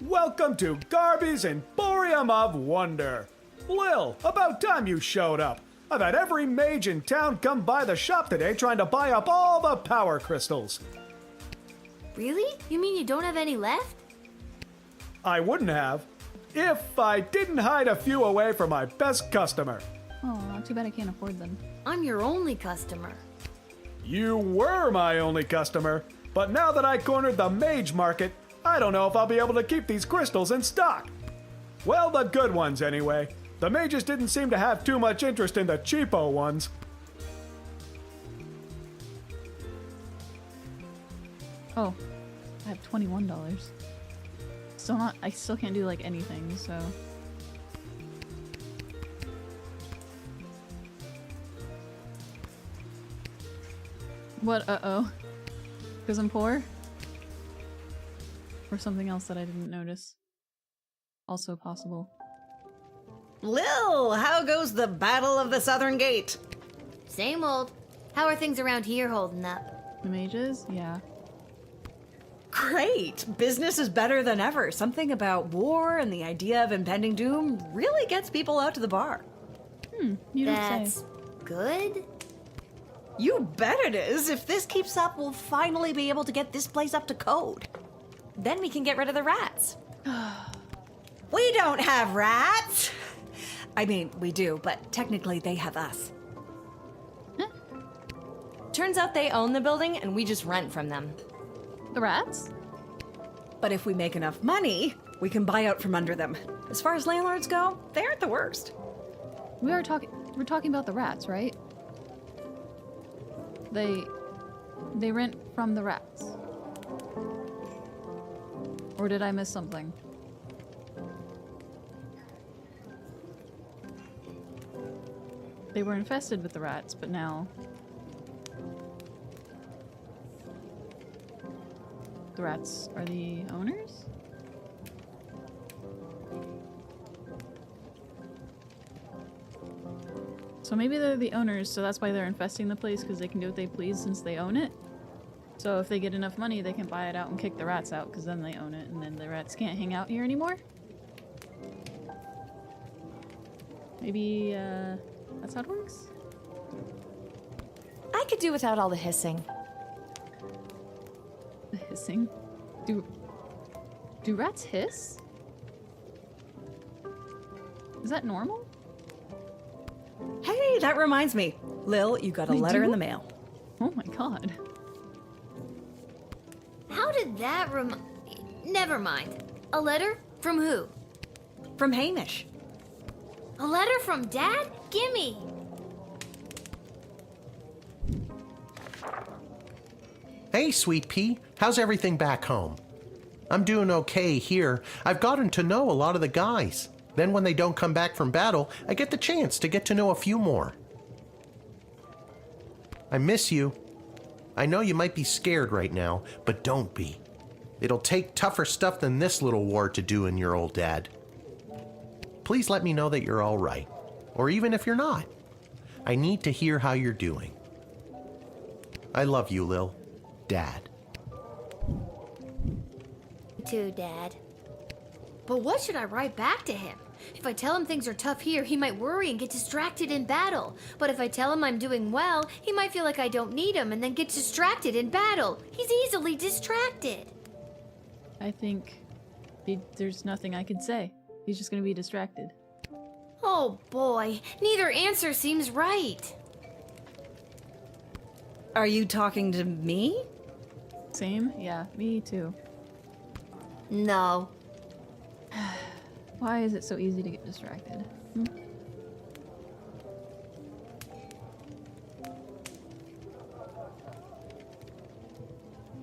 Welcome to Garby's Emporium of Wonder. Lil, about time you showed up. I've had every mage in town come by the shop today trying to buy up all the power crystals. Really? You mean you don't have any left? I wouldn't have, if I didn't hide a few away for my best customer. Oh, too bad I can't afford them. I'm your only customer. You were my only customer, but now that I cornered the mage market, I don't know if I'll be able to keep these crystals in stock. Well, the good ones anyway. The mages didn't seem to have too much interest in the cheapo ones. Oh, I have $21. I still can't do like anything, so. What, uh-oh? Because I'm poor? Or something else that I didn't notice? Also possible. Lil, how goes the Battle of the Southern Gate? Same old. How are things around here holding up? The mages? Yeah. Great! Business is better than ever. Something about war and the idea of impending doom really gets people out to the bar. You don't That's say. good? You bet it is. If this keeps up, we'll finally be able to get this place up to code. Then we can get rid of the rats. We don't have rats! I mean, we do, but technically they have us. Turns out they own the building and we just rent from them. The rats? But if we make enough money, we can buy out from under them. As far as landlords go, they aren't the worst. We're talking about the rats, right? They rent from the rats. Or did I miss something? They were infested with the rats, but now the rats are the owners? So maybe they're the owners, so that's why they're infesting the place, because they can do what they please since they own it. So if they get enough money, they can buy it out and kick the rats out, because then they own it, and then the rats can't hang out here anymore? Maybe, that's how it works? I could do without all the hissing. The hissing? Do rats hiss? Is that normal? Hey, that reminds me. Lil, you got a letter in the mail. Oh my god. How did that Never mind. A letter? From who? From Hamish. A letter from Dad? Gimme! Hey, Sweet Pea, how's everything back home? I'm doing okay here. I've gotten to know a lot of the guys. Then when they don't come back from battle, I get the chance to get to know a few more. I miss you. I know you might be scared right now, but don't be. It'll take tougher stuff than this little war to do in your old dad. Please let me know that you're all right, or even if you're not. I need to hear how you're doing. I love you, Lil. Dad. You too, Dad. But what should I write back to him? If I tell him things are tough here, he might worry and get distracted in battle. But if I tell him I'm doing well, he might feel like I don't need him and then get distracted in battle. He's easily distracted. I think there's nothing I can say. He's just gonna be distracted. Oh boy, neither answer seems right. Are you talking to me? Same? Yeah, me too. No. Why is it so easy to get distracted?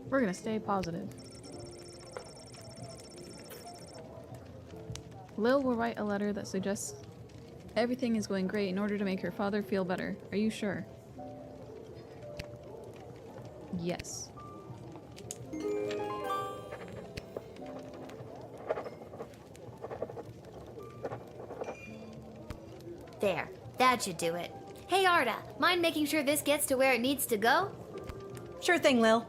We're gonna stay positive. Lil will write a letter that suggests everything is going great in order to make her father feel better. Are you sure? Yes. There, that should do it. Hey Arda, mind making sure this gets to where it needs to go? Sure thing, Lil.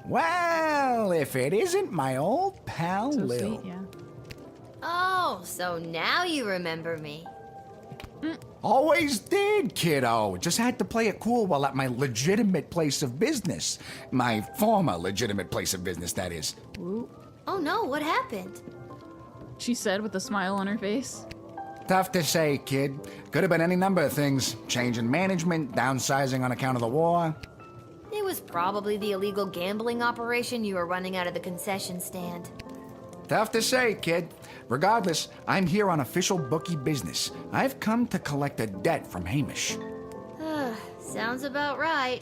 Well, if it isn't my old pal So Lil. sweet, yeah. Oh, so now you remember me. Always did, kiddo. Just had to play it cool while at my legitimate place of business. My former legitimate place of business, that is. Ooh. Oh no, what happened? She said with a smile on her face. Tough to say, kid. Could have been any number of things. Change in management, downsizing on account of the war. It was probably the illegal gambling operation you were running out of the concession stand. Tough to say, kid. Regardless, I'm here on official bookie business. I've come to collect a debt from Hamish. Sounds about right.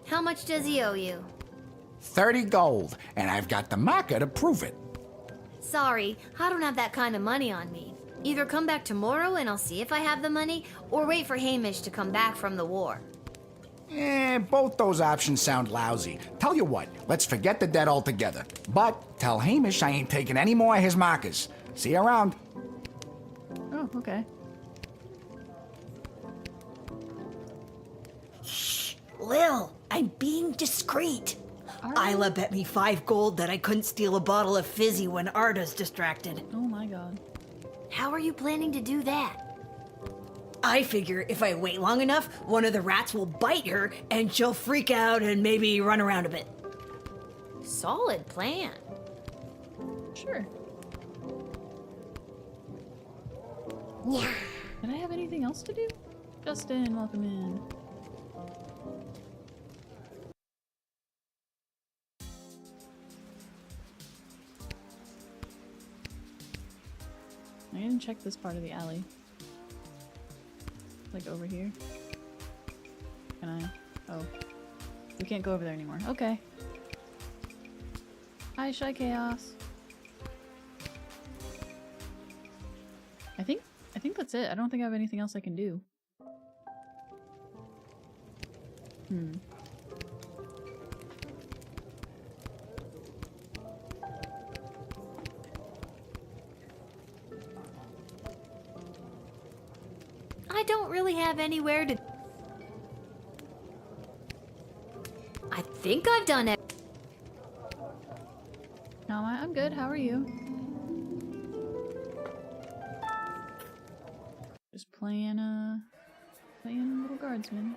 How much does he owe you? 30 gold, and I've got the marker to prove it. Sorry, I don't have that kind of money on me. Either come back tomorrow and I'll see if I have the money, or wait for Hamish to come back from the war. Both those options sound lousy. Tell you what, let's forget the debt altogether. But tell Hamish I ain't taking any more of his markers. See you around. Oh, okay. Shh, Lil, I'm being discreet. Isla bet me 5 gold that I couldn't steal a bottle of fizzy when Arda's distracted. Oh my god. How are you planning to do that? I figure if I wait long enough, one of the rats will bite her and she'll freak out and maybe run around a bit. Solid plan. Sure. Yeah. Did I have anything else to do? Justin, welcome in. I didn't check this part of the alley. Like over here. Can I? Oh. We can't go over there anymore. Okay. Hi, Shy Chaos. I think that's it. I don't think I have anything else I can do. I don't really have anywhere to... I think I've done it. No, I'm good. How are you? Just playing Lil Guardsman.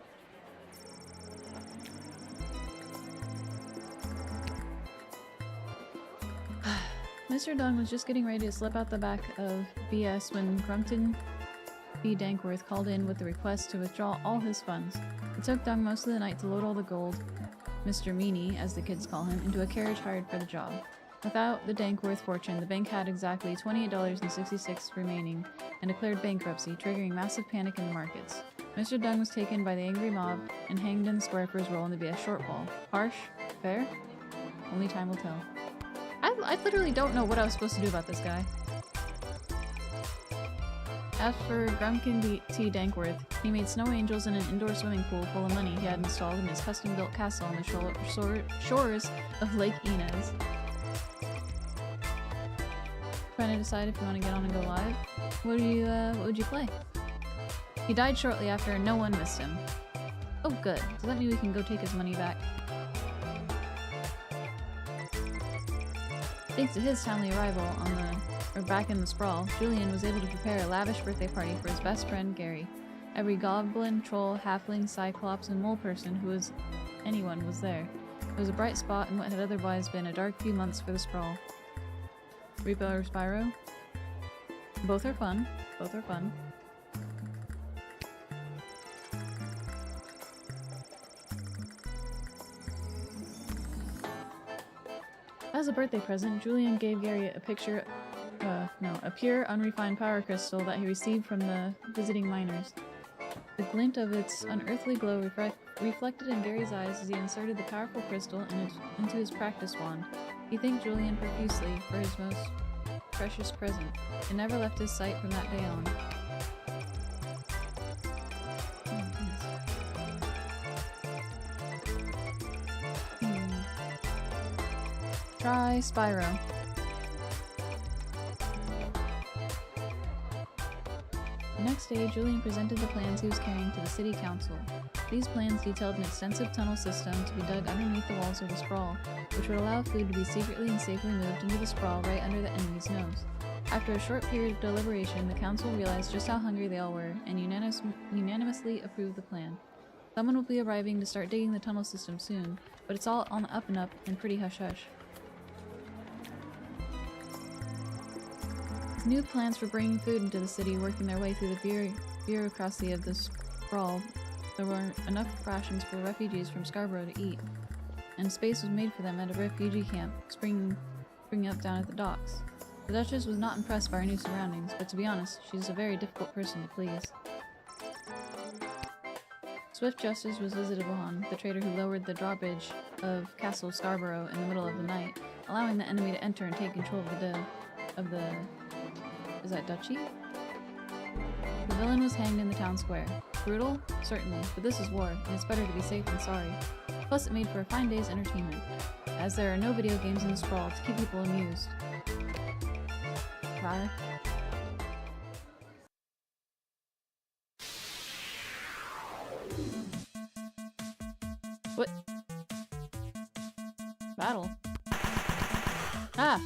Mr. Dunn was just getting ready to slip out the back of BS when Grumpton B. Dankworth called in with the request to withdraw all his funds. It took Dung most of the night to load all the gold, Mr. Meanie, as the kids call him, into a carriage hired for the job. Without the Dankworth fortune, the bank had exactly $28.66 remaining and declared bankruptcy, triggering massive panic in the markets. Mr. Dung was taken by the angry mob and hanged in the square for his role in the BS shortfall. Harsh? Fair? Only time will tell. I literally don't know what I was supposed to do about this guy. As for Grumpkin T. Dankworth, he made snow angels in an indoor swimming pool full of money he had installed in his custom-built castle on the shores of Lake Inez. Trying to decide if you want to get on and go live. What would you play? He died shortly after and no one missed him. Oh good, does that mean we can go take his money back? Thanks to his timely arrival back in the sprawl, Julian was able to prepare a lavish birthday party for his best friend Gary. Every goblin, troll, halfling, cyclops, and mole person anyone was there. It was a bright spot in what had otherwise been a dark few months for the sprawl. Repo or Spyro? Both are fun. Both are fun. As a birthday present, Julian gave Gary a pure, unrefined power crystal that he received from the visiting miners. The glint of its unearthly glow reflected in Gary's eyes as he inserted the powerful crystal into his practice wand. He thanked Julian profusely for his most precious present. It never left his sight from that day on. Try Spyro. The next day, Julian presented the plans he was carrying to the city council. These plans detailed an extensive tunnel system to be dug underneath the walls of the sprawl, which would allow food to be secretly and safely moved into the sprawl right under the enemy's nose. After a short period of deliberation, the council realized just how hungry they all were, and unanimously approved the plan. Someone will be arriving to start digging the tunnel system soon, but it's all on the up and up and pretty hush-hush. New plans for bringing food into the city working their way through the bureaucracy of the sprawl. There were enough rations for refugees from Scarborough to eat, and space was made for them at a refugee camp springing up down at the docks. The Duchess was not impressed by her new surroundings, but to be honest, she's a very difficult person to please. Swift Justice was visited upon, the traitor who lowered the drawbridge of Castle Scarborough in the middle of the night, allowing the enemy to enter and take control of the is that duchy? The villain was hanged in the town square. Brutal? Certainly, but this is war, and it's better to be safe than sorry. Plus, it made for a fine day's entertainment, as there are no video games in the sprawl to keep people amused. Try. What? Battle. Ah!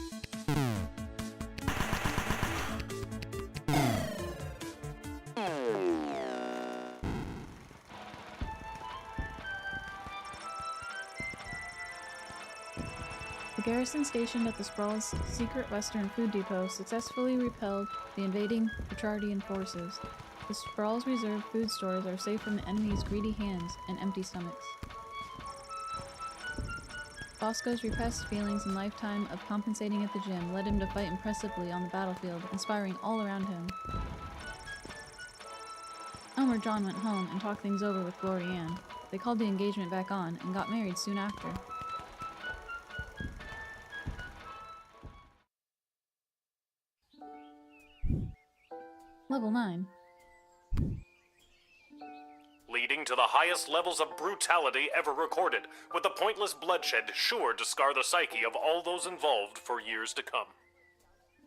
The garrison stationed at the sprawl's secret western food depot successfully repelled the invading Petrardian forces. The sprawl's reserved food stores are safe from the enemy's greedy hands and empty stomachs. Bosco's repressed feelings and lifetime of compensating at the gym led him to fight impressively on the battlefield, inspiring all around him. Elmer John went home and talked things over with Glory Ann. They called the engagement back on and got married soon after. Level 9. Leading to the highest levels of brutality ever recorded, with the pointless bloodshed sure to scar the psyche of all those involved for years to come.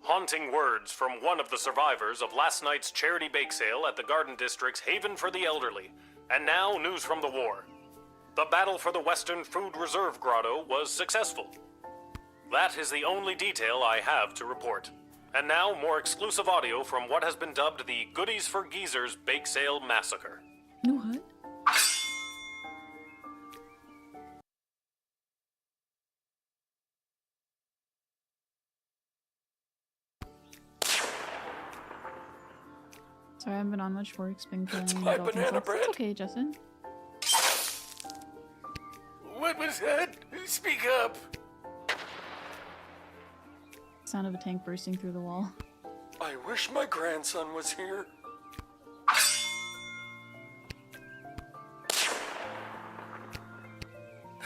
Haunting words from one of the survivors of last night's charity bake sale at the Garden District's Haven for the Elderly. And now, news from the war. The battle for the Western Food Reserve Grotto was successful. That is the only detail I have to report. And now, more exclusive audio from what has been dubbed the Goodies for Geezers Bake Sale Massacre. What? Sorry, I haven't been on much work. It's been killing me. My banana bread. It's okay, Justin. What was that? Speak up. Sound of a tank bursting through the wall. I wish my grandson was here.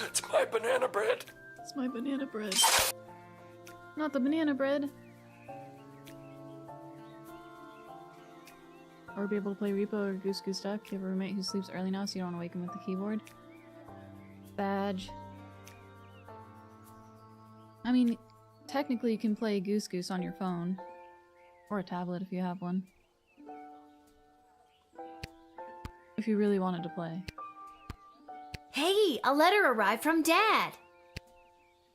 It's my banana bread. It's my banana bread. Not the banana bread. Or be able to play Repo or Goose Goose Duck. You have a roommate who sleeps early now, so you don't want to wake him with the keyboard. Badge. I mean, technically you can play Goose Goose on your phone. Or a tablet if you have one. If you really wanted to play. Hey, a letter arrived from Dad!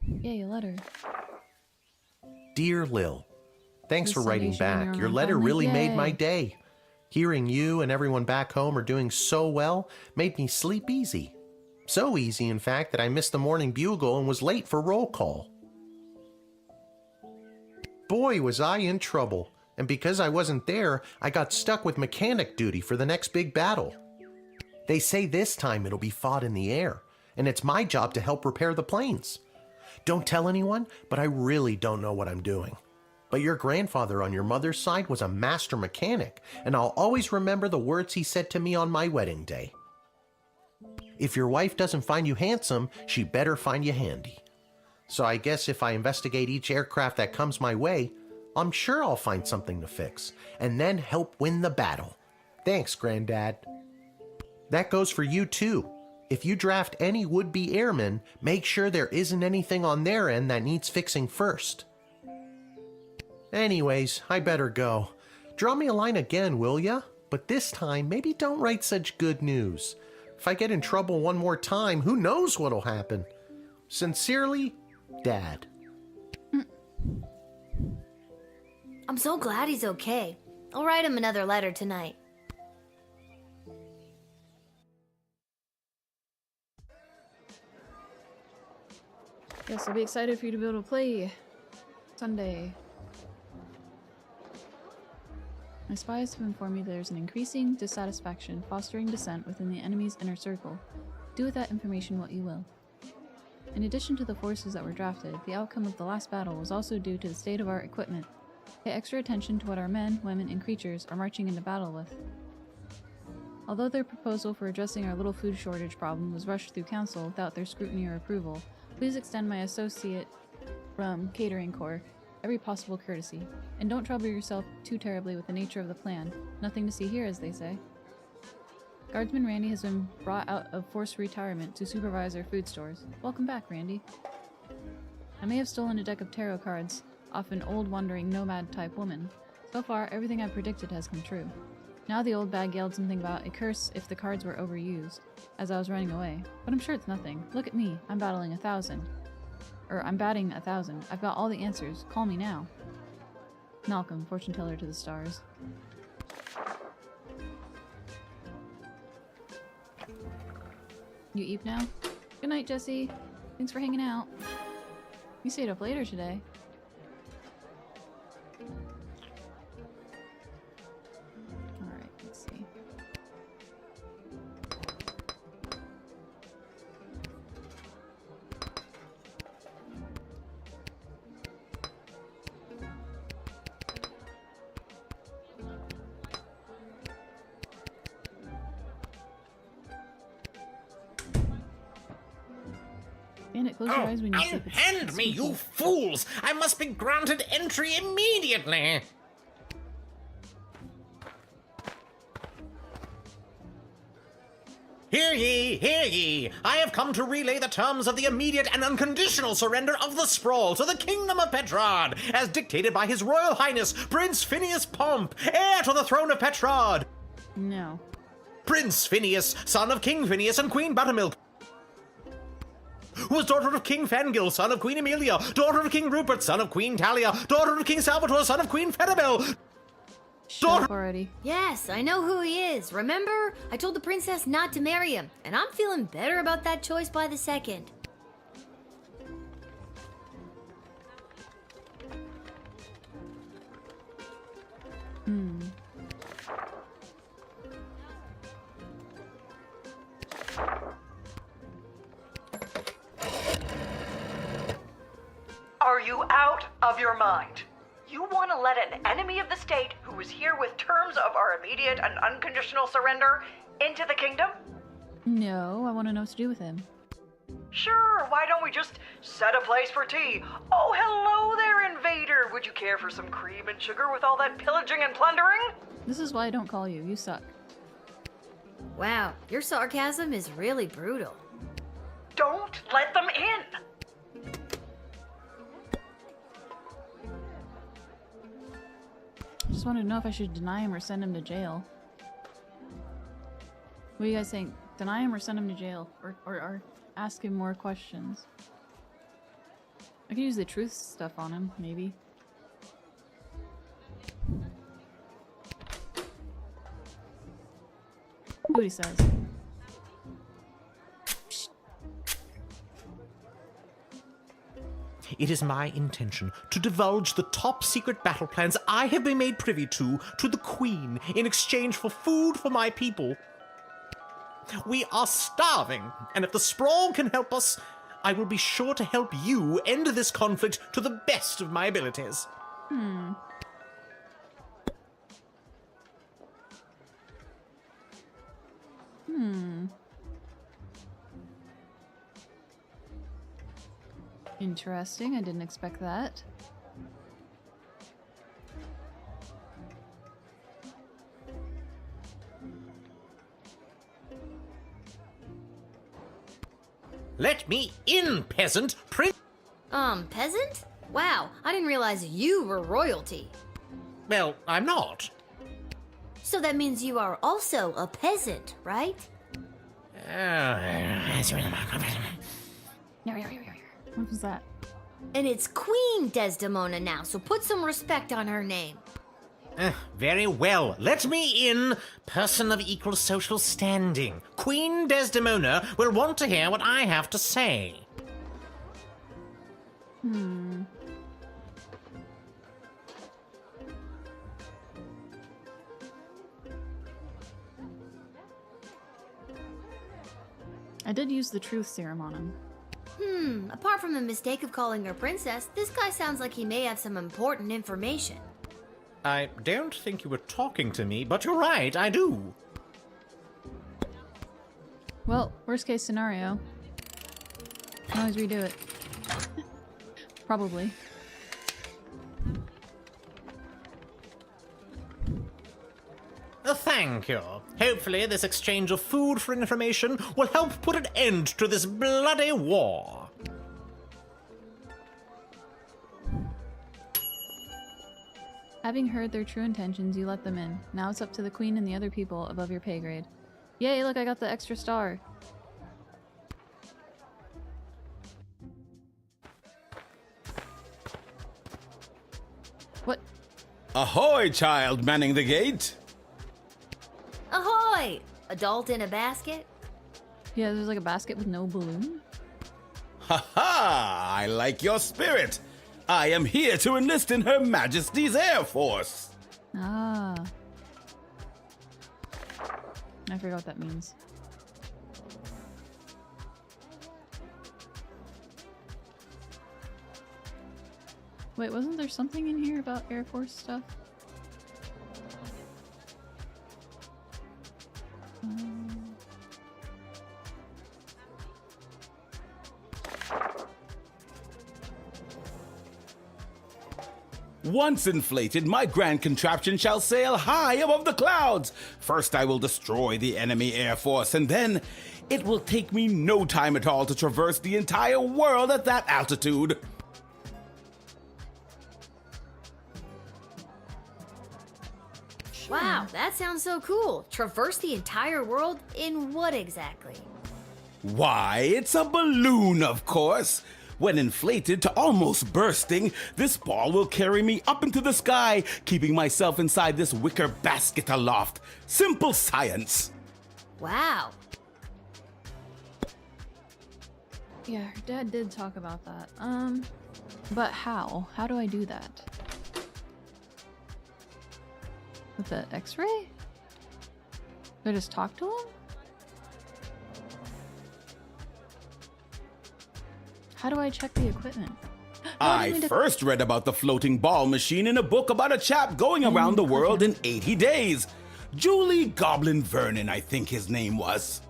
Yay, a letter. Dear Lil, thanks for writing Sunday sharing back. your Your own letter family. really made my Yay. day. Hearing you and everyone back home are doing so well made me sleep easy. So easy, in fact, that I missed the morning bugle and was late for roll call. Boy, was I in trouble. And because I wasn't there, I got stuck with mechanic duty for the next big battle. They say this time it'll be fought in the air, and it's my job to help repair the planes. Don't tell anyone, but I really don't know what I'm doing. But your grandfather on your mother's side was a master mechanic, and I'll always remember the words he said to me on my wedding day. If your wife doesn't find you handsome, she better find you handy. So I guess if I investigate each aircraft that comes my way, I'm sure I'll find something to fix, and then help win the battle. Thanks, Granddad. That goes for you too. If you draft any would-be airmen, make sure there isn't anything on their end that needs fixing first. Anyways, I better go. Draw me a line again, will ya? But this time, maybe don't write such good news. If I get in trouble one more time, who knows what'll happen? Sincerely, Dad. I'm so glad he's okay. I'll write him another letter tonight. Yes, I'll be excited for you to be able to play Sunday. My spies have informed me there's an increasing dissatisfaction fostering dissent within the enemy's inner circle. Do with that information what you will. In addition to the forces that were drafted, the outcome of the last battle was also due to the state of our equipment. Pay extra attention to what our men, women, and creatures are marching into battle with. Although their proposal for addressing our little food shortage problem was rushed through council without their scrutiny or approval, please extend my associate from Catering Corps every possible courtesy, and don't trouble yourself too terribly with the nature of the plan. Nothing to see here, as they say. Guardsman Randy has been brought out of forced retirement to supervise our food stores. Welcome back, Randy. I may have stolen a deck of tarot cards off an old wandering nomad-type woman. So far, everything I predicted has come true. Now the old bag yelled something about a curse if the cards were overused, as I was running away. But I'm sure it's nothing. Look at me. I'm battling 1,000. I'm batting 1,000. I've got all the answers. Call me now. Malcolm, fortune teller to the stars. You eat now? Good night, Jesse. Thanks for hanging out. You stayed up later today. Alright, let's see. Close your eyes when you sleep. Unhand me, you fools! I must be granted entry immediately! Hear ye, hear ye! I have come to relay the terms of the immediate and unconditional surrender of the sprawl to the Kingdom of Petrod, as dictated by His Royal Highness, Prince Phineas Pomp, heir to the throne of Petrod! No. Prince Phineas, son of King Phineas and Queen Buttermilk, who was daughter of King Fangil, son of Queen Amelia, daughter of King Rupert, son of Queen Talia, daughter of King Salvatore, son of Queen Fedabel. Shut up already. Yes, I know who he is. Remember? I told the princess not to marry him, and I'm feeling better about that choice by the second. Are you out of your mind? You want to let an enemy of the state who is here with terms of our immediate and unconditional surrender into the kingdom? No, I want to know what to do with him. Sure, why don't we just set a place for tea? Oh, hello there, invader! Would you care for some cream and sugar with all that pillaging and plundering? This is why I don't call you. You suck. Wow, your sarcasm is really brutal. Don't let them in! Just wanted to know if I should deny him or send him to jail. What are you guys saying? Deny him or send him to jail? Or ask him more questions? I could use the truth stuff on him, maybe. See what he says. It is my intention to divulge the top secret battle plans I have been made privy to the Queen in exchange for food for my people. We are starving, and if the Sprawl can help us, I will be sure to help you end this conflict to the best of my abilities. Interesting, I didn't expect that. Let me in, peasant! Peasant? Wow, I didn't realize you were royalty. Well, I'm not. So that means you are also a peasant, right? What was that? And it's Queen Desdemona now, so put some respect on her name. Very well. Let me in, person of equal social standing. Queen Desdemona will want to hear what I have to say. I did use the truth serum on him. Apart from the mistake of calling her princess, this guy sounds like he may have some important information. I don't think you were talking to me, but you're right, I do. Well, worst case scenario. Can always redo it. Probably. Thank you. Hopefully this exchange of food for information will help put an end to this bloody war. Having heard their true intentions, you let them in. Now it's up to the queen and the other people above your pay grade. Yay, look, I got the extra star. What? Ahoy, child manning the gate! Ahoy! Adult in a basket? Yeah, there's like a basket with no balloon. Ha ha! I like your spirit! I am here to enlist in Her Majesty's Air Force! Ah. I forgot what that means. Wait, wasn't there something in here about Air Force stuff? Once inflated, my grand contraption shall sail high above the clouds. First I will destroy the enemy air force, and then it will take me no time at all to traverse the entire world at that altitude. Wow, that sounds so cool. Traverse the entire world? In what exactly? Why, it's a balloon, of course. When inflated to almost bursting, this ball will carry me up into the sky, keeping myself inside this wicker basket aloft. Simple science. Wow. Yeah, her dad did talk about that. But how? How do I do that? With the x-ray? Do I just talk to him? How do I check the equipment? I first read about the floating ball machine in a book about a chap going around the world in 80 days. Julie Goblin Vernon, I think his name was.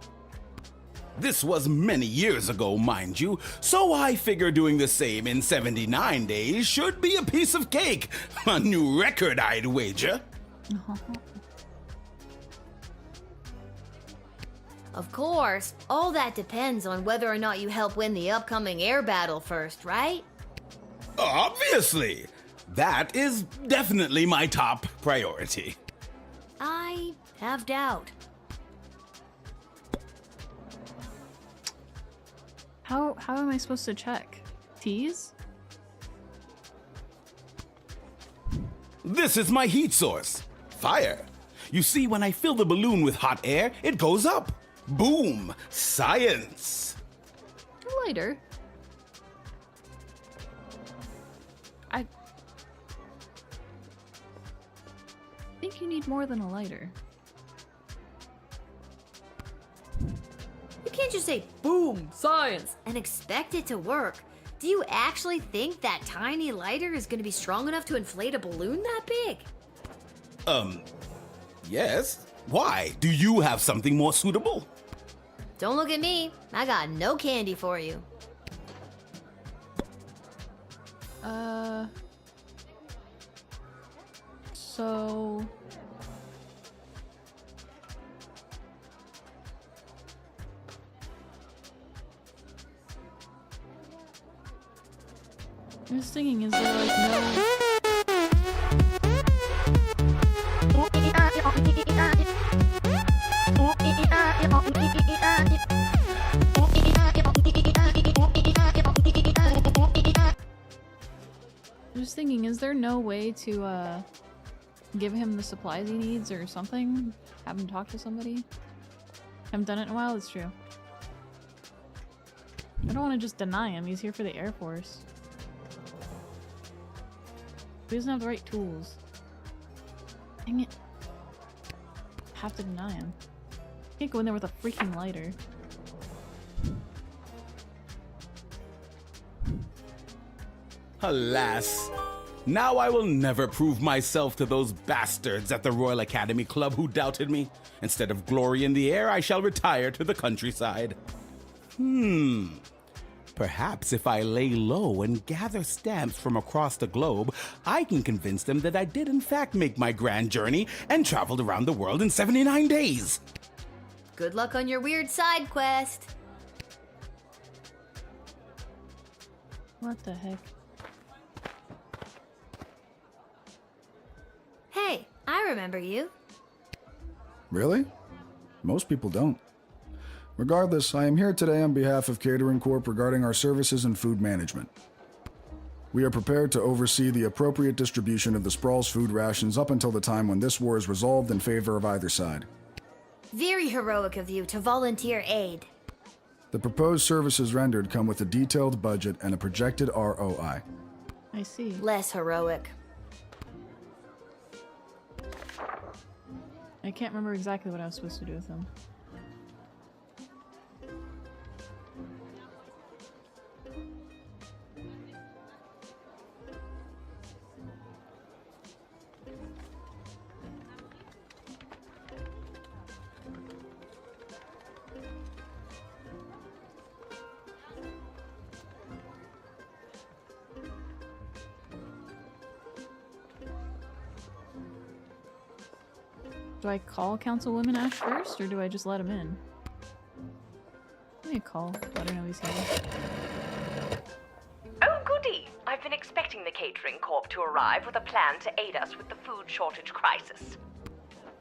This was many years ago, mind you, so I figure doing the same in 79 days should be a piece of cake. A new record, I'd wager. Of course, all that depends on whether or not you help win the upcoming air battle first, right? Obviously. That is definitely my top priority. I have doubt. How am I supposed to check? Tease? This is my heat source. Fire. You see, when I fill the balloon with hot air, it goes up. Boom! Science! A lighter. I think you need more than a lighter. You can't just say, boom, science, and expect it to work. Do you actually think that tiny lighter is going to be strong enough to inflate a balloon that big? Yes. Why? Do you have something more suitable? Don't look at me. I got no candy for you. So... I was thinking, is there like no... I was thinking, is there no way to give him the supplies he needs or something? Have him talk to somebody? Haven't done it in a while, it's true. I don't want to just deny him, he's here for the Air Force. He doesn't have the right tools. Dang it. Have to deny him. Can't go in there with a freaking lighter. Alas. Now I will never prove myself to those bastards at the Royal Academy Club who doubted me. Instead of glory in the air, I shall retire to the countryside. Perhaps if I lay low and gather stamps from across the globe, I can convince them that I did in fact make my grand journey and traveled around the world in 79 days. Good luck on your weird side quest. What the heck? Hey, I remember you. Really? Most people don't. Regardless, I am here today on behalf of Catering Corp regarding our services and food management. We are prepared to oversee the appropriate distribution of the Sprawl's food rations up until the time when this war is resolved in favor of either side. Very heroic of you to volunteer aid. The proposed services rendered come with a detailed budget and a projected ROI. I see. Less heroic. I can't remember exactly what I was supposed to do with him. Do I call Councilwoman Ash first, or do I just let him in? Let me call. Let her know he's here. Oh, goody! I've been expecting the Catering Corp to arrive with a plan to aid us with the food shortage crisis.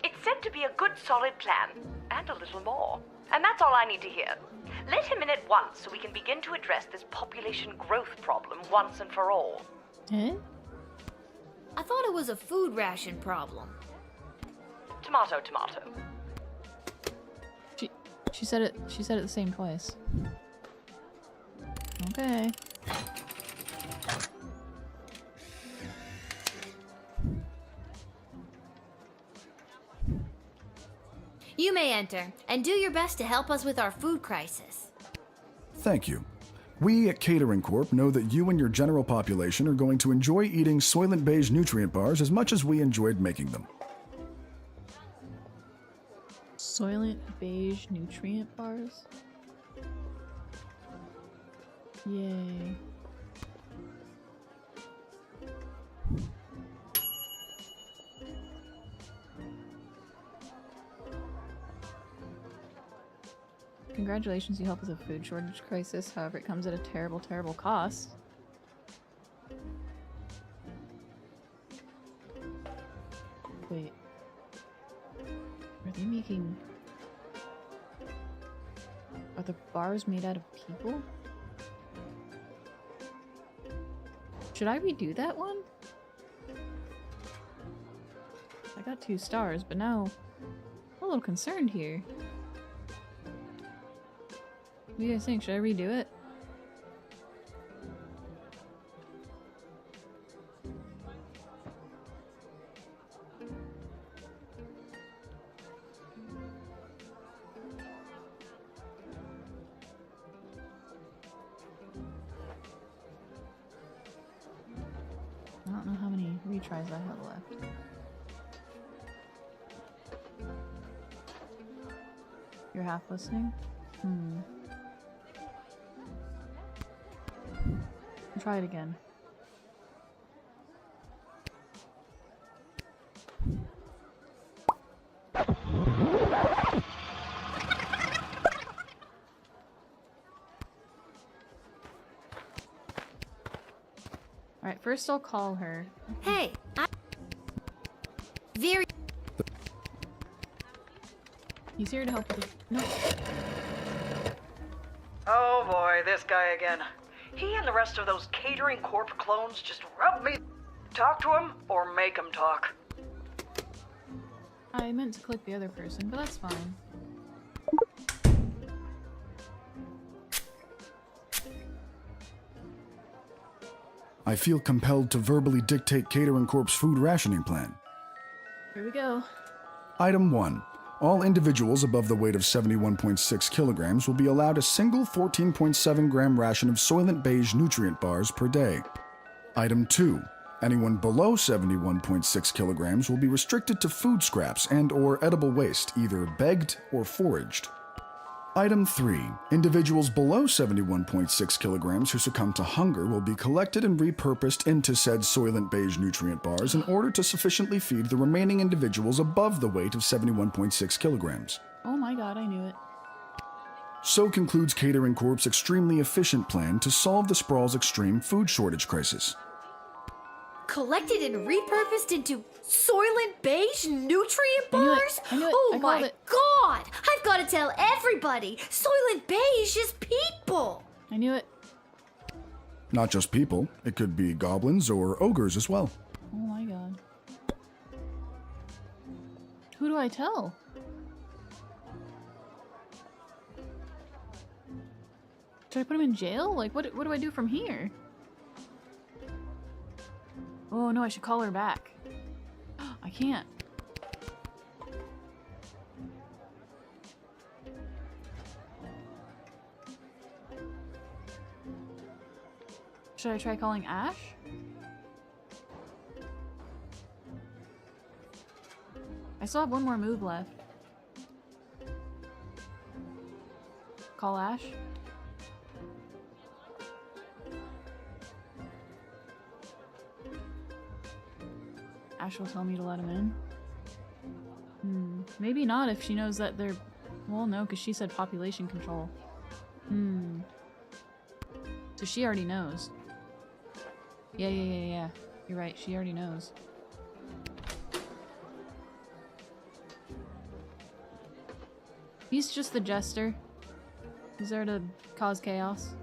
It's said to be a good, solid plan, and a little more. And that's all I need to hear. Let him in at once so we can begin to address this population growth problem once and for all. Eh? I thought it was a food ration problem. Tomato, tomato. She said it the same twice. Okay. You may enter, and do your best to help us with our food crisis. Thank you. We at Catering Corp know that you and your general population are going to enjoy eating Soylent Beige nutrient bars as much as we enjoyed making them. Soylent Beige nutrient bars? Yay. Congratulations, you help with a food shortage crisis. However, it comes at a terrible, terrible cost. Wait. Are they making... Are the bars made out of people? Should I redo that one? I got 2 stars, but now I'm a little concerned here. What do you guys think? Should I redo it? I don't know how many retries I have left. You're half listening? Try it again. Alright, first I'll call her. Hey, very. He's here to help with the... No. Oh boy, this guy again. He and the rest of those Catering Corp clones just rub me. Talk to him or make him talk. I meant to click the other person, but that's fine. I feel compelled to verbally dictate Catering Corp's food rationing plan. Here we go. Item 1. All individuals above the weight of 71.6 kilograms will be allowed a single 14.7 gram ration of Soylent Beige nutrient bars per day. Item 2. Anyone below 71.6 kilograms will be restricted to food scraps and/or edible waste, either begged or foraged. Item 3. Individuals below 71.6 kilograms who succumb to hunger will be collected and repurposed into said Soylent Beige nutrient bars in order to sufficiently feed the remaining individuals above the weight of 71.6 kilograms. Oh my god, I knew it. So concludes Catering Corp's extremely efficient plan to solve the Sprawl's extreme food shortage crisis. Collected and repurposed into Soylent Beige nutrient bars? I knew it. Oh I my called it. god! I've got to tell everybody! Soylent Beige is people! I knew it. Not just people, it could be goblins or ogres as well. Oh my god. Who do I tell? Should I put him in jail? Like, what do I do from here? Oh no, I should call her back. I can't. Should I try calling Ash? I still have one more move left. Call Ash? Ash will tell me to let him in. Maybe not if she knows that they're... Well, no, because she said population control. So she already knows. Yeah. You're right, she already knows. He's just the jester. He's there to cause chaos.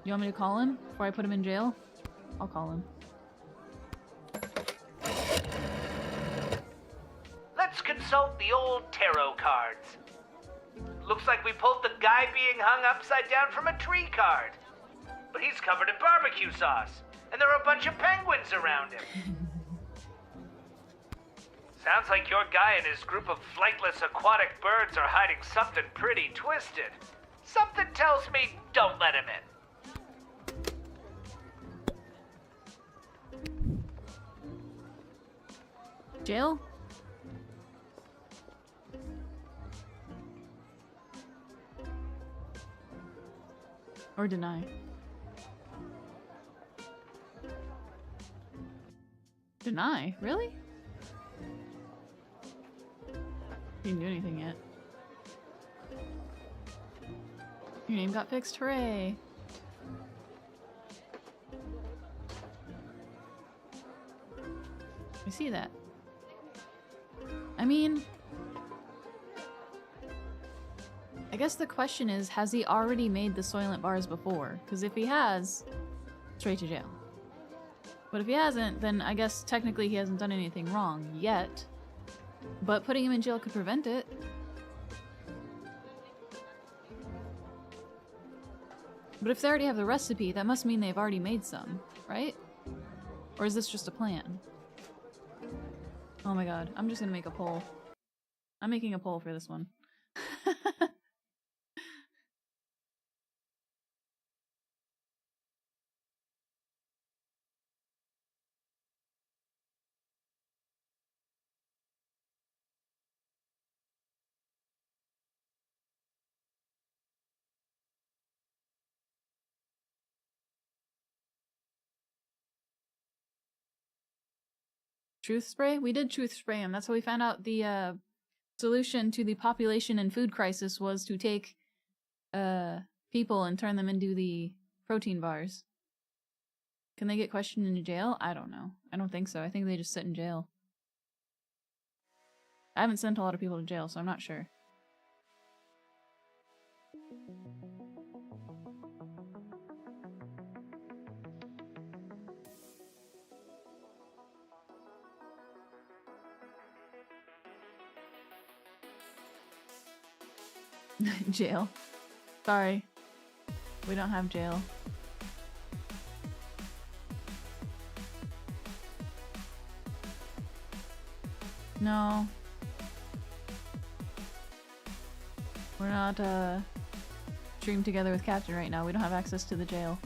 You want me to call him before I put him in jail? I'll call him. Let's consult the old tarot cards. Looks like we pulled the guy being hung upside down from a tree card. But he's covered in barbecue sauce, and there are a bunch of penguins around him. Sounds like your guy and his group of flightless aquatic birds are hiding something pretty twisted. Something tells me don't let him in. Jail? Or deny? Deny? Really? You didn't do anything yet. Your name got fixed, hooray! I see that. I mean, I guess the question is, has he already made the Soylent bars before? Because if he has, straight to jail. But if he hasn't, then I guess technically he hasn't done anything wrong yet. But putting him in jail could prevent it. But if they already have the recipe, that must mean they've already made some, right? Or is this just a plan? Oh my god, I'm just gonna make a poll. I'm making a poll for this one. Truth spray? We did truth spray him. That's how we found out the solution to the population and food crisis was to take people and turn them into the protein bars. Can they get questioned into jail? I don't know. I don't think so. I think they just sit in jail. I haven't sent a lot of people to jail, so I'm not sure. Jail. Sorry. We don't have jail. No. We're not, streamed together with Captain right now. We don't have access to the jail.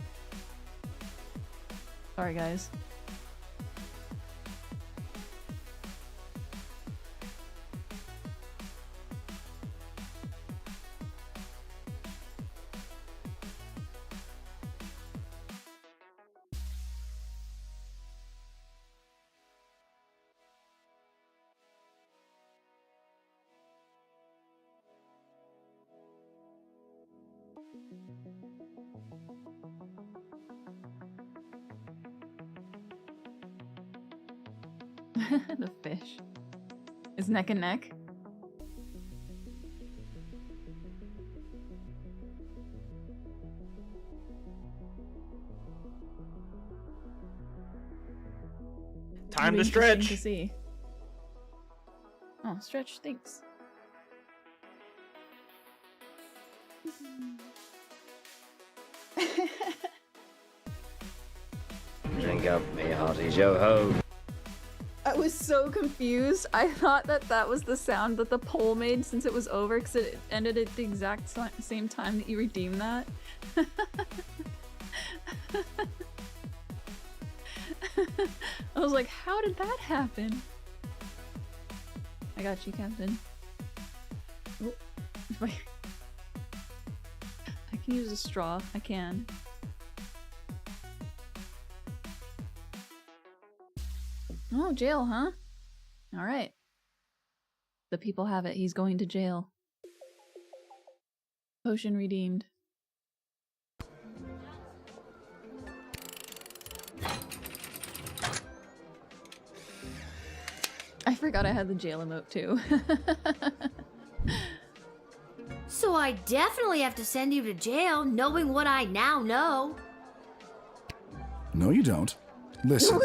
Sorry, guys. The fish. Is neck and neck? Time to Interesting stretch. To see. Oh, stretch, thanks. Drink up, me hearty yo-ho. I was so confused. I thought that that was the sound that the poll made since it was over, because it ended at the exact same time that you redeemed that. I was like, how did that happen? I got you, Captain. Oh, I can use a straw. I can. Oh, jail, huh? Alright. The people have it. He's going to jail. Potion redeemed. I forgot I had the jail emote too. So I definitely have to send you to jail, knowing what I now know. No, you don't. Listen,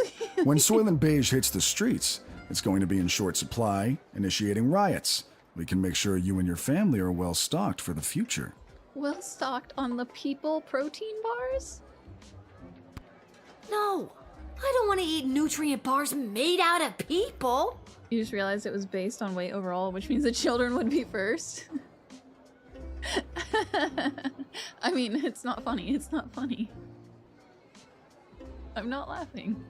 when Soylent Beige hits the streets, it's going to be in short supply, initiating riots. We can make sure you and your family are well stocked for the future. Well stocked on the people protein bars? No, I don't want to eat nutrient bars made out of people. You just realized it was based on weight overall, which means the children would be first. I mean, it's not funny. It's not funny. I'm not laughing.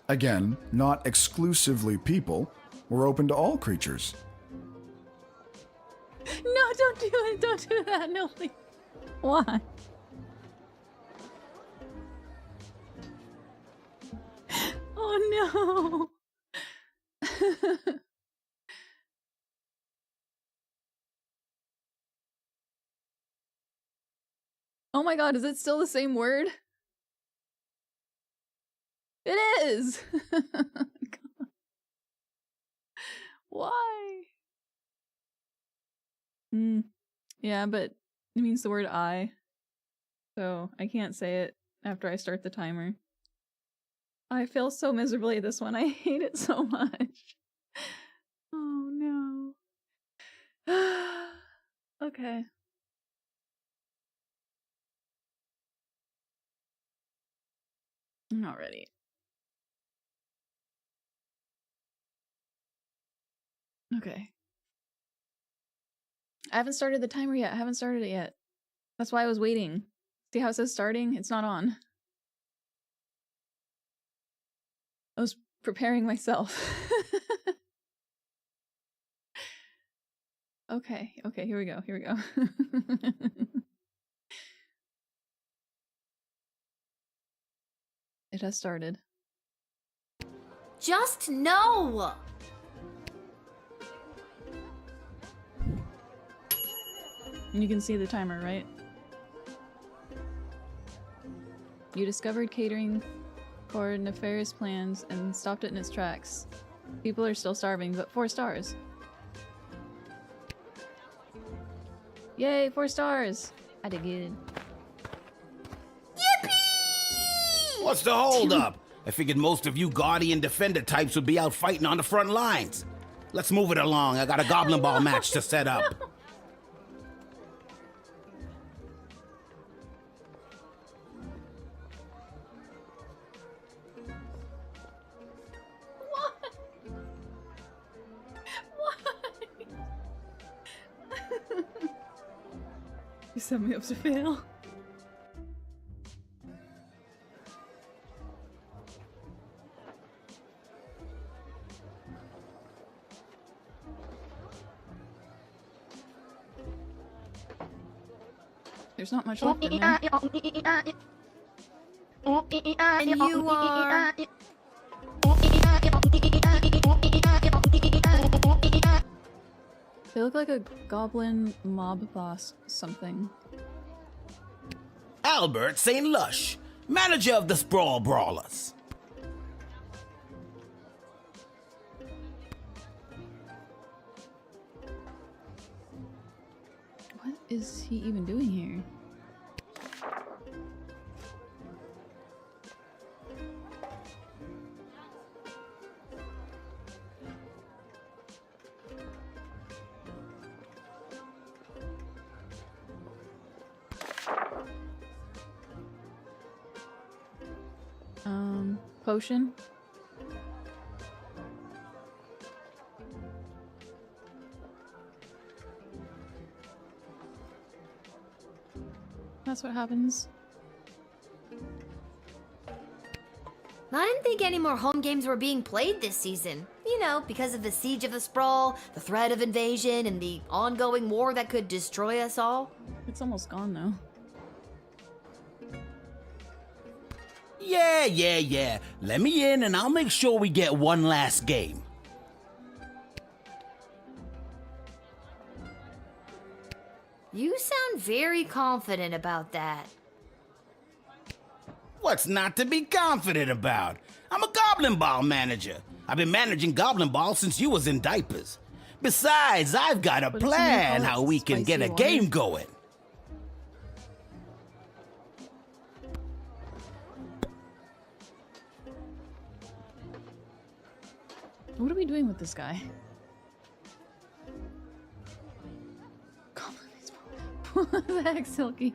Again, not exclusively people. We're open to all creatures. No, don't do it. Don't do that. No, please. Why? Oh no. Oh my god, is it still the same word? It is! Why? Yeah, but it means the word I. So I can't say it after I start the timer. I fail so miserably at this one. I hate it so much. Oh no. Okay. I'm not ready. Okay. I haven't started the timer yet. I haven't started it yet. That's why I was waiting. See how it says starting? It's not on. I was preparing myself. Okay, here we go. It has started. Just no! You can see the timer, right? You discovered catering for nefarious plans and stopped it in its tracks. People are still starving, but 4 stars. Yay, 4 stars! I did good. Yippee! What's the holdup? I figured most of you Guardian Defender types would be out fighting on the front lines. Let's move it along. I got a Goblin Ball match to set up. You set me up to fail. There's not much left in there. And you are... They look like a goblin mob boss something. Albert St. Lush, manager of the Sprawl Brawlers. What is he even doing here? Potion? That's what happens. I didn't think any more home games were being played this season. You know, because of the Siege of the Sprawl, the threat of invasion, and the ongoing war that could destroy us all. It's almost gone, though. Yeah. Let me in and I'll make sure we get one last game. You sound very confident about that. What's not to be confident about? I'm a Goblin Ball manager. I've been managing Goblin Ball since you was in diapers. Besides, I've got a plan how we can get a game going. What are we doing with this guy? What the heck, Silky?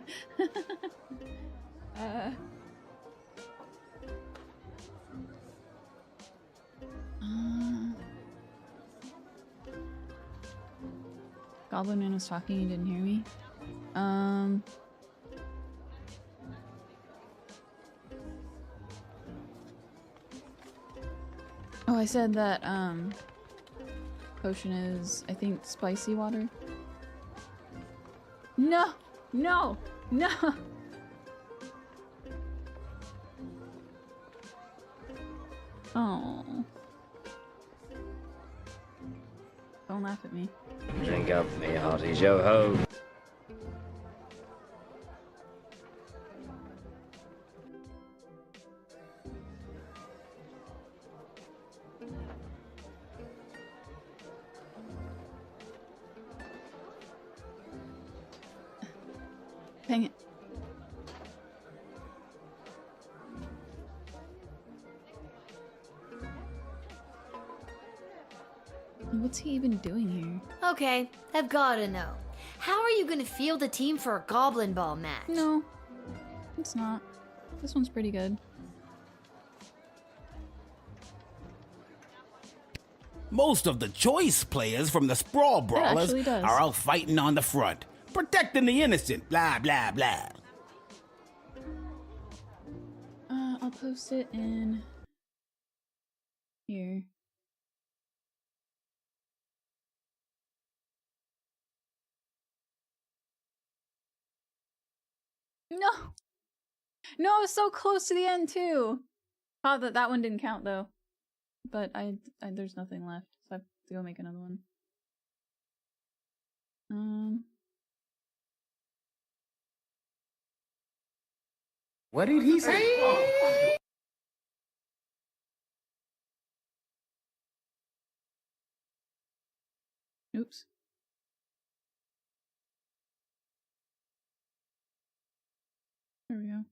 Goblin Man was talking, you didn't hear me. Oh, I said that, potion is, I think, spicy water. No! No! No! Oh. Don't laugh at me. Drink up, me hearty yo-ho. Dang it. What's he even doing here? Okay, I've gotta know. How are you gonna field a team for a goblin ball match? No, it's not. This one's pretty good. Most of the choice players from the Sprawl Brawlers are out fighting on the front, protecting the innocent, blah, blah, blah. I'll post it in here. No! No, I was so close to the end too! Oh, that one didn't count though. But there's nothing left, so I have to go make another one. What did he say? Oops. There we go.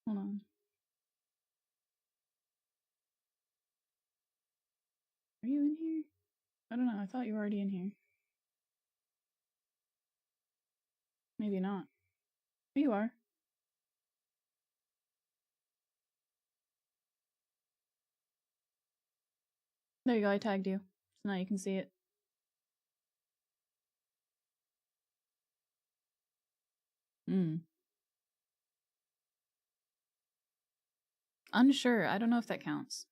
Hold on. Are you in here? I don't know, I thought you were already in here. Maybe not. Here you are. There you go, I tagged you. So now you can see it. Unsure. I don't know if that counts.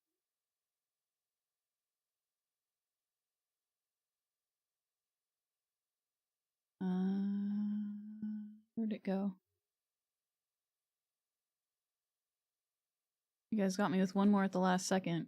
Where'd it go? You guys got me with one more at the last second.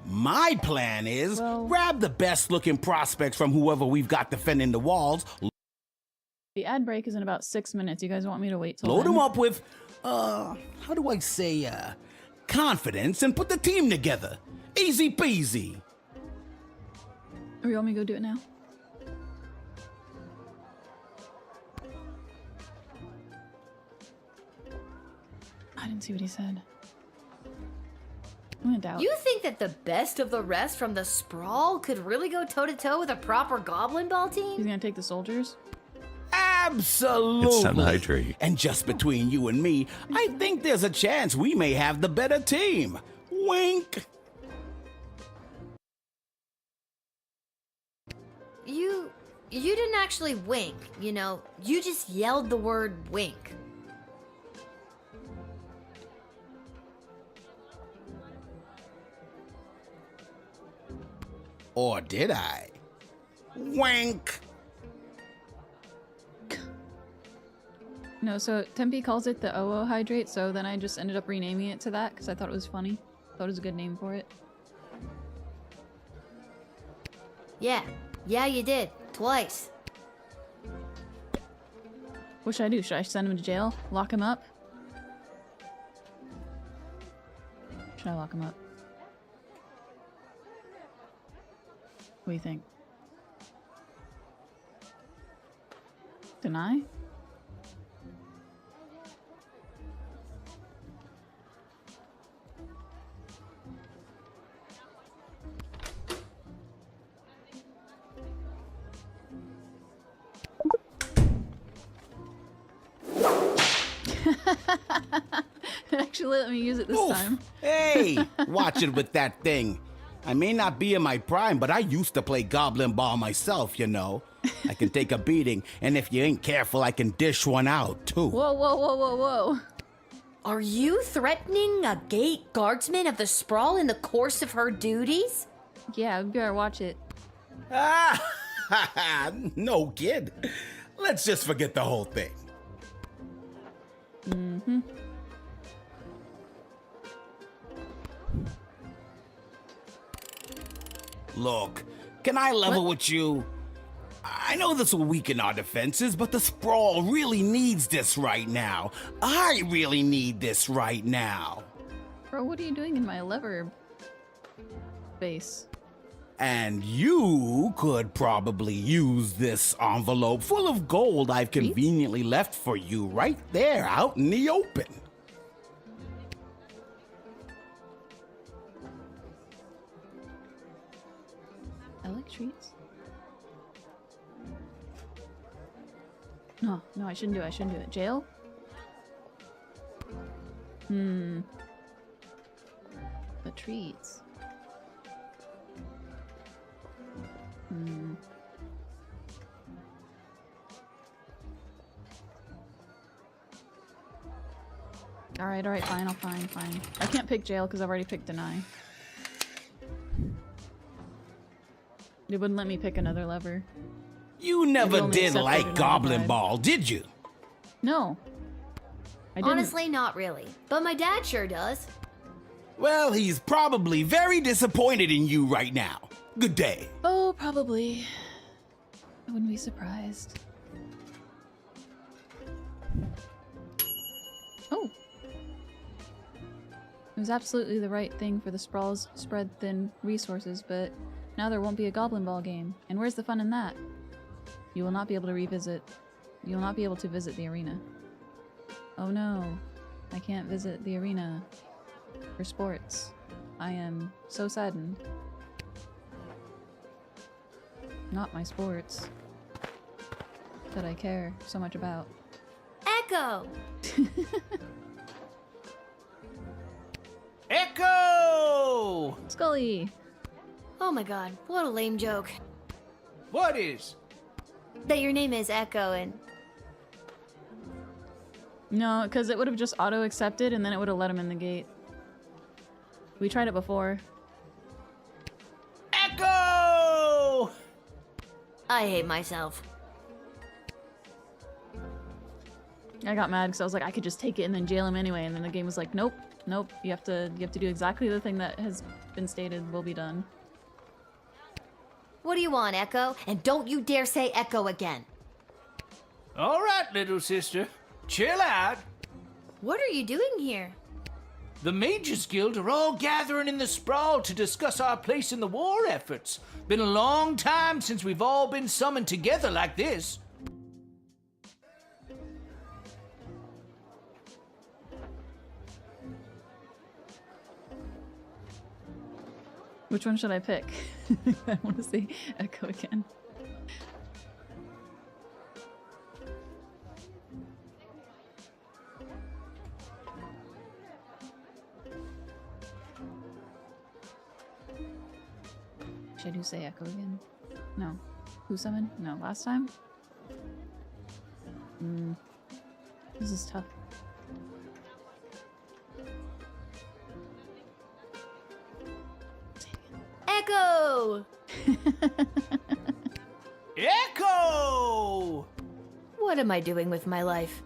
My plan is grab the best looking prospects from whoever we've got defending the walls. The ad break is in about 6 minutes. You guys want me to wait till Load then? them up with, how do I say, confidence and put the team together. Easy peasy. Or you want me to go do it now? I didn't see what he said. I'm gonna doubt. You think that the best of the rest from the Sprawl could really go toe-to-toe with a proper goblin ball team? He's gonna take the soldiers? Absolutely. It's time to hydrate. And just between you and me, I think there's a chance we may have the better team. Wink. You didn't actually wink, you know. You just yelled the word wink. Or did I? Wink. No, so Tempe calls it the OO hydrate, so then I just ended up renaming it to that because I thought it was funny. Thought it was a good name for it. Yeah, you did. Twice. What should I do? Should I send him to jail? Lock him up? Should I lock him up? What do you think? Deny? Actually, let me use it this time. Hey, watch it with that thing. I may not be in my prime, but I used to play Goblin Ball myself, you know. I can take a beating, and if you ain't careful, I can dish one out, too. Whoa, whoa, whoa, whoa, whoa. Are you threatening a gate guardsman of the sprawl in the course of her duties? Yeah, we better watch it. No, kid. Let's just forget the whole thing. Mm-hmm. Look, can I level with you? I know this will weaken our defenses, but the sprawl really needs this right now. I really need this right now. Bro, what are you doing in my lever base? And you could probably use this envelope full of gold I've conveniently left for you right there out in the open. I like treats. No, I shouldn't do it. I shouldn't do it. Jail? The treats. Alright, fine. I can't pick jail because I've already picked deny. It wouldn't let me pick another lever. You never did like Goblin Ball, did you? No. I didn't. Honestly, not really. But my dad sure does. Well, he's probably very disappointed in you right now. Good day. Oh, probably. I wouldn't be surprised. Oh. It was absolutely the right thing for the sprawls spread thin resources, but now there won't be a Goblin Ball game. And where's the fun in that? You will not be able to visit the arena. Oh no. I can't visit the arena for sports. I am so saddened. Not my sports that I care so much about. Echo! Echo! Scully! Oh my god, what a lame joke. What is? That your name is Echo and... No, because it would have just auto-accepted and then it would have let him in the gate. We tried it before. Echo! I hate myself. I got mad because I was like, I could just take it and then jail him anyway, and then the game was like, nope, you have to do exactly the thing that has been stated will be done. What do you want, Echo? And don't you dare say Echo again. All right, little sister. Chill out. What are you doing here? The Mages Guild are all gathering in the sprawl to discuss our place in the war efforts. Been a long time since we've all been summoned together like this. Which one should I pick? I want to see Echo again. Should I do say Echo again? No. Who summoned? No, last time? This is tough. Echo! Echo! What am I doing with my life?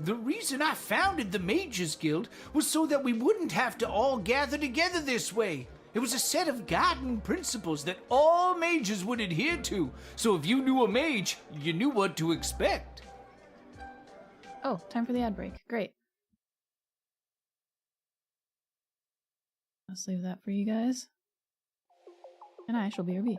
The reason I founded the Mages Guild was so that we wouldn't have to all gather together this way. It was a set of guiding principles that all mages would adhere to, so if you knew a mage, you knew what to expect. Oh, time for the ad break. Great. I'll save that for you guys. And I shall BRB.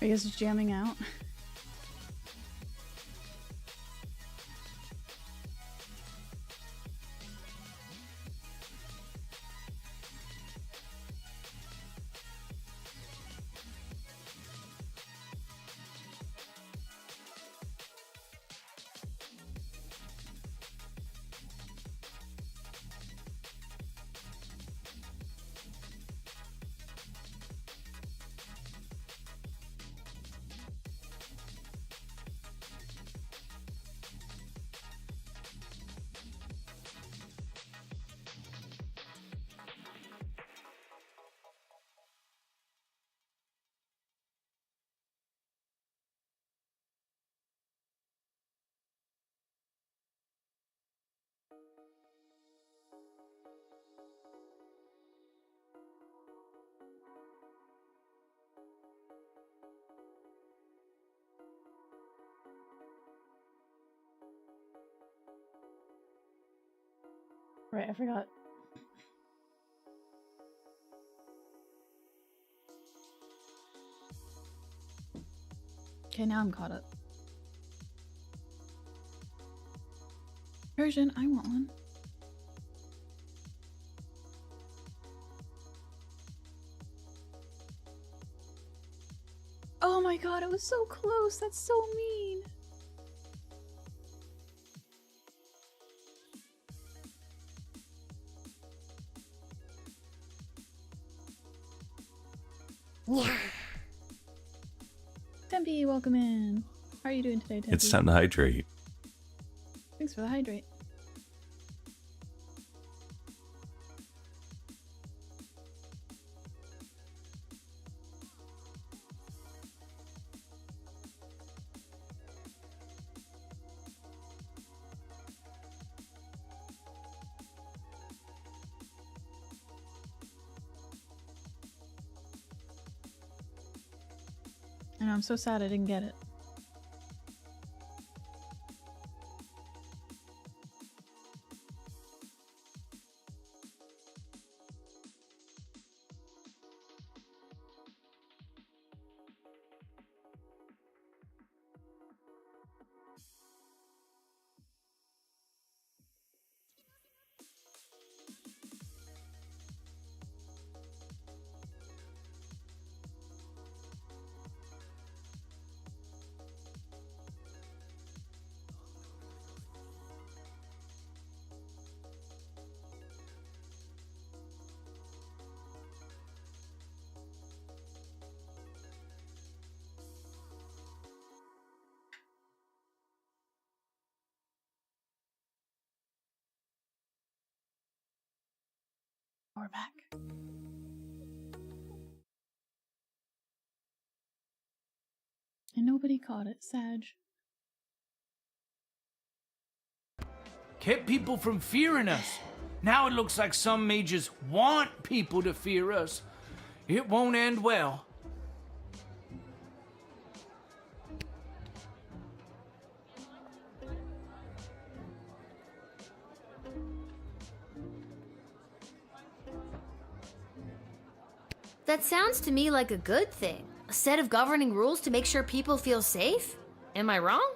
Are you guys just jamming out? Right, I forgot. Okay, now I'm caught up. Persian, I want one. Oh my god, it was so close. That's so mean. Yeah. Tempe, welcome in. How are you doing today, Tempe? It's time to hydrate. Thanks for the hydrate. I know, I'm so sad I didn't get it. We're back. And nobody caught it, Sag. Kept people from fearing us. Now it looks like some mages want people to fear us. It won't end well. That sounds to me like a good thing. A set of governing rules to make sure people feel safe? Am I wrong?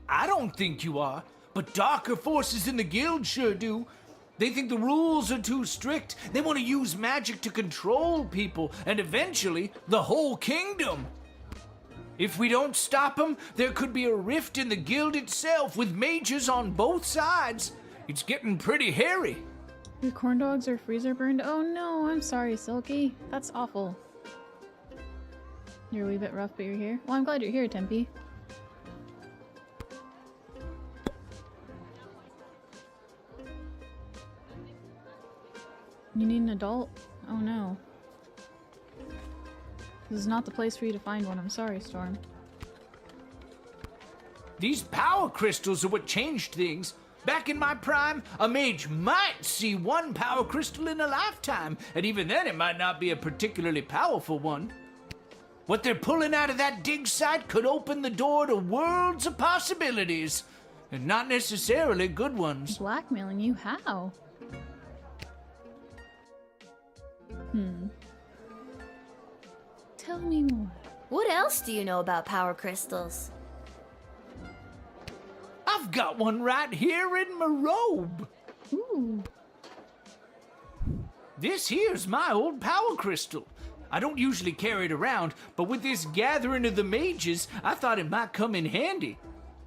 I don't think you are, but darker forces in the guild sure do. They think the rules are too strict. They want to use magic to control people, and eventually, the whole kingdom. If we don't stop them, there could be a rift in the guild itself, with mages on both sides. It's getting pretty hairy. Your corn dogs are freezer burned? Oh no, I'm sorry, Silky. That's awful. You're a wee bit rough, but you're here. Well, I'm glad you're here, Tempe. You need an adult? Oh no. This is not the place for you to find one. I'm sorry, Storm. These power crystals are what changed things. Back in my prime, a mage might see one power crystal in a lifetime, and even then it might not be a particularly powerful one. What they're pulling out of that dig site could open the door to worlds of possibilities, and not necessarily good ones. Blackmailing you? How? Tell me more. What else do you know about power crystals? I've got one right here in my robe. Ooh. This here's my old power crystal. I don't usually carry it around, but with this gathering of the mages, I thought it might come in handy.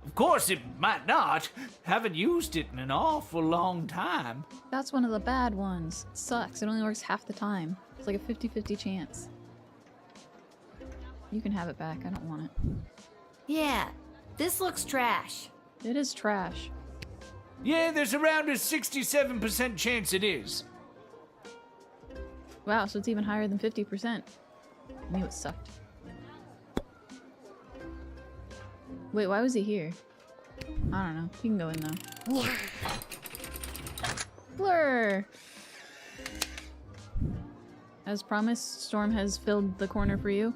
Of course, it might not. Haven't used it in an awful long time. That's one of the bad ones. It sucks. It only works half the time. It's like a 50-50 chance. You can have it back. I don't want it. Yeah, this looks trash. It is trash. Yeah, there's around a 67% chance it is. Wow, so it's even higher than 50%. I knew it sucked. Wait, why was he here? I don't know. He can go in though. Blur! As promised, Storm has filled the corner for you.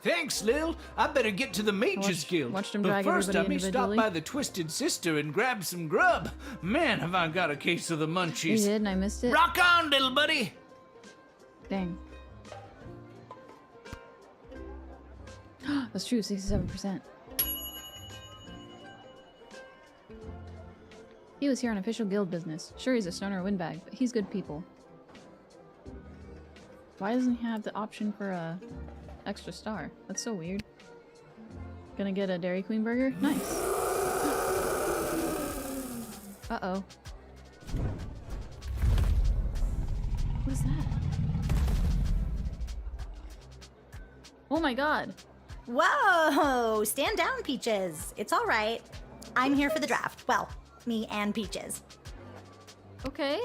Thanks, Lil. I better get to the Mages Guild. Watched him but drag first, I everybody may stop individually. by the Twisted Sister and grab some grub. Man, have I got a case of the munchies. You did, and I missed it. Rock on, little buddy! Dang. That's true, 67%. He was here on official guild business. Sure, he's a stoner windbag, but he's good people. Why doesn't he have the option for a extra star? That's so weird. Gonna get a Dairy Queen burger? Nice. Uh-oh. What is that? Oh my god! Whoa! Stand down, Peaches. It's all right. I'm here for the draft. Well, me and Peaches. Okay.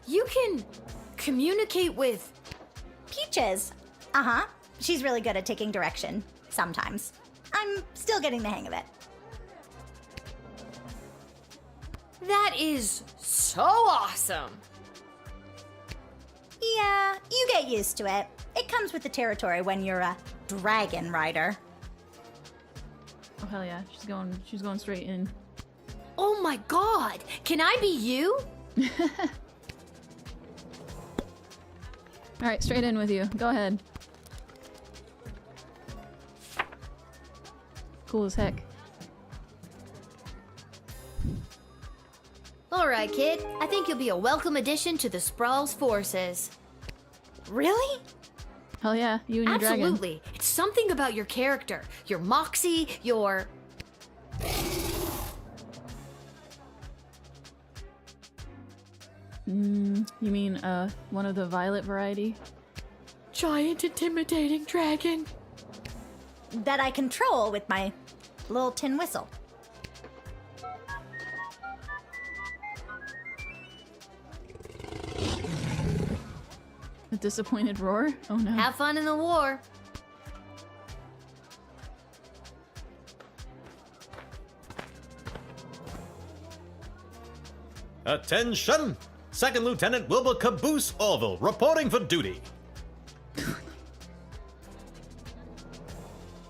You can communicate with Peaches. Uh-huh. She's really good at taking direction. Sometimes. I'm still getting the hang of it. That is so awesome. Yeah, you get used to it. It comes with the territory when you're a dragon rider. Oh hell yeah, she's going straight in. Oh my god! Can I be you? Alright, straight in with you. Go ahead. Cool as heck. Alright, kid. I think you'll be a welcome addition to the Sprawl's forces. Really? Hell yeah, you and your dragon. Absolutely. It's something about your character, your moxie, your... You mean, one of the violet variety? Giant intimidating dragon. That I control with my little tin whistle. A disappointed roar? Oh no. Have fun in the war. Attention! Second Lieutenant Wilbur Caboose Orville, reporting for duty.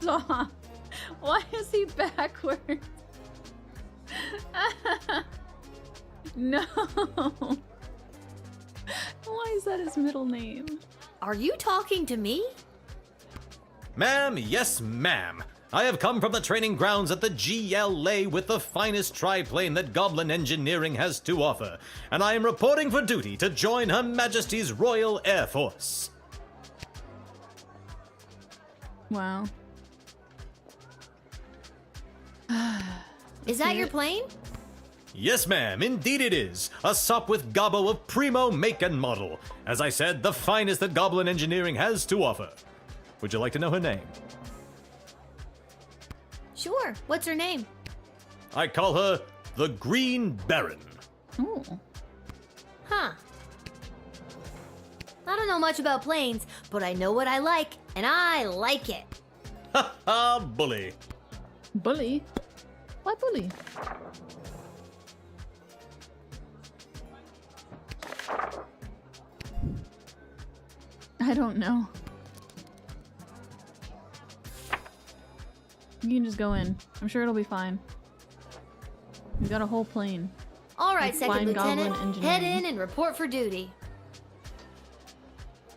Stop. Why is he backwards? No. Why is that his middle name? Are you talking to me? Ma'am, yes ma'am. I have come from the training grounds at the GLA with the finest triplane that Goblin Engineering has to offer, and I am reporting for duty to join Her Majesty's Royal Air Force. Wow. Is that your plane? Yes, ma'am, indeed it is. A sup with gobbo of primo make and model. As I said, the finest that Goblin Engineering has to offer. Would you like to know her name? Sure. What's her name? I call her the Green Baron. Ooh. Huh. I don't know much about planes, but I know what I like, and I like it. Ha ha, bully. Bully? Why bully? I don't know. You can just go in. I'm sure it'll be fine. We've got a whole plane. All right, Like Second flying goblin Lieutenant, engineering. head in and report for duty.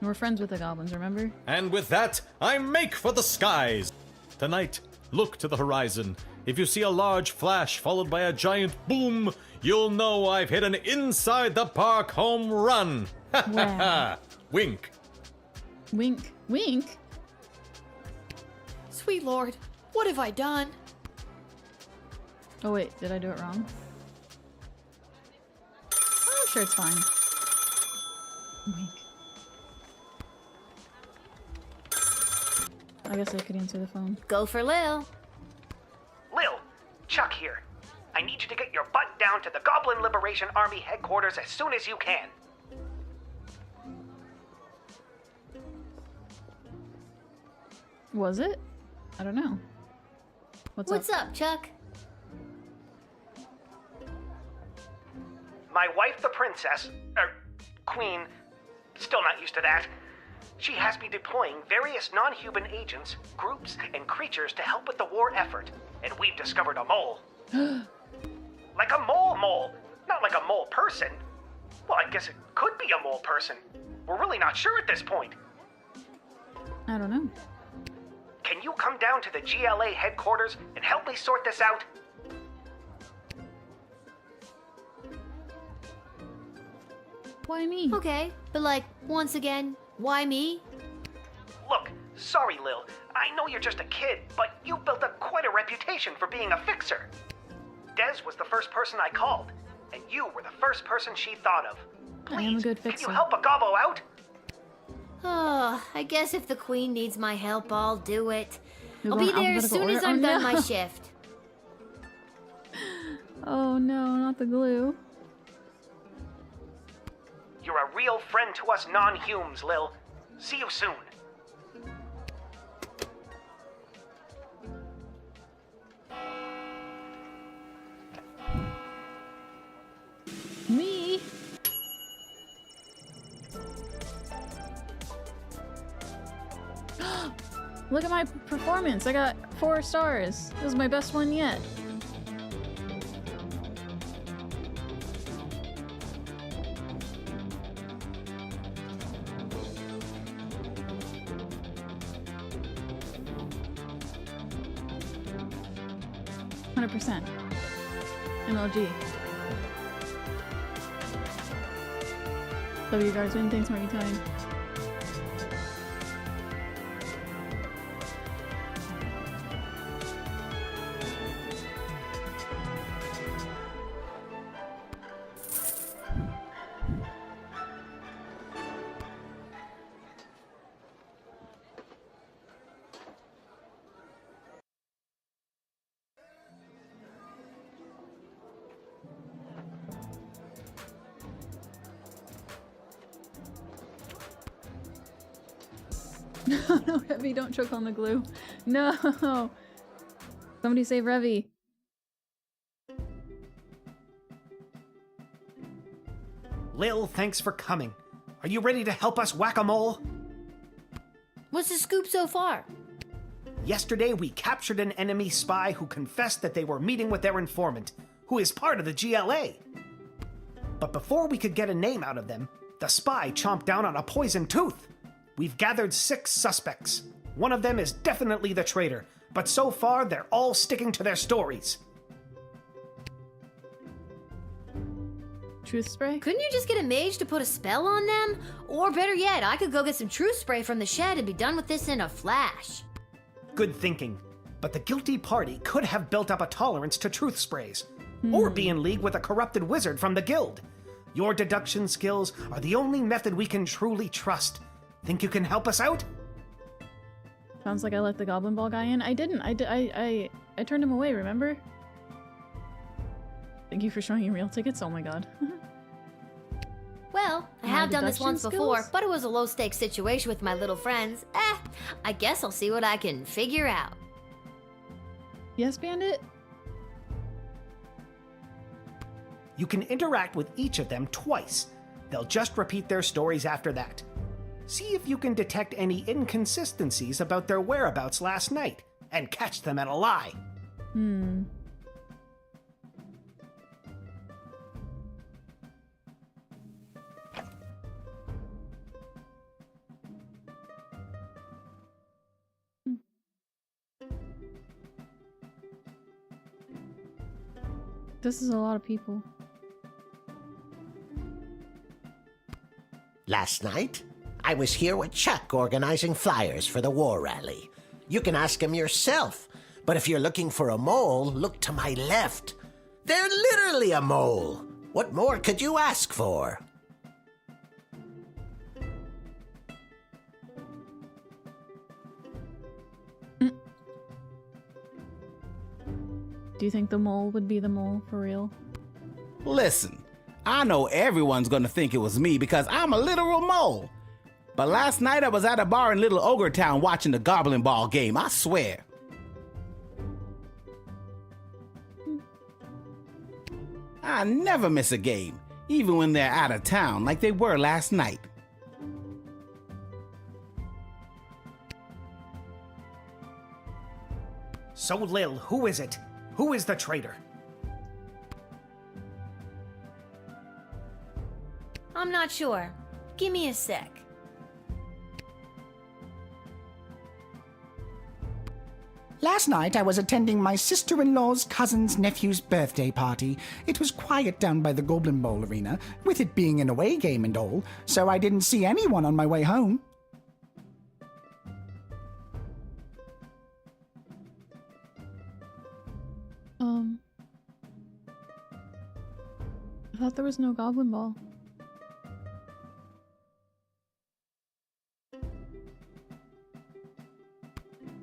We're friends with the goblins, remember? And with that, I make for the skies. Tonight, look to the horizon. If you see a large flash followed by a giant boom, you'll know I've hit an inside the park home run. Ha ha ha. Wink. Wink. Wink? Sweet Lord, what have I done? Oh wait, did I do it wrong? Oh, sure, it's fine. Wink. I guess I could answer the phone. Go for Lil. Lil, Chuck here. I need you to get your butt down to the Goblin Liberation Army headquarters as soon as you can. Was it? I don't know. What's up, Chuck? My wife, the princess, queen, still not used to that. She has me deploying various non-human agents, groups, and creatures to help with the war effort. And we've discovered a mole. Like a mole. Not like a mole person. Well, I guess it could be a mole person. We're really not sure at this point. I don't know. Can can you come down to the GLA headquarters and help me sort this out? Why me? Okay, but like, once again, why me? Look, sorry, Lil. I know you're just a kid, but you built up quite a reputation for being a fixer. Des was the first person I called, and you were the first person she thought of. Please, I am a good fixer. Can you help a gobbo out? Oh, I guess if the queen needs my help, I'll do it. You're I'll be going there as soon as alphabetical I'm order? done Oh, my no. shift. Oh no, not the glue. You're a real friend to us non-humes, Lil. See you soon. Me? Look at my performance. I got 4 stars. This is my best one yet. %. MLG. Lil Guardsman, thanks for your time. No, Revy, don't choke on the glue. No! Somebody save Revy. Lil, thanks for coming. Are you ready to help us whack-a-mole? What's the scoop so far? Yesterday, we captured an enemy spy who confessed that they were meeting with their informant, who is part of the GLA. But before we could get a name out of them, the spy chomped down on a poison tooth. We've gathered 6 suspects. One of them is definitely the traitor, but so far they're all sticking to their stories. Truth spray? Couldn't you just get a mage to put a spell on them? Or better yet, I could go get some truth spray from the shed and be done with this in a flash. Good thinking. But the guilty party could have built up a tolerance to truth sprays, or be in league with a corrupted wizard from the guild. Your deduction skills are the only method we can truly trust. Think you can help us out? Sounds like I let the goblin ball guy in. I didn't. I turned him away, remember? Thank you for showing your real tickets. Oh my god. Well, I My have done this deduction once before, skills? but it was a low-stakes situation with my little friends. I guess I'll see what I can figure out. Yes, Bandit? You can interact with each of them twice. They'll just repeat their stories after that. See if you can detect any inconsistencies about their whereabouts last night, and catch them at a lie. This is a lot of people. Last night, I was here with Chuck organizing flyers for the war rally. You can ask him yourself, but if you're looking for a mole, look to my left. They're literally a mole. What more could you ask for? Do you think the mole would be the mole for real? Listen, I know everyone's gonna think it was me because I'm a literal mole. But last night I was at a bar in Little Ogre Town watching the Goblin Ball game, I swear. I never miss a game, even when they're out of town like they were last night. So, Lil, who is it? Who is the traitor? I'm not sure. Give me a sec. Last night I was attending my sister-in-law's cousin's nephew's birthday party. It was quiet down by the Goblin Bowl arena, with it being an away game and all, so I didn't see anyone on my way home. I thought there was no Goblin Ball.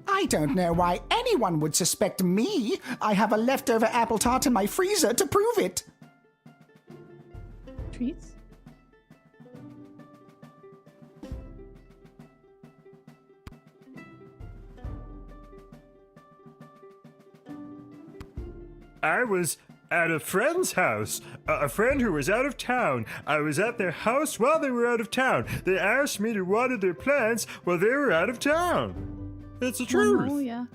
I don't know why anyone would suspect me. I have a leftover apple tart in my freezer to prove it. Treats? I was at a friend's house. A friend who was out of town. I was at their house while they were out of town. They asked me to water their plants while they were out of town. It's the truth. Oh, yeah.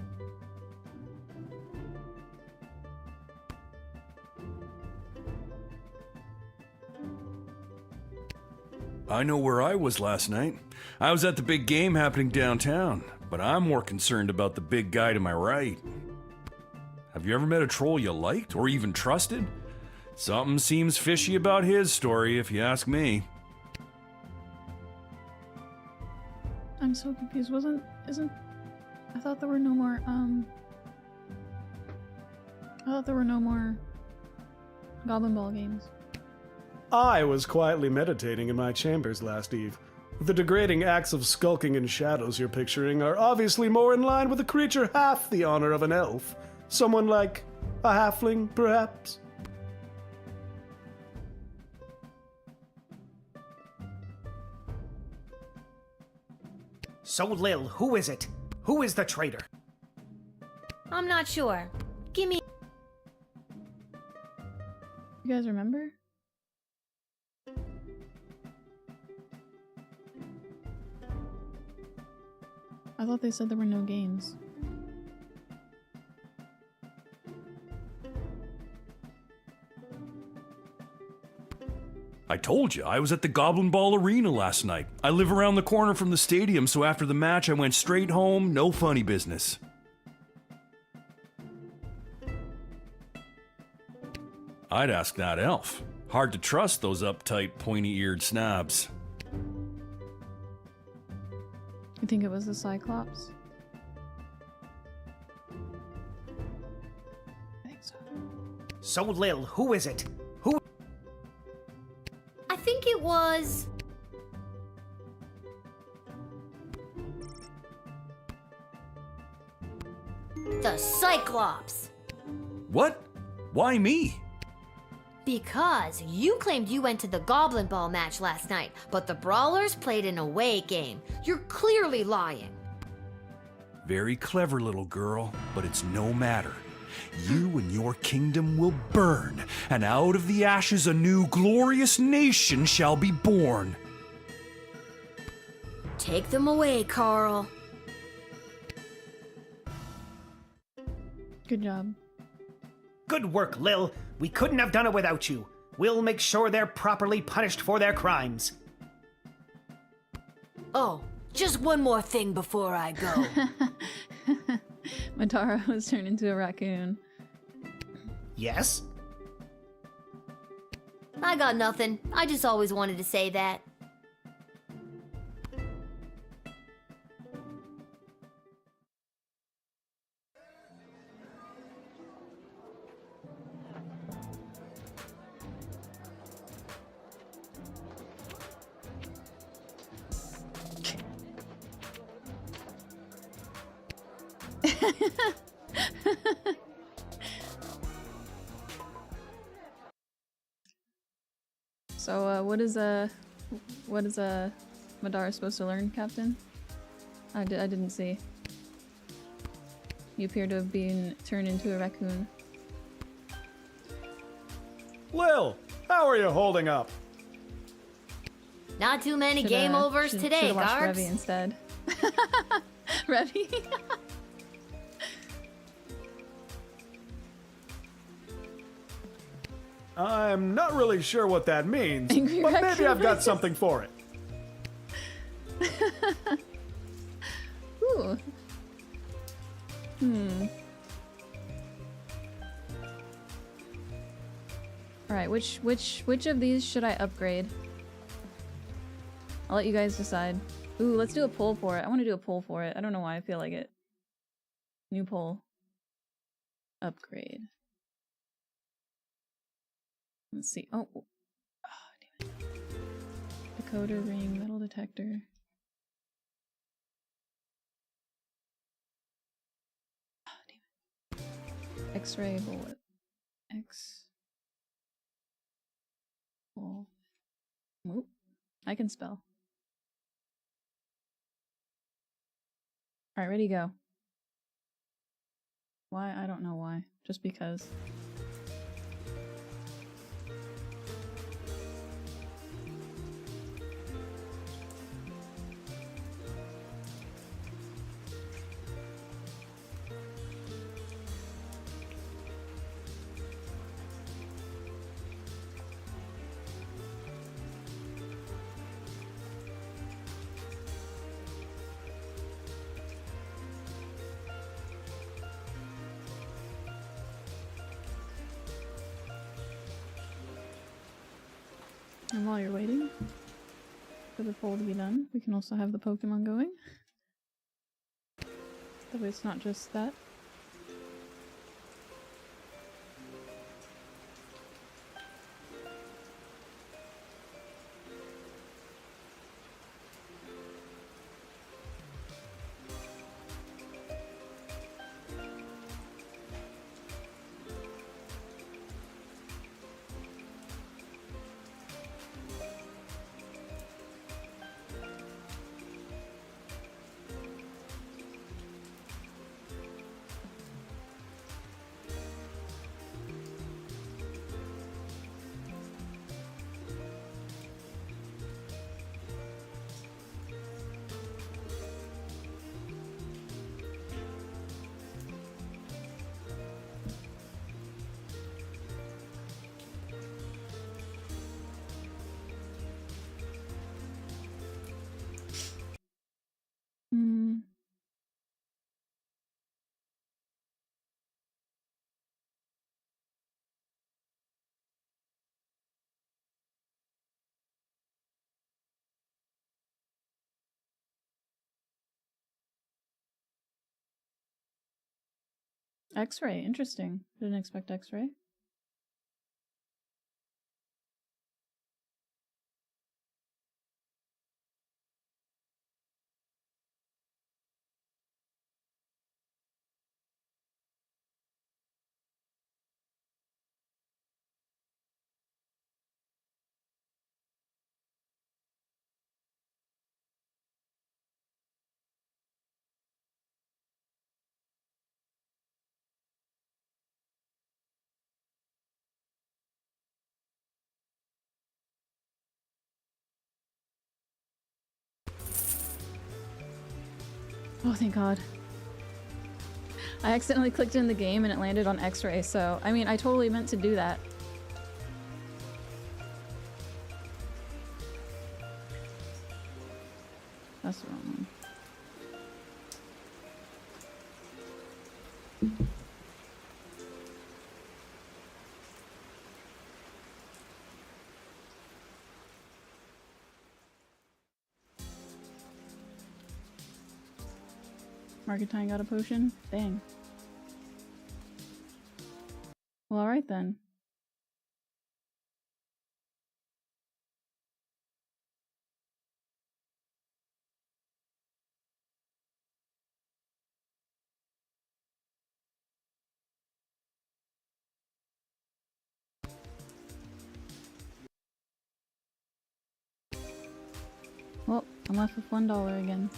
I know where I was last night. I was at the big game happening downtown, but I'm more concerned about the big guy to my right. Have you ever met a troll you liked or even trusted? Something seems fishy about his story, if you ask me. I'm so confused. I thought there were no more, I thought there were no more Goblin Ball games. I was quietly meditating in my chambers last eve. The degrading acts of skulking in shadows you're picturing are obviously more in line with a creature half the honor of an elf. Someone like a halfling, perhaps? So, Lil, who is it? Who is the traitor? I'm not sure. Give me. You guys remember? I thought they said there were no games. I told you, I was at the Goblin Ball Arena last night. I live around the corner from the stadium, so after the match I went straight home, no funny business. I'd ask that elf. Hard to trust those uptight, pointy-eared snobs. You think it was the Cyclops? I think so. So, Lil, who is it? Who? I think it was. The Cyclops! What? Why me? Because you claimed you went to the Goblin Ball match last night, but the Brawlers played an away game. You're clearly lying. Very clever, little girl, but it's no matter. You and your kingdom will burn, and out of the ashes a new glorious nation shall be born. Take them away, Carl. Good job. Good work, Lil. We couldn't have done it without you. We'll make sure they're properly punished for their crimes. Oh, just one more thing before I go. Madara was turned into a raccoon. Yes? I got nothing. I just always wanted to say that. So, what is Madara supposed to learn, Captain? I didn't see. You appear to have been turned into a raccoon. Lil, how are you holding up? Not too many game overs today, Should've watched Guards. Revy instead. Revy? I'm not really sure what that means, Angry but maybe raccoon. I've got something for it. Ooh. Alright, which of these should I upgrade? I'll let you guys decide. Ooh, let's do a poll for it. I want to do a poll for it. I don't know why I feel like it. New poll. Upgrade. Let's see. Oh, damn it. Decoder ring, metal detector. Oh, damn it. X-ray bullet. Oh. Oop. I can spell. Alright, ready, go. Why? I don't know why. Just because. And while you're waiting for the poll to be done, we can also have the Pokemon going. That way it's not just that. X-ray, interesting. Didn't expect X-ray. Oh, thank God. I accidentally clicked in the game and it landed on X-ray, so, I mean, I totally meant to do that. That's the wrong one. Marketine got a potion? Dang. Well, alright then. Well, I'm left with $1 again.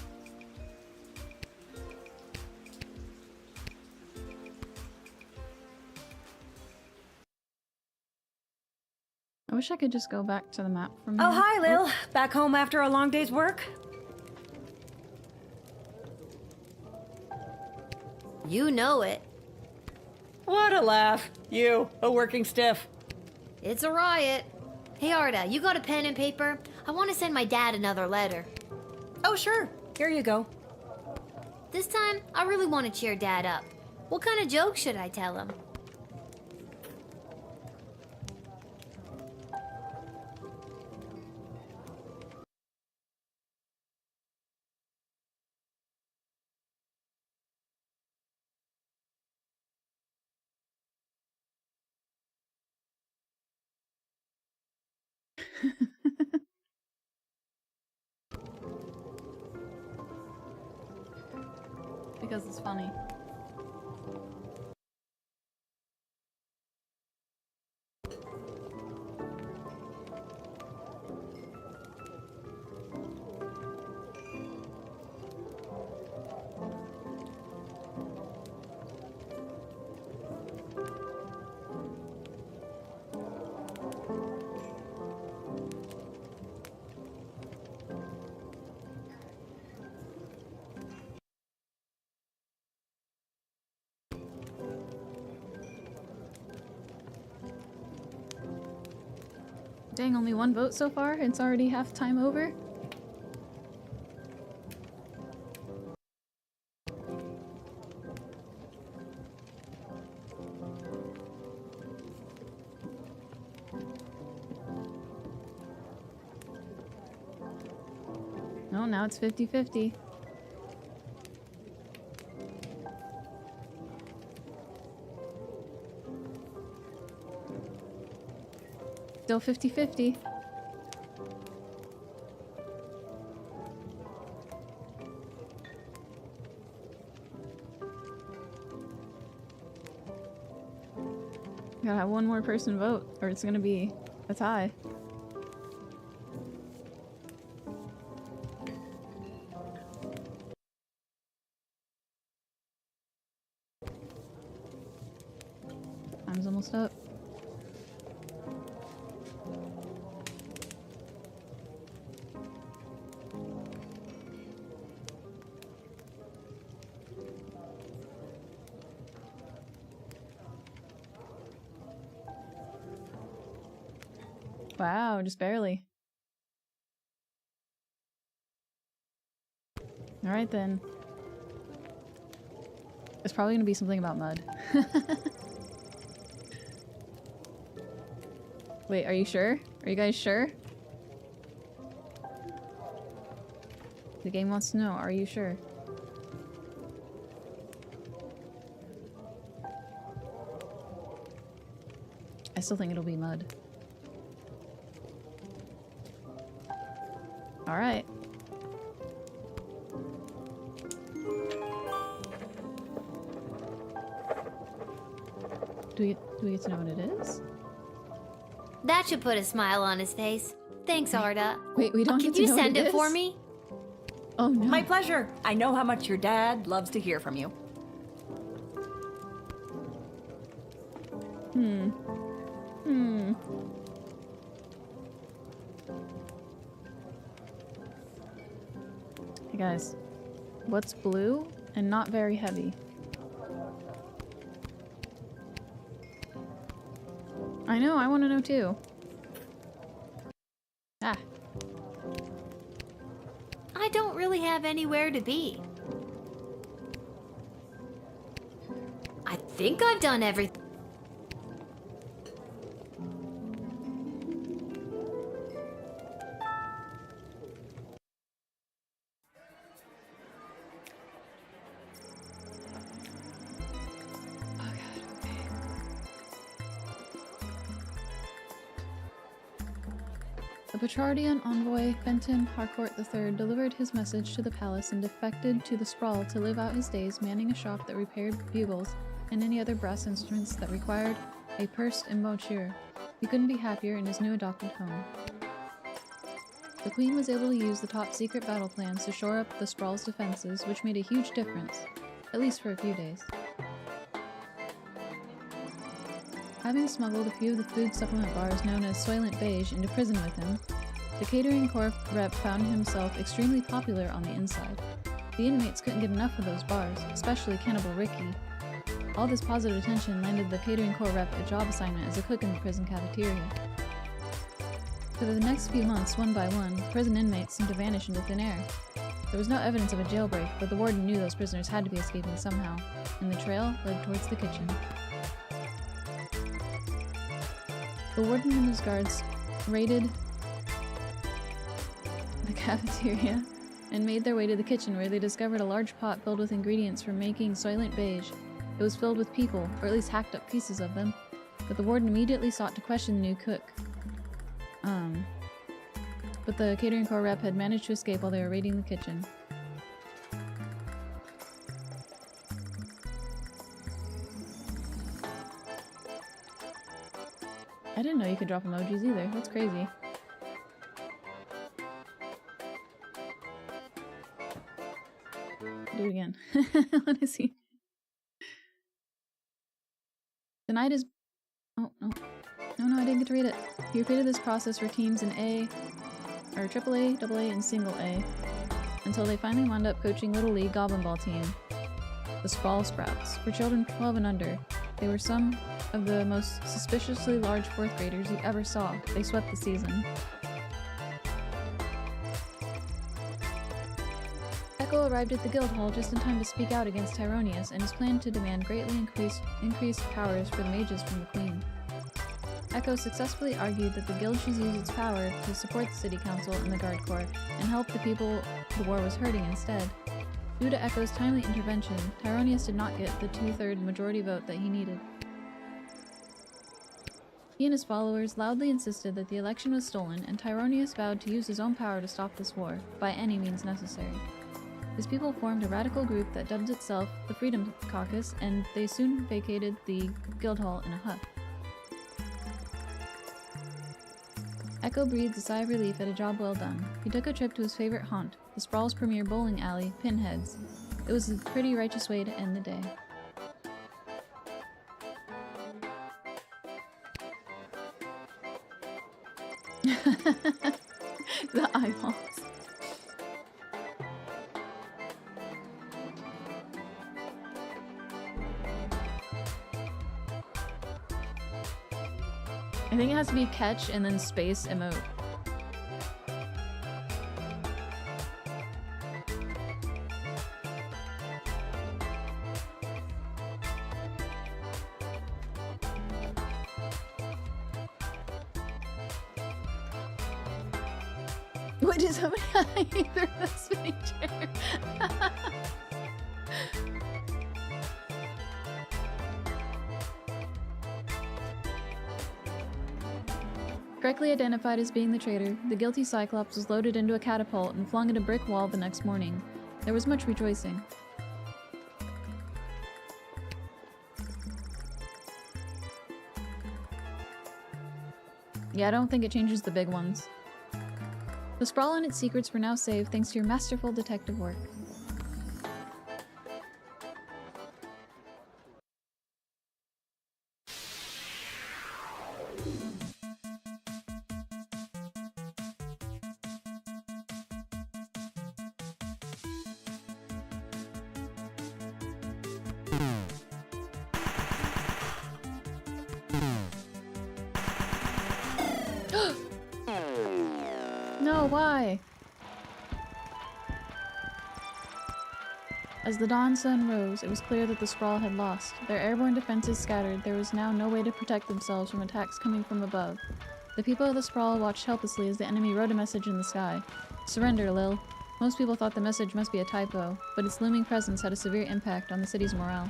I wish I could just go back to the map from Oh, here. hi, Lil. Back home after a long day's work? You know it. What a laugh. You, a working stiff. It's a riot. Hey, Arda, you got a pen and paper? I want to send my dad another letter. Oh, sure. Here you go. This time, I really want to cheer Dad up. What kind of joke should I tell him? because it's funny. Dang, only one vote so far? It's already half time over? Oh, now it's 50-50. Still 50-50. Gotta have one more person vote, or it's gonna be a tie. Time's almost up. Wow, just barely. Alright then. It's probably gonna be something about mud. Wait, are you sure? Are you guys sure? The game wants to know, are you sure? I still think it'll be mud. Alright. Do we get to know what it is? That should put a smile on his face. Thanks, Arda. Wait, we don't Can get to you know what send it it for is? me? Oh no. My pleasure. I know how much your dad loves to hear from you. Hey guys, what's blue and not very heavy? I know, I want to know too. Ah. I don't really have anywhere to be. I think I've done everything. The Petrardian envoy, Fenton Harcourt III, delivered his message to the palace and defected to the sprawl to live out his days manning a shop that repaired bugles and any other brass instruments that required a pursed embouchure. He couldn't be happier in his new adopted home. The Queen was able to use the top-secret battle plans to shore up the sprawl's defenses, which made a huge difference, at least for a few days. Having smuggled a few of the food supplement bars known as Soylent Beige into prison with him, the catering corps rep found himself extremely popular on the inside. The inmates couldn't get enough of those bars, especially Cannibal Ricky. All this positive attention landed the catering corps rep a job assignment as a cook in the prison cafeteria. For the next few months, one by one, prison inmates seemed to vanish into thin air. There was no evidence of a jailbreak, but the warden knew those prisoners had to be escaping somehow, and the trail led towards the kitchen. The warden and his guards raided the cafeteria and made their way to the kitchen, where they discovered a large pot filled with ingredients for making Soylent Beige. It was filled with people, or at least hacked up pieces of them, but the warden immediately sought to question the new cook. But the catering corps rep had managed to escape while they were raiding the kitchen. I didn't know you could drop emojis either. That's crazy. Do it again. Let me see. Tonight is... Oh, no. No, I didn't get to read it. He repeated this process for teams in A, or AAA, AA, and single A, until they finally wound up coaching Little League Goblin Ball team, the Sprawl Sprouts. For children 12 and under, they were some of the most suspiciously large 4th graders you ever saw. They swept the season. Echo arrived at the guild hall just in time to speak out against Tyronius and his plan to demand greatly increased powers for the mages from the queen. Echo successfully argued that the guild should use its power to support the city council and the guard corps and help the people the war was hurting instead. Due to Echo's timely intervention, Tyronius did not get the 2/3 majority vote that he needed. He and his followers loudly insisted that the election was stolen, and Tyronius vowed to use his own power to stop this war, by any means necessary. His people formed a radical group that dubbed itself the Freedom Caucus, and they soon vacated the guild hall in a huff. Echo breathed a sigh of relief at a job well done. He took a trip to his favorite haunt, the Sprawl's premier bowling alley, Pinheads. It was a pretty righteous way to end the day. The eyeballs. I think it has to be catch and then space emote. What did somebody either the spinning chair? Correctly identified as being the traitor, the guilty Cyclops was loaded into a catapult and flung at a brick wall the next morning. There was much rejoicing. Yeah, I don't think it changes the big ones. The Sprawl and its secrets were now saved thanks to your masterful detective work. No, why? As the dawn sun rose, it was clear that the Sprawl had lost. Their airborne defenses scattered, there was now no way to protect themselves from attacks coming from above. The people of the Sprawl watched helplessly as the enemy wrote a message in the sky. Surrender, Lil. Most people thought the message must be a typo, but its looming presence had a severe impact on the city's morale.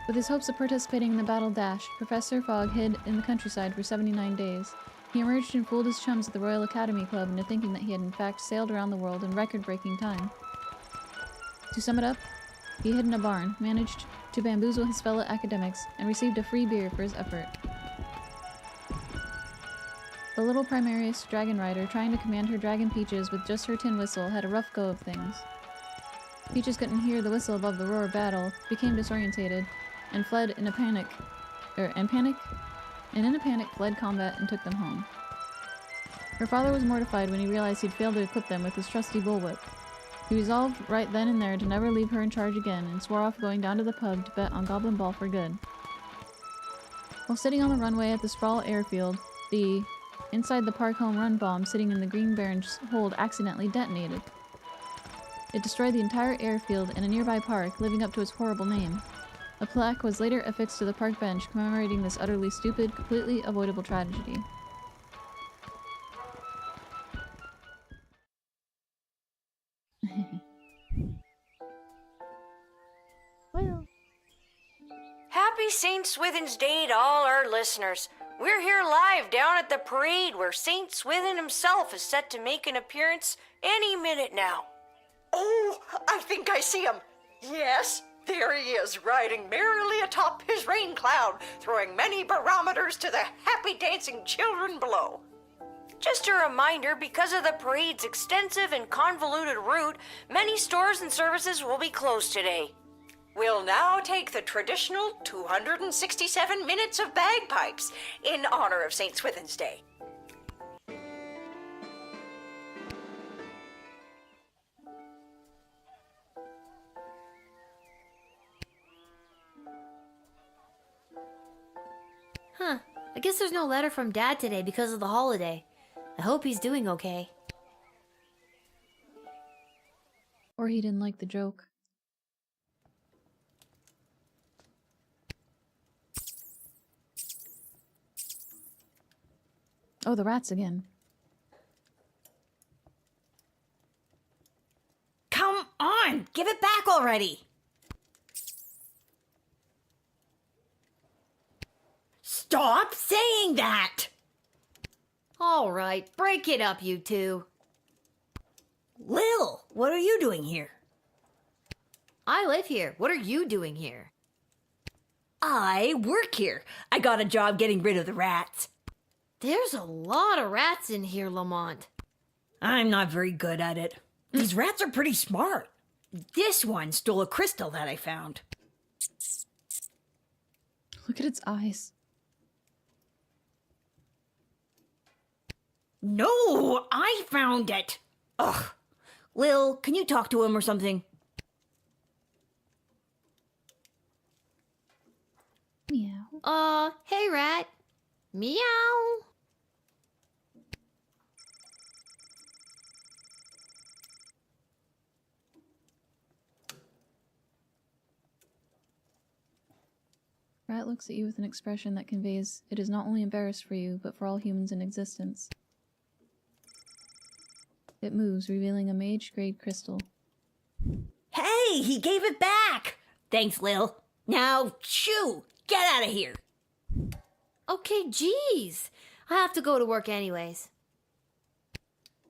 With his hopes of participating in the battle dashed, Professor Fogg hid in the countryside for 79 days. He emerged and fooled his chums at the Royal Academy Club into thinking that he had in fact sailed around the world in record-breaking time. To sum it up, he hid in a barn, managed to bamboozle his fellow academics, and received a free beer for his effort. The little Primarius Dragon Rider, trying to command her dragon Peaches with just her tin whistle, had a rough go of things. Peaches couldn't hear the whistle above the roar of battle, became disorientated, and fled in a panic, and in a panic fled combat and took them home. Her father was mortified when he realized he'd failed to equip them with his trusty bullwhip. He resolved right then and there to never leave her in charge again and swore off going down to the pub to bet on Goblin Ball for good. While sitting on the runway at the Sprawl airfield, the inside the park home run bomb sitting in the Green Baron's hold accidentally detonated. It destroyed the entire airfield and a nearby park, living up to its horrible name. A plaque was later affixed to the park bench commemorating this utterly stupid, completely avoidable tragedy. Well. Happy St. Swithin's Day to all our listeners. We're here live down at the parade where St. Swithin himself is set to make an appearance any minute now. Oh, I think I see him. Yes, There he is, riding merrily atop his rain cloud, throwing many barometers to the happy dancing children below. Just a reminder, because of the parade's extensive and convoluted route, many stores and services will be closed today. We'll now take the traditional 267 minutes of bagpipes in honor of St. Swithin's Day. Huh. I guess there's no letter from Dad today because of the holiday. I hope he's doing okay. Or he didn't like the joke. Oh, the rats again. Come on! Give it back already! Stop saying that! All right, break it up, you two. Lil, what are you doing here? I live here. What are you doing here? I work here. I got a job getting rid of the rats. There's a lot of rats in here, Lamont. I'm not very good at it. These rats are pretty smart. This one stole a crystal that I found. Look at its eyes. No, I found it. Ugh. Lil, can you talk to him or something? Meow. Hey, rat. Meow. Rat looks at you with an expression that conveys it is not only embarrassed for you, but for all humans in existence. It moves, revealing a mage-grade crystal. Hey, he gave it back! Thanks, Lil. Now, shoo! Get out of here! Okay, jeez. I have to go to work anyways.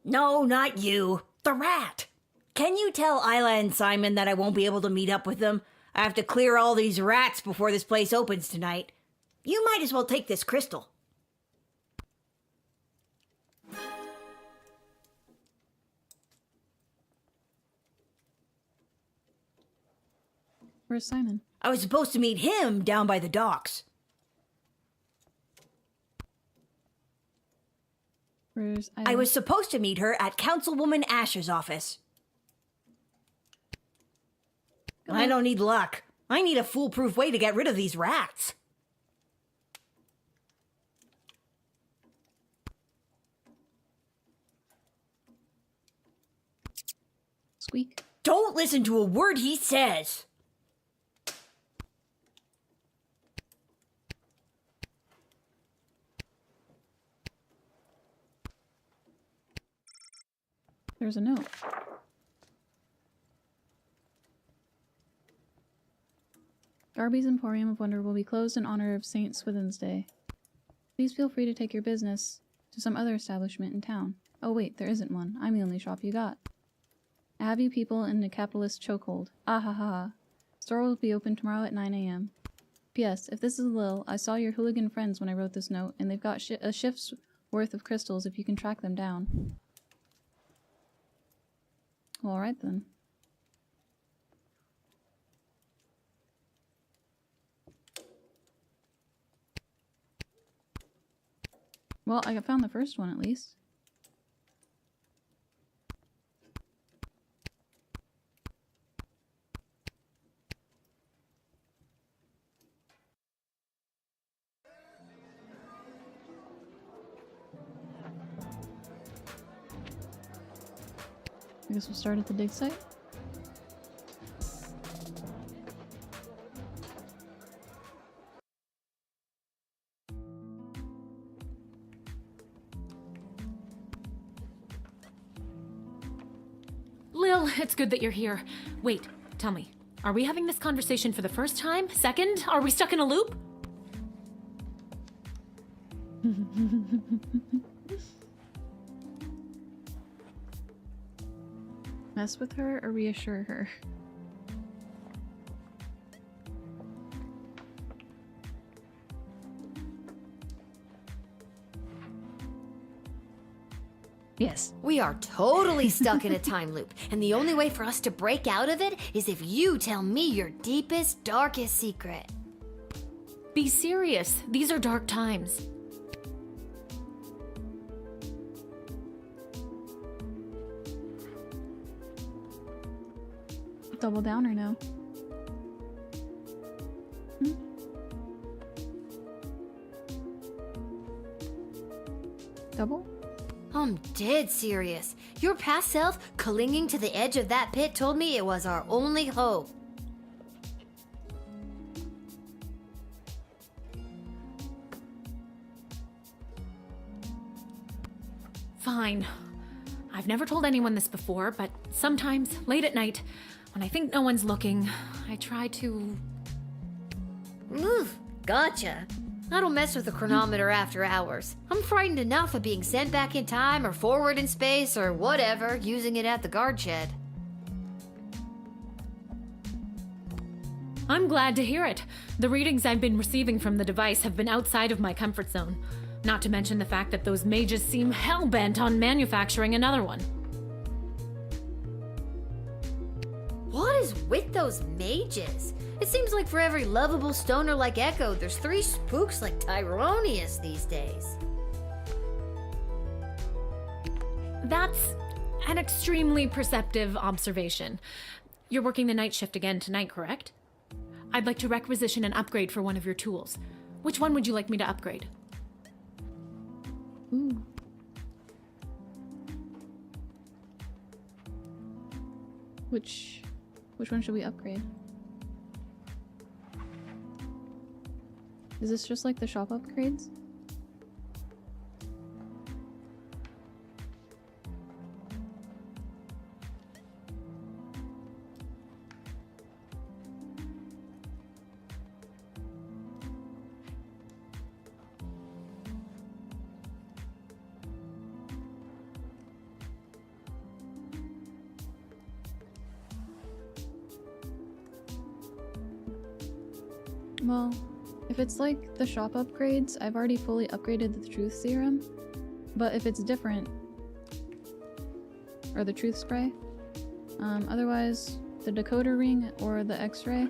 No, not you. The rat. Can you tell Isla and Simon that I won't be able to meet up with them? I have to clear all these rats before this place opens tonight. You might as well take this crystal. Where's Simon? I was supposed to meet him down by the docks. Where's I was supposed to meet her at Councilwoman Asher's office. I don't need luck. I need a foolproof way to get rid of these rats. Squeak. Don't listen to a word he says. There's a note. Garby's Emporium of Wonder will be closed in honor of St. Swithin's Day. Please feel free to take your business to some other establishment in town. Oh wait, there isn't one. I'm the only shop you got. I have you people in a capitalist chokehold. Ah ha ha ha. Store will be open tomorrow at 9 a.m. P.S. If this is Lil, I saw your hooligan friends when I wrote this note, and they've got a shift's worth of crystals if you can track them down. Well, alright then. Well, I found the first one at least. I guess we'll start at the dig site. Lil, it's good that you're here. Wait, tell me, are we having this conversation for the first time? Second? Are we stuck in a loop? Mess with her or reassure her? Yes. We are totally stuck in a time loop, and the only way for us to break out of it is if you tell me your deepest, darkest secret. Be serious. These are dark times. Double down or no? Double? I'm dead serious. Your past self clinging to the edge of that pit told me it was our only hope. Fine. I've never told anyone this before, but sometimes, late at night, when I think no one's looking, I try to... Gotcha. I don't mess with the chronometer after hours. I'm frightened enough of being sent back in time or forward in space or whatever, using it at the guard shed. I'm glad to hear it. The readings I've been receiving from the device have been outside of my comfort zone. Not to mention the fact that those mages seem hell-bent on manufacturing another one. What is with those mages? It seems like for every lovable stoner like Echo, there's 3 spooks like Tyronius these days. That's an extremely perceptive observation. You're working the night shift again tonight, correct? I'd like to requisition an upgrade for one of your tools. Which one would you like me to upgrade? Ooh. Which one should we upgrade? Is this just like the shop upgrades? Well, if it's like the shop upgrades, I've already fully upgraded the truth serum. But if it's different, or the truth spray, otherwise the decoder ring or the x-ray.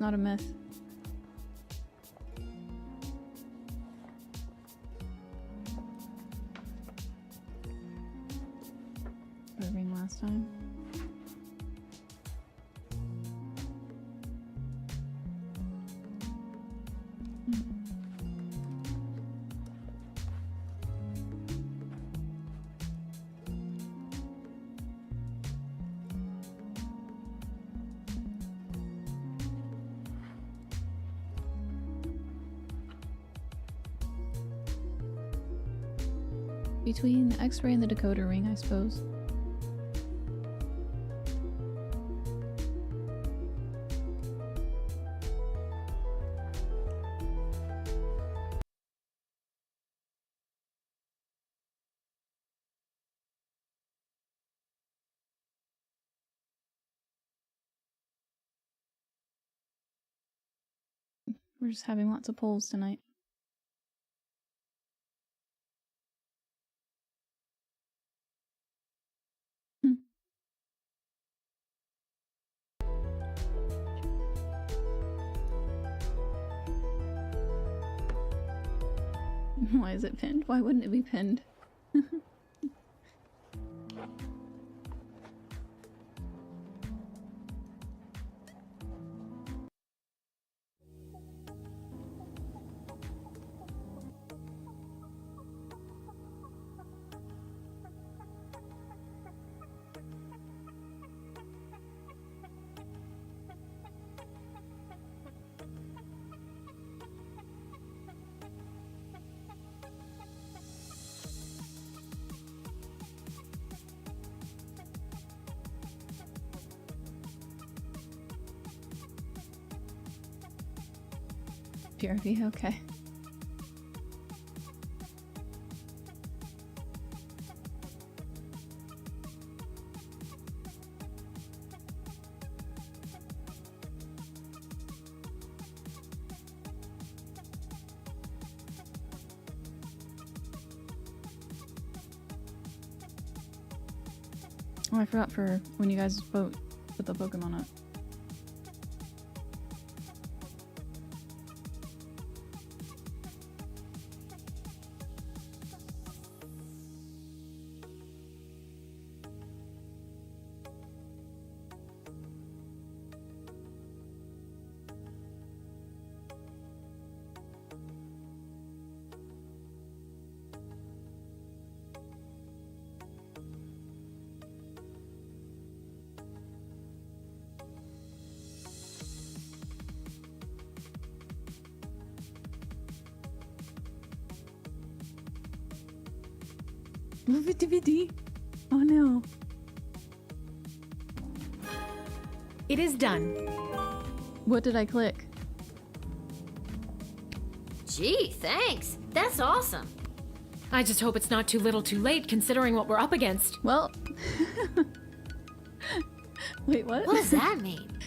Not a myth. The ring last time. Between the x-ray and the decoder ring, I suppose. We're just having lots of polls tonight. Why is it pinned? Why wouldn't it be pinned? PRV, okay. Oh, I forgot for when you guys vote, put the Pokemon up. Move it, DVD. Oh no. It is done. What did I click? Gee, thanks. That's awesome. I just hope it's not too little too late considering what we're up against. Well. Wait, what? What does that mean?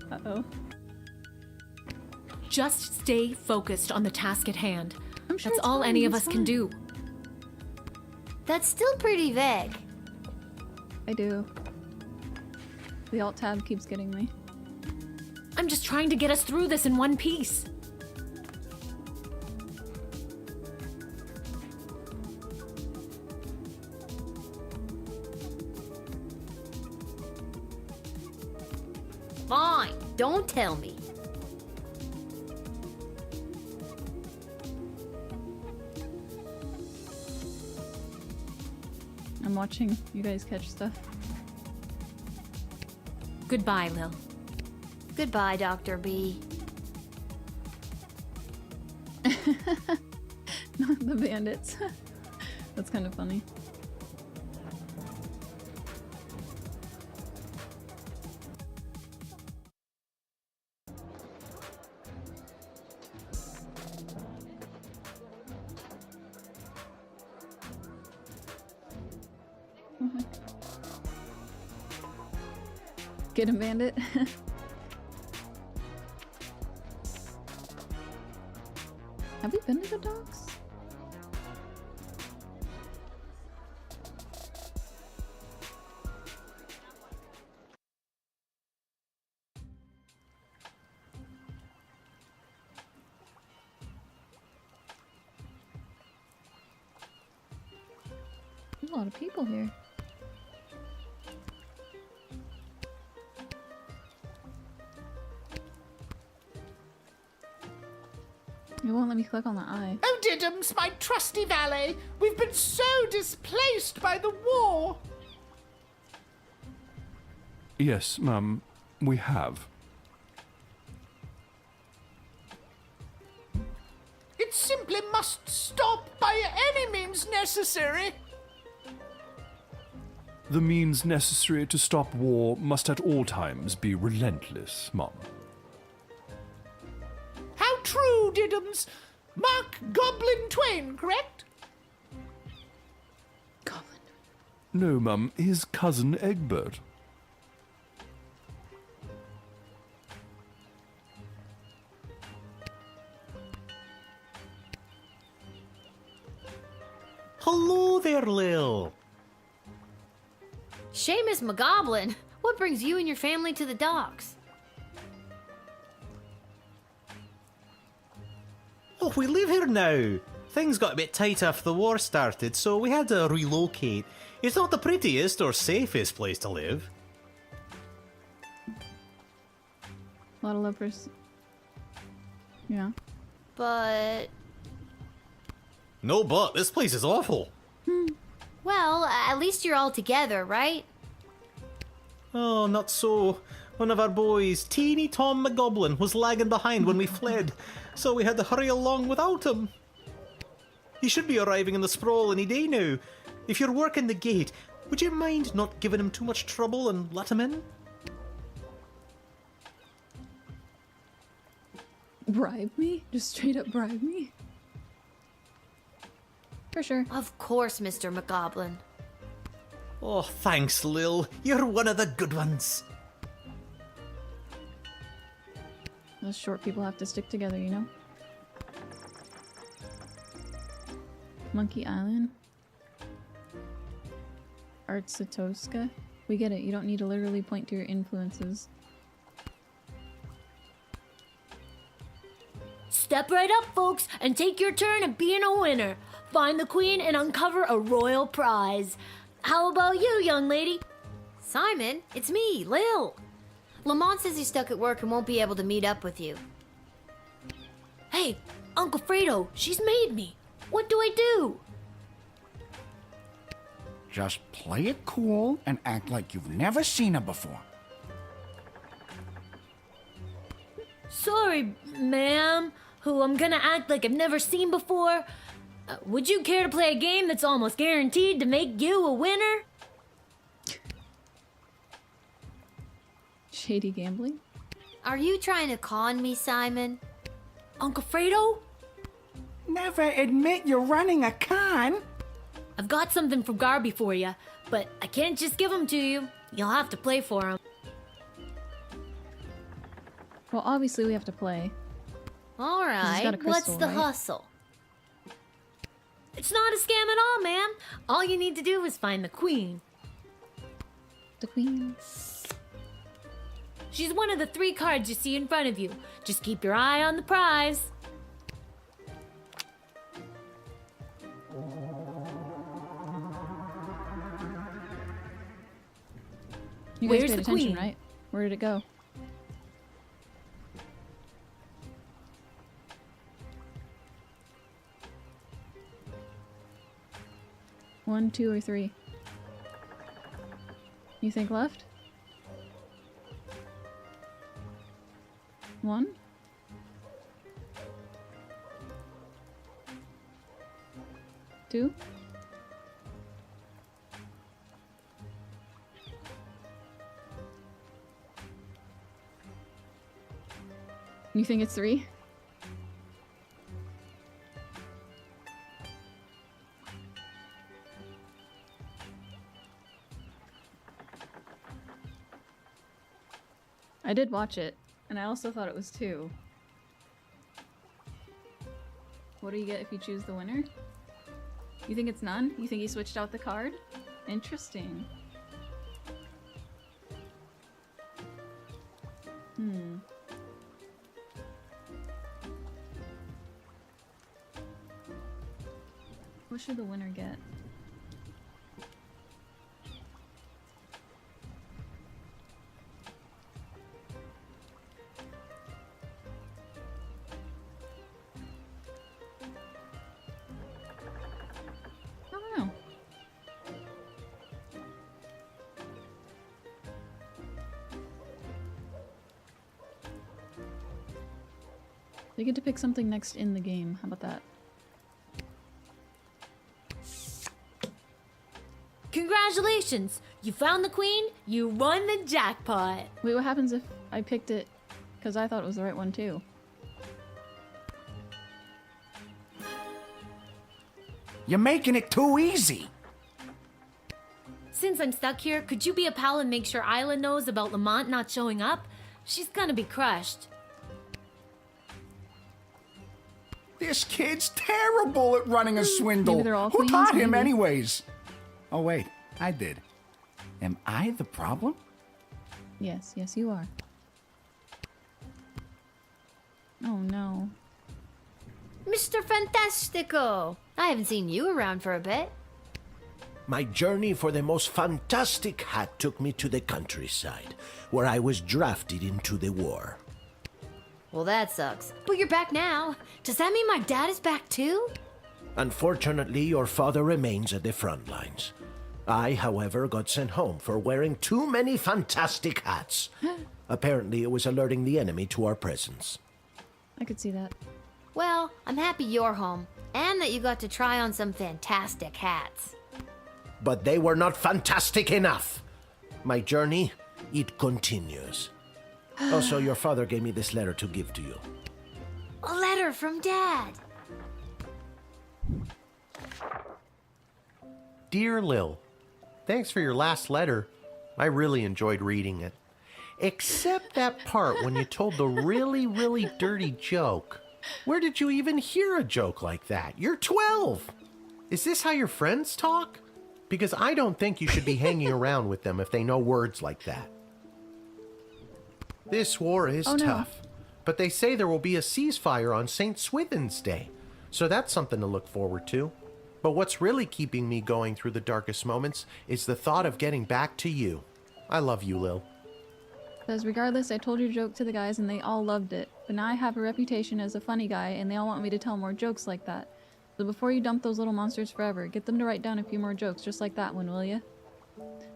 Uh-oh. Just stay focused on the task at hand. I'm sure That's it's all fine, any of it's us can do. That's still pretty vague. I do. The alt tab keeps getting me. I'm just trying to get us through this in one piece. Fine, don't tell me. I'm watching you guys catch stuff. Goodbye, Lil. Goodbye, Dr. B. Not the bandits. That's kind of funny. Get him, bandit. Have we been to the docks? There's a lot of people here. It won't let me click on the eye. Oh, Diddums, my trusty valet, we've been so displaced by the war. Yes, ma'am, we have. It simply must stop by any means necessary. The means necessary to stop war must at all times be relentless, ma'am. How true, Diddums. Mark Goblin Twain, correct? Goblin. No, ma'am, his cousin Egbert. Hello there, Lil. Seamus McGoblin, what brings you and your family to the docks? Oh, we live here now. Things got a bit tight after the war started, so we had to relocate. It's not the prettiest or safest place to live. A lot of lepers. Yeah. But... No, but this place is awful. Well, at least you're all together, right? Oh, not so. One of our boys, Teeny Tom McGoblin, was lagging behind when we fled, so we had to hurry along without him. He should be arriving in the sprawl any day now. If you're working the gate, would you mind not giving him too much trouble and let him in? Bribe me? Just straight up bribe me? For sure. Of course, Mr. McGoblin. Oh, thanks, Lil. You're one of the good ones. Those short people have to stick together, you know? Monkey Island. Artsatoska. We get it. You don't need to literally point to your influences. Step right up, folks, and take your turn at being a winner. Find the queen and uncover a royal prize. How about you, young lady? Simon, it's me, Lil. Lamont says he's stuck at work and won't be able to meet up with you. Hey, Uncle Fredo, she's made me. What do I do? Just play it cool and act like you've never seen her before. Sorry, ma'am, who I'm gonna act like I've never seen before. Would you care to play a game that's almost guaranteed to make you a winner? Shady gambling? Are you trying to con me, Simon? Uncle Fredo? Never admit you're running a con. I've got something from Garby for you, but I can't just give them to you. You'll have to play for them. Well, obviously we have to play. All right, what's the hustle? It's not a scam at all, ma'am. All you need to do is find the queen. The queen? She's one of the 3 cards you see in front of you. Just keep your eye on the prize. You guys Where's paid the attention, queen? right? Where did it go? One, 2, or 3? You think left? 1? 2? You think it's 3? I did watch it, and I also thought it was 2. What do you get if you choose the winner? You think it's none? You think he switched out the card? Interesting. What should the winner get? I don't know. You get to pick something next in the game. How about that? Congratulations! You found the queen, you won the jackpot! Wait, what happens if I picked it because I thought it was the right one too? You're making it too easy. Since I'm stuck here, could you be a pal and make sure Isla knows about Lamont not showing up? She's gonna be crushed. This kid's terrible at running a swindle. Maybe they're all Who queens, taught him maybe. anyways? Oh wait, I did. Am I the problem? Yes, yes you are. Oh no. Mr. Fantastico! I haven't seen you around for a bit. My journey for the most fantastic hat took me to the countryside, where I was drafted into the war. Well, that sucks. But you're back now. Does that mean my dad is back too? Unfortunately, your father remains at the front lines. I, however, got sent home for wearing too many fantastic hats. Apparently, it was alerting the enemy to our presence. I could see that. Well, I'm happy you're home, and that you got to try on some fantastic hats. But they were not fantastic enough. My journey, it continues. Also, your father gave me this letter to give to you. A letter from Dad. Dear Lil, thanks for your last letter. I really enjoyed reading it. Except that part when you told the really, really dirty joke. Where did you even hear a joke like that? You're 12. Is this how your friends talk? because I don't think you should be hanging around with them if they know words like that. This war is tough, but they say there will be a ceasefire on St. Swithin's Day, so that's something to look forward to. But what's really keeping me going through the darkest moments is the thought of getting back to you. I love you, Lil. Because regardless, I told your joke to the guys and they all loved it. But now I have a reputation as a funny guy and they all want me to tell more jokes like that. So before you dump those little monsters forever, get them to write down a few more jokes just like that one, will ya?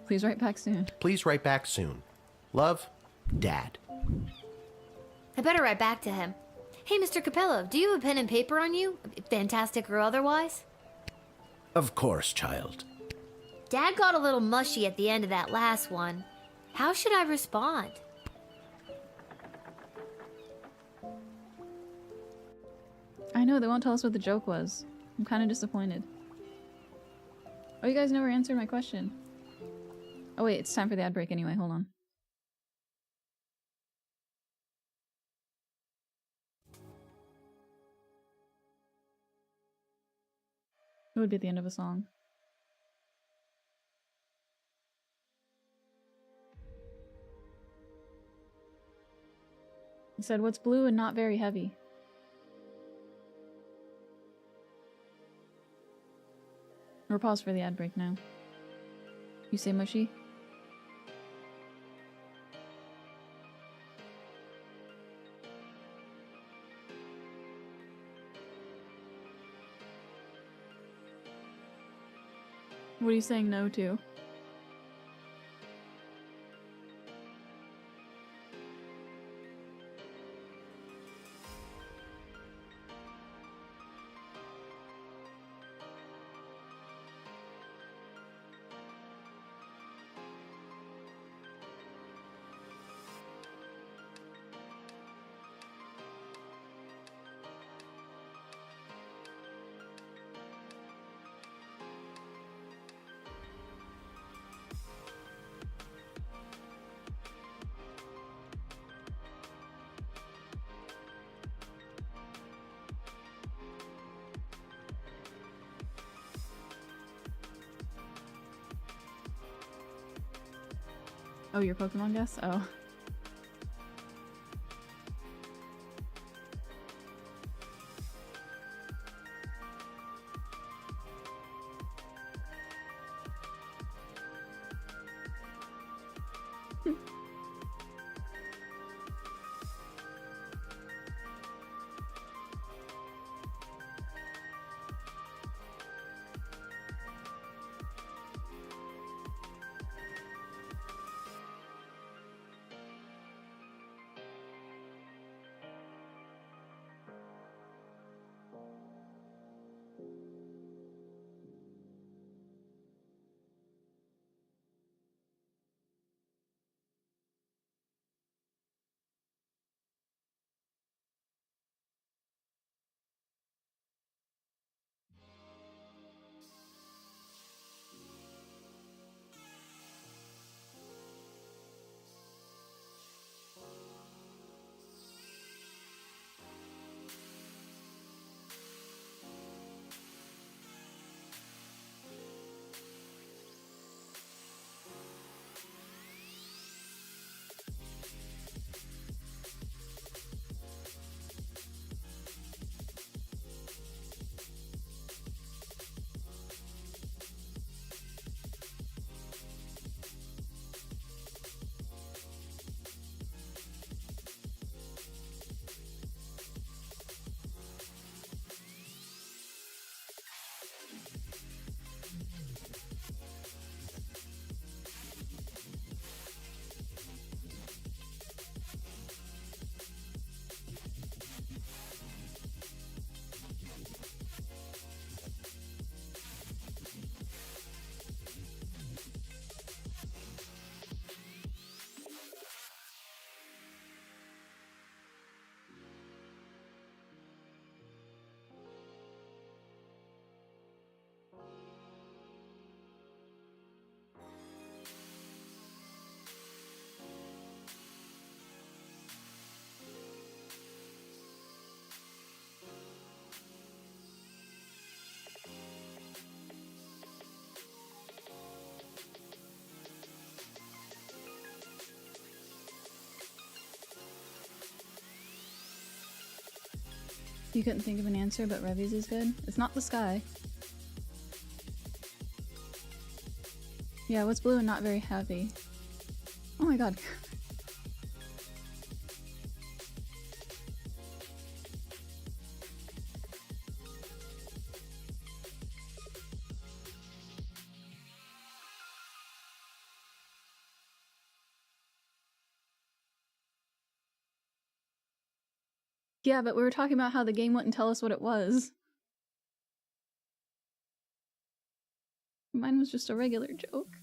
Please write back soon. Please write back soon. Love, Dad. I better write back to him. Hey, Mr. Capello, do you have a pen and paper on you? Fantastic or otherwise? Of course, child. Dad got a little mushy at the end of that last one. How should I respond? I know, they won't tell us what the joke was. I'm kind of disappointed. Oh, you guys never answered my question. Oh wait, it's time for the ad break anyway, hold on. It would be at the end of a song. He said, what's blue and not very heavy? Or pause for the ad break now. You say mushy? What are you saying no to? Oh, your Pokemon guess? Oh. You couldn't think of an answer, but Revy's is good. It's not the sky. Yeah, what's blue and not very heavy? Oh my god. Yeah, but we were talking about how the game wouldn't tell us what it was. Mine was just a regular joke.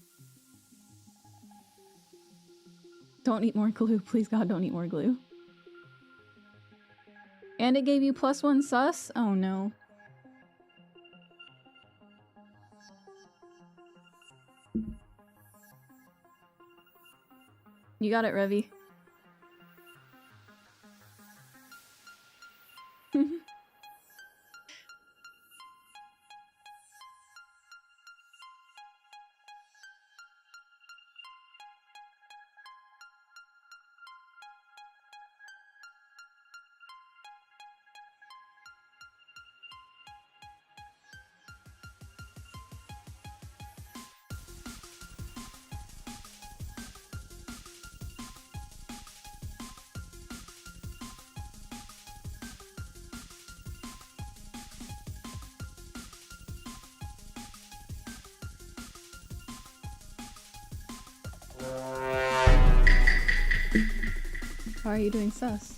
Don't eat more glue. Please God, don't eat more glue. And it gave you +1 sus? Oh no. You got it, Revy. How are you doing sus?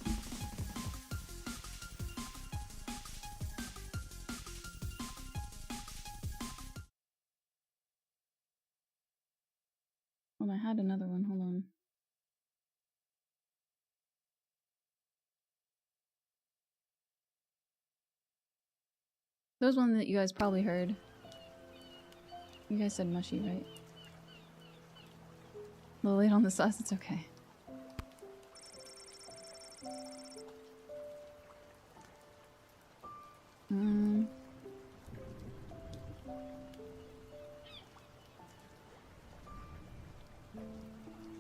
Well, I had another one. Hold on. There was one that you guys probably heard. You guys said mushy, right? A little late on the sus, it's okay.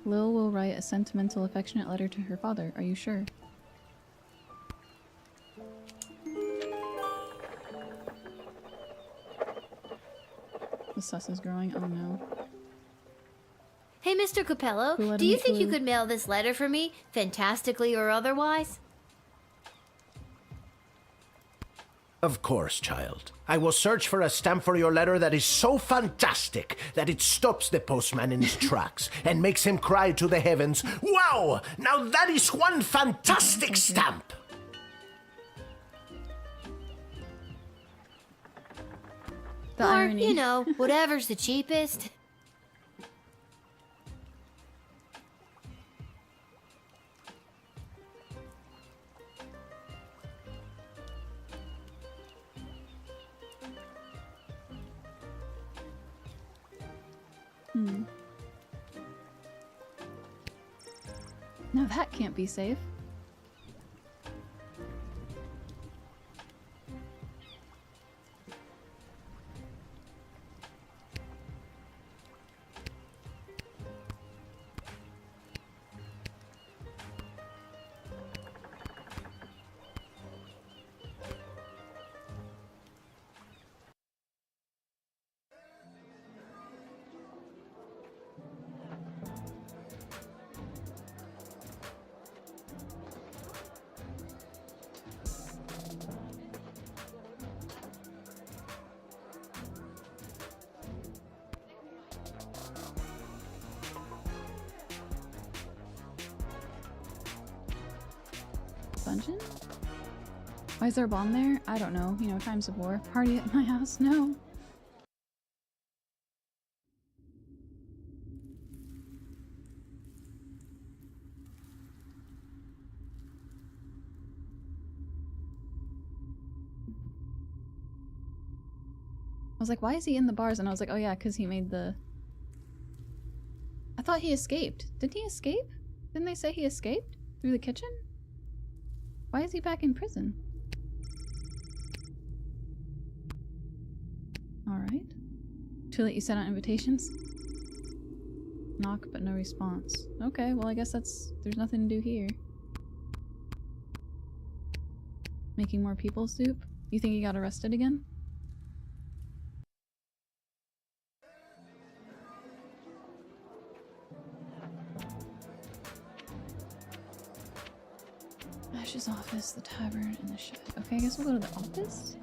Lil will write a sentimental, affectionate letter to her father. Are you sure? The sus is growing. Oh no. Hey, Mr. Capello, do you think you could mail this letter for me, fantastically or otherwise? Of course, child. I will search for a stamp for your letter that is so fantastic that it stops the postman in his tracks and makes him cry to the heavens, "Wow! Now that is one fantastic stamp!" Or, irony. you know, whatever's the cheapest. Now that can't be safe. Dungeon? Why is there a bomb there? I don't know. You know, times of war. Party at my house? No. I was like, why is he in the bars? And I was like, oh yeah, because he made the... I thought he escaped. Didn't he escape? Didn't they say he escaped? Through the kitchen? Why is he back in prison? Alright. Too late you sent out invitations? Knock, but no response. Okay, well I guess there's nothing to do here. Making more people soup? You think he got arrested again? Ash's office, the tavern, and the shed. Okay, I guess we'll go to the office?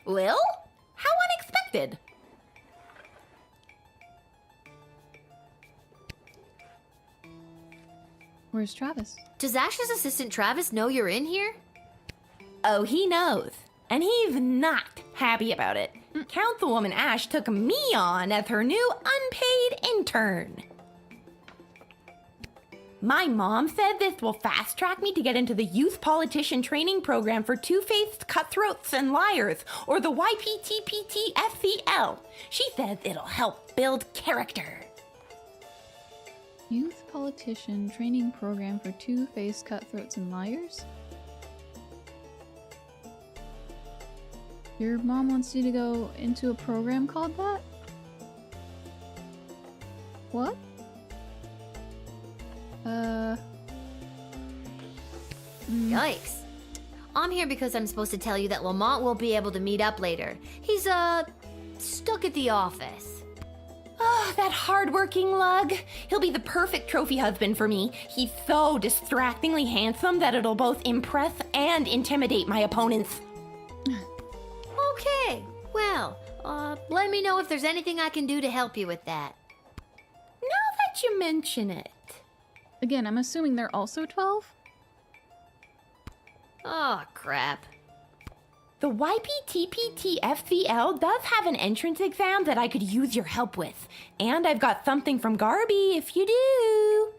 Lil? How unexpected! Where's Travis? Does Ash's assistant Travis know you're in here? Oh, he knows. And he's not happy about it. Councilwoman Ash took me on as her new unpaid intern. My mom said this will fast track me to get into the Youth Politician Training Program for Two-Faced Cutthroats and Liars, or the YPTPT-FCL. She says it'll help build character. Youth Politician Training Program for Two-Faced Cutthroats and Liars? Your mom wants you to go into a program called that? What? Yikes. I'm here because I'm supposed to tell you that Lamont will be able to meet up later. He's, stuck at the office. Oh, that hard-working lug. He'll be the perfect trophy husband for me. He's so distractingly handsome that it'll both impress and intimidate my opponents. Okay, well, let me know if there's anything I can do to help you with that. Now that you mention it. Again, I'm assuming they're also 12? Oh, crap. The YPTPT-FCL does have an entrance exam that I could use your help with. And I've got something from Garby if you do.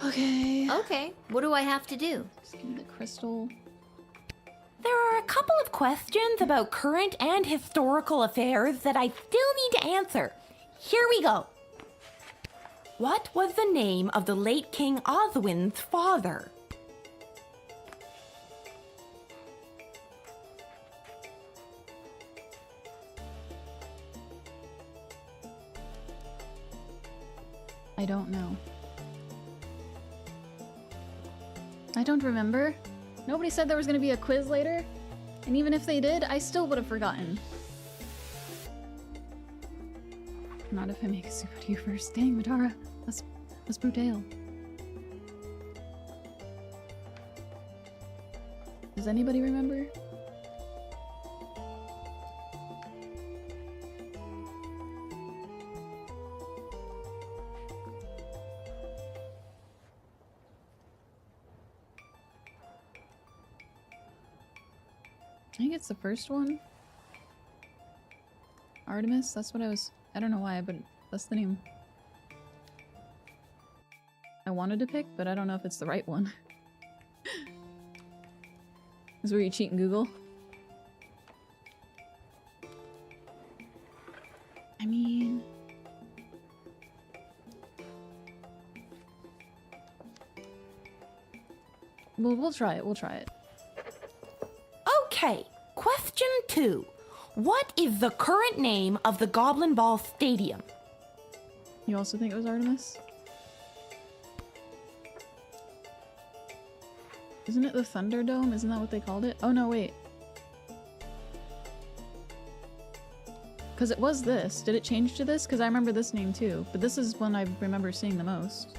Okay. Okay, what do I have to do? Just give me the crystal. There are a couple of questions about current and historical affairs that I still need to answer. Here we go. What was the name of the late King Oswin's father? I don't know. I don't remember. Nobody said there was going to be a quiz later. And even if they did, I still would have forgotten. Not if I make a soup out of you first. Dang, Madara. That's brutal. Does anybody remember? I think it's the first one. Artemis, that's what I don't know why, but that's the name I wanted to pick, but I don't know if it's the right one. This is where you cheat in Google. I mean... We'll try it, Okay, question 2. What is the current name of the Goblin Ball Stadium? You also think it was Artemis? Isn't it the Thunderdome? Isn't that what they called it? Oh no, wait. Because it was this. Did it change to this? Because I remember this name too. But this is one I remember seeing the most.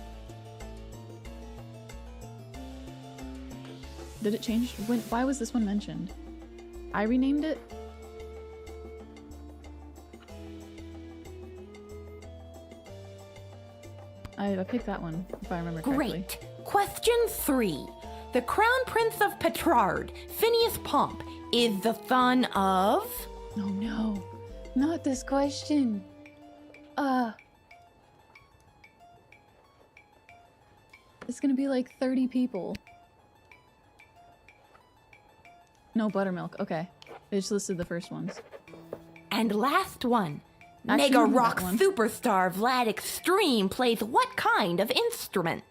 Did it change? Why was this one mentioned? I renamed it? I picked that one, if I remember correctly. Great. Question 3. The Crown Prince of Petrard, Phineas Pomp, is the son of... Oh no. Not this question. It's gonna be like 30 people. No buttermilk. Okay. They just listed the first ones. And last one. Actually, Mega remember rock that one. superstar Vlad Extreme plays what kind of instrument?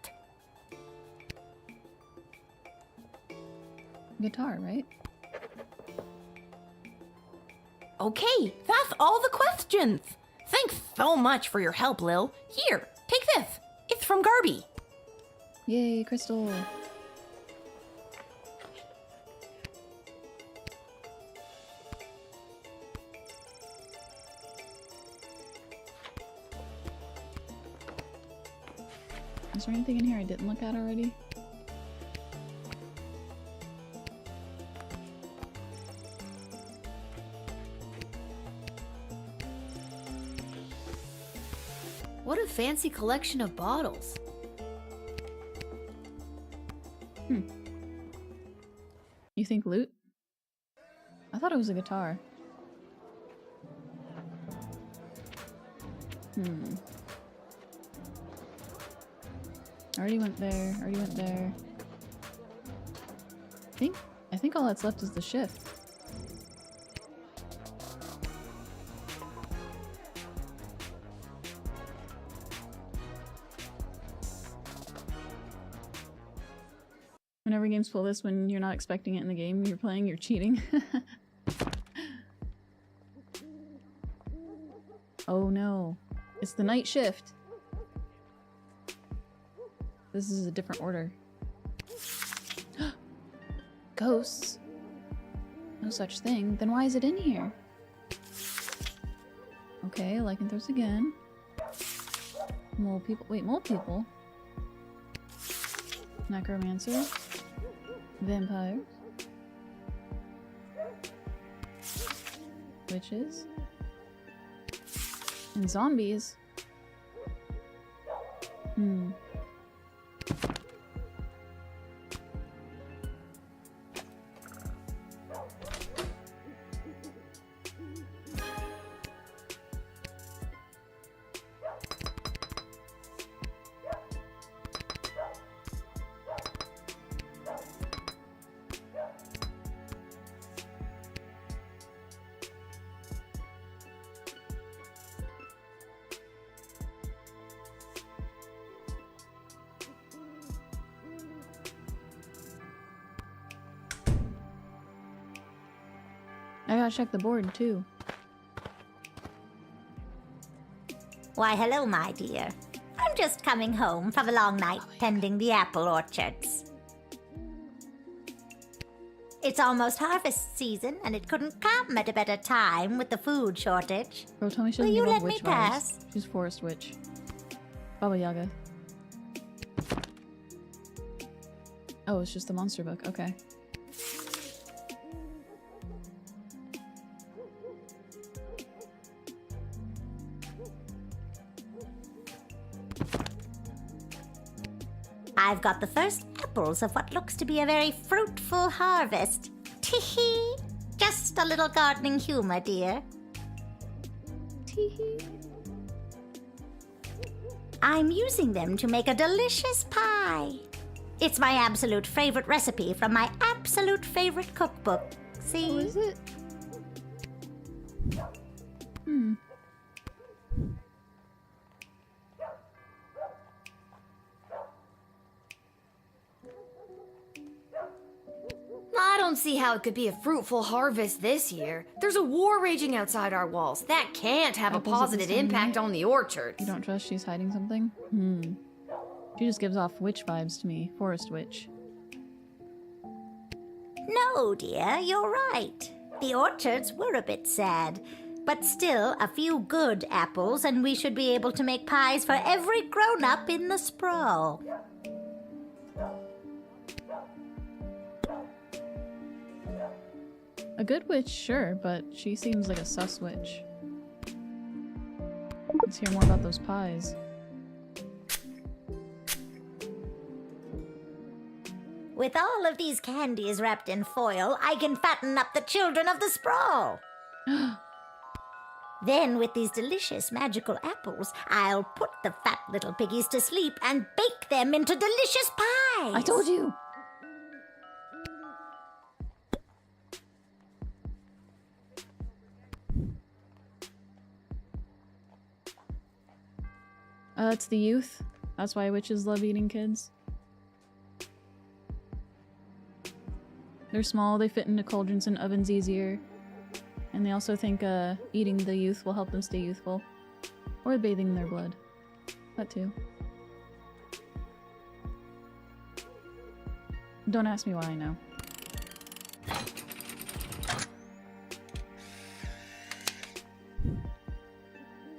Guitar, right? Okay, that's all the questions. Thanks so much for your help, Lil. Here, take this. It's from Garby. Yay, crystal. Is there anything in here I didn't look at already? What a fancy collection of bottles. You think loot? I thought it was a guitar. Already went there, already went there. I think all that's left is the shift. Whenever games pull this when you're not expecting it in the game you're playing, you're cheating. Oh no. It's the night shift. This is a different order. Ghosts? No such thing. Then why is it in here? Okay, lycanthropes again. Mole people. Wait, mole people? Necromancer. Vampires. Witches. And zombies. I gotta check the board too. Why, hello, my dear. I'm just coming home from a long night tending the apple orchards. It's almost harvest season, and it couldn't come at a better time with the food shortage. Bro, tell me she Will doesn't you give let up me witch pass? vibes. She's forest witch. Baba Yaga. Oh, it's just the monster book. Okay. I've got the first apples of what looks to be a very fruitful harvest. Tee-hee! Just a little gardening humor, dear. Tee-hee. I'm using them to make a delicious pie. It's my absolute favorite recipe from my absolute favorite cookbook. See? Oh, is it? I don't see how it could be a fruitful harvest this year. There's a war raging outside our walls. That can't have Apples a at the positive same impact night? on the orchards. You don't trust she's hiding something? She just gives off witch vibes to me. Forest witch. No, dear, you're right. The orchards were a bit sad. But still, a few good apples, and we should be able to make pies for every grown-up in the sprawl. A good witch, sure, but she seems like a sus witch. Let's hear more about those pies. With all of these candies wrapped in foil, I can fatten up the children of the sprawl. Then, with these delicious magical apples, I'll put the fat little piggies to sleep and bake them into delicious pies. I told you! It's the youth. That's why witches love eating kids. They're small, they fit into cauldrons and ovens easier. And they also think eating the youth will help them stay youthful. Or bathing in their blood. That too. Don't ask me why I know.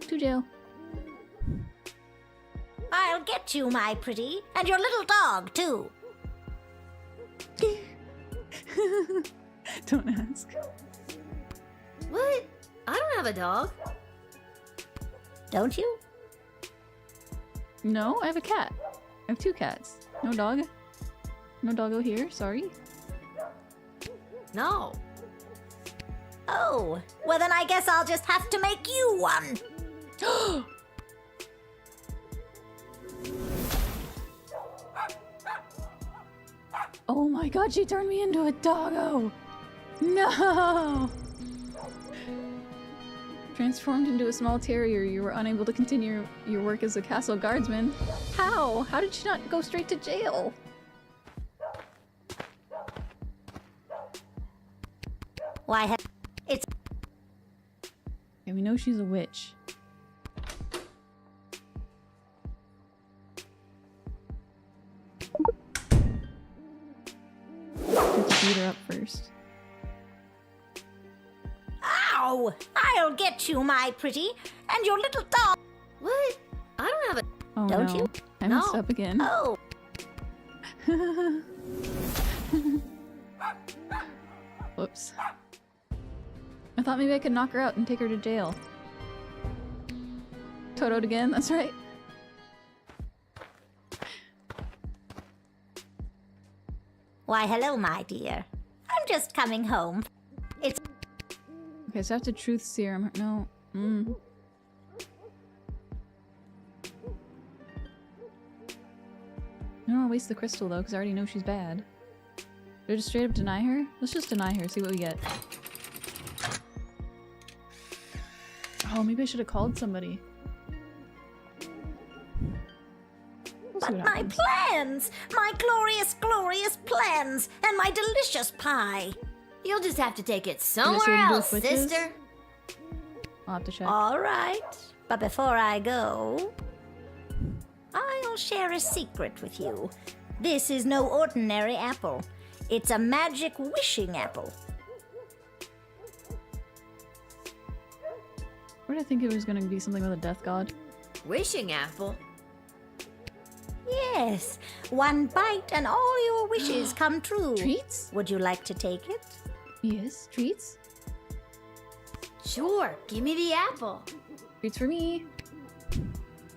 To jail. I'll get you, my pretty, and your little dog, too. Don't ask. What? I don't have a dog. Don't you? No, I have a cat. I have 2 cats. No dog. No doggo here, sorry. No. Oh, well then I guess I'll just have to make you one. Oh my god, she turned me into a doggo! No! Transformed into a small terrier, you were unable to continue your work as a castle guardsman. How? How did she not go straight to jail? Why it's... Yeah, we know she's a witch. Have to beat her up first. Ow! I'll get you, my pretty, and your little dog. What? I don't have a... Oh Don't no. you? I messed up again. Oh. Whoops. I thought maybe I could knock her out and take her to jail. Totoed again, that's right. Why, hello, my dear. I'm just coming home. It's... Okay, so I have to truth serum. No. I don't want to waste the crystal though, because I already know she's bad. Should I just straight up deny her? Let's just deny her, see what we get. Oh, maybe I should have called somebody. We'll see But what my happens. plans! My glorious, glorious plans! And my delicious pie! You'll just have to take it say somewhere to do else, with witches? sister. I'll have to check. All right. But before I go, I'll share a secret with you. This is no ordinary apple. It's a magic wishing apple. Where did I think it was going to be something with a death god? Wishing apple? Yes. One bite and all your wishes come true. Treats? Would you like to take it? Yes, treats? Sure, give me the apple. Treats for me.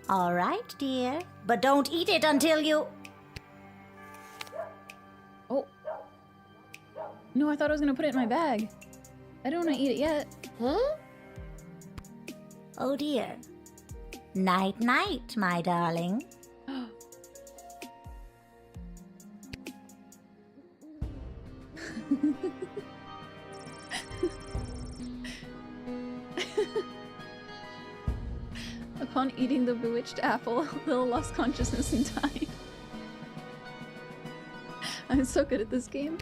All right, dear. But don't eat it until you... Oh. No, I thought I was going to put it in my bag. I don't want to eat it yet. Huh? Oh dear. Night, night, my darling. Upon eating the bewitched apple, Lil lost consciousness and died. I'm so good at this game.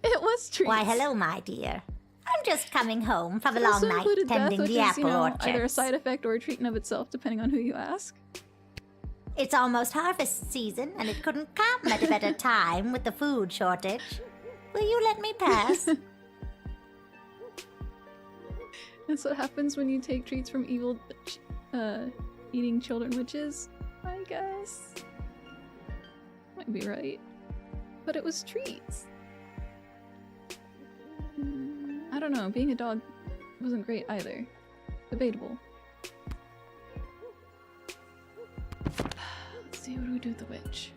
It was treats. Why, hello, my dear. I'm just coming home from a It long also night included tending death, which the is, apple you know, orchard. either a side effect or a treat in of itself, depending on who you ask. It's almost harvest season, and it couldn't come at a better time with the food shortage. Will you let me pass? That's what happens when you take treats from evil, eating children witches, I guess. Might be right. But it was treats. I don't know, being a dog wasn't great either. Debatable. Let's see, what do we do with the witch?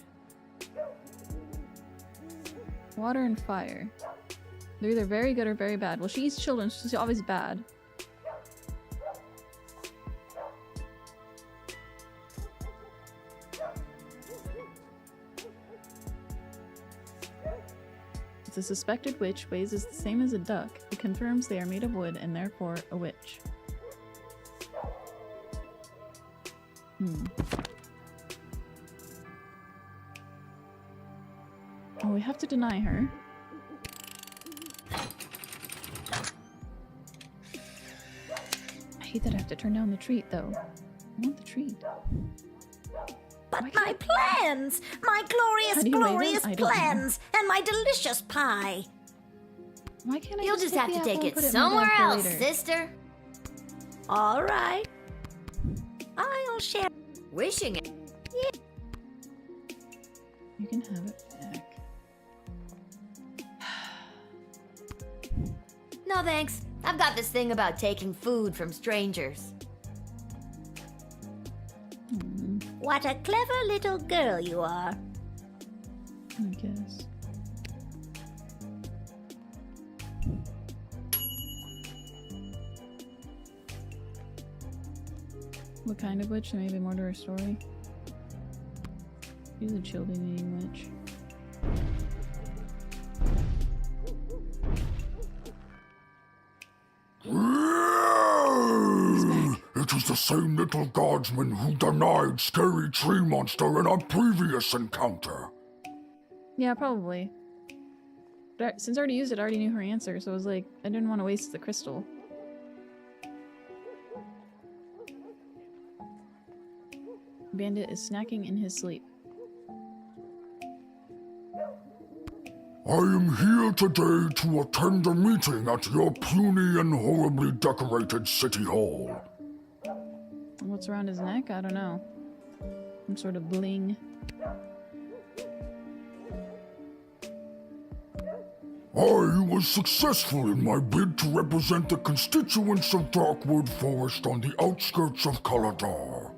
Water and fire. They're either very good or very bad. Well, she eats children, so she's always bad. The suspected witch weighs is the same as a duck. It confirms they are made of wood and therefore a witch. we have to deny her. I hate that I have to turn down the treat, though. I want the treat. But my plans! My glorious, glorious plans! And my delicious pie! Why can't I You'll just have to take it in my somewhere bag for else, later? sister. All right. I'll share. Wishing it. Yeah. You can have it back. No thanks. I've got this thing about taking food from strangers. What a clever little girl you are. I guess. What kind of witch? Maybe more to her story. She's a children eating witch. It is the same little guardsman who denied scary tree monster in our previous encounter. Yeah, probably. But since I already used it, I already knew her answer, so I was like, I didn't want to waste the crystal. Bandit is snacking in his sleep. I am here today to attend a meeting at your puny and horribly decorated city hall. What's around his neck? I don't know. Some sort of bling. I was successful in my bid to represent the constituents of Darkwood Forest on the outskirts of Caladar.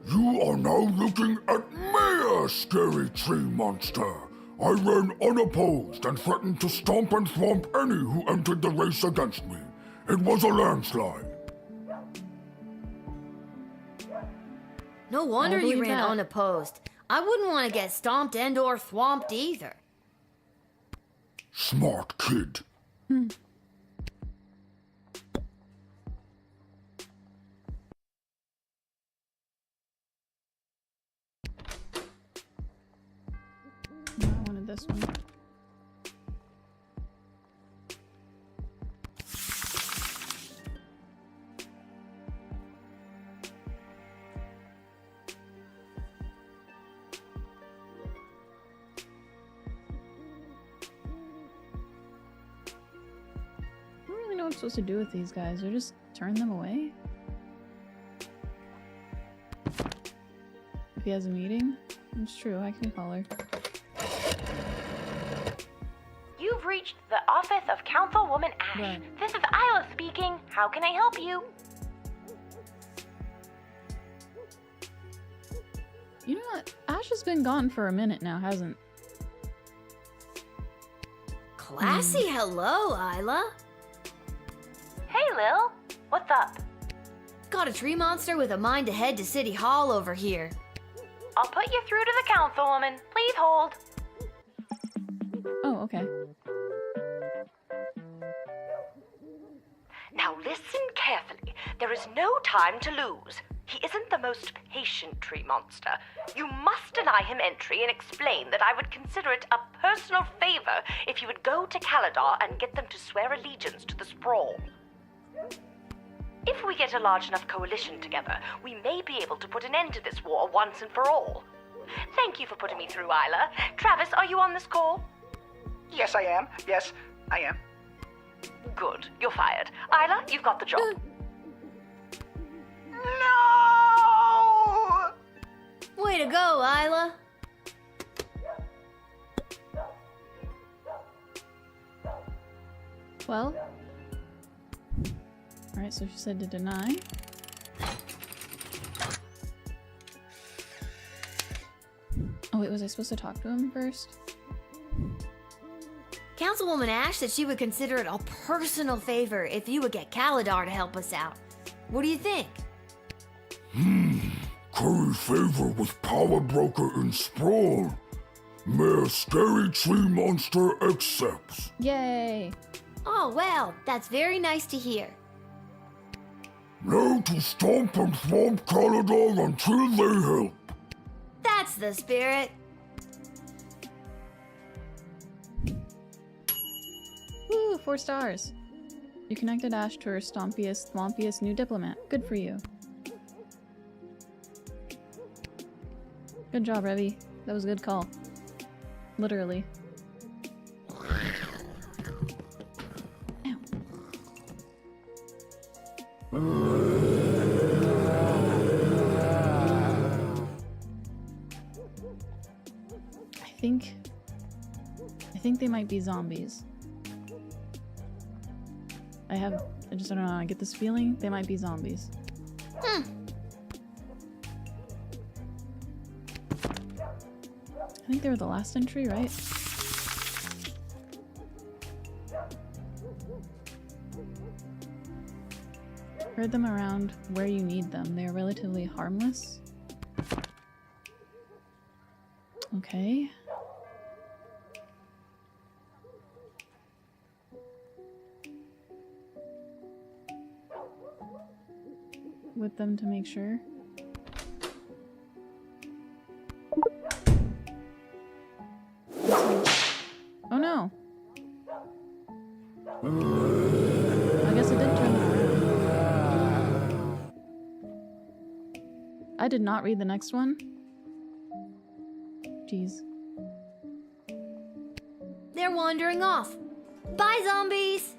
You are now looking at me, scary tree monster. I ran unopposed and threatened to stomp and thwomp any who entered the race against me. It was a landslide. No wonder you ran unopposed. I wouldn't want to get stomped and or thwomped either. Smart kid. No, I wanted this one. I don't really know what I'm supposed to do with these guys. Or just turn them away? If he has a meeting? It's true, I can call her. You've reached the office of Councilwoman Ash. Right. This is Isla speaking. How can I help you? You know what? Ash has been gone for a minute now, hasn't? Classy hello, Isla. Hey, Lil. What's up? Got a tree monster with a mind to head to City Hall over here. I'll put you through to the councilwoman. Please hold. Oh, okay. Now listen carefully. There is no time to lose. He isn't the most patient tree monster. You must deny him entry and explain that I would consider it a personal favor if you would go to Caladar and get them to swear allegiance to the Sprawl. If we get a large enough coalition together, we may be able to put an end to this war once and for all. Thank you for putting me through, Isla. Travis, are you on this call? Yes, I am. Yes, I am. Good. You're fired. Isla, you've got the job. No! Way to go, Isla. Well. Alright, so she said to deny. Oh wait, was I supposed to talk to him first? Councilwoman Ash said she would consider it a personal favor if you would get Caladar to help us out. What do you think? Curry favor with Power Broker in Sprawl. Mayor Scary Tree Monster accepts. Yay! Oh, well, that's very nice to hear. Now to stomp and thwomp Caladar until they help. That's the spirit. 4 stars. You connected Ash to her stompiest new diplomat. Good for you. Good job, Revy. That was a good call. Literally. I think they might be zombies. I don't know, I get this feeling they might be zombies. I think they were the last entry, right? Herd them around where you need them. They are relatively harmless. Okay. With them to make sure. Oh no! I guess it did turn them around. I did not read the next one. Jeez. They're wandering off. Bye, zombies!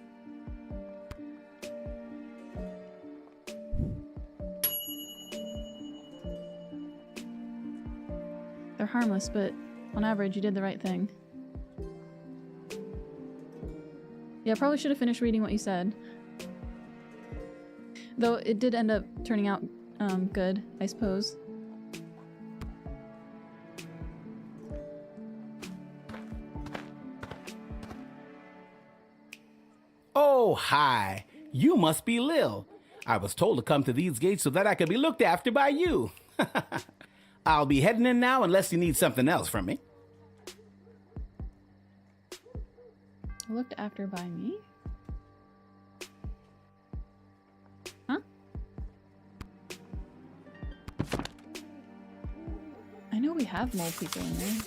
They're harmless, but on average, you did the right thing. Yeah, I probably should have finished reading what you said. Though it did end up turning out good, I suppose. Oh, hi. You must be Lil. I was told to come to these gates so that I could be looked after by you. I'll be heading in now unless you need something else from me. Looked after by me? Huh? I know we have mole people in there.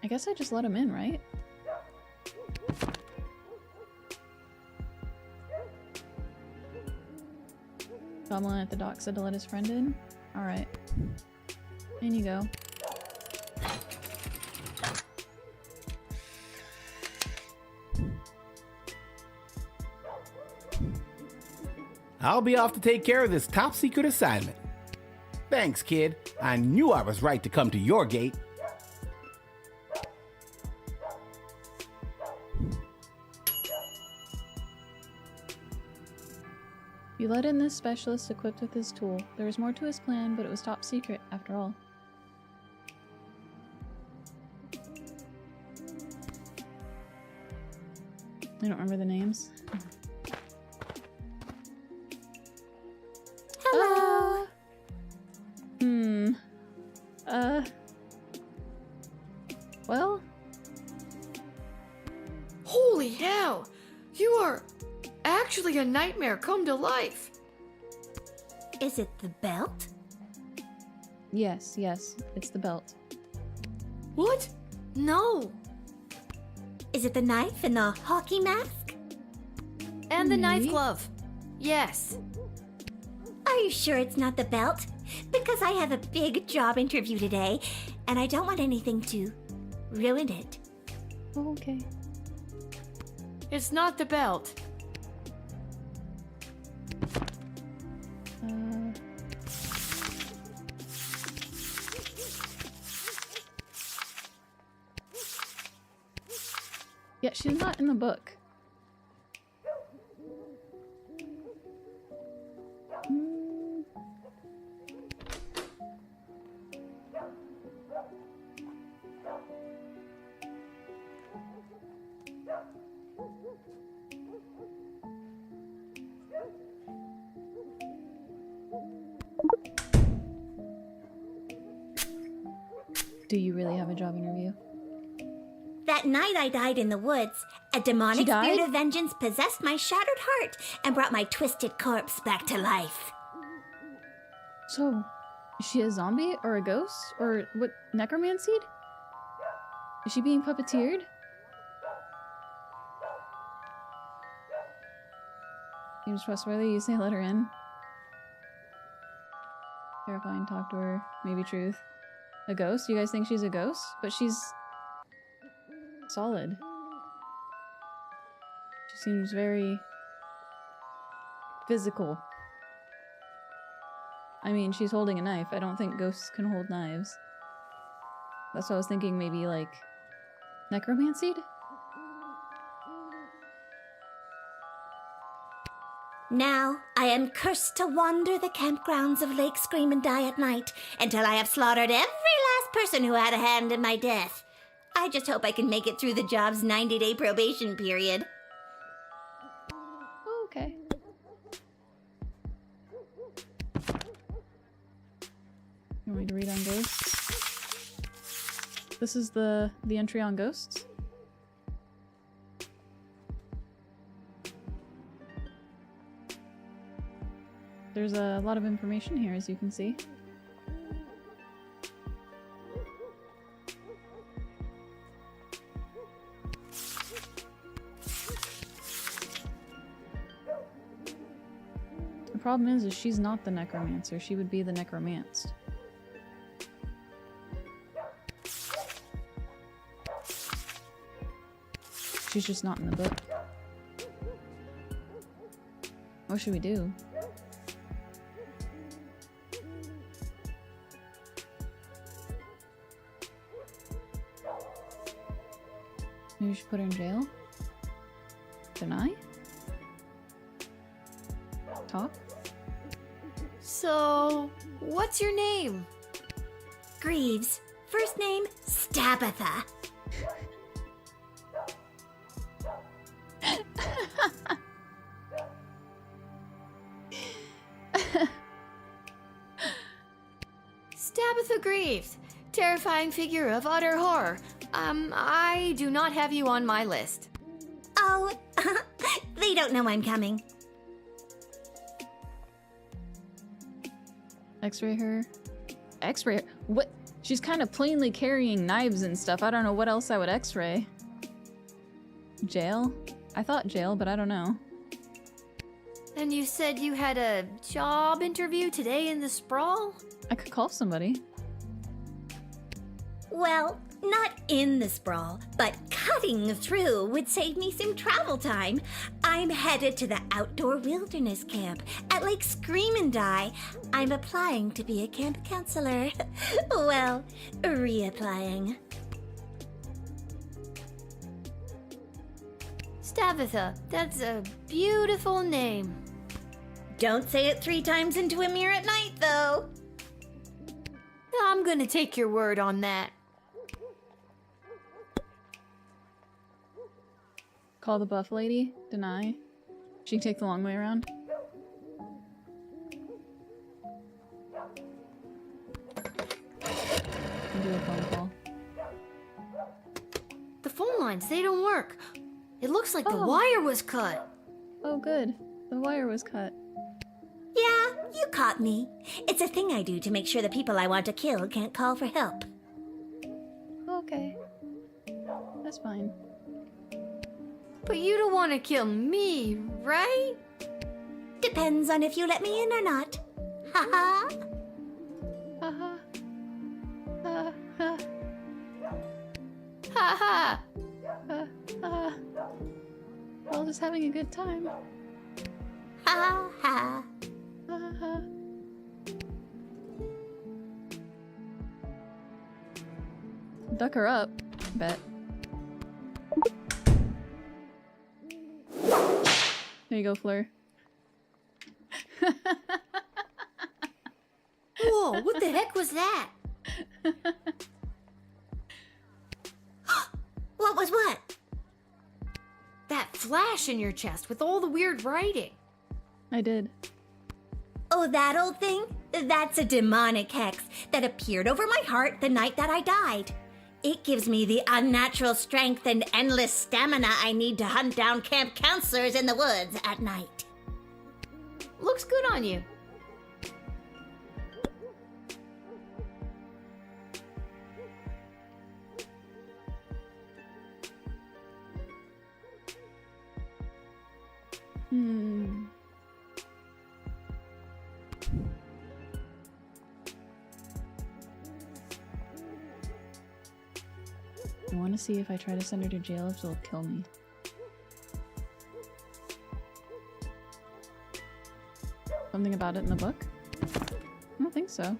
I guess I just let him in, right? Goblin at the dock said to let his friend in? Alright. In you go. I'll be off to take care of this top secret assignment. Thanks, kid. I knew I was right to come to your gate. You let in this specialist equipped with his tool. There was more to his plan, but it was top secret after all. I don't remember the names. Hello! Well? Holy hell! You are actually a nightmare come to life! Is it the belt? Yes, it's the belt. What? No! Is it the knife and the hockey mask? And the knife glove. Yes. Are you sure it's not the belt? Because I have a big job interview today, and I don't want anything to ruin it. Oh, okay. It's not the belt. Yeah, she's not in the book. Do you really have a job interview? That night I died in the woods, a demonic She died? spirit of vengeance possessed my shattered heart and brought my twisted corpse back to life. So, is she a zombie or a ghost? Or what, necromancy? Is she being puppeteered? Seems trustworthy, you say let her in. Terrifying, talk to her, maybe truth. A ghost? You guys think she's a ghost? But she's solid. She seems very physical. I mean, she's holding a knife. I don't think ghosts can hold knives. That's what I was thinking, maybe like necromancy? Now I am cursed to wander the campgrounds of Lake Scream and Die at night until I have slaughtered every last person who had a hand in my death. I just hope I can make it through the job's 90-day probation period. Oh, okay. You want me to read on ghosts? This is the entry on ghosts? There's a lot of information here, as you can see. The problem is she's not the necromancer. She would be the necromanced. She's just not in the book. What should we do? Maybe we should put her in jail? Deny? Talk? So, what's your name? Greaves. First name, Stabitha. Stabitha Greaves. Terrifying figure of utter horror. I do not have you on my list. Oh, they don't know I'm coming. X-ray her. X-ray her? What? She's kind of plainly carrying knives and stuff. I don't know what else I would X-ray. Jail? I thought jail, but I don't know. And you said you had a job interview today in the sprawl? I could call somebody. Well, not in the sprawl, but cutting through would save me some travel time. I'm headed to the outdoor wilderness camp at Lake Scream and Die. I'm applying to be a camp counselor. Well, reapplying. Stabitha, that's a beautiful name. Don't say it 3 times into a mirror at night, though. I'm gonna take your word on that. Call the buff lady. Deny. She can take the long way around. And do a phone call. The phone lines, they don't work. It looks like the wire was cut. Oh, good. The wire was cut. Yeah, you caught me. It's a thing I do to make sure the people I want to kill can't call for help. Okay. That's fine. But you don't want to kill me, right? Depends on if you let me in or not. Ha-ha. Ha-ha. Ha-ha. Ha-ha. Ha-ha. We're all just having a good time. Ha-ha. Ha-ha. Duck her up, bet. There you go, Fleur. Whoa, what the heck was that? What was what? That flash in your chest with all the weird writing. I did. Oh, that old thing? That's a demonic hex that appeared over my heart the night that I died. It gives me the unnatural strength and endless stamina I need to hunt down camp counselors in the woods at night. Looks good on you. I want to see if I try to send her to jail if she'll kill me. Something about it in the book? I don't think so.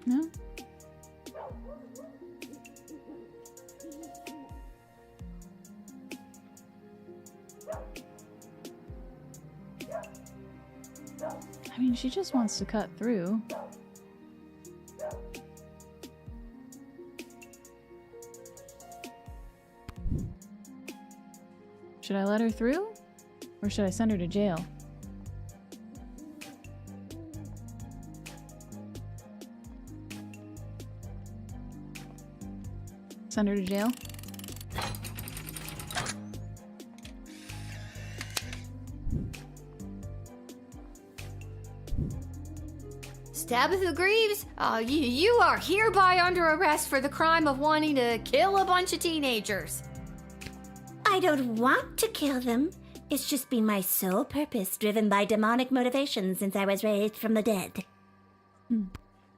No? I mean, she just wants to cut through. Should I let her through? Or should I send her to jail? Send her to jail? Tabitha Greaves, you are hereby under arrest for the crime of wanting to kill a bunch of teenagers. I don't want to kill them. It's just been my sole purpose, driven by demonic motivations since I was raised from the dead.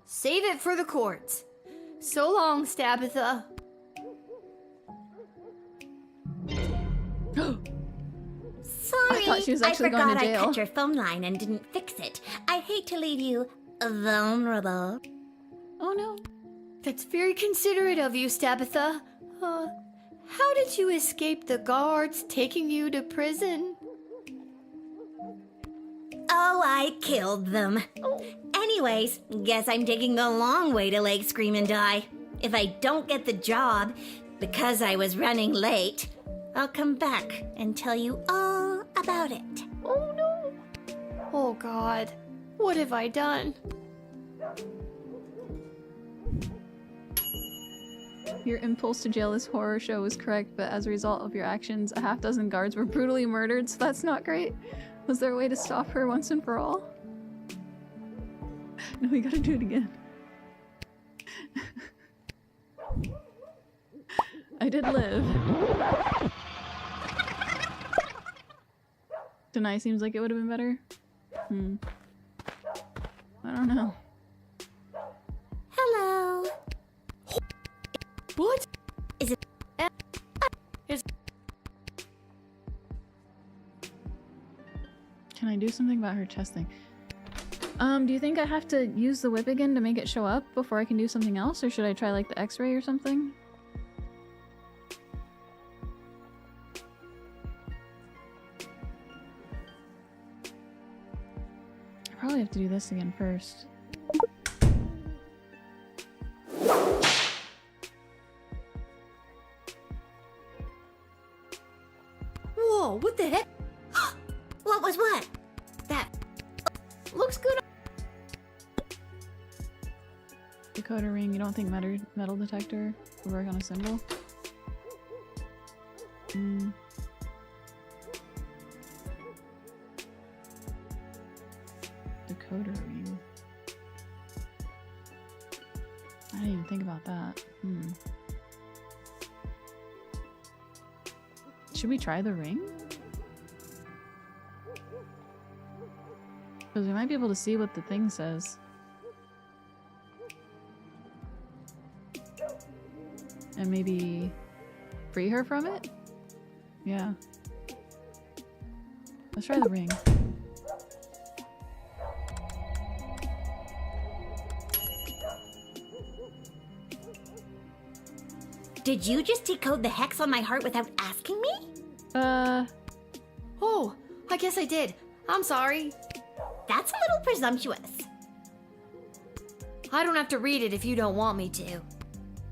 Save it for the courts. So long, Tabitha. Sorry, I thought she was actually forgot going to jail. I cut your phone line and didn't fix it. I hate to leave you vulnerable. Oh no. That's very considerate of you, Tabitha. How did you escape the guards taking you to prison? Oh, I killed them. Anyways, guess I'm taking the long way to Lake Scream and Die. If I don't get the job, because I was running late, I'll come back and tell you all about it. Oh no. Oh God. What have I done? Your impulse to jail this horror show was correct, but as a result of your actions, a half-dozen guards were brutally murdered, so that's not great. Was there a way to stop her once and for all? No, we gotta do it again. I did live. Tonight seems like it would have been better. I don't know. Hello. What? Is it? Can I do something about her chest thing? Do you think I have to use the whip again to make it show up before I can do something else? Or should I try like the x-ray or something? I probably have to do this again first. Whoa, what the heck? What was what? That looks good. Decoder ring, you don't think metal detector would work on a symbol? Decoder ring. I didn't even think about that. Should we try the ring? Because we might be able to see what the thing says. And maybe free her from it? Yeah. Let's try the ring. Did you just decode the hex on my heart without asking me? Oh, I guess I did. I'm sorry. That's a little presumptuous. I don't have to read it if you don't want me to.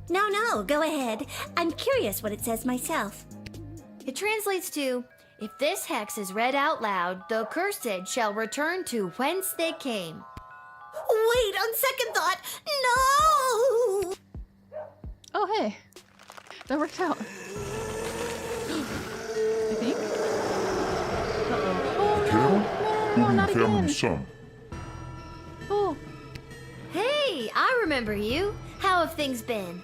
No, go ahead. I'm curious what it says myself. It translates to, if this hex is read out loud, the cursed shall return to whence they came. Wait, on second thought, no! Oh, hey. That worked out. I think. Uh-oh. Oh, no, not again. Son. Oh. Hey, I remember you. How have things been?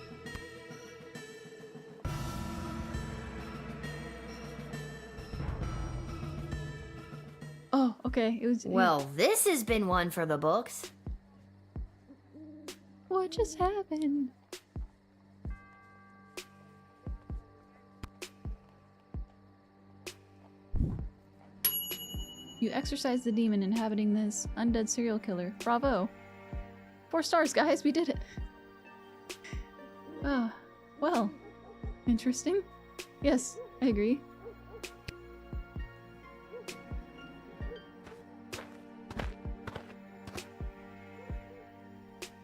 Oh, okay. It was. Well, this has been one for the books. What just happened? You exorcised the demon inhabiting this undead serial killer. Bravo. 4 stars, guys. We did it. Ah, well. Interesting. Yes, I agree.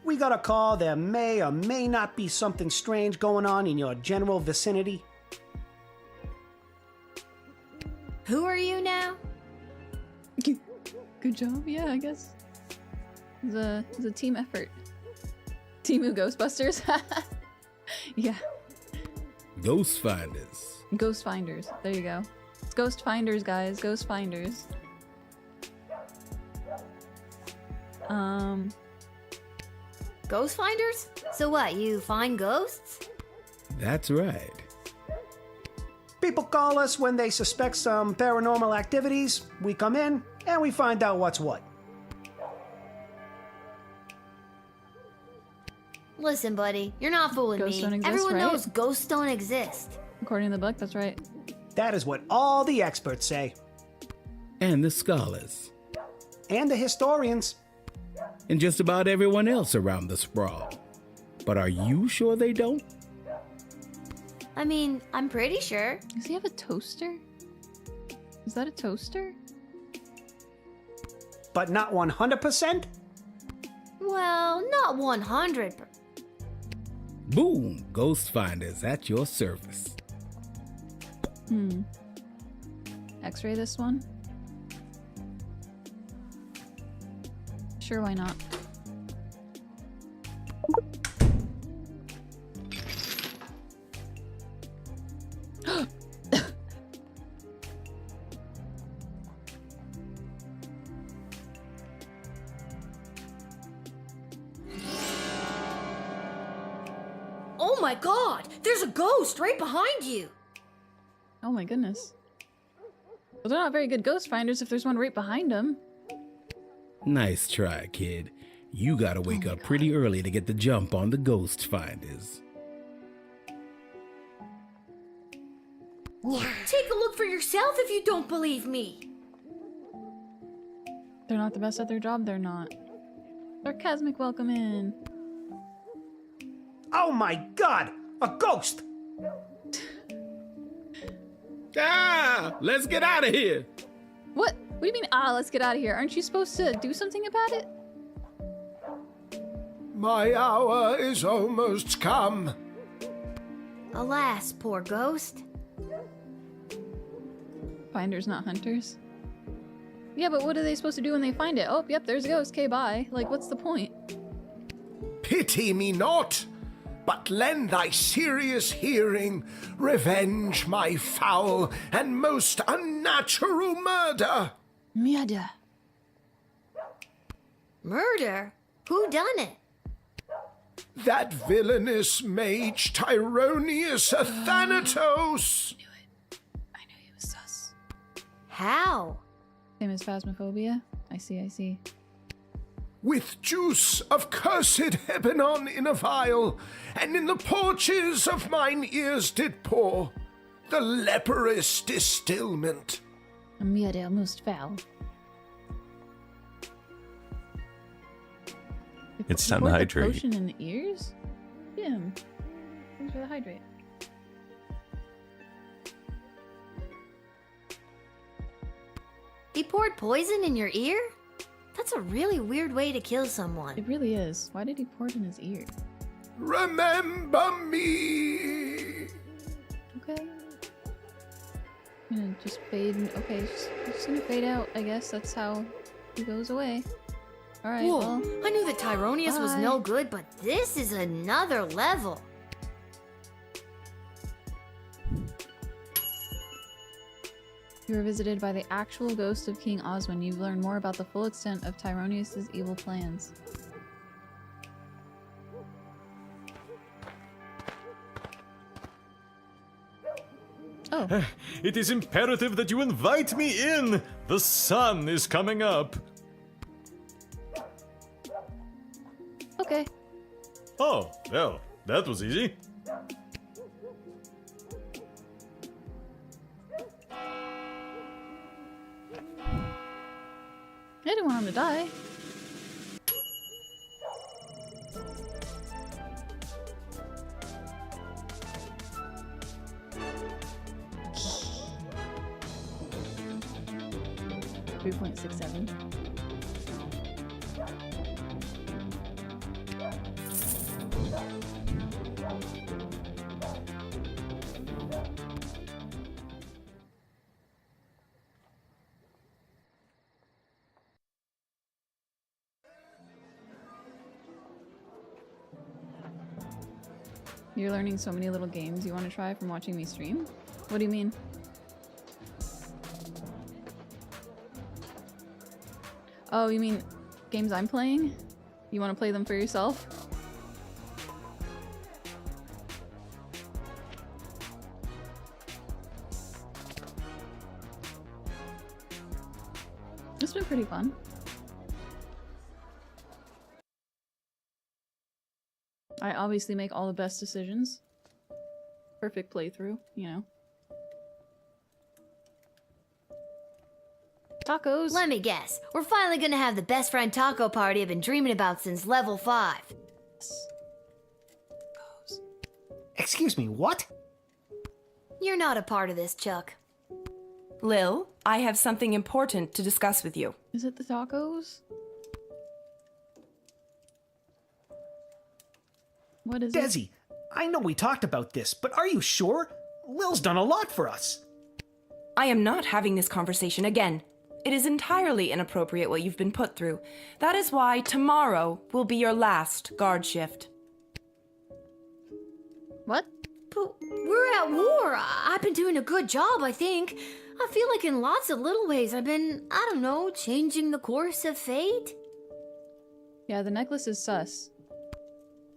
We got a call there may or may not be something strange going on in your general vicinity. Who are you now? Good job. Yeah, I guess. It's a team effort. Team of Ghostbusters. Yeah. Ghost Finders. Ghost Finders. There you go. It's Ghost Finders, guys. Ghost Finders. Ghost finders? So what, you find ghosts? That's right. People call us when they suspect some paranormal activities. We come in and we find out what's what. Listen, buddy, you're not fooling Ghosts me. don't exist, Everyone right? knows ghosts don't exist. According to the book, that's right. That is what all the experts say. And the scholars. And the historians. And just about everyone else around the sprawl. But are you sure they don't? I mean, I'm pretty sure. Does he have a toaster? Is that a toaster? But not 100%? Well, not 100. Boom! Ghost Finders at your service. X-ray this one? Sure, why not? Oh my god! There's a ghost right behind you! Oh my goodness. Well, they're not very good ghost finders if there's one right behind them. Nice try, kid. You gotta wake up pretty early to get the jump on the Ghost Finders. Take a look for yourself if you don't believe me. They're not the best at their job, they're not. Sarcasmic welcome in. Oh my god! A ghost! Ah! Let's get out of here! What? What do you mean, let's get out of here? Aren't you supposed to do something about it? My hour is almost come. Alas, poor ghost. Finders, not hunters. Yeah, but what are they supposed to do when they find it? Oh, yep, there's a ghost. Okay, bye. Like, what's the point? Pity me not, but lend thy serious hearing, revenge my foul and most unnatural murder. Murder. Murder? Who done it? That villainous mage Tyronius Athanatos. I knew he was sus. How? Same as Phasmophobia? I see. With juice of cursed Hebenon in a vial, and in the porches of mine ears did pour the leprous distilment. A murder most foul. It's time to Poured the hydrate. Potion in the ears? Yeah. Thanks for the hydrate. He poured poison in your ear? That's a really weird way to kill someone. It really is. Why did he pour it in his ear? Remember me. Okay. I'm gonna just fade. Okay, just gonna fade out. I guess that's how he goes away. All right. Whoa, Well, I knew that Tyronius was bye. no good, but this is another level. You were visited by the actual ghost of King Oswin. You've learned more about the full extent of Tyronius' evil plans. Oh. It is imperative that you invite me in! The sun is coming up! Okay. Oh, well, that was easy. I didn't want him to die. .67. You're learning so many little games you want to try from watching me stream? What do you mean? Oh, you mean games I'm playing? You want to play them for yourself? It's been pretty fun. I obviously make all the best decisions. Perfect playthrough, you know. Tacos! Let me guess. We're finally gonna have the best friend taco party I've been dreaming about since level 5. Excuse me, what? You're not a part of this, Chuck. Lil, I have something important to discuss with you. Is it the tacos? What is Desi, I know we talked about this, but are you sure? Lil's done a lot for us. I am not having this conversation again. It is entirely inappropriate what you've been put through. That is why tomorrow will be your last guard shift. What? But we're at war. I've been doing a good job, I think. I feel like in lots of little ways I've been, I don't know, changing the course of fate. Yeah, the necklace is sus.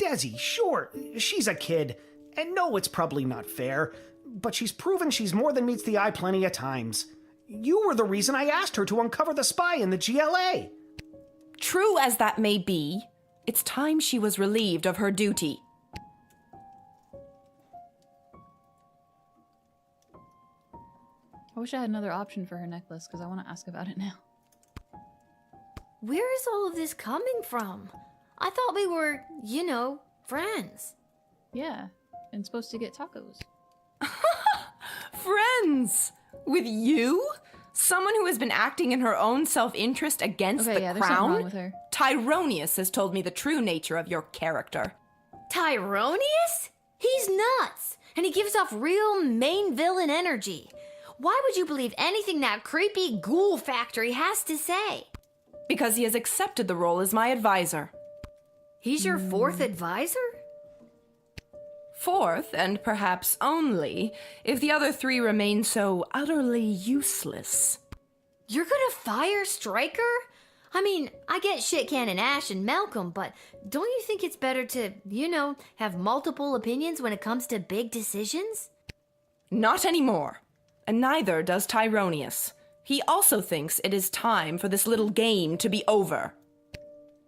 Desi, sure, she's a kid. And no, it's probably not fair. But she's proven she's more than meets the eye plenty of times. You were the reason I asked her to uncover the spy in the GLA. True as that may be, it's time she was relieved of her duty. I wish I had another option for her necklace, because I want to ask about it now. Where is all of this coming from? I thought we were, you know, friends. Yeah, and supposed to get tacos. Friends! With you? Someone who has been acting in her own self-interest against the there's something crown? wrong with her. Tyronius has told me the true nature of your character. Tyronius? He's nuts, and he gives off real main villain energy. Why would you believe anything that creepy ghoul factory has to say? Because he has accepted the role as my advisor. He's your fourth advisor? Fourth, and perhaps only, if the other three remain so utterly useless. You're gonna fire Stryker? I mean, I get Shit Cannon Ash and Malcolm, but don't you think it's better to, you know, have multiple opinions when it comes to big decisions? Not anymore. And neither does Tyronius. He also thinks it is time for this little game to be over.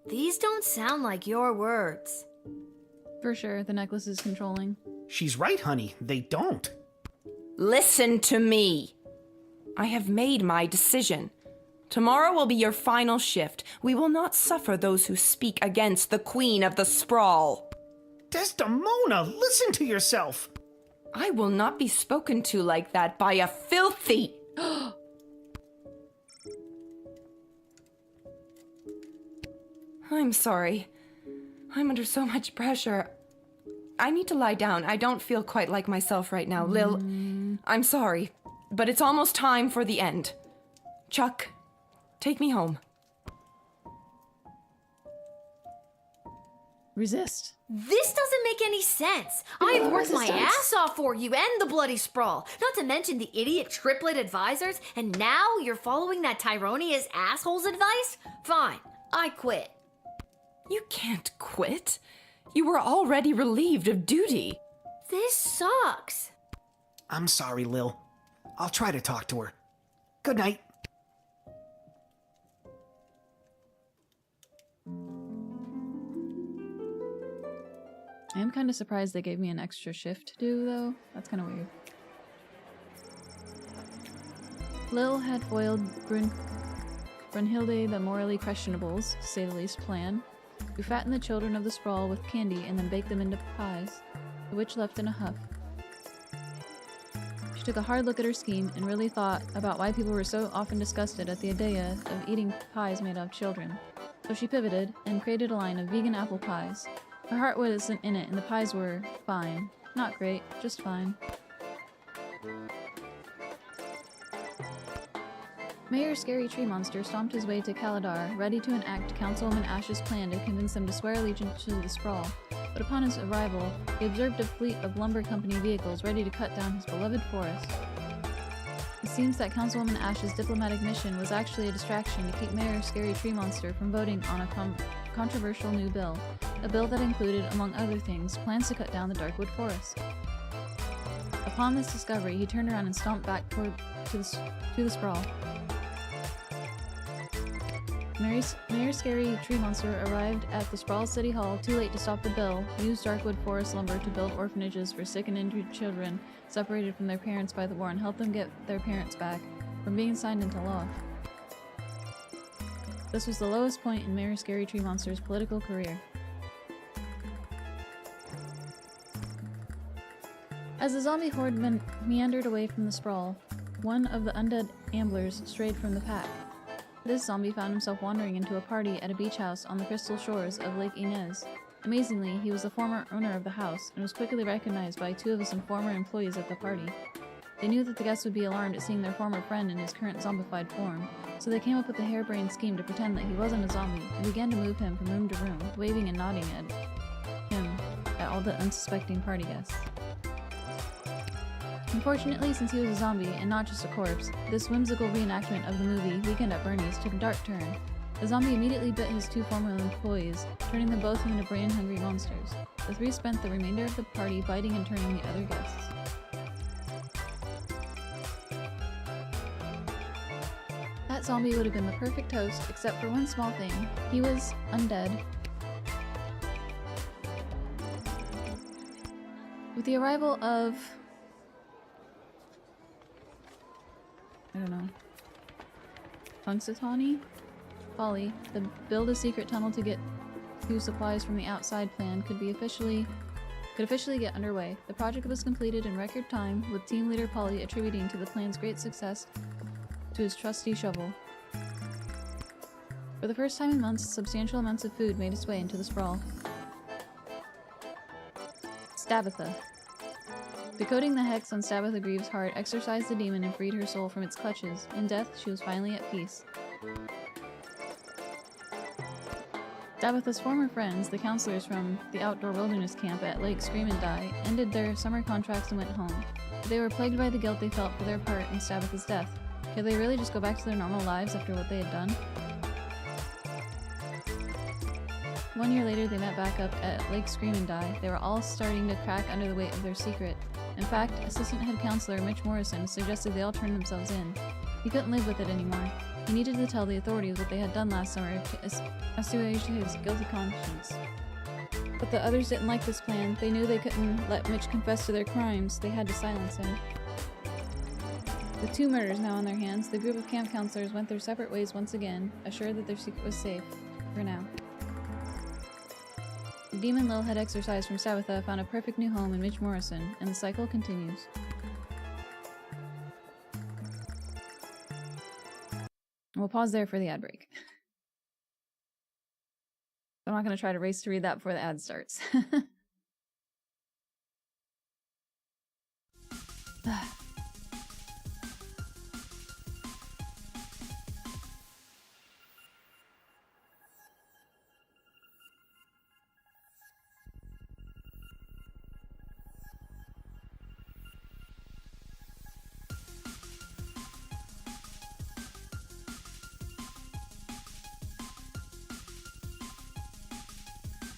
These don't sound like your words. For sure, the necklace is controlling. She's right, honey. They don't. Listen to me. I have made my decision. Tomorrow will be your final shift. We will not suffer those who speak against the Queen of the Sprawl. Desdemona, listen to yourself. I will not be spoken to like that by a filthy... I'm sorry. I'm under so much pressure. I need to lie down. I don't feel quite like myself right now. Lil, I'm sorry, but it's almost time for the end. Chuck, take me home. Resist. This doesn't make any sense. I have worked my ass off for you and the bloody sprawl, not to mention the idiot triplet advisors, and now you're following that Tyronius asshole's advice? Fine, I quit. You can't quit. You were already relieved of duty. This sucks. I'm sorry, Lil. I'll try to talk to her. Good night. I am kind of surprised they gave me an extra shift to do, though. That's kind of weird. Lil had foiled Brunhilde the morally questionable's, to say the least, plan, who fattened the children of the sprawl with candy and then baked them into pies, the witch left in a huff. She took a hard look at her scheme and really thought about why people were so often disgusted at the idea of eating pies made of children. So she pivoted and created a line of vegan apple pies. Her heart wasn't in it, and the pies were fine. Not great, just fine. Mayor Scary Tree Monster stomped his way to Kaladar, ready to enact Councilwoman Ash's plan to convince them to swear allegiance to the Sprawl. But upon his arrival, he observed a fleet of lumber company vehicles ready to cut down his beloved forest. It seems that Councilwoman Ash's diplomatic mission was actually a distraction to keep Mayor Scary Tree Monster from voting on a controversial new bill, a bill that included, among other things, plans to cut down the Darkwood Forest. Upon this discovery, he turned around and stomped back to the Sprawl. Mayor Scary Tree Monster arrived at the Sprawl City Hall too late to stop the bill, used Darkwood Forest lumber to build orphanages for sick and injured children separated from their parents by the war, and help them get their parents back from being signed into law. This was the lowest point in Mayor Scary Tree Monster's political career. As the zombie horde meandered away from the Sprawl, one of the undead amblers strayed from the pack. This zombie found himself wandering into a party at a beach house on the crystal shores of Lake Inez. Amazingly, he was the former owner of the house, and was quickly recognized by two of some former employees at the party. They knew that the guests would be alarmed at seeing their former friend in his current zombified form, so they came up with a harebrained scheme to pretend that he wasn't a zombie, and began to move him from room to room, waving and nodding at all the unsuspecting party guests. Unfortunately, since he was a zombie and not just a corpse, this whimsical reenactment of the movie Weekend at Bernie's took a dark turn. The zombie immediately bit his two former employees, turning them both into brain-hungry monsters. The three spent the remainder of the party biting and turning the other guests. That zombie would have been the perfect host, except for one small thing. He was undead. With the arrival of... I don't know. Punxsutawney? Folly, the build a secret tunnel to get to supplies from the outside plan could officially get underway. The project was completed in record time, with team leader Polly attributing to the plan's great success to his trusty shovel. For the first time in months, substantial amounts of food made its way into the Sprawl. Stabitha. Decoding the hex on Stabitha Greaves' heart exorcised the demon and freed her soul from its clutches. In death, she was finally at peace. Stabitha's former friends, the counselors from the outdoor wilderness camp at Lake Scream and Die, ended their summer contracts and went home. They were plagued by the guilt they felt for their part in Stabitha's death. Could they really just go back to their normal lives after what they had done? 1 year later, they met back up at Lake Scream and Die. They were all starting to crack under the weight of their secret. In fact, assistant head counselor Mitch Morrison suggested they all turn themselves in. He couldn't live with it anymore. He needed to tell the authorities what they had done last summer to assuage his guilty conscience. But the others didn't like this plan. They knew they couldn't let Mitch confess to their crimes. They had to silence him. With 2 murders now on their hands, the group of camp counselors went their separate ways once again, assured that their secret was safe. For now. The demon Lil had exorcised from Stabitha found a perfect new home in Mitch Morrison, and the cycle continues. We'll pause there for the ad break. I'm not going to try to race to read that before the ad starts.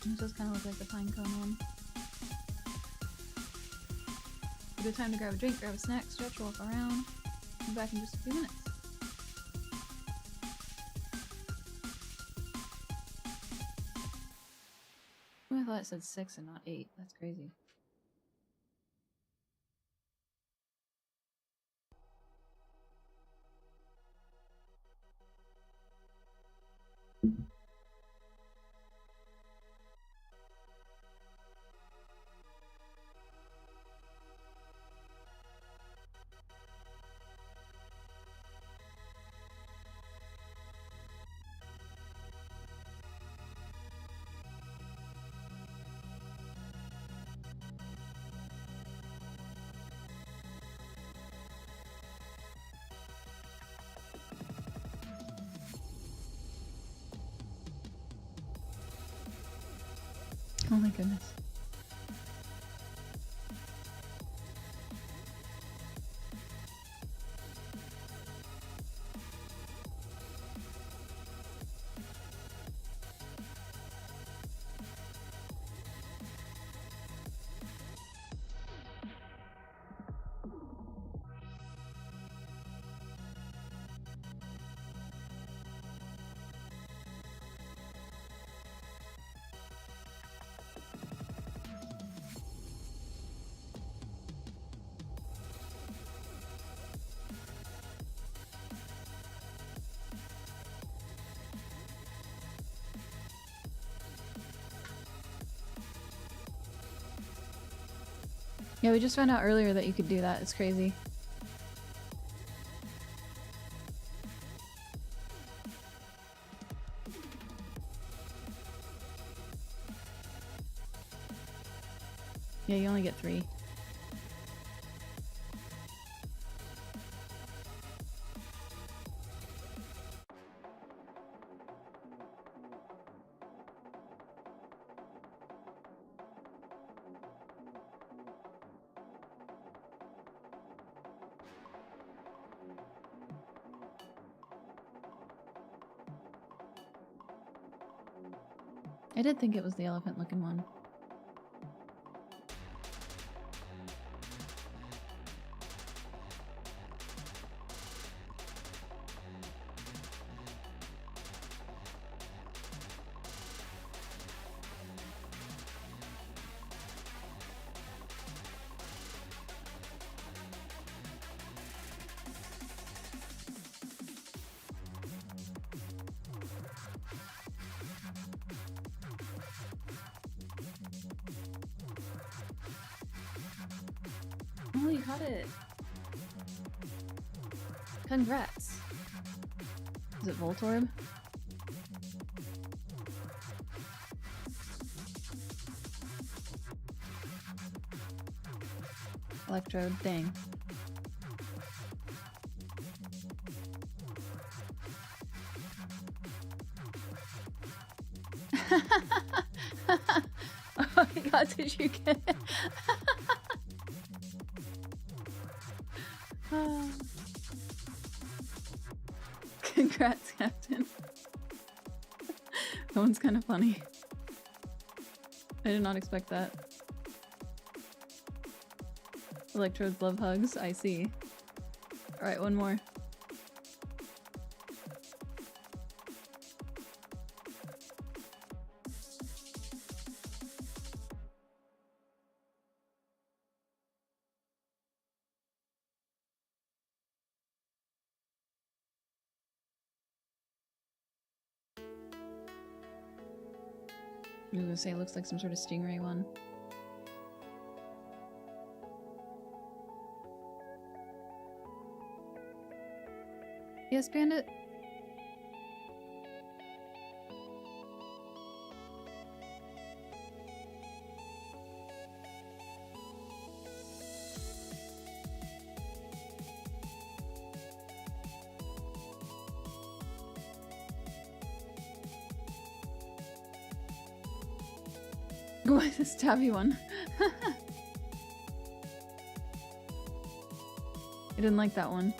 It does kind of look like the pine cone one. A good time to grab a drink, grab a snack, stretch, walk around. Come back in just a few minutes. Oh, I thought it said 6 and not 8. That's crazy. Oh my goodness. Yeah, we just found out earlier that you could do that. It's crazy. Yeah, you only get 3. I did think it was the elephant looking one. Oh, you caught it. Congrats. Is it Voltorb? Electrode, dang. Oh my god, did you get it? Congrats, Captain. That one's kind of funny. I did not expect that. Electrodes love hugs, I see. Alright, one more. I was gonna say it looks like some sort of stingray one. Yes, Bandit? Go with the stabby one. I didn't like that one.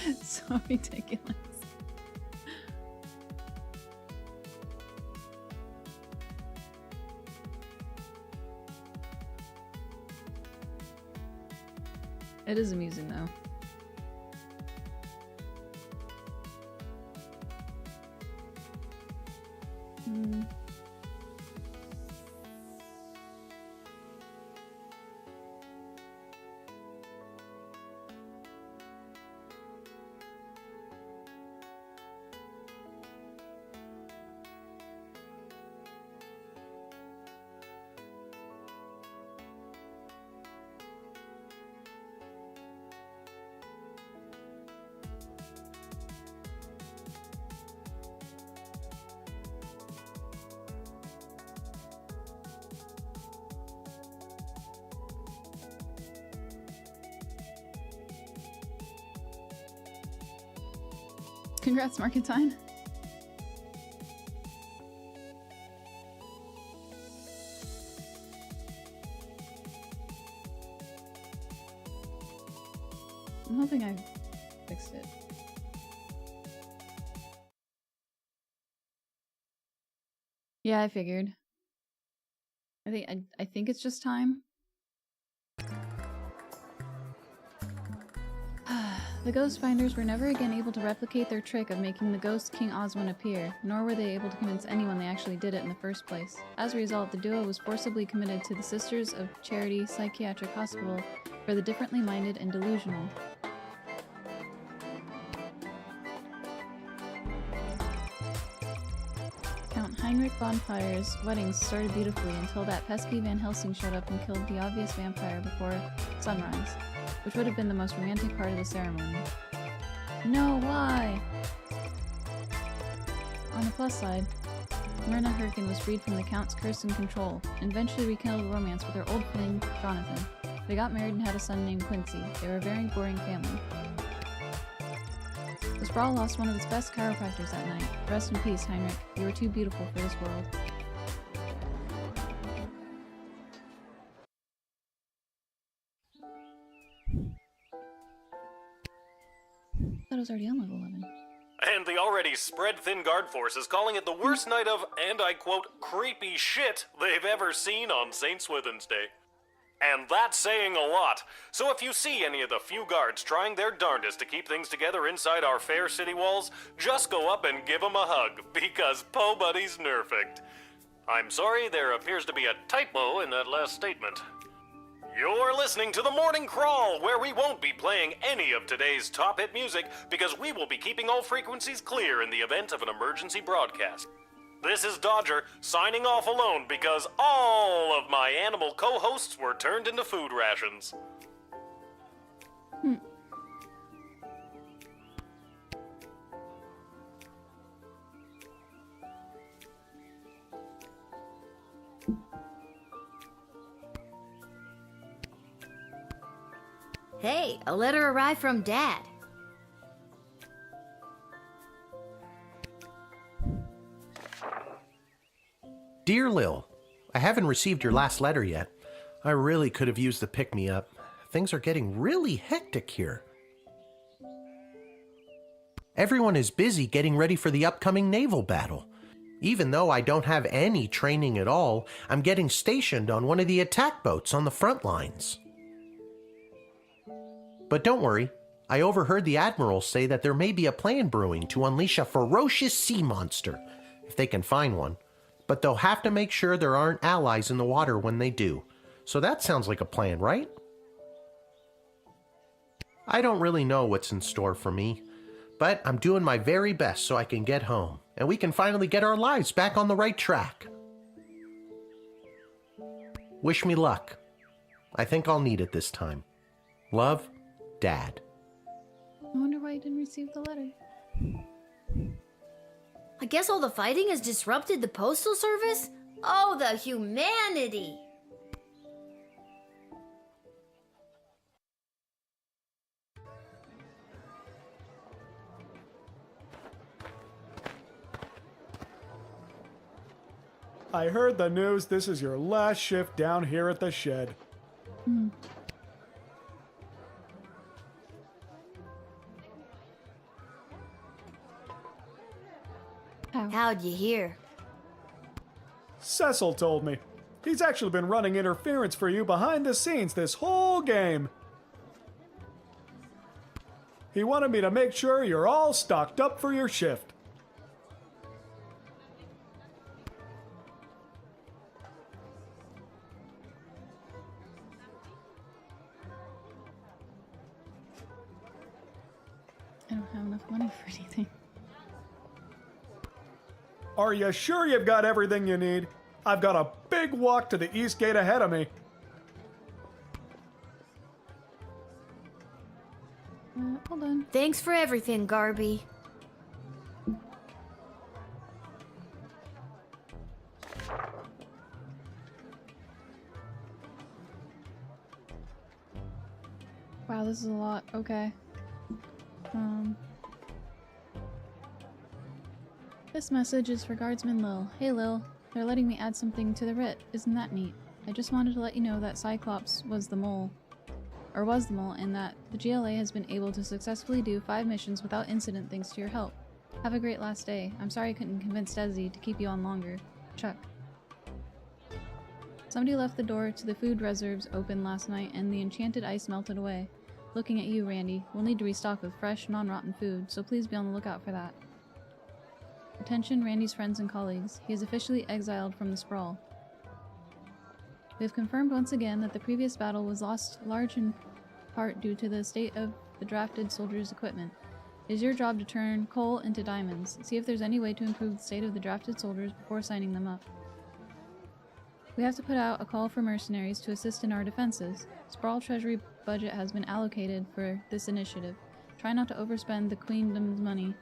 It's so ridiculous. It is amusing though. Congrats, Marketine. I'm hoping I fixed it. Yeah, I figured. I think it's just time. The Ghost Finders were never again able to replicate their trick of making the ghost King Oswin appear, nor were they able to convince anyone they actually did it in the first place. As a result, the duo was forcibly committed to the Sisters of Charity Psychiatric Hospital for the differently minded and delusional. Count Heinrich von Feyer's weddings started beautifully until that pesky Van Helsing showed up and killed the obvious vampire before sunrise, which would have been the most romantic part of the ceremony. No, why? On the plus side, Myrna Herkin was freed from the Count's curse and control, and eventually rekindled romance with her old fling, Jonathan. They got married and had a son named Quincy. They were a very boring family. The Sprawl lost one of its best chiropractors that night. Rest in peace, Heinrich. You were too beautiful for this world. I thought it was already on level 11. And the already spread-thin guard force is calling it the worst night of, and I quote, creepy shit they've ever seen on St. Swithin's Day. And that's saying a lot. So if you see any of the few guards trying their darndest to keep things together inside our fair city walls, just go up and give them a hug, because Po Buddy's nerfed. I'm sorry, there appears to be a typo in that last statement. You're listening to The Morning Crawl, where we won't be playing any of today's top hit music because we will be keeping all frequencies clear in the event of an emergency broadcast. This is Dodger, signing off alone because all of my animal co-hosts were turned into food rations. Hey, a letter arrived from Dad. Dear Lil, I haven't received your last letter yet. I really could have used the pick-me-up. Things are getting really hectic here. Everyone is busy getting ready for the upcoming naval battle. Even though I don't have any training at all, I'm getting stationed on one of the attack boats on the front lines. But don't worry, I overheard the Admiral say that there may be a plan brewing to unleash a ferocious sea monster, if they can find one. But they'll have to make sure there aren't allies in the water when they do. So that sounds like a plan, right? I don't really know what's in store for me, but I'm doing my very best so I can get home, and we can finally get our lives back on the right track. Wish me luck. I think I'll need it this time. Love, Dad. I wonder why you didn't receive the letter. I guess all the fighting has disrupted the postal service? Oh, the humanity! I heard the news this is your last shift down here at the shed. Hmm. How'd you hear? Cecil told me. He's actually been running interference for you behind the scenes this whole game. He wanted me to make sure you're all stocked up for your shift. I don't have enough money for anything. Are you sure you've got everything you need? I've got a big walk to the east gate ahead of me. Hold on. Thanks for everything, Garby. Wow, this is a lot. Okay. This message is for Guardsman Lil. Hey Lil, they're letting me add something to the writ. Isn't that neat? I just wanted to let you know that Cyclops was the mole, and that the GLA has been able to successfully do 5 missions without incident thanks to your help. Have a great last day. I'm sorry I couldn't convince Desi to keep you on longer. Chuck. Somebody left the door to the food reserves open last night and the enchanted ice melted away. Looking at you, Randy. We'll need to restock with fresh, non-rotten food, so please be on the lookout for that. Attention, Randy's friends and colleagues. He is officially exiled from the Sprawl. We have confirmed once again that the previous battle was lost large in part due to the state of the drafted soldiers' equipment. It is your job to turn coal into diamonds. See if there's any way to improve the state of the drafted soldiers before signing them up. We have to put out a call for mercenaries to assist in our defenses. Sprawl Treasury budget has been allocated for this initiative. Try not to overspend the Queendom's money.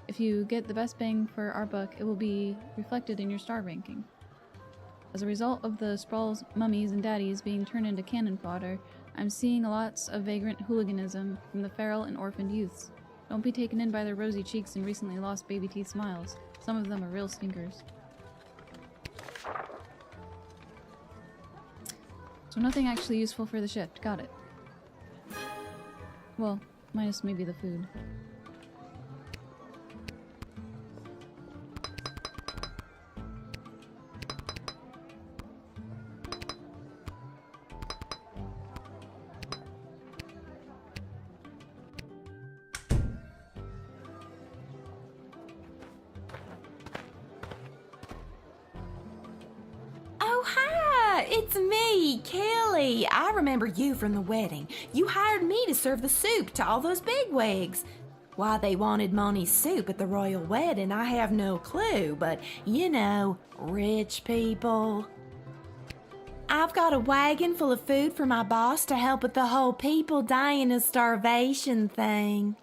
If you get the best bang for our buck, it will be reflected in your star ranking. As a result of the Sprawl's mummies and daddies being turned into cannon fodder, I'm seeing lots of vagrant hooliganism from the feral and orphaned youths. Don't be taken in by their rosy cheeks and recently lost baby teeth smiles. Some of them are real stinkers. So nothing actually useful for the shift. Got it. Well, minus maybe the food. It's me, Kelly. I remember you from the wedding. You hired me to serve the soup to all those bigwigs. Why they wanted Monty's soup at the royal wedding, I have no clue, but you know, rich people. I've got a wagon full of food for my boss to help with the whole people dying of starvation thing.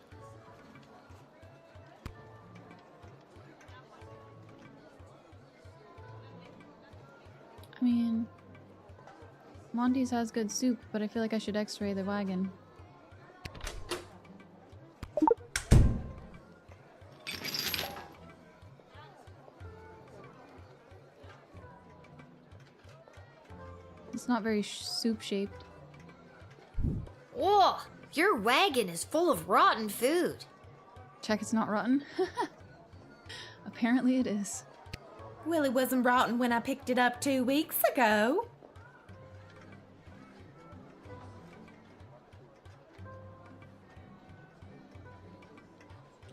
I mean, Monty's has good soup, but I feel like I should x-ray the wagon. It's not very soup-shaped. Whoa! Your wagon is full of rotten food. Check it's not rotten? Apparently it is. Well, it wasn't rotten when I picked it up 2 weeks ago.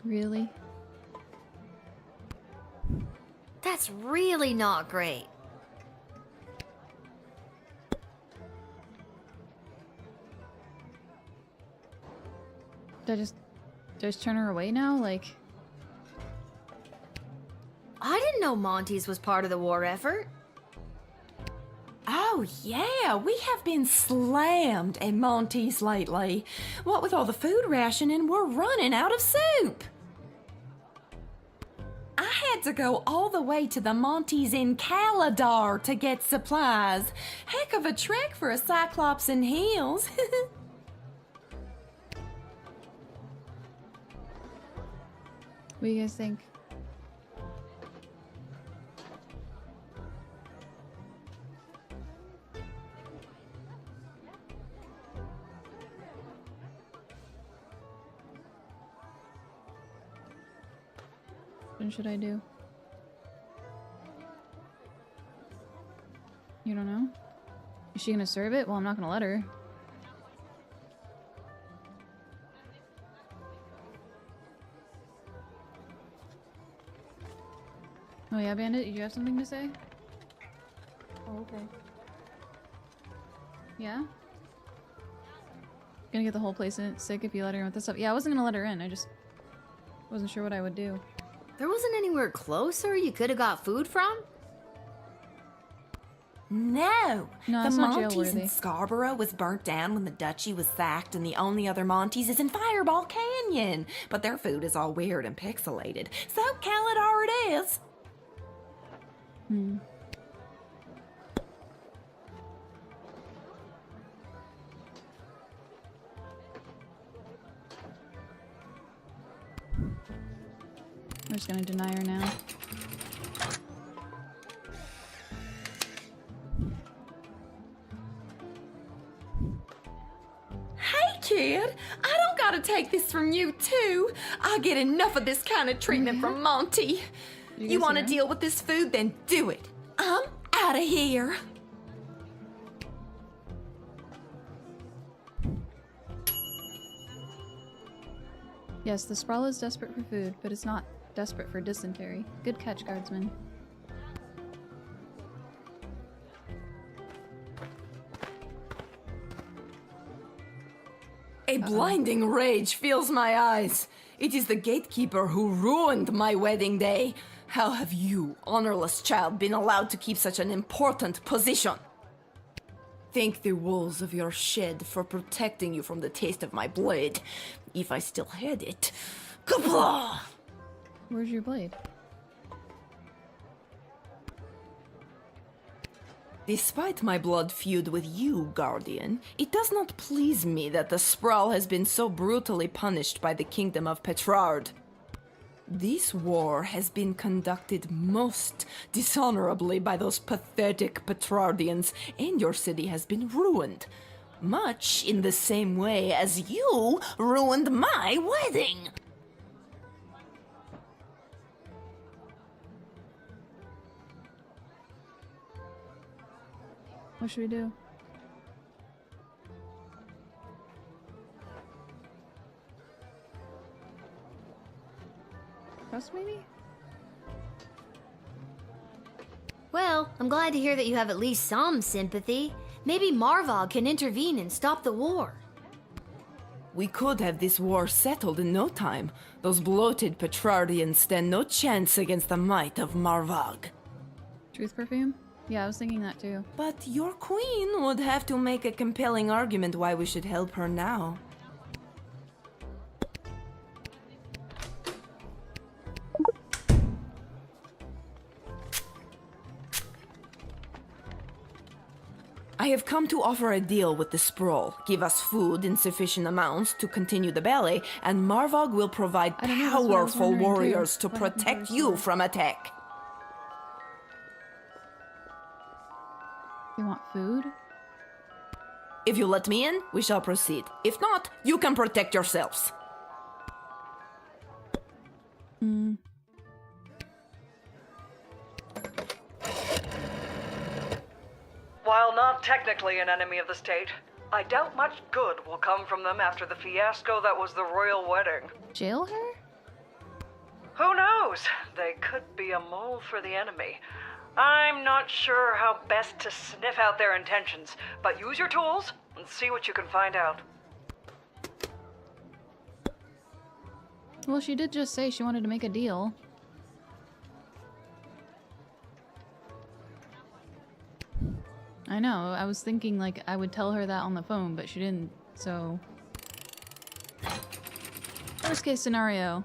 Really? That's really not great. Did I just turn her away now? Like... I didn't know Monty's was part of the war effort. Oh, yeah, we have been slammed at Monty's lately. What with all the food rationing, we're running out of soup. I had to go all the way to the Monty's in Caladar to get supplies. Heck of a trek for a Cyclops in heels. What do you guys think? potion should I do? You don't know? Is she gonna serve it? Well, I'm not gonna let her. Oh yeah, Bandit, did you have something to say? Oh, okay. Yeah? Gonna get the whole place sick if you let her in with this stuff. Yeah, I wasn't gonna let her in, I just wasn't sure what I would do. There wasn't anywhere closer you could have got food from? No, No, the it's not Monty's jail-worthy. in Scarborough was burnt down when the duchy was sacked, and the only other Monty's is in Fireball Canyon. But their food is all weird and pixelated, so Caladar it is. Hmm. We're just gonna deny her now. Hey kid, I don't gotta take this from you too. I get enough of this kind of treatment from Monty. You guys want to hear him? deal with this food, then do it. I'm out of here. Yes, the Sprawl is desperate for food, but it's not desperate for dysentery. Good catch, Guardsman. A blinding rage fills my eyes. It is the gatekeeper who ruined my wedding day. How have you, honorless child, been allowed to keep such an important position? Thank the walls of your shed for protecting you from the taste of my blade, if I still had it. Kapla! Where's your blade? Despite my blood feud with you, Guardian, it does not please me that the Sprawl has been so brutally punished by the Kingdom of Petrard. This war has been conducted most dishonorably by those pathetic Petrardians, and your city has been ruined. Much in the same way as you ruined my wedding. What should we do? Trust maybe? Well, I'm glad to hear that you have at least some sympathy. Maybe Marvog can intervene and stop the war. We could have this war settled in no time. Those bloated Petrardians stand no chance against the might of Marvog. Truth perfume? Yeah, I was thinking that too. But your queen would have to make a compelling argument why we should help her now. I have come to offer a deal with the Sprawl. Give us food in sufficient amounts to continue the ballet, and Marvog will provide I don't know, that's what I was powerful wondering, too. warriors to What happened to protect her you sword? from attack. You want food? If you let me in, we shall proceed. If not, you can protect yourselves. Hmm. While not technically an enemy of the state, I doubt much good will come from them after the fiasco that was the royal wedding. Jail her? Who knows? They could be a mole for the enemy. I'm not sure how best to sniff out their intentions, but use your tools and see what you can find out. Well, she did just say she wanted to make a deal. I know, I was thinking like I would tell her that on the phone, but she didn't, so... Worst case scenario.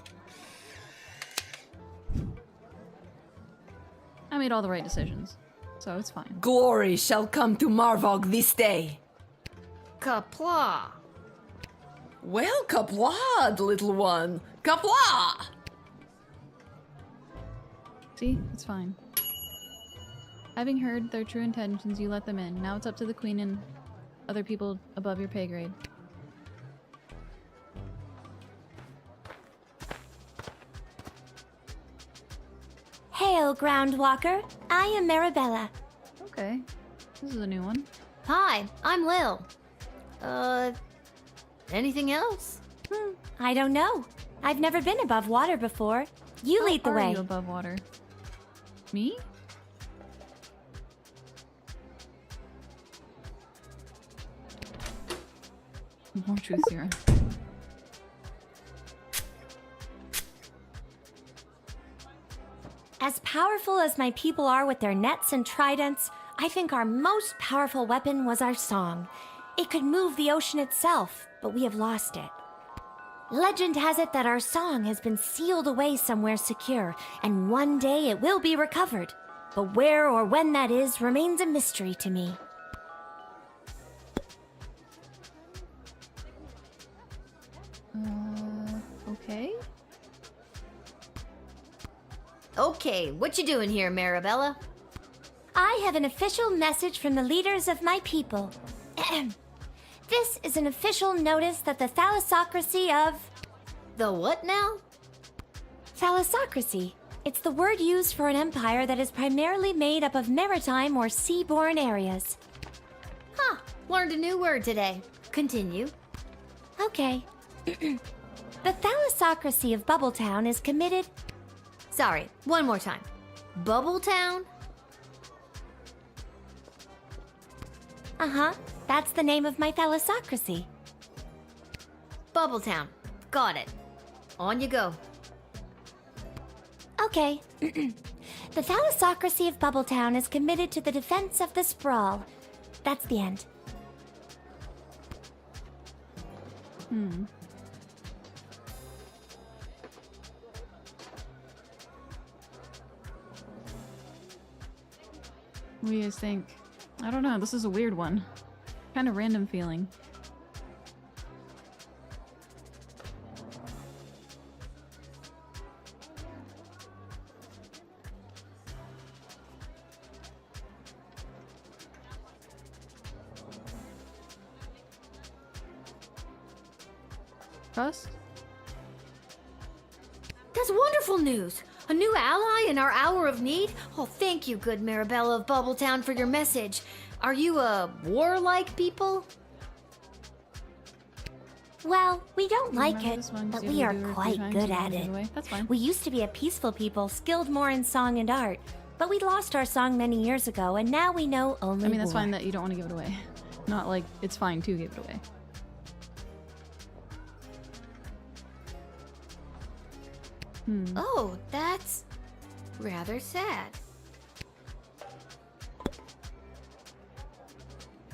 I made all the right decisions, so it's fine. Glory shall come to Marvog this day. Kapla! Well, Kaplad, little one. Kapla! See? It's fine. Having heard their true intentions, you let them in. Now it's up to the queen and other people above your pay grade. Hail, Groundwalker. I am Marabella. Okay. This is a new one. Hi, I'm Lil. Anything else? I don't know. I've never been above water before. You lead the How are way. you above water? Me? More truth serum. As powerful as my people are with their nets and tridents, I think our most powerful weapon was our song. It could move the ocean itself, but we have lost it. Legend has it that our song has been sealed away somewhere secure, and one day it will be recovered. But where or when that is remains a mystery to me. Okay. Okay, what you doing here, Marabella? I have an official message from the leaders of my people. This is an official notice that the thalassocracy of... The what now? Thalassocracy. It's the word used for an empire that is primarily made up of maritime or seaborne areas. Huh, learned a new word today. Continue. Okay. The thalassocracy of Bubbletown is committed... Sorry, one more time. Bubbletown? Uh-huh. That's the name of my thalassocracy. Bubbletown. Got it. On you go. Okay. The thalassocracy of Bubbletown is committed to the defense of the sprawl. That's the end. What do you guys think? I don't know, this is a weird one. Kind of random feeling. Trust? That's wonderful news! A new ally in our hour of need? Oh, thank you, good Marabella of Bubbletown, for your message. Are you a warlike people? Well, we don't like Remember it, this one? but You we have are to do it a few quite times good and at then give it. it away. That's fine. We used to be a peaceful people, skilled more in song and art. But we lost our song many years ago, and now we know only I mean, that's war. fine that you don't want to give it away. Not like it's fine to give it away. Oh, that's rather sad.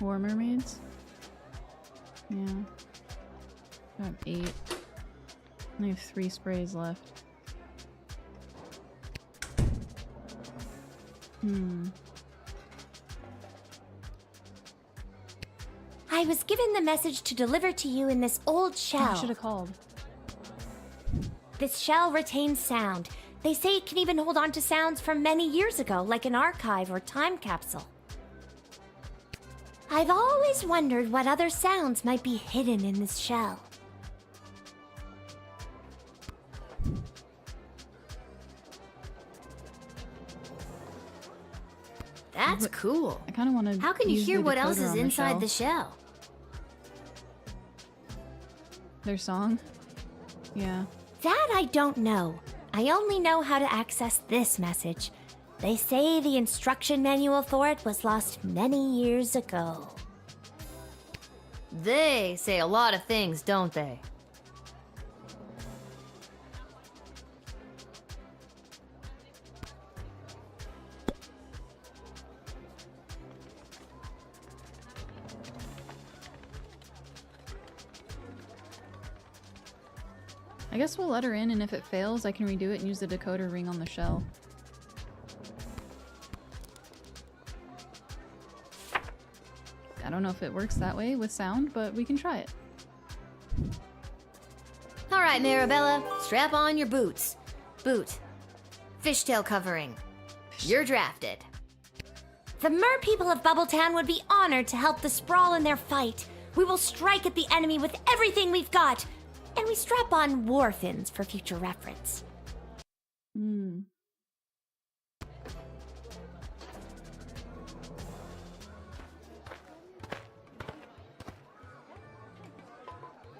War mermaids? Yeah. I have 8. I have 3 sprays left. I was given the message to deliver to you in this old shell. I should have called. This shell retains sound. They say it can even hold on to sounds from many years ago, like an archive or time capsule. I've always wondered what other sounds might be hidden in this shell. That's cool. I kind of want to. How can you hear what else is inside the shell? Their song? Yeah. That I don't know. I only know how to access this message. They say the instruction manual for it was lost many years ago. They say a lot of things, don't they? I guess we'll let her in, and if it fails, I can redo it and use the decoder ring on the shell. I don't know if it works that way with sound, but we can try it. All right, Marabella, strap on your boots. Boot. Fishtail covering. You're drafted. The mer people of Bubbletown would be honored to help the Sprawl in their fight. We will strike at the enemy with everything we've got. And we strap on war fins for future reference.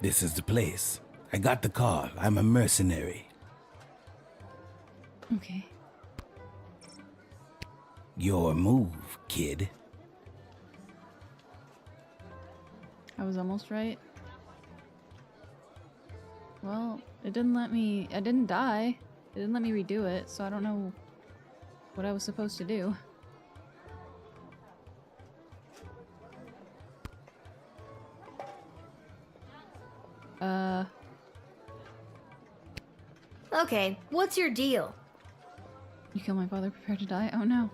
This is the place. I got the call. I'm a mercenary. Okay. Your move, kid. I was almost right. Well, it didn't let me... I didn't die. It didn't let me redo it, so I don't know what I was supposed to do. Okay, what's your deal? You killed my father, prepare to die? Oh no.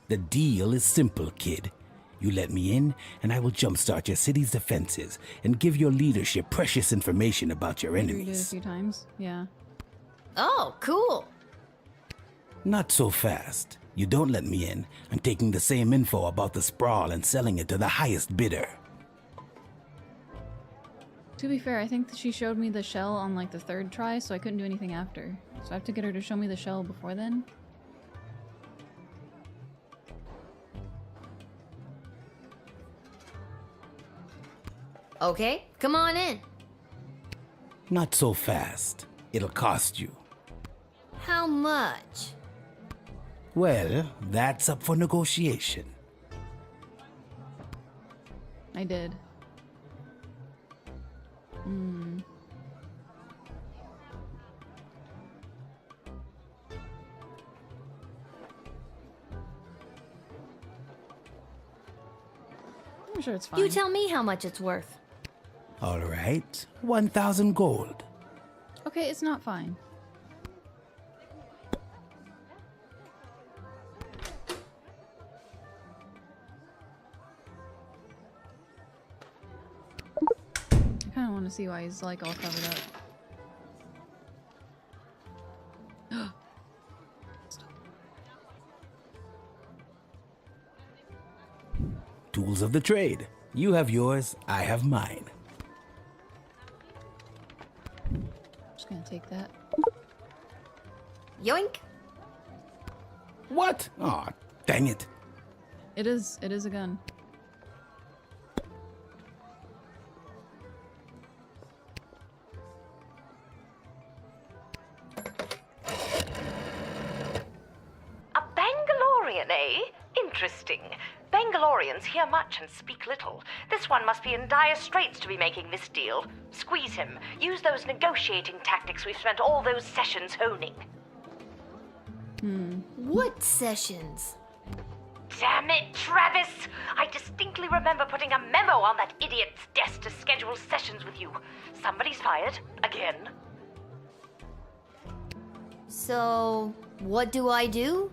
The deal is simple, kid. You let me in, and I will jumpstart your city's defenses and give your leadership precious information about your Redo it a enemies. few times, yeah. Oh, cool. Not so fast. You don't let me in, I'm taking the same info about the sprawl and selling it to the highest bidder. To be fair, I think that she showed me the shell on like the 3rd try, so I couldn't do anything after. So I have to get her to show me the shell before then. Okay, come on in. Not so fast. It'll cost you. How much? Well, that's up for negotiation. I did. I'm sure it's fine. You tell me how much it's worth. All right, 1,000 gold. Okay, it's not fine. I kind of want to see why he's like all covered up. Tools of the trade. You have yours, I have mine. Just gonna take that. Yoink. What? Aw, dang it. It is a gun. A Bangalorian, eh? Interesting. Bangalorians hear much and speak little. This one must be in dire straits to be making this deal. Squeeze him. Use those negotiating tactics we've spent all those sessions honing. What sessions? Damn it, Travis! I distinctly remember putting a memo on that idiot's desk to schedule sessions with you. Somebody's fired. Again. So, what do I do?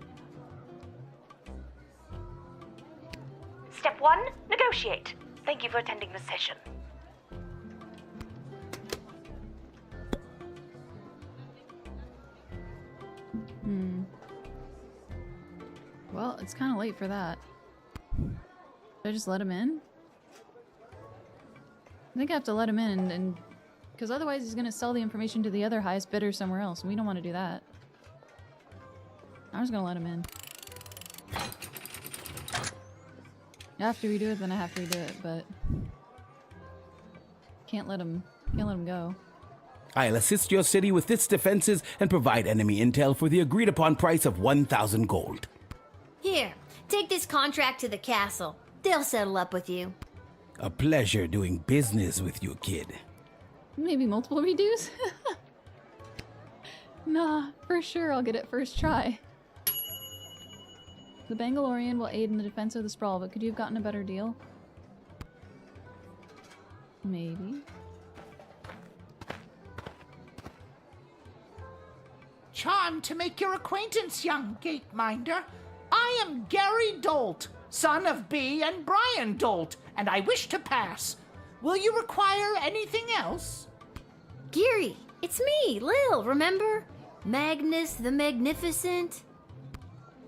Step 1, negotiate. Thank you for attending the session. Well, it's kind of late for that. Should I just let him in? I think I have to let him in and because otherwise he's going to sell the information to the other highest bidder somewhere else, and we don't want to do that. I'm just going to let him in. I have to redo it, then I have to redo it, but can't let him go. I'll assist your city with its defenses and provide enemy intel for the agreed upon price of 1,000 gold. Here, take this contract to the castle. They'll settle up with you. A pleasure doing business with you, kid. Maybe multiple redos? Nah, for sure I'll get it first try. The Bangalorian will aid in the defense of the sprawl, but could you have gotten a better deal? Maybe. Charmed to make your acquaintance, young gateminder. I am Gary Dolt, son of Bee and Brian Dolt, and I wish to pass. Will you require anything else? Geary, it's me, Lil, remember? Magnus the Magnificent.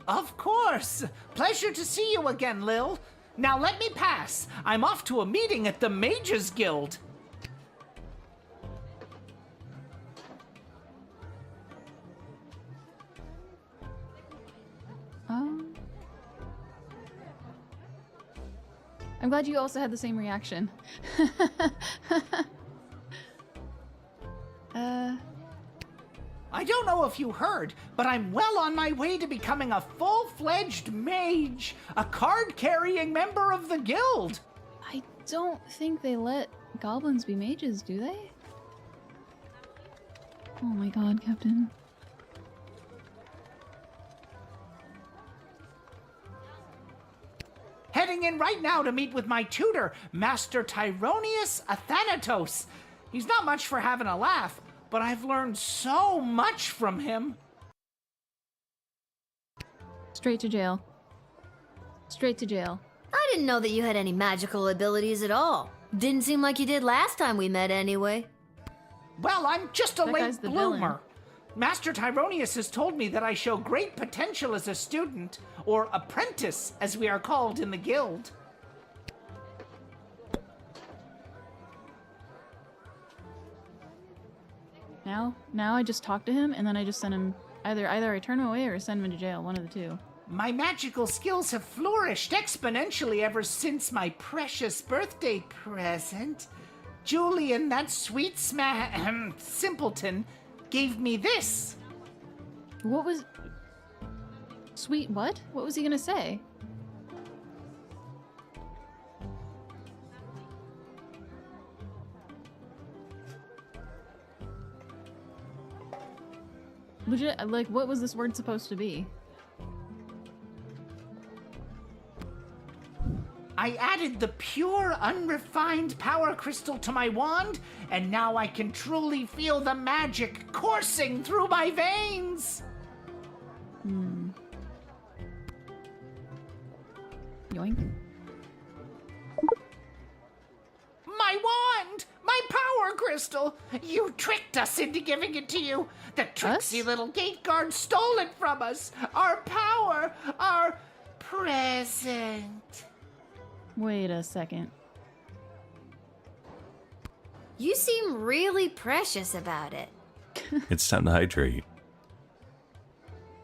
Of course. Pleasure to see you again, Lil. Now let me pass. I'm off to a meeting at the Mages Guild. I'm glad you also had the same reaction. don't know if you heard, but I'm well on my way to becoming a full-fledged mage, a card-carrying member of the guild. I don't think they let goblins be mages, do they? Oh my god, Captain. Heading in right now to meet with my tutor, Master Tyronius Athanatos. He's not much for having a laugh, but I've learned so much from him. Straight to jail. Straight to jail. I didn't know that you had any magical abilities at all. Didn't seem like you did last time we met anyway. Well, I'm just a That guy's late the bloomer. villain. Master Tyronius has told me that I show great potential as a student, or apprentice, as we are called in the guild. Now I just talk to him, and then I just send him... Either I turn him away or send him to jail, one of the two. My magical skills have flourished exponentially ever since my precious birthday present. Julian, that sweet simpleton, gave me this. What was... Sweet what? What was he gonna say? Legit, like, what was this word supposed to be? I added the pure, unrefined power crystal to my wand, and now I can truly feel the magic coursing through my veins. Yoink. My wand! My power crystal! You tricked us into giving it to you! The tricksy little gate guard stole it from us! Our power! Our present! Wait a second. You seem really precious about it. It's time to hydrate.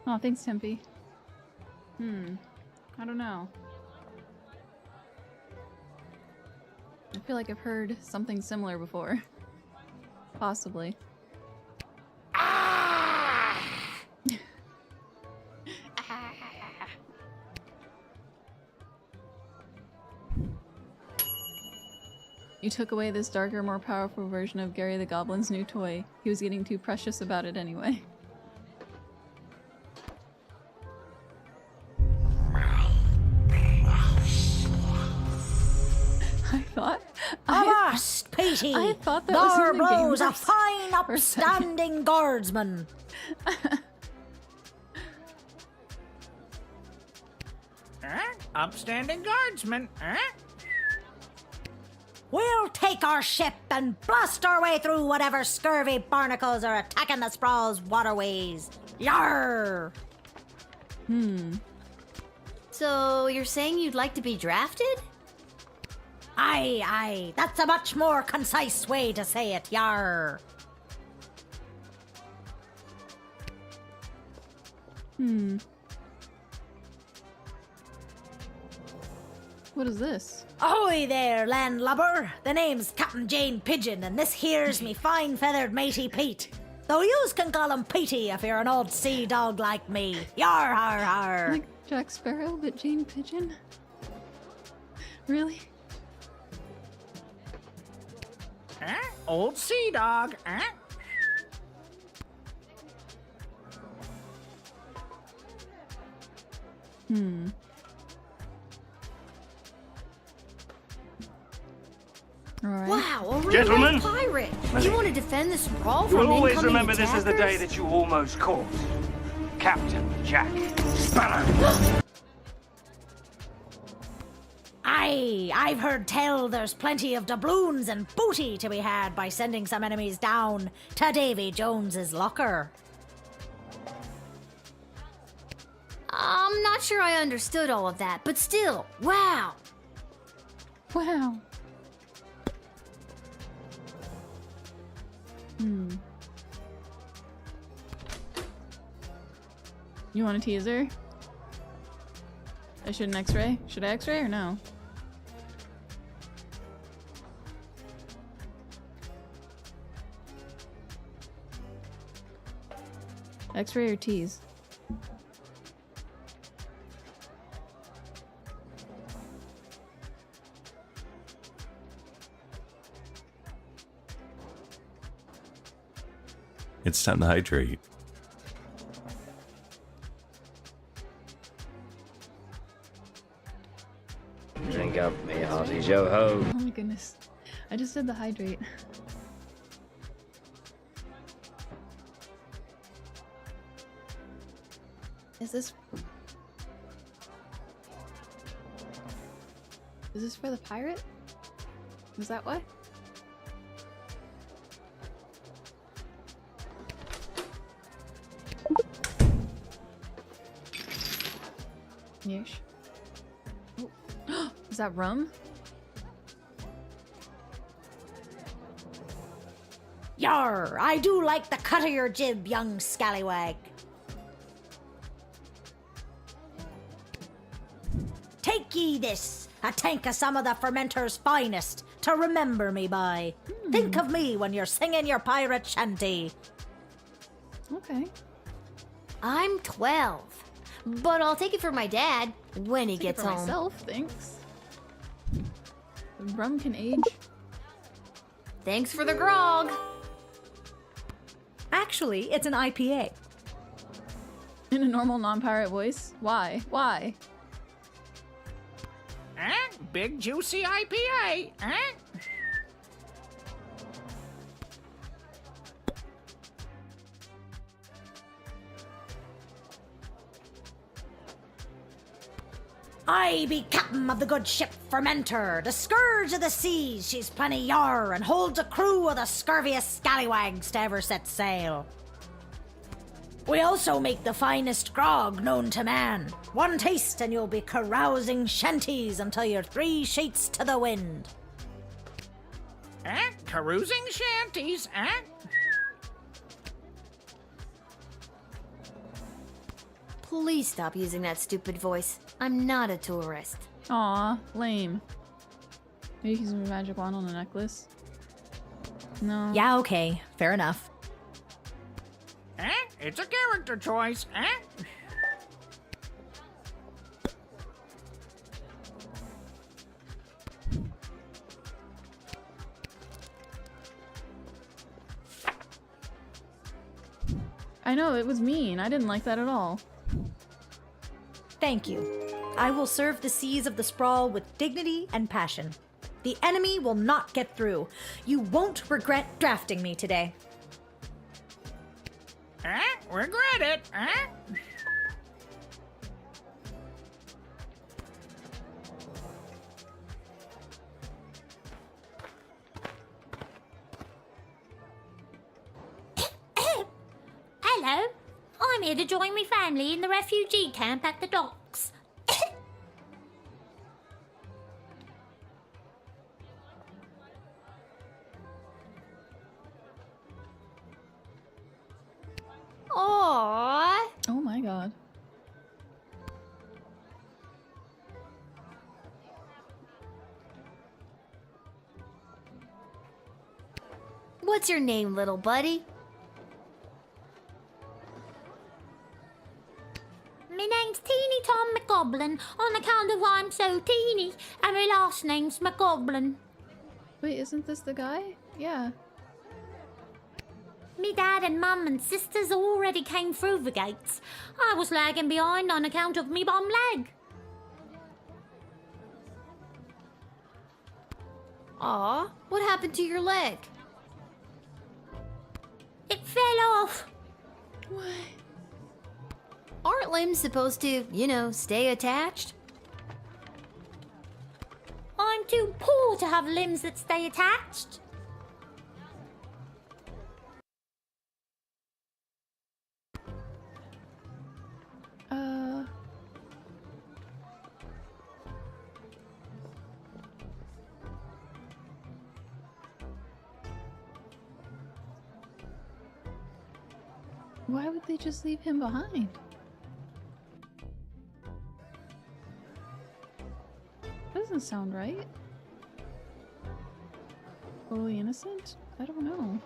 Oh, thanks, Tempe. I don't know. I feel like I've heard something similar before. Possibly. You took away this darker, more powerful version of Gary the Goblin's new toy. He was getting too precious about it anyway. Avast, Petey! I thought that was There in the game blows a for fine, upstanding guardsman. Upstanding guardsman, We'll take our ship and blast our way through whatever scurvy barnacles are attacking the sprawl's waterways. Yarr! So, you're saying you'd like to be drafted? Aye. That's a much more concise way to say it, yarr. What is this? Ahoy there, landlubber. The name's Captain Jane Pigeon, and this here's me fine feathered matey Pete. Though yous can call him Petey if you're an old sea dog like me. Yar har har. Like Jack Sparrow, but Jane Pigeon? Really? Old sea dog, Alright. Wow, a real Gentlemen, life pirate! You want to defend the sprawl You'll from always incoming remember this as the day attackers? that you almost caught Captain Jack Sparrow. Aye, I've heard tell there's plenty of doubloons and booty to be had by sending some enemies down to Davy Jones's locker. I'm not sure I understood all of that, but still, wow! Wow. You want a teaser? I should an x-ray? Should I x-ray or no? X-ray or T's? It's time to hydrate. Drink up, me hearties, yo ho. Oh my goodness. I just did the hydrate. Is this for the pirate? Was that what? Yes. Oh. Is that rum? Yar! I do like the cut of your jib, young scallywag. Take ye this, a tank of some of the fermenter's finest, to remember me by. Think of me when you're singing your pirate shanty. Okay. I'm 12, but I'll take it for my dad when he gets for home. Myself, thanks. Rum can age. Thanks for the grog. Actually, it's an IPA. In a normal non-pirate voice? Why? Why? Big juicy IPA, I be captain of the good ship Fermenter, the scourge of the seas. She's plenty yar and holds a crew of the scurviest scallywags to ever set sail. We also make the finest grog known to man. One taste and you'll be carousing shanties until you're 3 sheets to the wind. Carousing shanties, Please stop using that stupid voice. I'm not a tourist. Aw, lame. Maybe he's a magic wand on a necklace? No. Yeah, okay. Fair enough. It's a character choice, I know, it was mean. I didn't like that at all. Thank you. I will serve the seas of the sprawl with dignity and passion. The enemy will not get through. You won't regret drafting me today. Regret it, Hello, I'm here to join my family in the refugee camp at the docks. Aww. Oh my god. What's your name, little buddy? My name's Teeny Tom McGoblin on account of I'm so teeny, and my last name's McGoblin. Wait, isn't this the guy? Yeah. Me dad and mum and sisters already came through the gates. I was lagging behind on account of me bum leg. Aw, what happened to your leg? It fell off. What? Aren't limbs supposed to, stay attached? I'm too poor to have limbs that stay attached. Why would they just leave him behind? Doesn't sound right. Totally innocent? I don't know.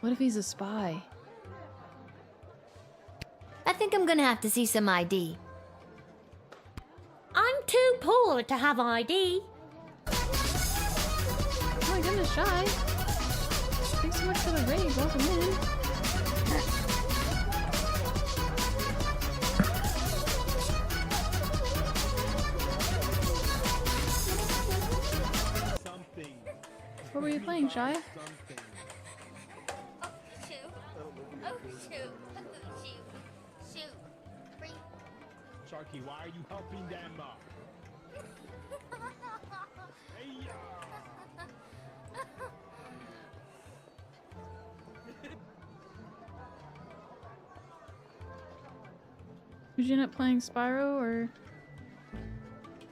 What if he's a spy? I think I'm gonna have to see some ID. I'm too poor to have ID. Oh my goodness, Shy. Thanks so much for the raid. Welcome in. What were you playing, Shy? Sharky, why are you helping them? Did you end up playing Spyro, or...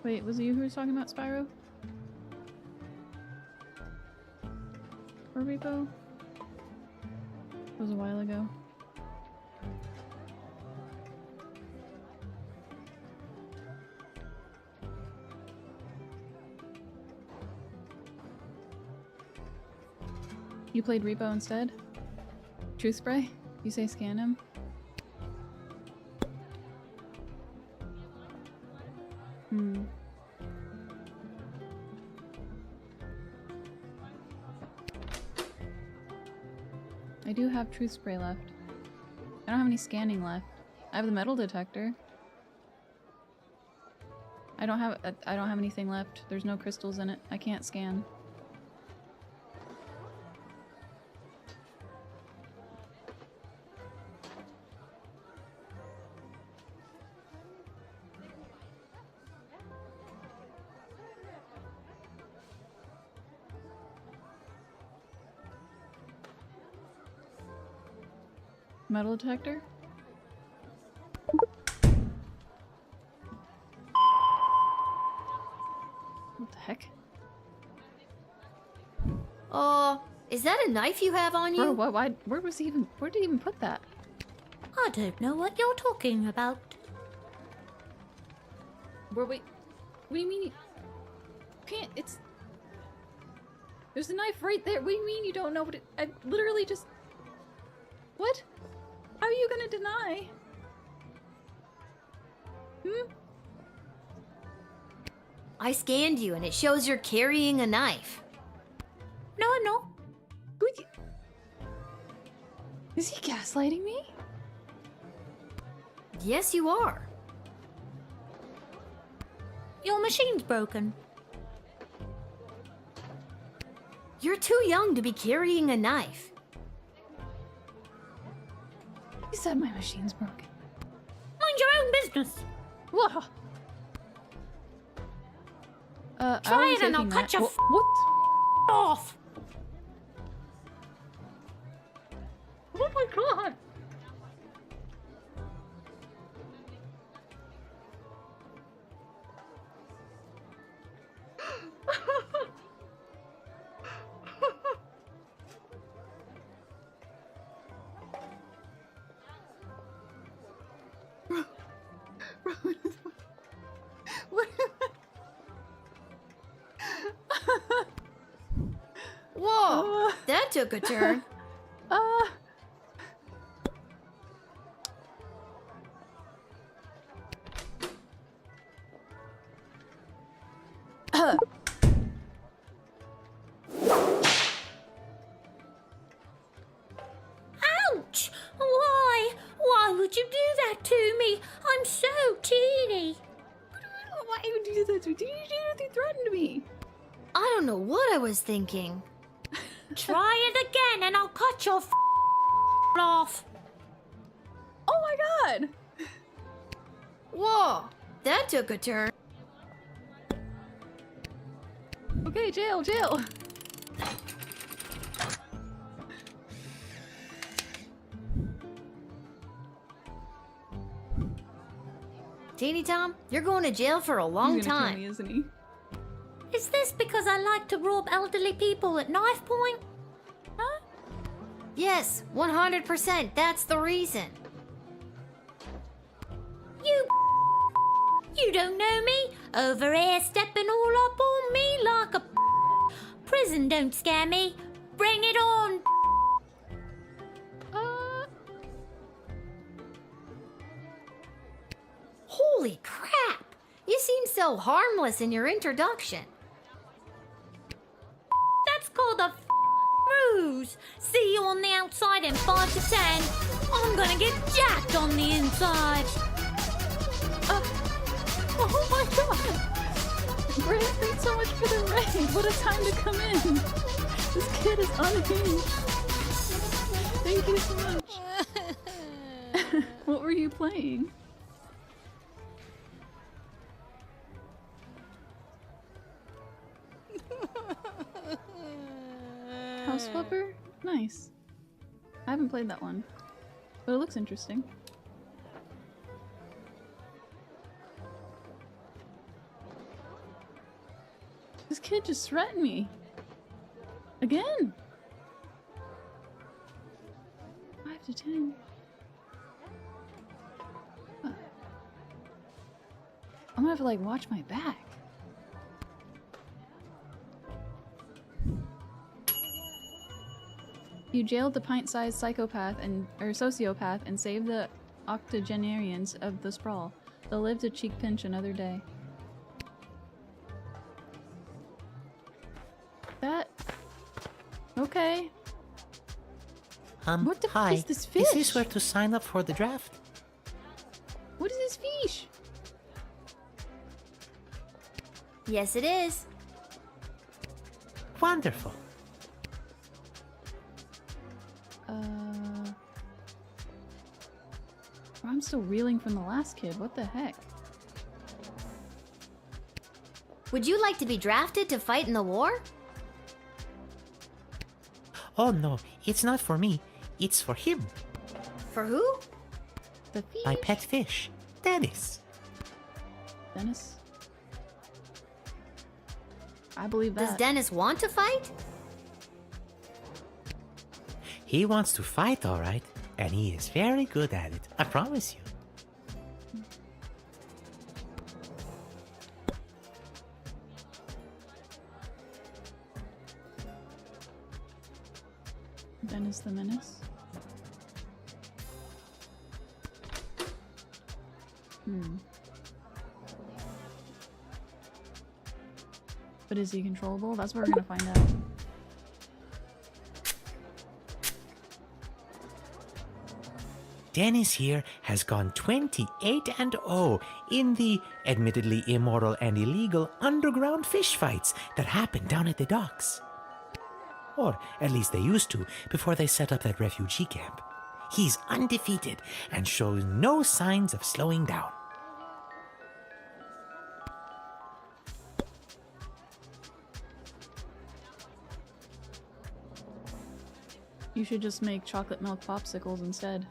Wait, was it you who was talking about Spyro? Or Repo? It was a while ago. You played Repo instead? Truth Spray? You say scan him? Hmm. I do have Truth Spray left. I don't have any scanning left. I have the metal detector. I don't have anything left. There's no crystals in it. I can't scan. Metal detector? What the heck? Is that a knife you have on you? Bro, why, where did he even put that? I don't know what you're talking about. What do you mean you can't, there's a knife right there. What do you mean you don't know what I literally just, what? How are you gonna deny? Hmm? I scanned you and it shows you're carrying a knife. No, I'm not. Is he gaslighting me? Yes, you are. Your machine's broken. You're too young to be carrying a knife. You said my machine's broken. Mind your own business. Whoa. Try it and I'll cut your what? Off. Oh my god. Whoa, that took a turn. Ouch! Why? Why would you do that to me? I'm so teeny. Why would you do that to me? Did you do anything? Threatened me? I don't know what I was thinking. Try it again and I'll cut your off. Oh my god! Whoa, that took a turn. Okay, jail, jail. Teeny Tom, you're going to jail for a long He's gonna time. kill me, isn't he? Is this because I like to rob elderly people at knife point? Huh? Yes, 100%. That's the reason. You don't know me? Over here stepping all up on me like a prison don't scare me. Bring it on. Holy crap! You seem so harmless in your introduction. That's called a ruse. See you on the outside in 5 to 10. I'm gonna get jacked on the inside. Oh my god! Brent, thanks so much for the raid. What a time to come in. This kid is unhinged. Thank you so much. What were you playing? House Flipper? Nice. I haven't played that one, but it looks interesting. This kid just threatened me. Again. 5 to 10. What? I'm gonna have to like watch my back. You jailed the pint-sized psychopath or sociopath and saved the octogenarians of the sprawl. They'll live to cheek pinch another day. That... Okay. What the hi. fuck is this fish? Is this where to sign up for the draft? What is this fish? Yes, it is. Wonderful. I'm still reeling from the last kid. What the heck? Would you like to be drafted to fight in the war? Oh no, it's not for me. It's for him. For who? The fish? My pet fish, Dennis. Dennis? I believe that. Does Dennis want to fight? He wants to fight, all right, and he is very good at it. I promise you. Dennis the Menace? But is he controllable? That's what we're gonna find out. Dennis here has gone 28-0 in the admittedly immoral and illegal underground fish fights that happen down at the docks. Or at least they used to before they set up that refugee camp. He's undefeated and shows no signs of slowing down. You should just make chocolate milk popsicles instead.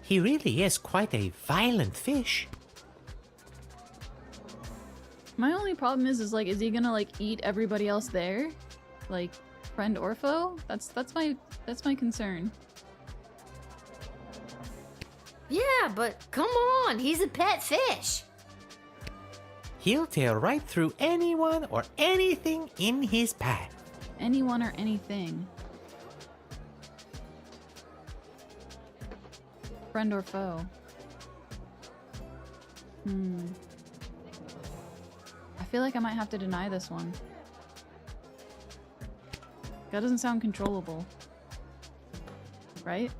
He really is quite a violent fish. My only problem is like, is he gonna like eat everybody else there? Like, friend or foe? That's my concern. Yeah, but come on, he's a pet fish. He'll tear right through anyone or anything in his path. Anyone or anything. Friend or foe? I feel like I might have to deny this one. That doesn't sound controllable. Right?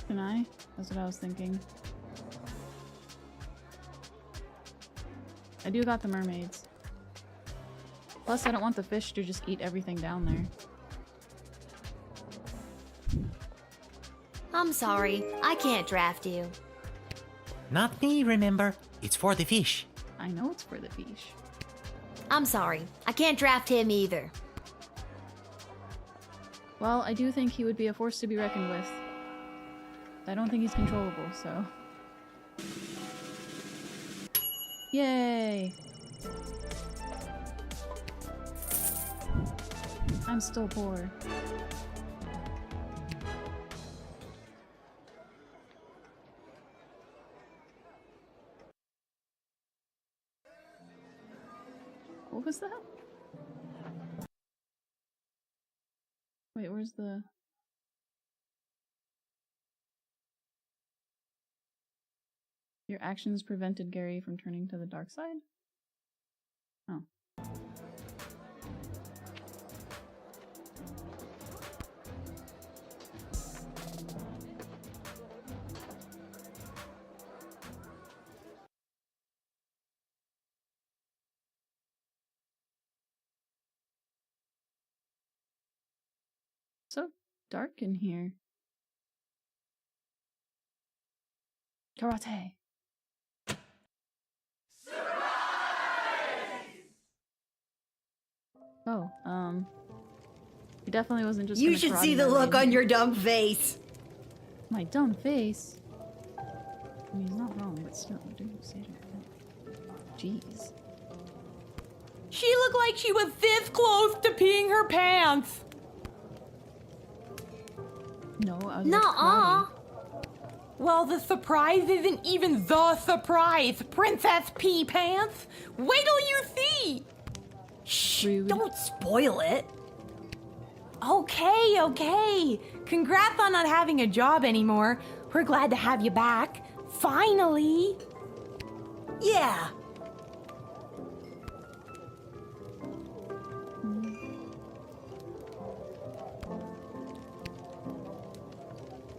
Can I? That's what I was thinking. I do got the mermaids. Plus, I don't want the fish to just eat everything down there. I'm sorry, I can't draft you. Not me, remember? It's for the fish. I know it's for the fish. I'm sorry, I can't draft him either. Well, I do think he would be a force to be reckoned with. I don't think he's controllable, so... Yay! I'm still poor. What was that? Wait, where's the... Your actions prevented Gary from turning to the dark side? Oh. So dark in here. Karate. Oh, he definitely wasn't just. You should see the look on your dumb face. My dumb face. I mean, he's not wrong, but still, do say that. Jeez. She looked like she was this close to peeing her pants. No, I was. Nuh-uh. Well, the surprise isn't even the surprise, Princess Pea Pants. Wait till you see. Shh, don't spoil it. Okay, okay. Congrats on not having a job anymore. We're glad to have you back. Finally. Yeah.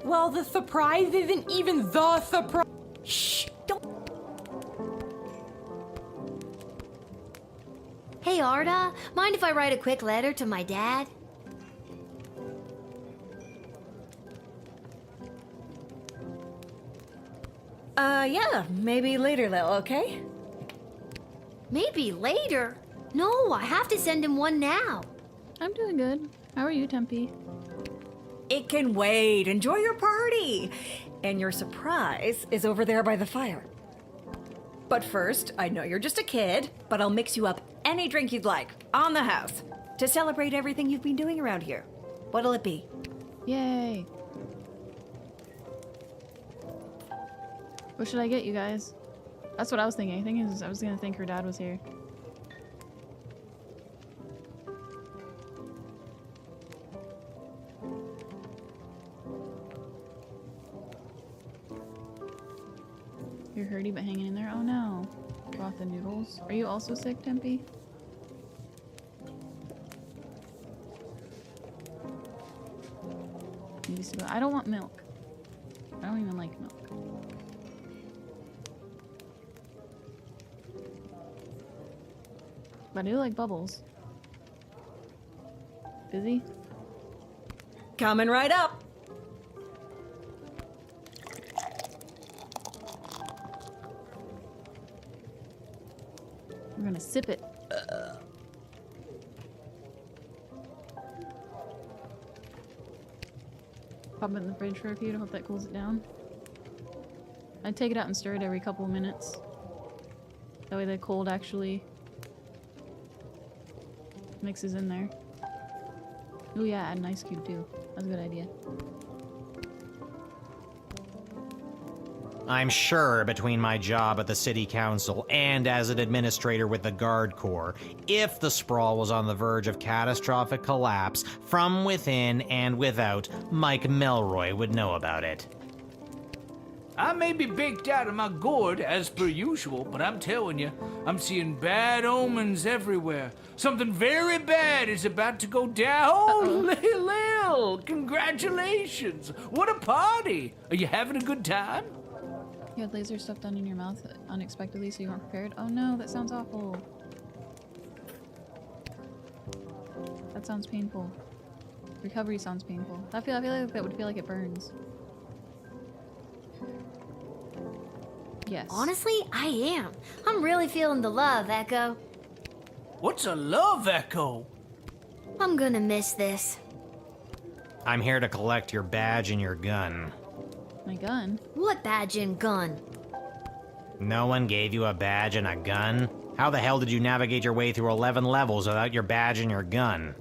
Well, the surprise isn't even the surprise. Shh, don't. Hey, Arda, mind if I write a quick letter to my dad? Yeah, maybe later though, okay? Maybe later? No, I have to send him one now. I'm doing good. How are you, Tempe? It can wait. Enjoy your party. And your surprise is over there by the fire. But first, I know you're just a kid, but I'll mix you up any drink you'd like, on the house, to celebrate everything you've been doing around here. What'll it be? Yay. What should I get you guys? That's what I was thinking. I was gonna think her dad was here. You're hurty but hanging in there? Oh no. Broth and noodles. Are you also sick, Tempe? Maybe so. I don't want milk. I don't even like milk. But I do like bubbles. Busy? Coming right up. We're gonna sip it. Pop it in the fridge for a few to hope that cools it down. I'd take it out and stir it every couple of minutes. That way the cold actually mixes in there. Oh yeah, add an ice cube too. That's a good idea. I'm sure between my job at the city council and as an administrator with the Guard Corps, if the sprawl was on the verge of catastrophic collapse from within and without, Mike Melroy would know about it. I may be baked out of my gourd as per usual, but I'm telling you, I'm seeing bad omens everywhere. Something very bad is about to go down. Oh, Lil! Congratulations! What a party! Are you having a good time? You had laser stuff done in your mouth unexpectedly so you weren't prepared? Oh no, that sounds awful. That sounds painful. Recovery sounds painful. I feel like that would feel like it burns. Yes. Honestly, I am. I'm really feeling the love, Echo. What's a love echo? I'm gonna miss this. I'm here to collect your badge and your gun. My gun? What badge and gun? No one gave you a badge and a gun? How the hell did you navigate your way through 11 levels without your badge and your gun?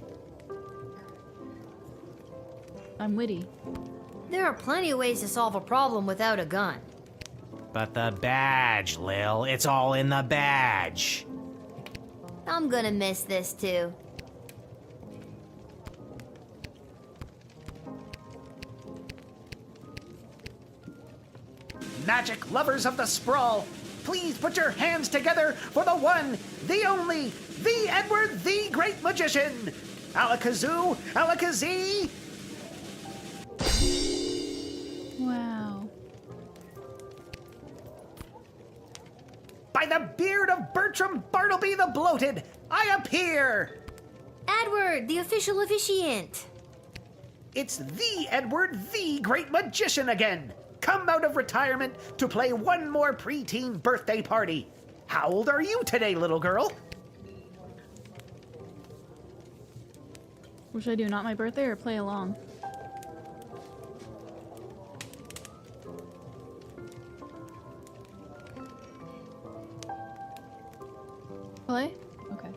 I'm witty. There are plenty of ways to solve a problem without a gun. But the badge, Lil. It's all in the badge. I'm gonna miss this too. Magic lovers of the sprawl, please put your hands together for the one, the only, the Edward, the Great Magician. Alakazoo, Alakazee. Wow. By the beard of Bertram Bartleby the Bloated, I appear. Edward, the official officiant. It's the Edward, the Great Magician again. Come out of retirement to play one more preteen birthday party. How old are you today, little girl? What should I do? Not my birthday or play along? Play? Okay.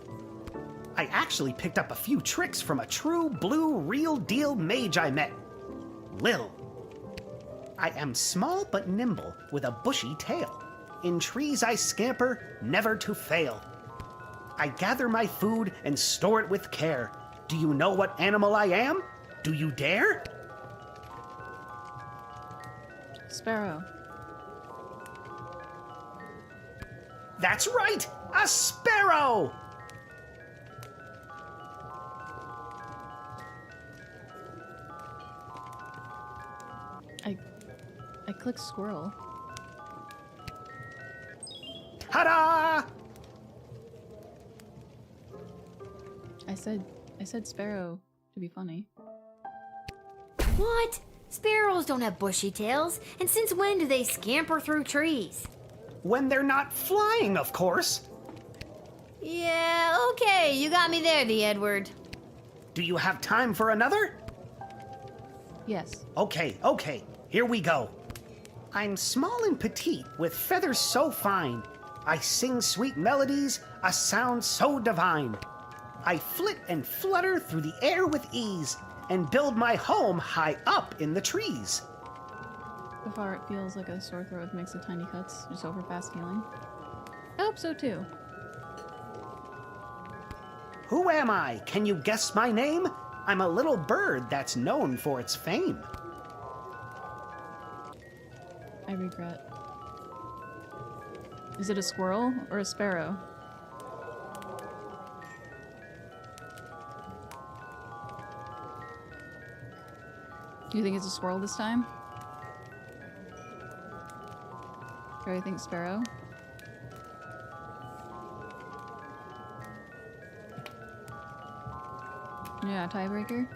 I actually picked up a few tricks from a true blue real deal mage I met. Lil. I am small but nimble with a bushy tail. In trees I scamper, never to fail. I gather my food and store it with care. Do you know what animal I am? Do you dare? Sparrow. That's right! A sparrow! I clicked squirrel. Ta-da! I said sparrow to be funny. What? Sparrows don't have bushy tails, and since when do they scamper through trees? When they're not flying, of course. Yeah, okay, you got me there, the Edward. Do you have time for another? Yes. Okay, here we go. I'm small and petite, with feathers so fine. I sing sweet melodies, a sound so divine. I flit and flutter through the air with ease, and build my home high up in the trees. So far it feels like a sore throat with mix of tiny cuts, just over fast healing. I hope so too. Who am I? Can you guess my name? I'm a little bird that's known for its fame. I regret. Is it a squirrel or a sparrow? Do you think it's a squirrel this time? Or you think sparrow? Yeah, tiebreaker.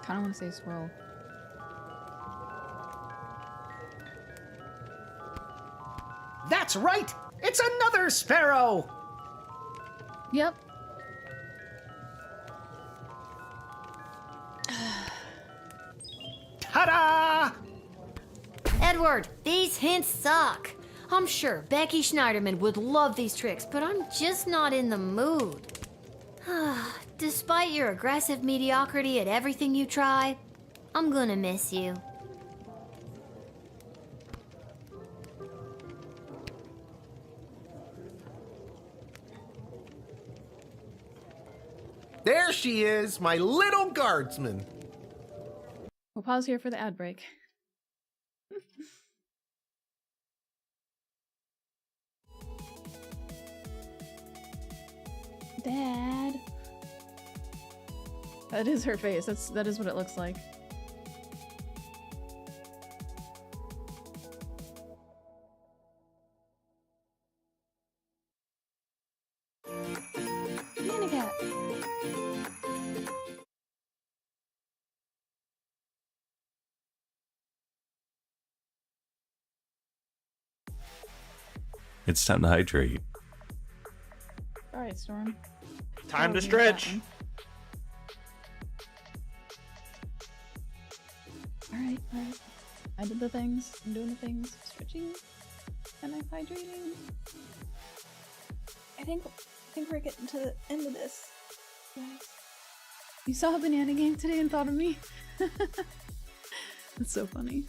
I don't want to say squirrel. That's right! It's another sparrow! Yep. Ta-da! Edward, these hints suck. I'm sure Becky Schneiderman would love these tricks, but I'm just not in the mood. Despite your aggressive mediocrity at everything you try, I'm gonna miss you. There she is, my little guardsman. We'll pause here for the ad break. Dad. That is her face. That is what it looks like. Cat. It's time to hydrate. Alright, Storm. Time to Oh, stretch. Alright, alright. I did the things. I'm doing the things. Stretching. And I'm hydrating. I think we're getting to the end of this. Guys. You saw a banana game today and thought of me? That's so funny.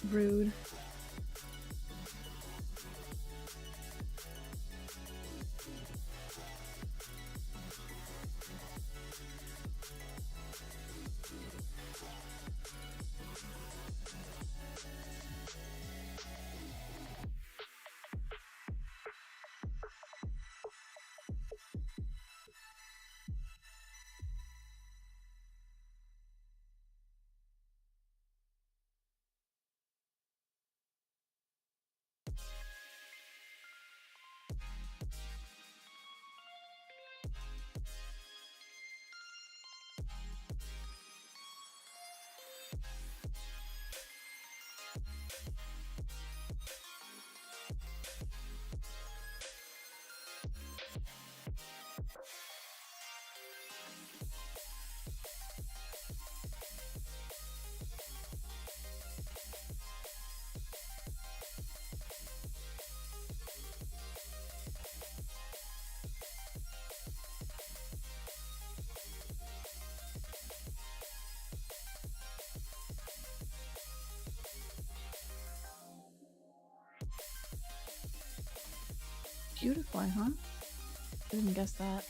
Rude. Beautiful, huh? I didn't guess that.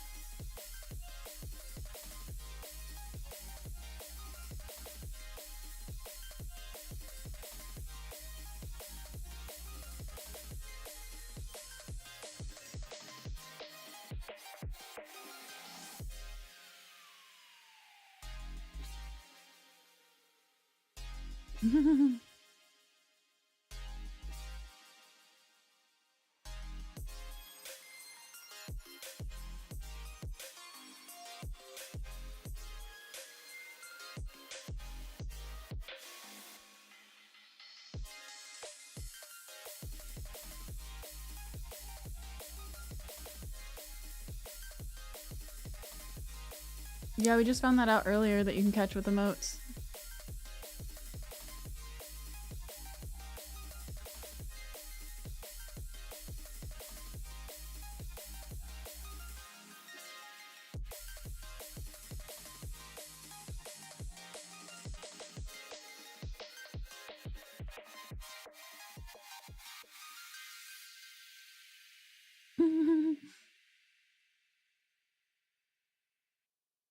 Yeah, we just found that out earlier that you can catch with emotes.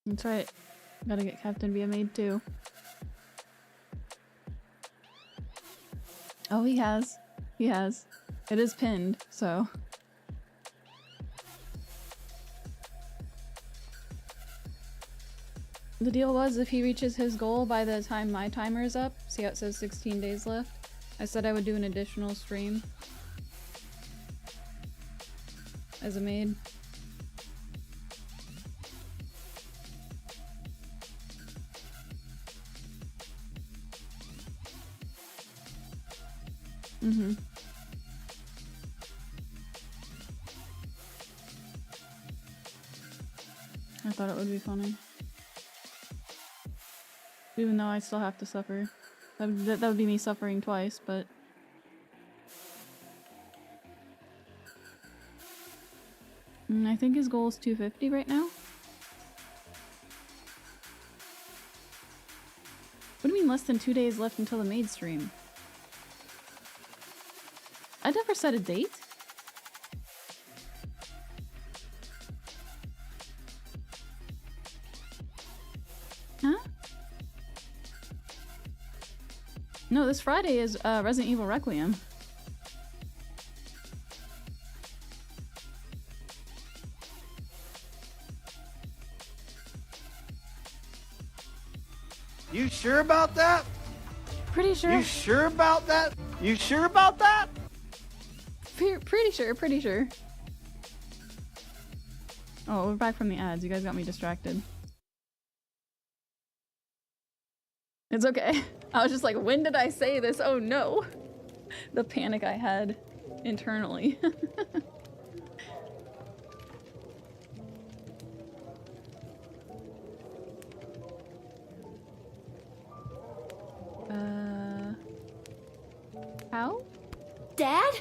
That's right. Gotta get Captain be a maid too. Oh, he has. He has. It is pinned, so. The deal was if he reaches his goal by the time my timer is up, see how it says 16 days left? I said I would do an additional stream as a maid. Mm-hmm. I thought it would be funny. Even though I still have to suffer. That would be me suffering twice, but... I think his goal is 250 right now. What do you mean less than 2 days left until the maid stream? I never set a date. Huh? No, this Friday is Resident Evil Requiem. You sure about that? Pretty sure. You sure about that? You sure about that? Pretty sure, pretty sure. Oh, we're back from the ads. You guys got me distracted. It's okay. I was just like, when did I say this? Oh no. The panic I had internally. How? Dad?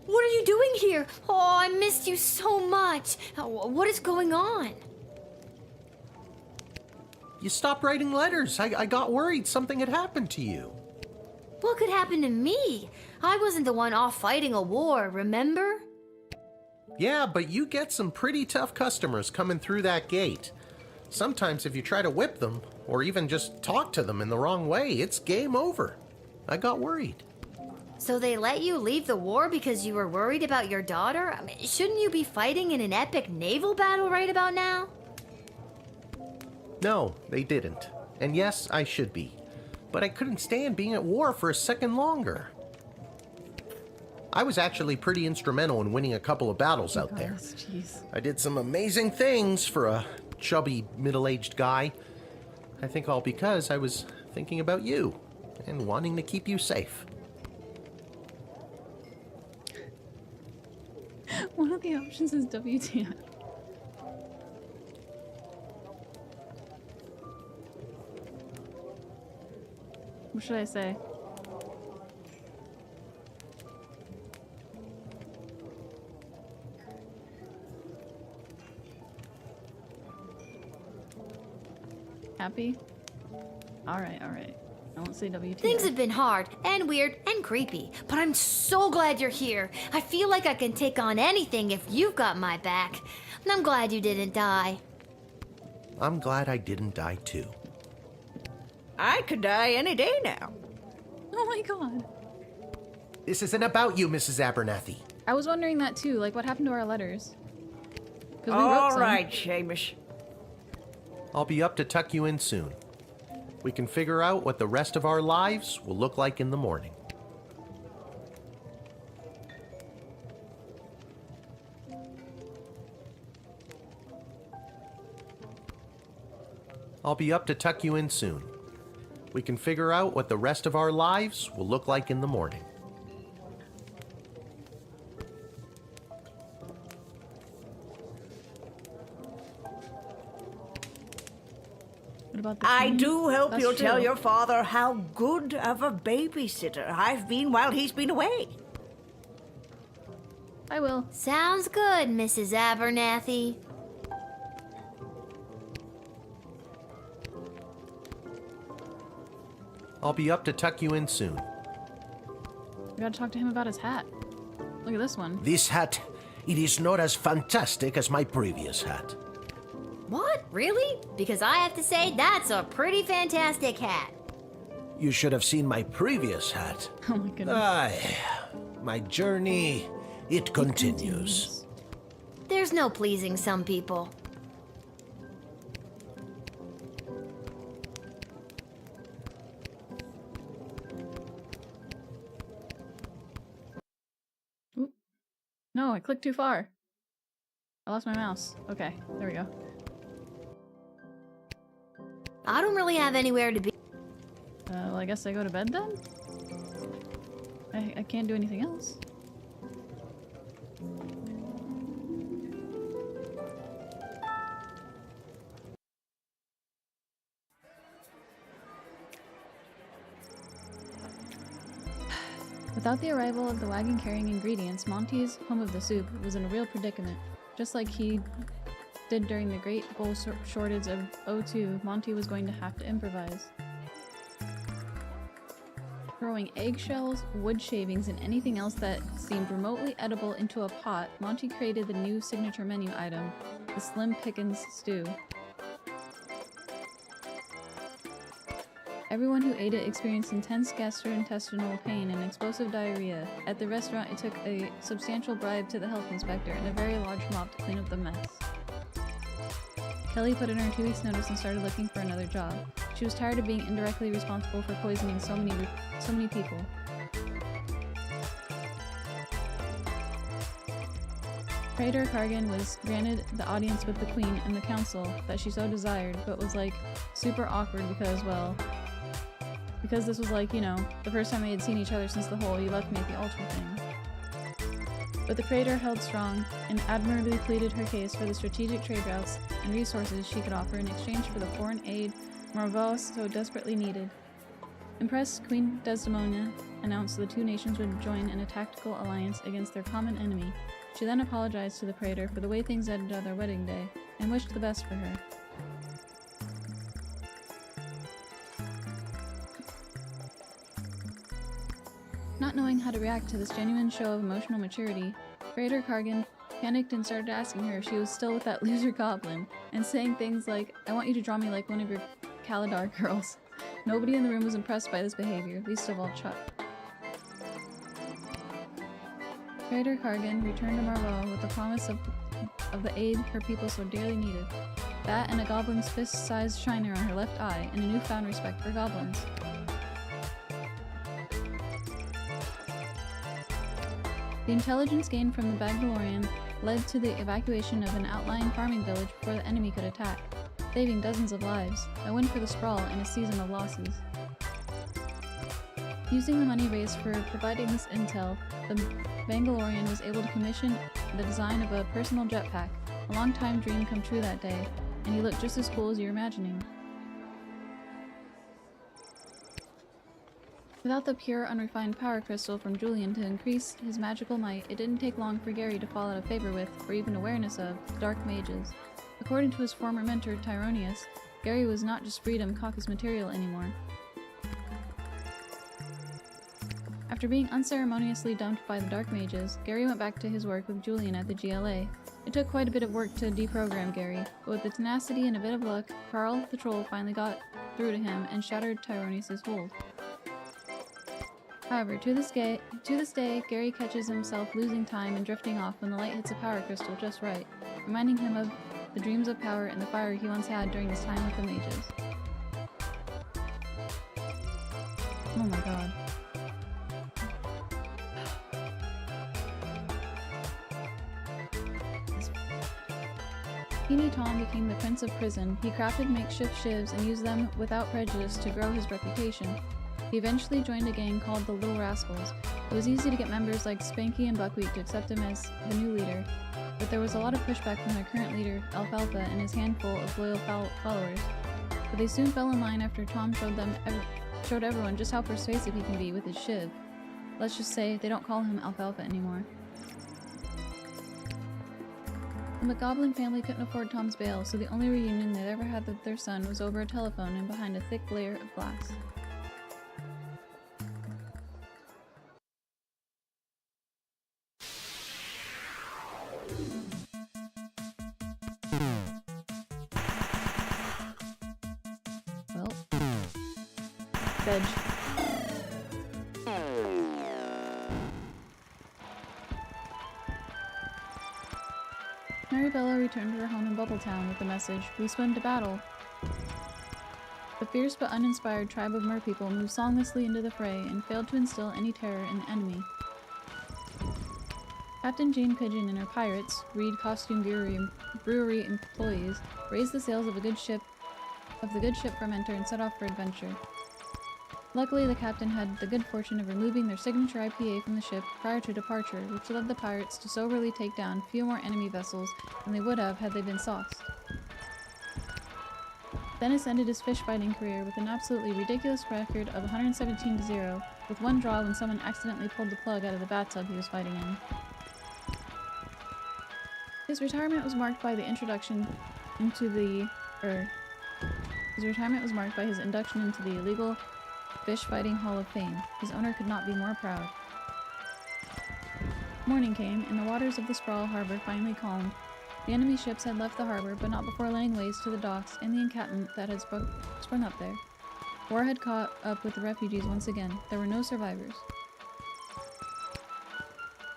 What are you doing here? Oh, I missed you so much. What is going on? You stopped writing letters. I got worried something had happened to you. What could happen to me? I wasn't the one off fighting a war, remember? Yeah, but you get some pretty tough customers coming through that gate. Sometimes if you try to whip them, or even just talk to them in the wrong way, it's game over. I got worried. So they let you leave the war because you were worried about your daughter? I mean, shouldn't you be fighting in an epic naval battle right about now? No, they didn't. And yes, I should be. But I couldn't stand being at war for a second longer. I was actually pretty instrumental in winning a couple of battles out there. Jeez. I did some amazing things for a chubby, middle-aged guy. I think all because I was thinking about you and wanting to keep you safe. One of the options is WTF. What should I say? Happy? Alright, alright. I won't say WTF. Things have been hard and weird and creepy, but I'm so glad you're here. I feel like I can take on anything if you've got my back. And I'm glad you didn't die. I'm glad I didn't die too. I could die any day now. Oh my god. This isn't about you, Mrs. Abernathy. I was wondering that too, like what happened to our letters? 'Cause we wrote All some. right, Seamus. I'll be up to tuck you in soon. We can figure out what the rest of our lives will look like in the morning. I'll be up to tuck you in soon. We can figure out what the rest of our lives will look like in the morning. What about the I queen? do hope That's you'll true. tell your father how good of a babysitter I've been while he's been away. I will. Sounds good, Mrs. Abernathy. I'll be up to tuck you in soon. We gotta talk to him about his hat. Look at this one. This hat, it is not as fantastic as my previous hat. What? Really? Because I have to say, that's a pretty fantastic hat. You should have seen my previous hat. Oh my goodness. Aye, my journey, it continues. There's no pleasing some people. Oop. No, I clicked too far. I lost my mouse. Okay, there we go. I don't really have anywhere to be. Well, I guess I go to bed then? I can't do anything else. Without the arrival of the wagon carrying ingredients, Monty's home of the soup was in a real predicament. Just like he did during the Great Bowl Shortage of '02, Monty was going to have to improvise. Throwing eggshells, wood shavings, and anything else that seemed remotely edible into a pot, Monty created the new signature menu item, the Slim Pickens Stew. Everyone who ate it experienced intense gastrointestinal pain and explosive diarrhea. At the restaurant, it took a substantial bribe to the health inspector and a very large mop to clean up the mess. Kelly put in her 2 weeks' notice and started looking for another job. She was tired of being indirectly responsible for poisoning so many people. Praetor Kargan was granted the audience with the Queen and the Council that she so desired, but was like super awkward because, well, because this was like, you know, the first time they had seen each other since the whole "you left me at the altar" thing. But the Praetor held strong and admirably pleaded her case for the strategic trade routes and resources she could offer in exchange for the foreign aid Marvel so desperately needed. Impressed, Queen Desdemona announced the two nations would join in a tactical alliance against their common enemy. She then apologized to the Praetor for the way things ended on their wedding day and wished the best for her. Not knowing how to react to this genuine show of emotional maturity, Praetor Kargan panicked and started asking her if she was still with that loser goblin, and saying things like, "I want you to draw me like one of your Kaladar girls." Nobody in the room was impressed by this behavior, least of all Chuck. Praetor Kargan returned to Marvel with the promise of the aid her people so dearly needed. That and a goblin's fist-sized shiner on her left eye, and a newfound respect for goblins. The intelligence gained from the Bagdalorian led to the evacuation of an outlying farming village before the enemy could attack, saving dozens of lives, a win for the Sprawl in a season of losses. Using the money raised for providing this intel, the Bangalorian was able to commission the design of a personal jetpack, a long-time dream come true that day, and he looked just as cool as you're imagining. Without the pure, unrefined power crystal from Julian to increase his magical might, it didn't take long for Gary to fall out of favor with, or even awareness of, dark mages. According to his former mentor, Tyronius, Gary was not just Freedom Caucus material anymore. After being unceremoniously dumped by the Dark Mages, Gary went back to his work with Julian at the GLA. It took quite a bit of work to deprogram Gary, but with the tenacity and a bit of luck, Carl the Troll finally got through to him and shattered Tyronius' hold. However, to this day, Gary catches himself losing time and drifting off when the light hits a power crystal just right, reminding him of the dreams of power and the fire he once had during his time with the mages. Oh my god. Teeny Tom became the Prince of Prison. He crafted makeshift shivs and used them without prejudice to grow his reputation. He eventually joined a gang called the Little Rascals. It was easy to get members like Spanky and Buckwheat to accept him as the new leader, but there was a lot of pushback from their current leader, Alfalfa, and his handful of loyal followers. But they soon fell in line after Tom showed everyone just how persuasive he can be with his shiv. Let's just say they don't call him Alfalfa anymore. The Goblin family couldn't afford Tom's bail, so the only reunion they ever had with their son was over a telephone and behind a thick layer of glass. Well, veg. Maribella returned to her home in Bubbletown with the message, "We swim to battle." The fierce but uninspired tribe of merpeople moved songlessly into the fray and failed to instill any terror in the enemy. Captain Jane Pigeon and her pirates, Reed Costume Brewery employees, raised the sails of the good ship Fermenter and set off for adventure. Luckily, the captain had the good fortune of removing their signature IPA from the ship prior to departure, which led the pirates to soberly take down few more enemy vessels than they would have had they been sauced. Dennis ended his fish fighting career with an absolutely ridiculous record of 117-0, with one draw when someone accidentally pulled the plug out of the bathtub he was fighting in. His retirement was marked by his induction into the illegal Fish Fighting Hall of Fame. His owner could not be more proud. Morning came, and the waters of the Sprawl harbor finally calmed. The enemy ships had left the harbor, but not before laying waste to the docks and the encampment that had sprung up there. War had caught up with the refugees once again. There were no survivors.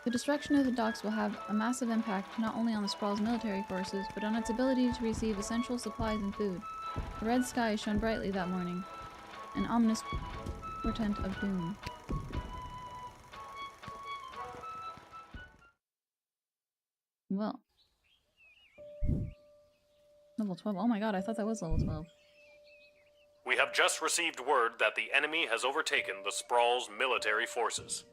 The destruction of the docks will have a massive impact not only on the Sprawl's military forces, but on its ability to receive essential supplies and food. The red sky shone brightly that morning, an ominous portent of doom. Well. Level 12. Oh my god, I thought that was level 12. We have just received word that the enemy has overtaken the Sprawl's military forces.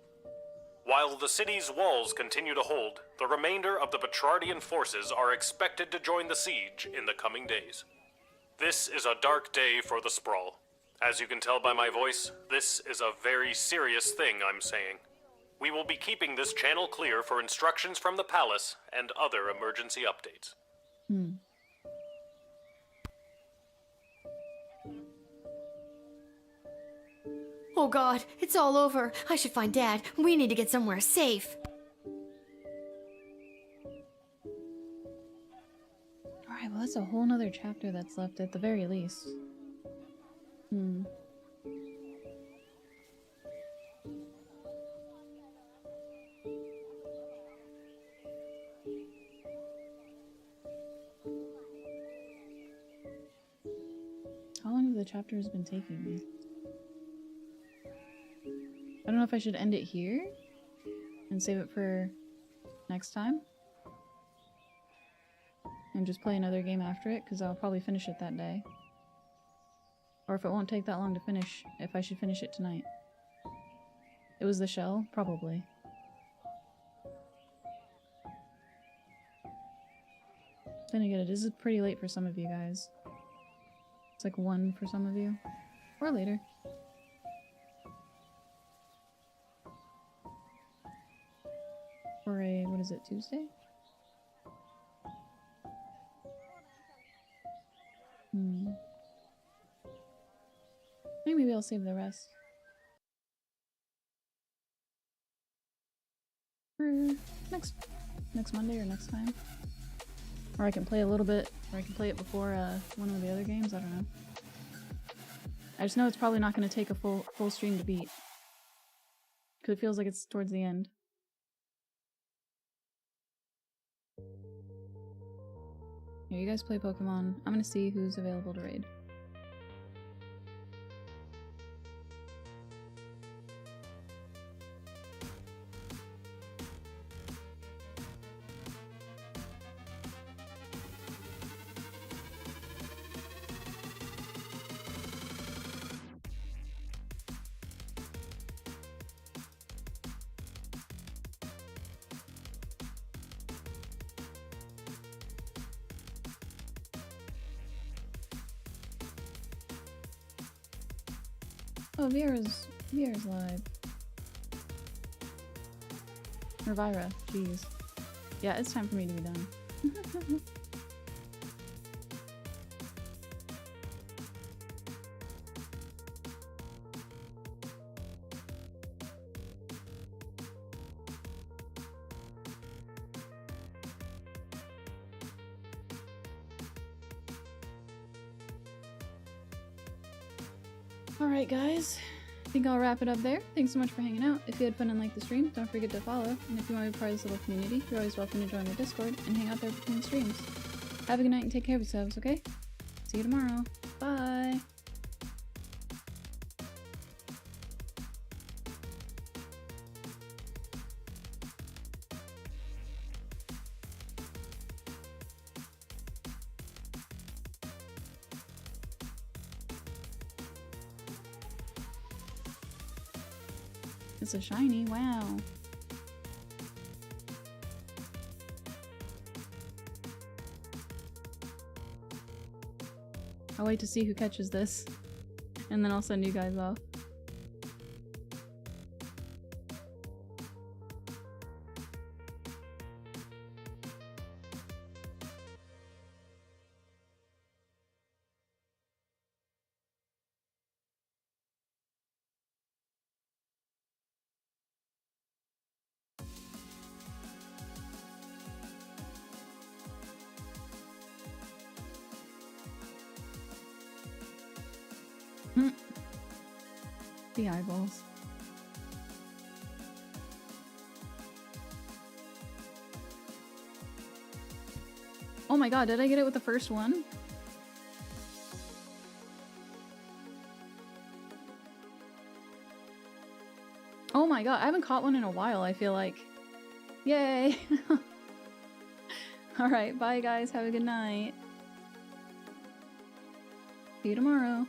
While the city's walls continue to hold, the remainder of the Petrardian forces are expected to join the siege in the coming days. This is a dark day for the Sprawl. As you can tell by my voice, this is a very serious thing I'm saying. We will be keeping this channel clear for instructions from the palace and other emergency updates. Oh god, it's all over. I should find Dad. We need to get somewhere safe. Alright, well that's a whole nother chapter that's left at the very least. How long have the chapters been taking me? I don't know if I should end it here and save it for next time and just play another game after it, because I'll probably finish it that day. Or if it won't take that long to finish, if I should finish it tonight. It was the shell? Probably. Then again, it is pretty late for some of you guys. It's like 1 for some of you. Or later. For a, what is it, Tuesday? Maybe I'll save the rest for next Monday or next time. Or I can play a little bit, or I can play it before one of the other games, I don't know. I just know it's probably not going to take a full stream to beat. Because it feels like it's towards the end. Here, you guys play Pokemon. I'm gonna see who's available to raid. Oh, Vieira's live. Elvira, jeez. Yeah, it's time for me to be done. Alright guys, I think I'll wrap it up there. Thanks so much for hanging out. If you had fun and liked the stream, don't forget to follow. And if you want to be part of this little community, you're always welcome to join the Discord and hang out there between streams. Have a good night and take care of yourselves, okay? See you tomorrow. Bye! It's a shiny, wow. I'll wait to see who catches this, and then I'll send you guys off. The eyeballs. Oh my god, did I get it with the first one? Oh my god, I haven't caught one in a while, I feel like. Yay! Alright, bye guys, have a good night. See you tomorrow.